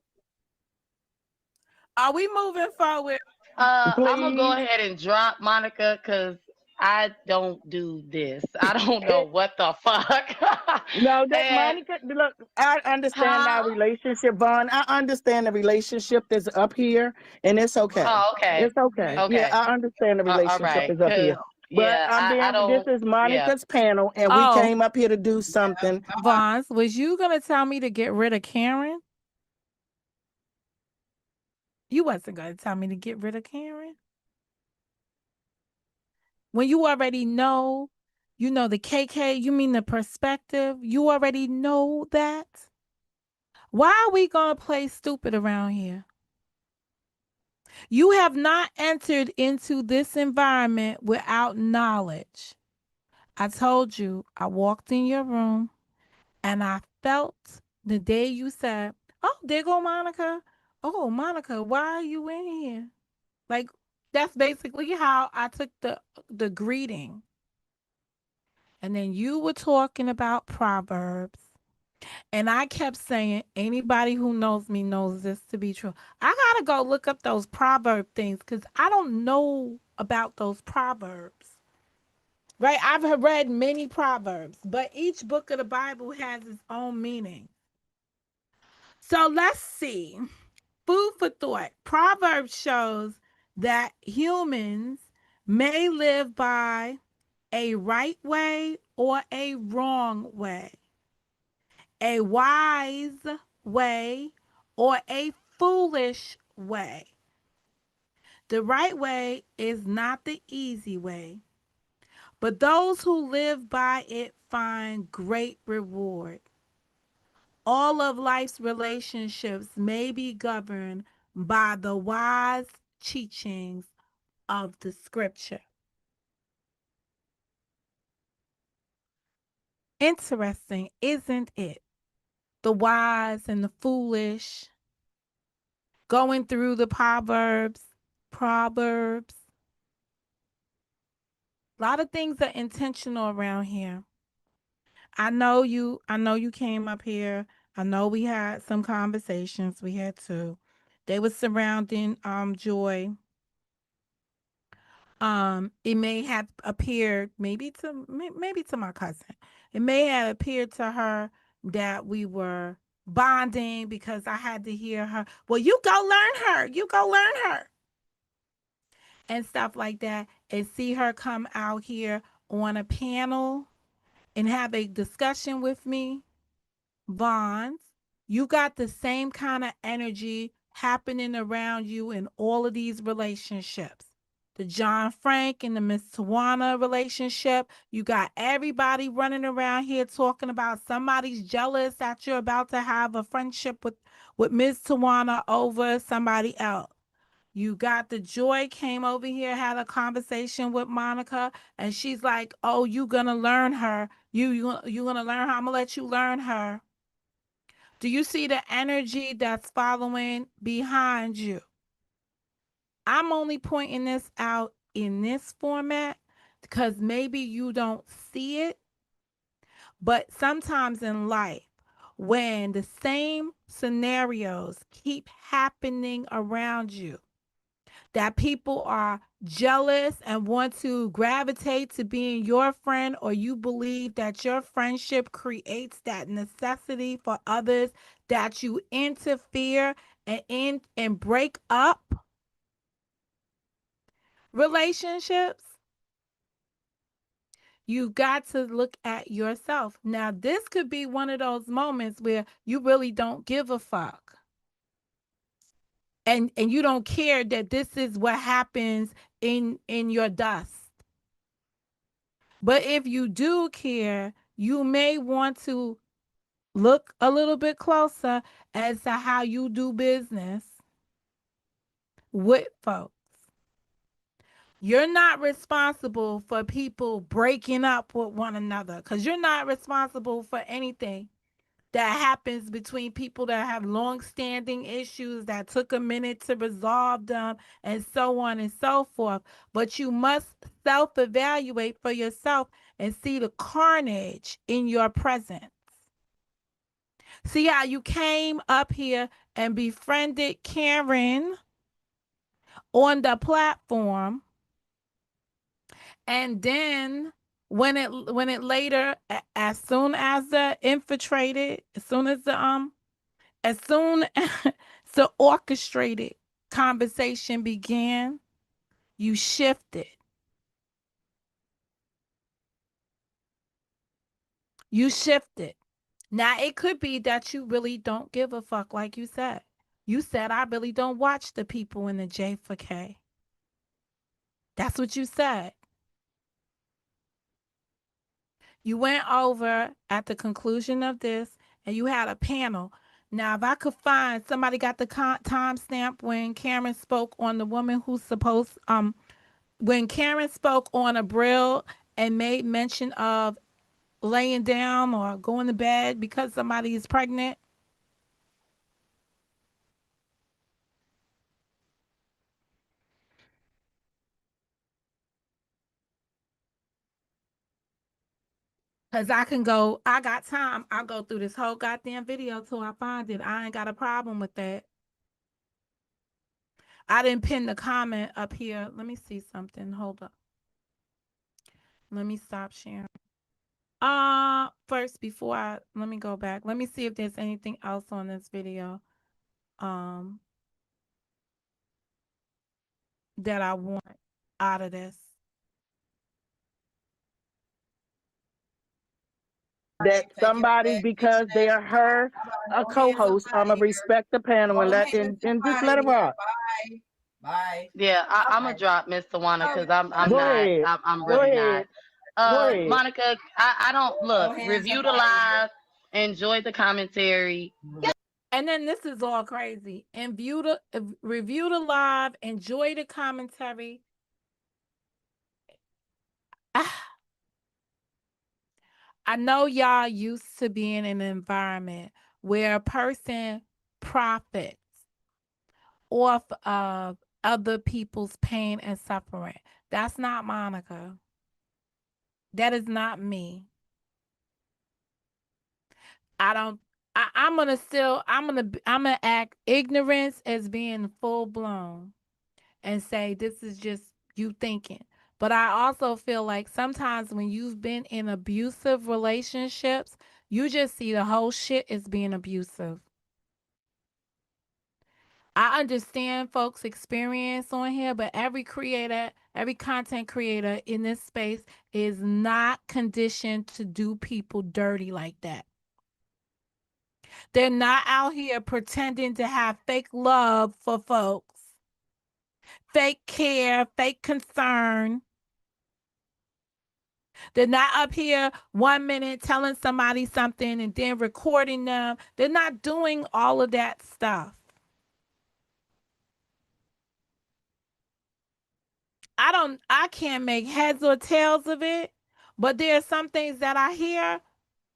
Speaker 1: Are we moving forward?
Speaker 5: I'm gonna go ahead and drop Monica because I don't do this. I don't know what the fuck.
Speaker 2: No, Monica, look, I understand our relationship, Vaughn. I understand the relationship is up here, and it's okay.
Speaker 5: Oh, okay.
Speaker 2: It's okay. Yeah, I understand the relationship is up here. But this is Monica's panel, and we came up here to do something.
Speaker 1: Vaughn, was you going to tell me to get rid of Karen? You wasn't going to tell me to get rid of Karen? When you already know, you know the KK, you mean the perspective, you already know that? Why are we going to play stupid around here? You have not entered into this environment without knowledge. I told you, I walked in your room and I felt the day you said, "Oh, there go Monica. Oh, Monica, why are you in here?" Like, that's basically how I took the greeting. And then you were talking about Proverbs. And I kept saying, anybody who knows me knows this to be true. I gotta go look up those proverb things because I don't know about those proverbs. Right? I've read many proverbs, but each book of the Bible has its own meaning. So let's see. Food for thought. Proverbs shows that humans may live by a right way or a wrong way, a wise way or a foolish way. The right way is not the easy way, but those who live by it find great reward. All of life's relationships may be governed by the wise teachings of the scripture. Interesting, isn't it? The wise and the foolish, going through the Proverbs. A lot of things are intentional around here. I know you came up here. I know we had some conversations. We had two. They were surrounding Joy. It may have appeared maybe to my cousin. It may have appeared to her that we were bonding because I had to hear her. Well, you go learn her. You go learn her. And stuff like that, and see her come out here on a panel and have a discussion with me. Bonds, you got the same kind of energy happening around you in all of these relationships. The John Frank and the Miss Tawana relationship, you got everybody running around here talking about somebody's jealous that you're about to have a friendship with Miss Tawana over somebody else. You got the Joy came over here, had a conversation with Monica, and she's like, "Oh, you gonna learn her. You gonna learn her. I'm gonna let you learn her." Do you see the energy that's following behind you? I'm only pointing this out in this format because maybe you don't see it, but sometimes in life, when the same scenarios keep happening around you, that people are jealous and want to gravitate to being your friend, or you believe that your friendship creates that necessity for others, that you interfere and break up relationships, you got to look at yourself. Now, this could be one of those moments where you really don't give a fuck. And you don't care that this is what happens in your dust. But if you do care, you may want to look a little bit closer as to how you do business with folks. You're not responsible for people breaking up with one another because you're not responsible for anything that happens between people that have long-standing issues that took a minute to resolve them and so on and so forth. But you must self-evaluate for yourself and see the carnage in your presence. See how you came up here and befriended Karen on the platform, and then when it later, as soon as the infiltrated, as soon as the orchestrated conversation began, you shifted. You shifted. Now, it could be that you really don't give a fuck, like you said. You said, I really don't watch the people in the J for K. That's what you said. You went over at the conclusion of this and you had a panel. Now, if I could find somebody got the timestamp when Karen spoke on the woman who's supposed when Karen spoke on a Brill and made mention of laying down or going to bed because somebody is pregnant. Cause I can go, I got time. I'll go through this whole goddamn video till I find it. I ain't got a problem with that. I didn't pin the comment up here. Let me see something. Hold up. Let me stop sharing. First, before let me go back. Let me see if there's anything else on this video. That I want out of this.
Speaker 6: That somebody, because they are her, a co-host, I'ma respect the panel and just let it rock.
Speaker 4: Bye.
Speaker 5: Yeah, I'm gonna drop Miss Tawana because I'm
Speaker 6: Go
Speaker 5: not.
Speaker 6: ahead.
Speaker 5: I'm
Speaker 6: Go
Speaker 5: really
Speaker 6: ahead.
Speaker 5: not.
Speaker 6: Go ahead.
Speaker 5: Monica, I don't look. Review the live. Enjoy the commentary.
Speaker 1: And then this is all crazy. And review the live. Enjoy the commentary. I know y'all used to being in an environment where a person profits off of other people's pain and suffering. That's not Monica. That is not me. I'm gonna act ignorance as being full blown and say this is just you thinking. But I also feel like sometimes when you've been in abusive relationships, you just see the whole shit as being abusive. I understand folks' experience on here, but every content creator in this space is not conditioned to do people dirty like that. They're not out here pretending to have fake love for folks, fake care, fake concern. They're not up here 1 minute telling somebody something and then recording them. They're not doing all of that stuff. I can't make heads or tails of it, but there are some things that I hear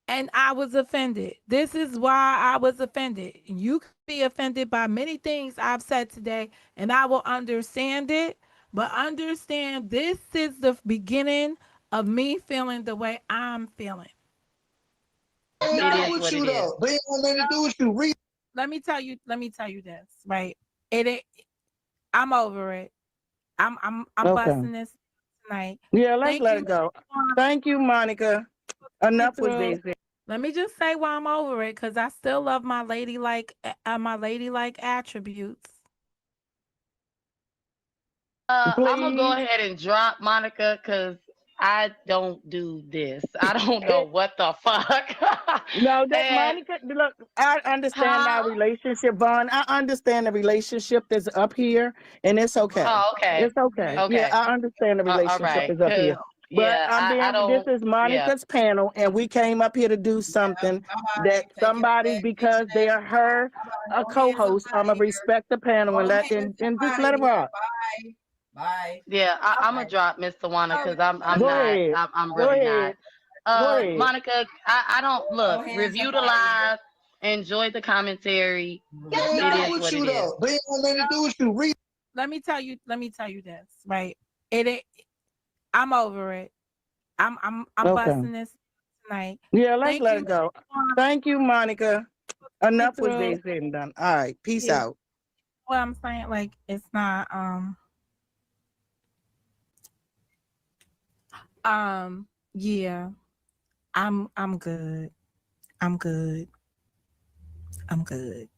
Speaker 1: and I was offended. This is why I was offended. You could be offended by many things I've said today, and I will understand it. But understand this is the beginning of me feeling the way I'm feeling.
Speaker 5: It is what it is.
Speaker 2: They ain't got nothing to do with you.
Speaker 1: Let me tell you this, right? I'm over it. I'm
Speaker 6: Okay.
Speaker 1: busting this tonight.
Speaker 6: Yeah, let's let it go. Thank you, Monica. Enough was this.
Speaker 1: Let me just say why I'm over it, because I still love my ladylike attributes.
Speaker 5: I'm gonna go ahead and drop Monica because I don't do this. I don't know what the fuck.
Speaker 6: No, that Monica, look, I understand our relationship, Vaughn. I understand the relationship that's up here, and it's okay.
Speaker 5: Oh, okay.
Speaker 6: It's okay.
Speaker 5: Okay.
Speaker 6: Yeah, I understand the relationship is up here. But
Speaker 5: Yeah, I don't.
Speaker 6: This is Monica's panel, and we came up here to do something that somebody, because they are her, a co-host, I'ma respect the panel and just let it rock.
Speaker 4: Bye.
Speaker 5: Yeah, I'm gonna drop Miss Tawana because I'm
Speaker 6: Go
Speaker 5: not.
Speaker 6: ahead.
Speaker 5: I'm
Speaker 6: Go
Speaker 5: really
Speaker 6: ahead.
Speaker 5: not. Monica, I don't look. Review the live. Enjoy the commentary. It is what it is.
Speaker 2: They ain't got nothing to do with you.
Speaker 1: Let me tell you this, right? I'm over it. I'm busting this tonight.
Speaker 6: Yeah, let's let it go. Thank you, Monica. Enough was this said and done. All right, peace out.
Speaker 1: Well, I'm saying, like, it's not yeah. I'm good. I'm good. I'm good.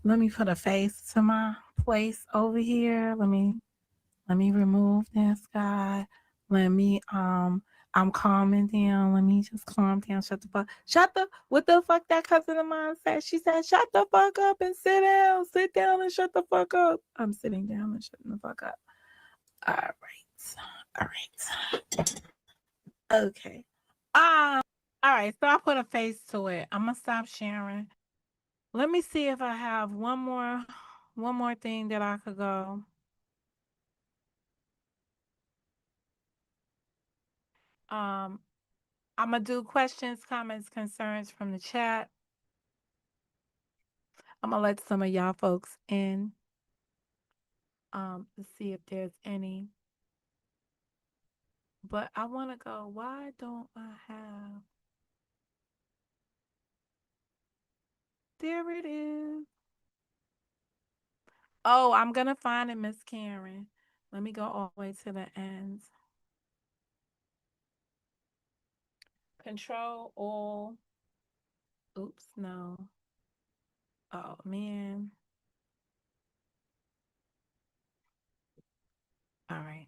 Speaker 1: Let me put a face to my place over here. Let me remove this guy. I'm calming down. Let me just calm down. What the fuck that cousin of mine said? She said, shut the fuck up and sit down. Sit down and shut the fuck up. I'm sitting down and shutting the fuck up. All right. Okay. All right, so I put a face to it. I'm gonna stop sharing. Let me see if I have one more thing that I could go. Um, I'm gonna do questions, comments, concerns from the chat. I'm gonna let some of y'all folks in to see if there's any. But I want to go. Why don't I have? There it is. Oh, I'm gonna find it, Miss Karen. Let me go all the way to the end. Control all. Oops, no. Oh man. All right.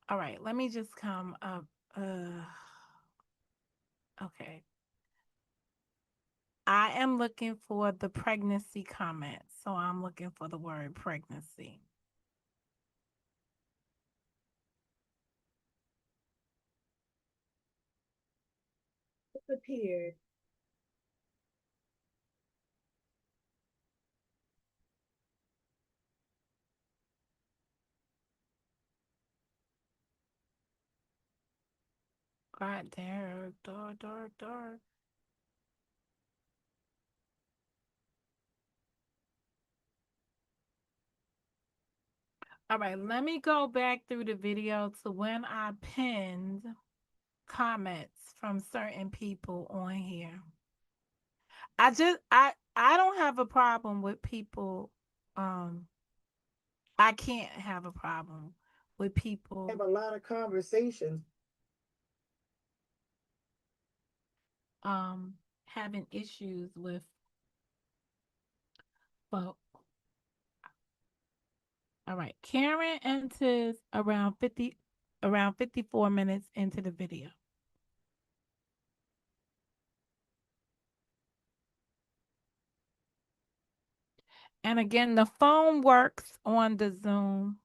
Speaker 1: All right. Let me just come up. Okay. I am looking for the pregnancy comment. So I'm looking for the word pregnancy. Disappeared. God damn, dark, dark, dark. All right, let me go back through the video to when I pinned comments from certain people on here. I don't have a problem with people. I can't have a problem with people.
Speaker 2: Have a lot of conversations.
Speaker 1: Having issues with, well, all right. Karen enters around 54 minutes into the video. And again, the phone works on the Zoom.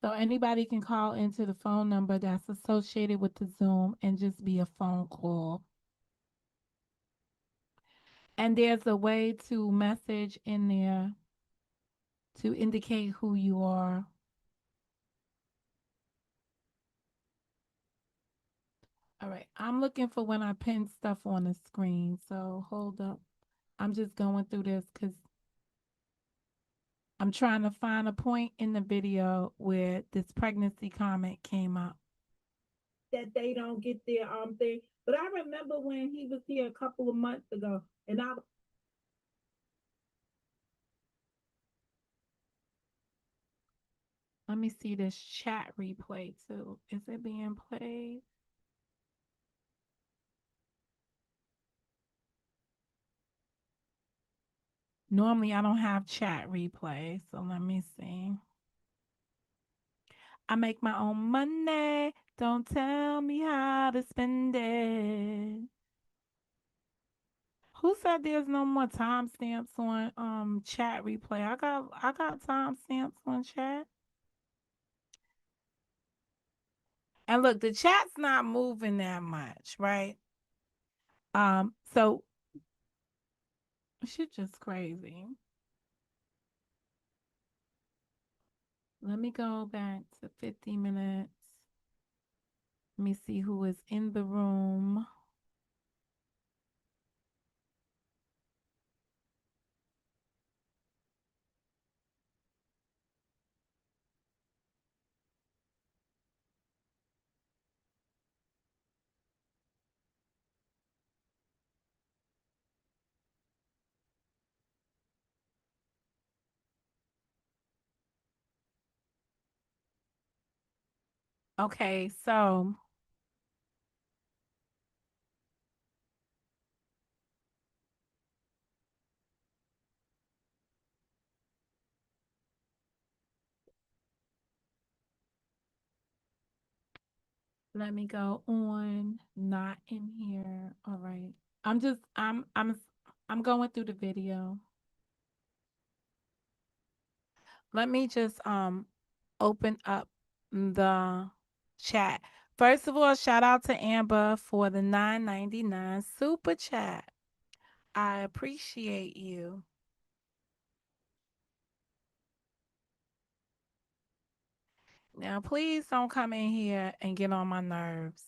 Speaker 1: So anybody can call into the phone number that's associated with the Zoom and just be a phone call. And there's a way to message in there to indicate who you are. All right, I'm looking for when I pin stuff on the screen. So hold up. I'm just going through this because I'm trying to find a point in the video where this pregnancy comment came up. That they don't get their thing. But I remember when he was here a couple of months ago, and let me see this chat replay too. Is it being played? Normally I don't have chat replay, so let me see. I make my own money. Don't tell me how to spend it. Who said there's no more timestamps on chat replay? I got timestamps on chat. And look, the chat's not moving that much, right? So shit just crazy. Let me go back to 50 minutes. Let me see who is in the room. Okay, so let me go on. Not in here. All right. I'm going through the video. Let me just open up the chat. First of all, shout out to Amber for the 9.99 super chat. I appreciate you. Now, please don't come in here and get on my nerves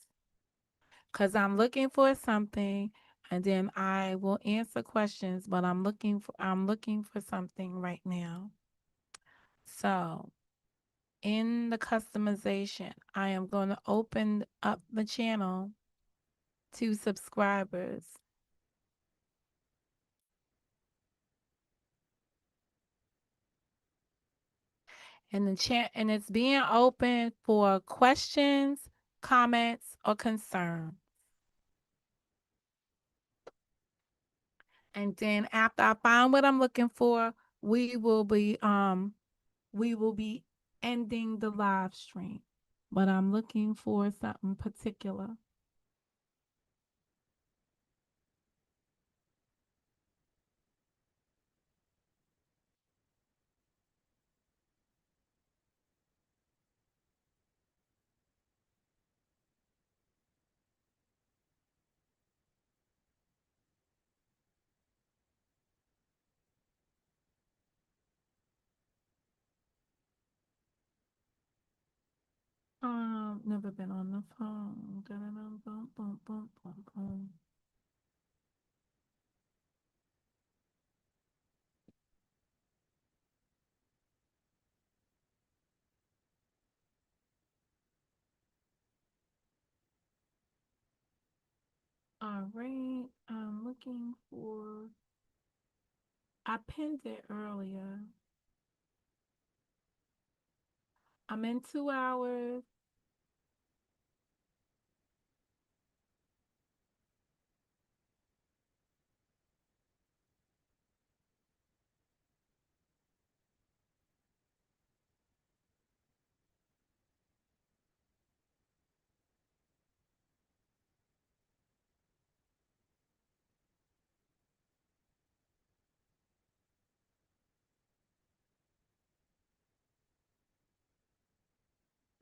Speaker 1: because I'm looking for something and then I will answer questions, but I'm looking for something right now. So, in the customization, I am going to open up the channel to subscribers. And the chat and it's being open for questions, comments, or concerns. And then after I find what I'm looking for, we will be we will be ending the live stream. But I'm looking for something particular. Never been on the phone. Dun-dun-dun, bum, bum, bum, bum, bum. All right. I'm looking for. I pinned it earlier. I'm in 2 hours.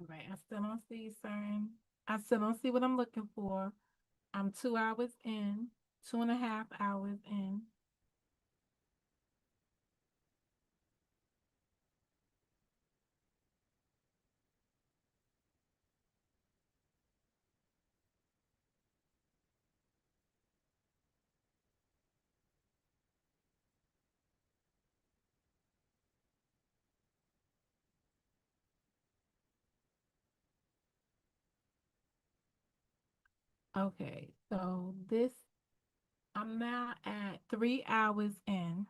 Speaker 1: All right. I still don't see certain. I still don't see what I'm looking for. I'm 2 hours in, 2.5 hours in. Okay. So I'm now at 3 hours in.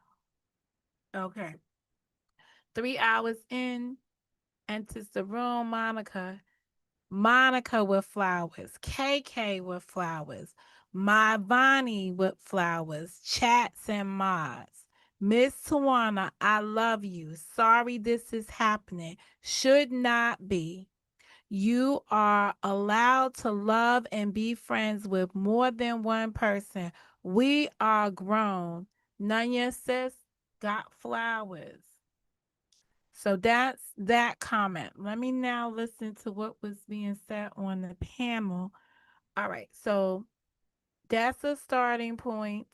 Speaker 1: Okay. 3 hours in, enters the room, Monica. Monica with flowers. KK with flowers. My Bonnie with flowers. Chats and mods. Miss Tawana, I love you. Sorry this is happening. Should not be. You are allowed to love and be friends with more than one person. We are grown. Nanya sis got flowers. So that's that comment. Let me now listen to what was being said on the panel. All right. So that's a starting point.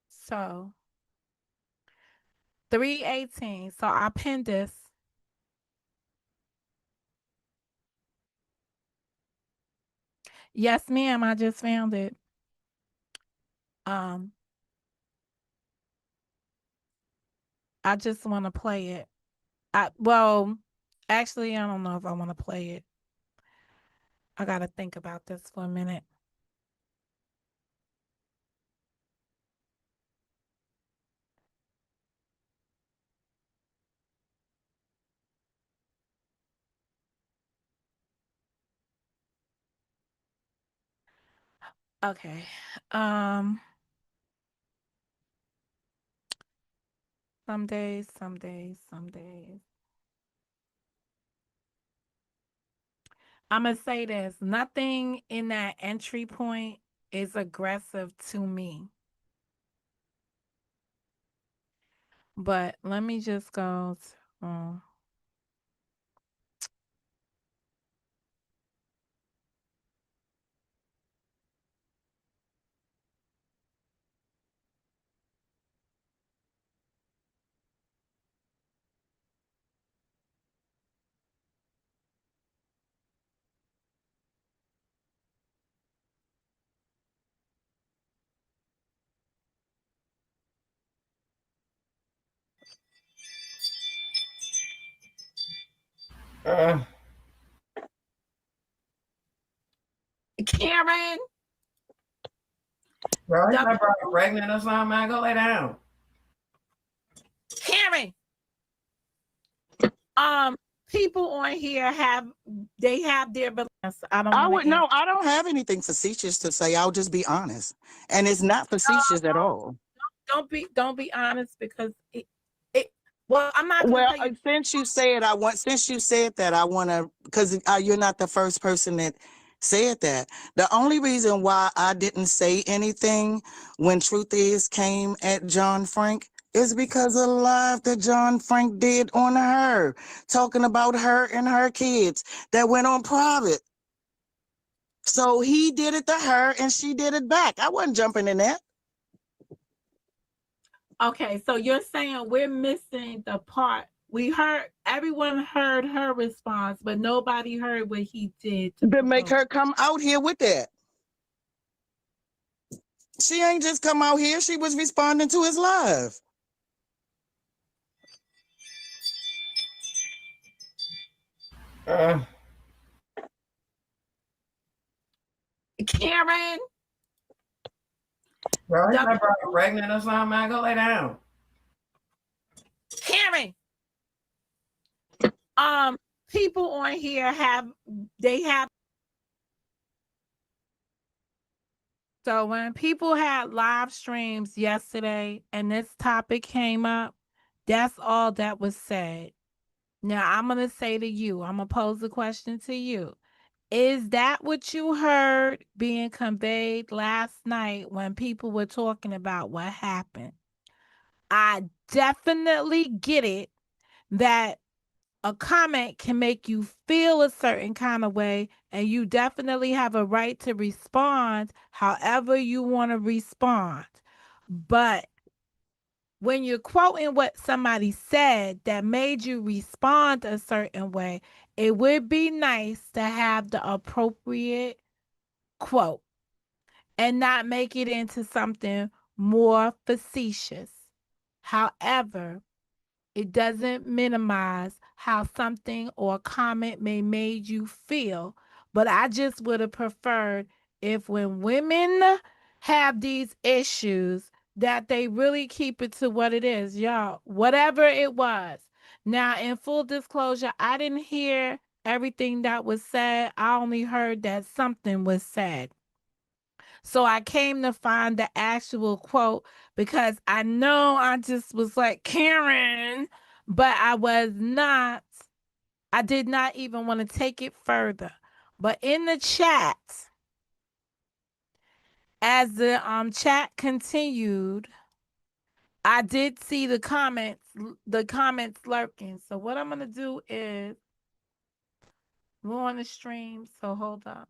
Speaker 1: So 318. So I pinned this. Yes, ma'am. I just found it. Um, I just want to play it. Actually, I don't know if I want to play it. I gotta think about this for a minute. Okay. Um, some days, some days, some days. I'm gonna say this. Nothing in that entry point is aggressive to me. But let me just go to,
Speaker 4: Uh,
Speaker 1: Karen.
Speaker 4: Bro, is
Speaker 1: W-
Speaker 4: my brother pregnant or something, man? Go lay down.
Speaker 1: Karen. People on here have their beliefs. I don't
Speaker 2: I
Speaker 1: want
Speaker 2: would
Speaker 1: to answer.
Speaker 2: no, I don't have anything facetious to say. I'll just be honest. And it's not facetious at all.
Speaker 1: Don't be honest because it well, I'm not gonna
Speaker 2: Well,
Speaker 1: tell you.
Speaker 2: since you said that, I want to, because you're not the first person that said that. The only reason why I didn't say anything when Truth Is came at John Frank is because of the live that John Frank did on her, talking about her and her kids that went on private. So he did it to her and she did it back. I wasn't jumping in that.
Speaker 1: Okay, so you're saying we're missing the part. Everyone heard her response, but nobody heard what he did to
Speaker 2: To make
Speaker 1: provoke.
Speaker 2: her come out here with that. She ain't just come out here. She was responding to his live.
Speaker 4: Uh,
Speaker 1: Karen.
Speaker 4: Bro, is my
Speaker 1: W-
Speaker 4: brother pregnant or something, man? Go lay down.
Speaker 1: Karen. People on here have. So when people had live streams yesterday and this topic came up, that's all that was said. Now I'm going to say to you, I'm going to pose the question to you. Is that what you heard being conveyed last night when people were talking about what happened? I definitely get it that a comment can make you feel a certain kind of way, and you definitely have a right to respond however you want to respond. But when you're quoting what somebody said that made you respond a certain way, it would be nice to have the appropriate quote and not make it into something more facetious. However, it doesn't minimize how something or comment may made you feel, but I just would have preferred if when women have these issues that they really keep it to what it is, y'all, whatever it was. Now, in full disclosure, I didn't hear everything that was said. I only heard that something was said. So I came to find the actual quote because I know I just was like, Karen, but I was not, I did not even want to take it further. But in the chat, as the chat continued, I did see the comments lurking. So what I'm gonna do is we're on the stream, so hold up.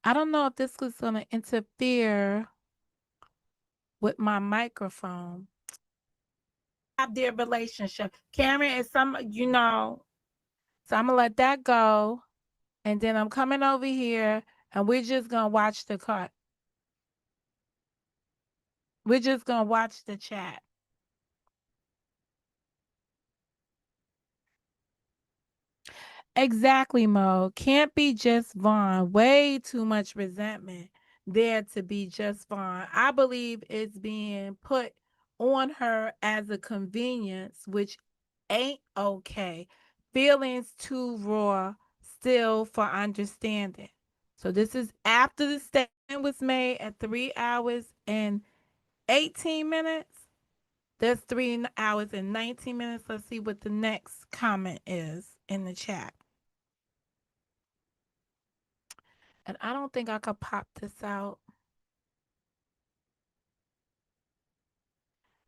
Speaker 1: I don't know if this was gonna interfere with my microphone. Have their relationship. Karen is so I'm gonna let that go. And then I'm coming over here and we're just gonna watch the cut. We're just gonna watch the chat. Exactly, Mo. Can't be just Vaughn. Way too much resentment there to be just Vaughn. I believe it's being put on her as a convenience, which ain't okay. Feelings too raw still for understanding. So this is after the statement was made at 3 hours and 18 minutes. That's 3 hours and 19 minutes. Let's see what the next comment is in the chat. And I don't think I could pop this out.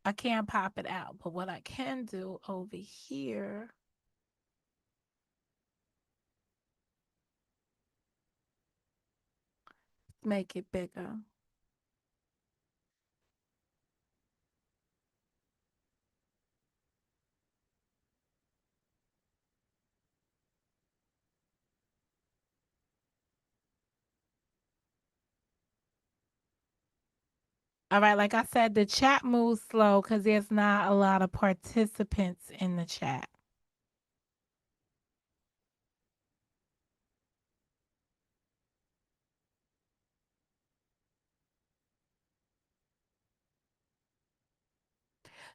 Speaker 1: I can't pop it out, but what I can do over here, make it bigger. All right, like I said, the chat moves slow because there's not a lot of participants in the chat.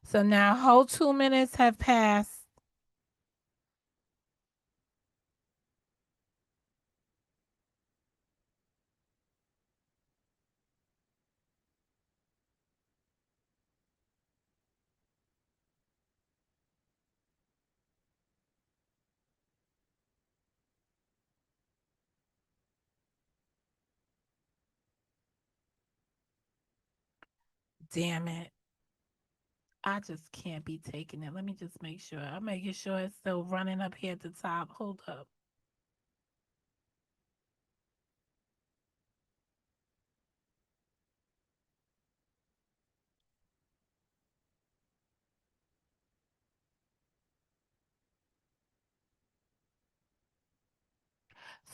Speaker 1: So now whole 2 minutes have passed. Damn it. I just can't be taking it. Let me just make sure. I'm making sure it's still running up here at the top. Hold up.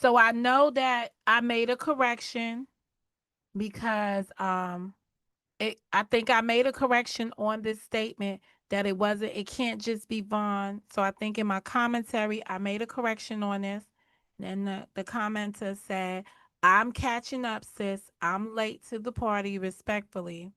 Speaker 1: So I know that I made a correction because I think I made a correction on this statement that it can't just be Vaughn. So I think in my commentary I made a correction on this. And the commenter said, I'm catching up, sis. I'm late to the party, respectfully.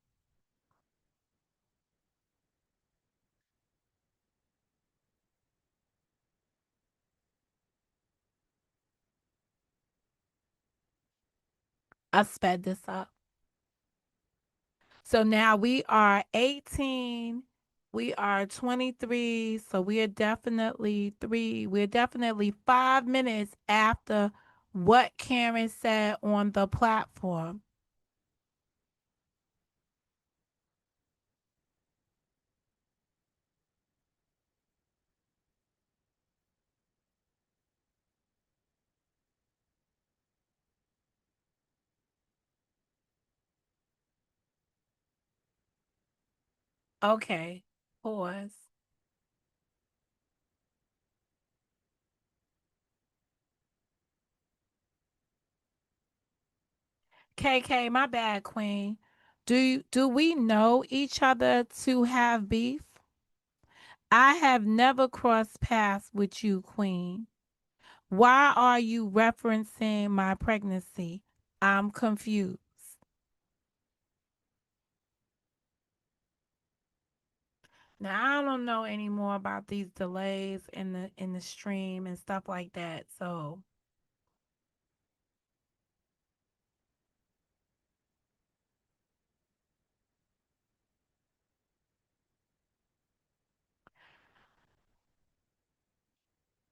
Speaker 1: I sped this up. So now we are 18. We are 23. So we're definitely 5 minutes after what Karen said on the platform. Okay, pause. KK, my bad, Queen. Do we know each other to have beef? I have never crossed paths with you, Queen. Why are you referencing my pregnancy? I'm confused. Now I don't know any more about these delays in the stream and stuff like that. So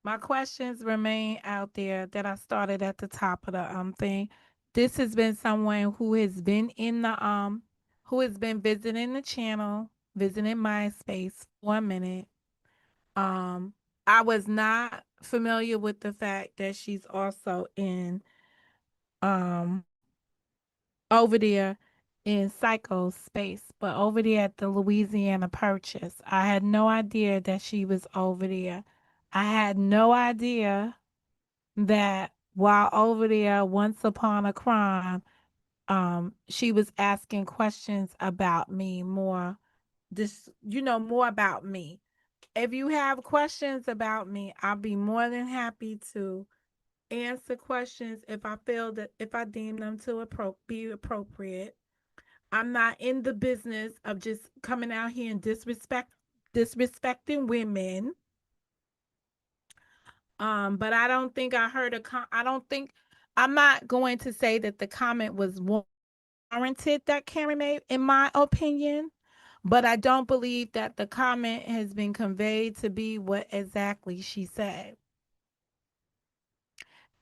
Speaker 1: my questions remain out there that I started at the top of the thing. This has been someone who has been in the who has been visiting the channel, visiting my space for a minute. I was not familiar with the fact that she's also in um over there in Psycho space, but over there at the Louisiana Purchase. I had no idea that she was over there. I had no idea that while over there once upon a crime, she was asking questions about me more more about me. If you have questions about me, I'll be more than happy to answer questions if I deem them to be appropriate. I'm not in the business of just coming out here and disrespecting women. But I don't think I heard I don't think I'm not going to say that the comment was warranted that Karen made, in my opinion. But I don't believe that the comment has been conveyed to be what exactly she said.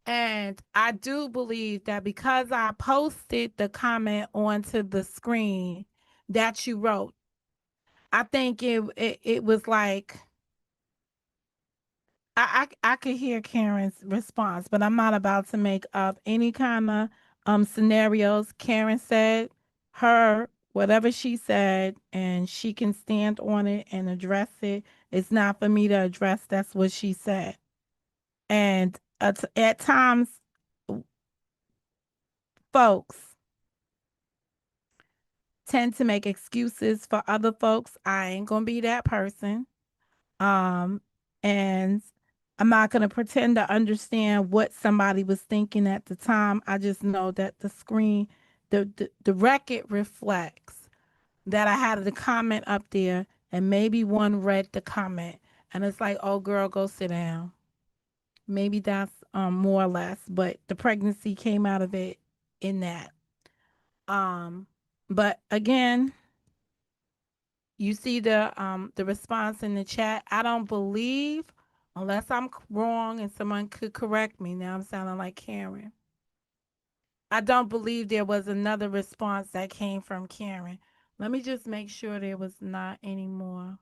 Speaker 1: And I do believe that because I posted the comment onto the screen that you wrote, I think it was like I could hear Karen's response, but I'm not about to make up any kind of scenarios. Karen said her whatever she said, and she can stand on it and address it. It's not for me to address. That's what she said. And at times, folks tend to make excuses for other folks. I ain't gonna be that person. Um, and I'm not gonna pretend to understand what somebody was thinking at the time. I just know that the screen, the record reflects that I had the comment up there, and maybe one read the comment, and it's like, "Oh, girl, go sit down." Maybe that's more or less, but the pregnancy came out of it in that. Um, but again, you see the response in the chat. I don't believe, unless I'm wrong and someone could correct me. Now I'm sounding like Karen. I don't believe there was another response that came from Karen. Let me just make sure there was not any more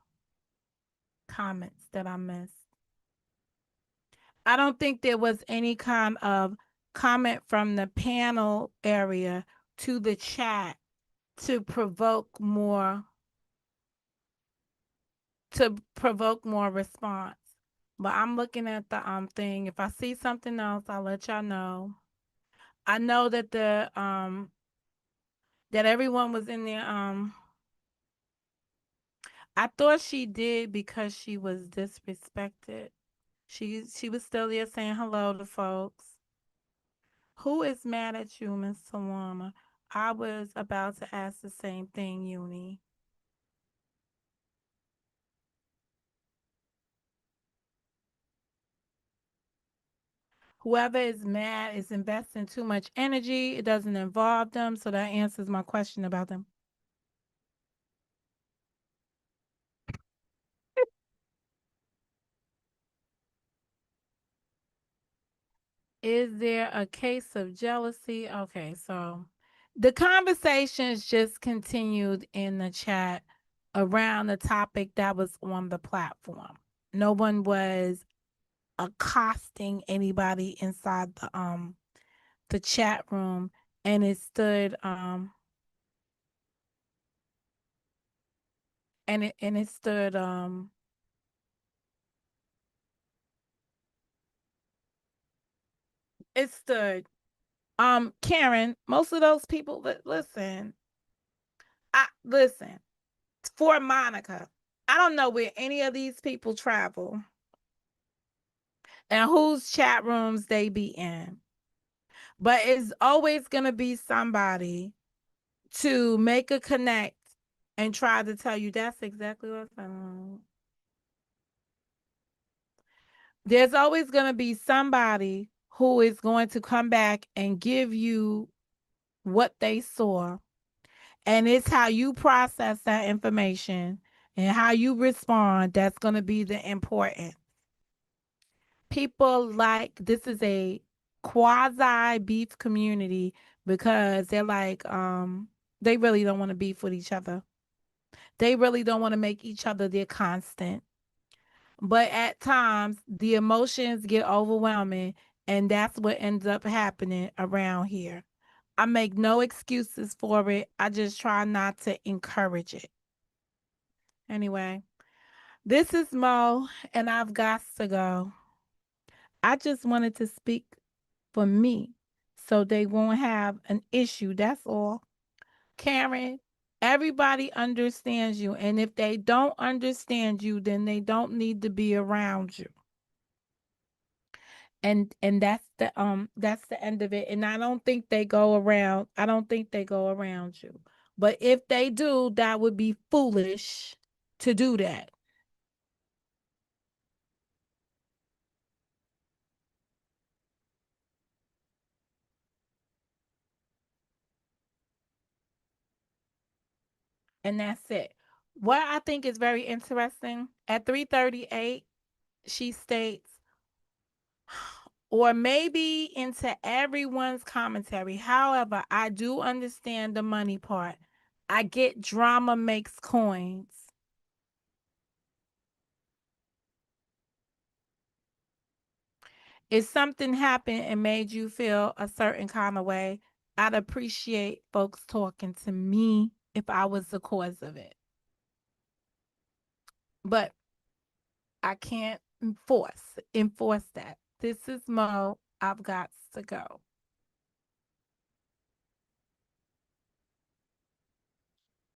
Speaker 1: comments that I missed. I don't think there was any kind of comment from the panel area to the chat to provoke more response. But I'm looking at the thing. If I see something else, I'll let y'all know. I know that that everyone was in there. I thought she did because she was disrespected. She was still there saying hello to folks. Who is mad at you, Miss Tawana? I was about to ask the same thing, Uni. Whoever is mad is investing too much energy. It doesn't involve them, so that answers my question about them. Is there a case of jealousy? Okay, so the conversations just continued in the chat around the topic that was on the platform. No one was accosting anybody inside the chat room, and it stood and it stood it stood Karen, most of those people listen. Listen, for Monica, I don't know where any of these people travel and whose chat rooms they be in, but it's always going to be somebody to make a connect and try to tell you that's exactly what's going. There's always going to be somebody who is going to come back and give you what they saw. And it's how you process that information and how you respond that's going to be the important. People like this is a quasi beef community because they're like they really don't want to beef with each other. They really don't want to make each other their constant. But at times the emotions get overwhelming, and that's what ends up happening around here. I make no excuses for it. I just try not to encourage it. Anyway, this is Mo, and I've got to go. I just wanted to speak for me so they won't have an issue. That's all. Karen, everybody understands you. And if they don't understand you, then they don't need to be around you. And that's the end of it. And I don't think they go around. I don't think they go around you. But if they do, that would be foolish to do that. And that's it. What I think is very interesting, at 3:38, she states, or maybe into everyone's commentary. However, I do understand the money part. I get drama makes coins. If something happened and made you feel a certain kind of way, I'd appreciate folks talking to me if I was the cause of it. But I can't enforce that. This is Mo. I've got to go.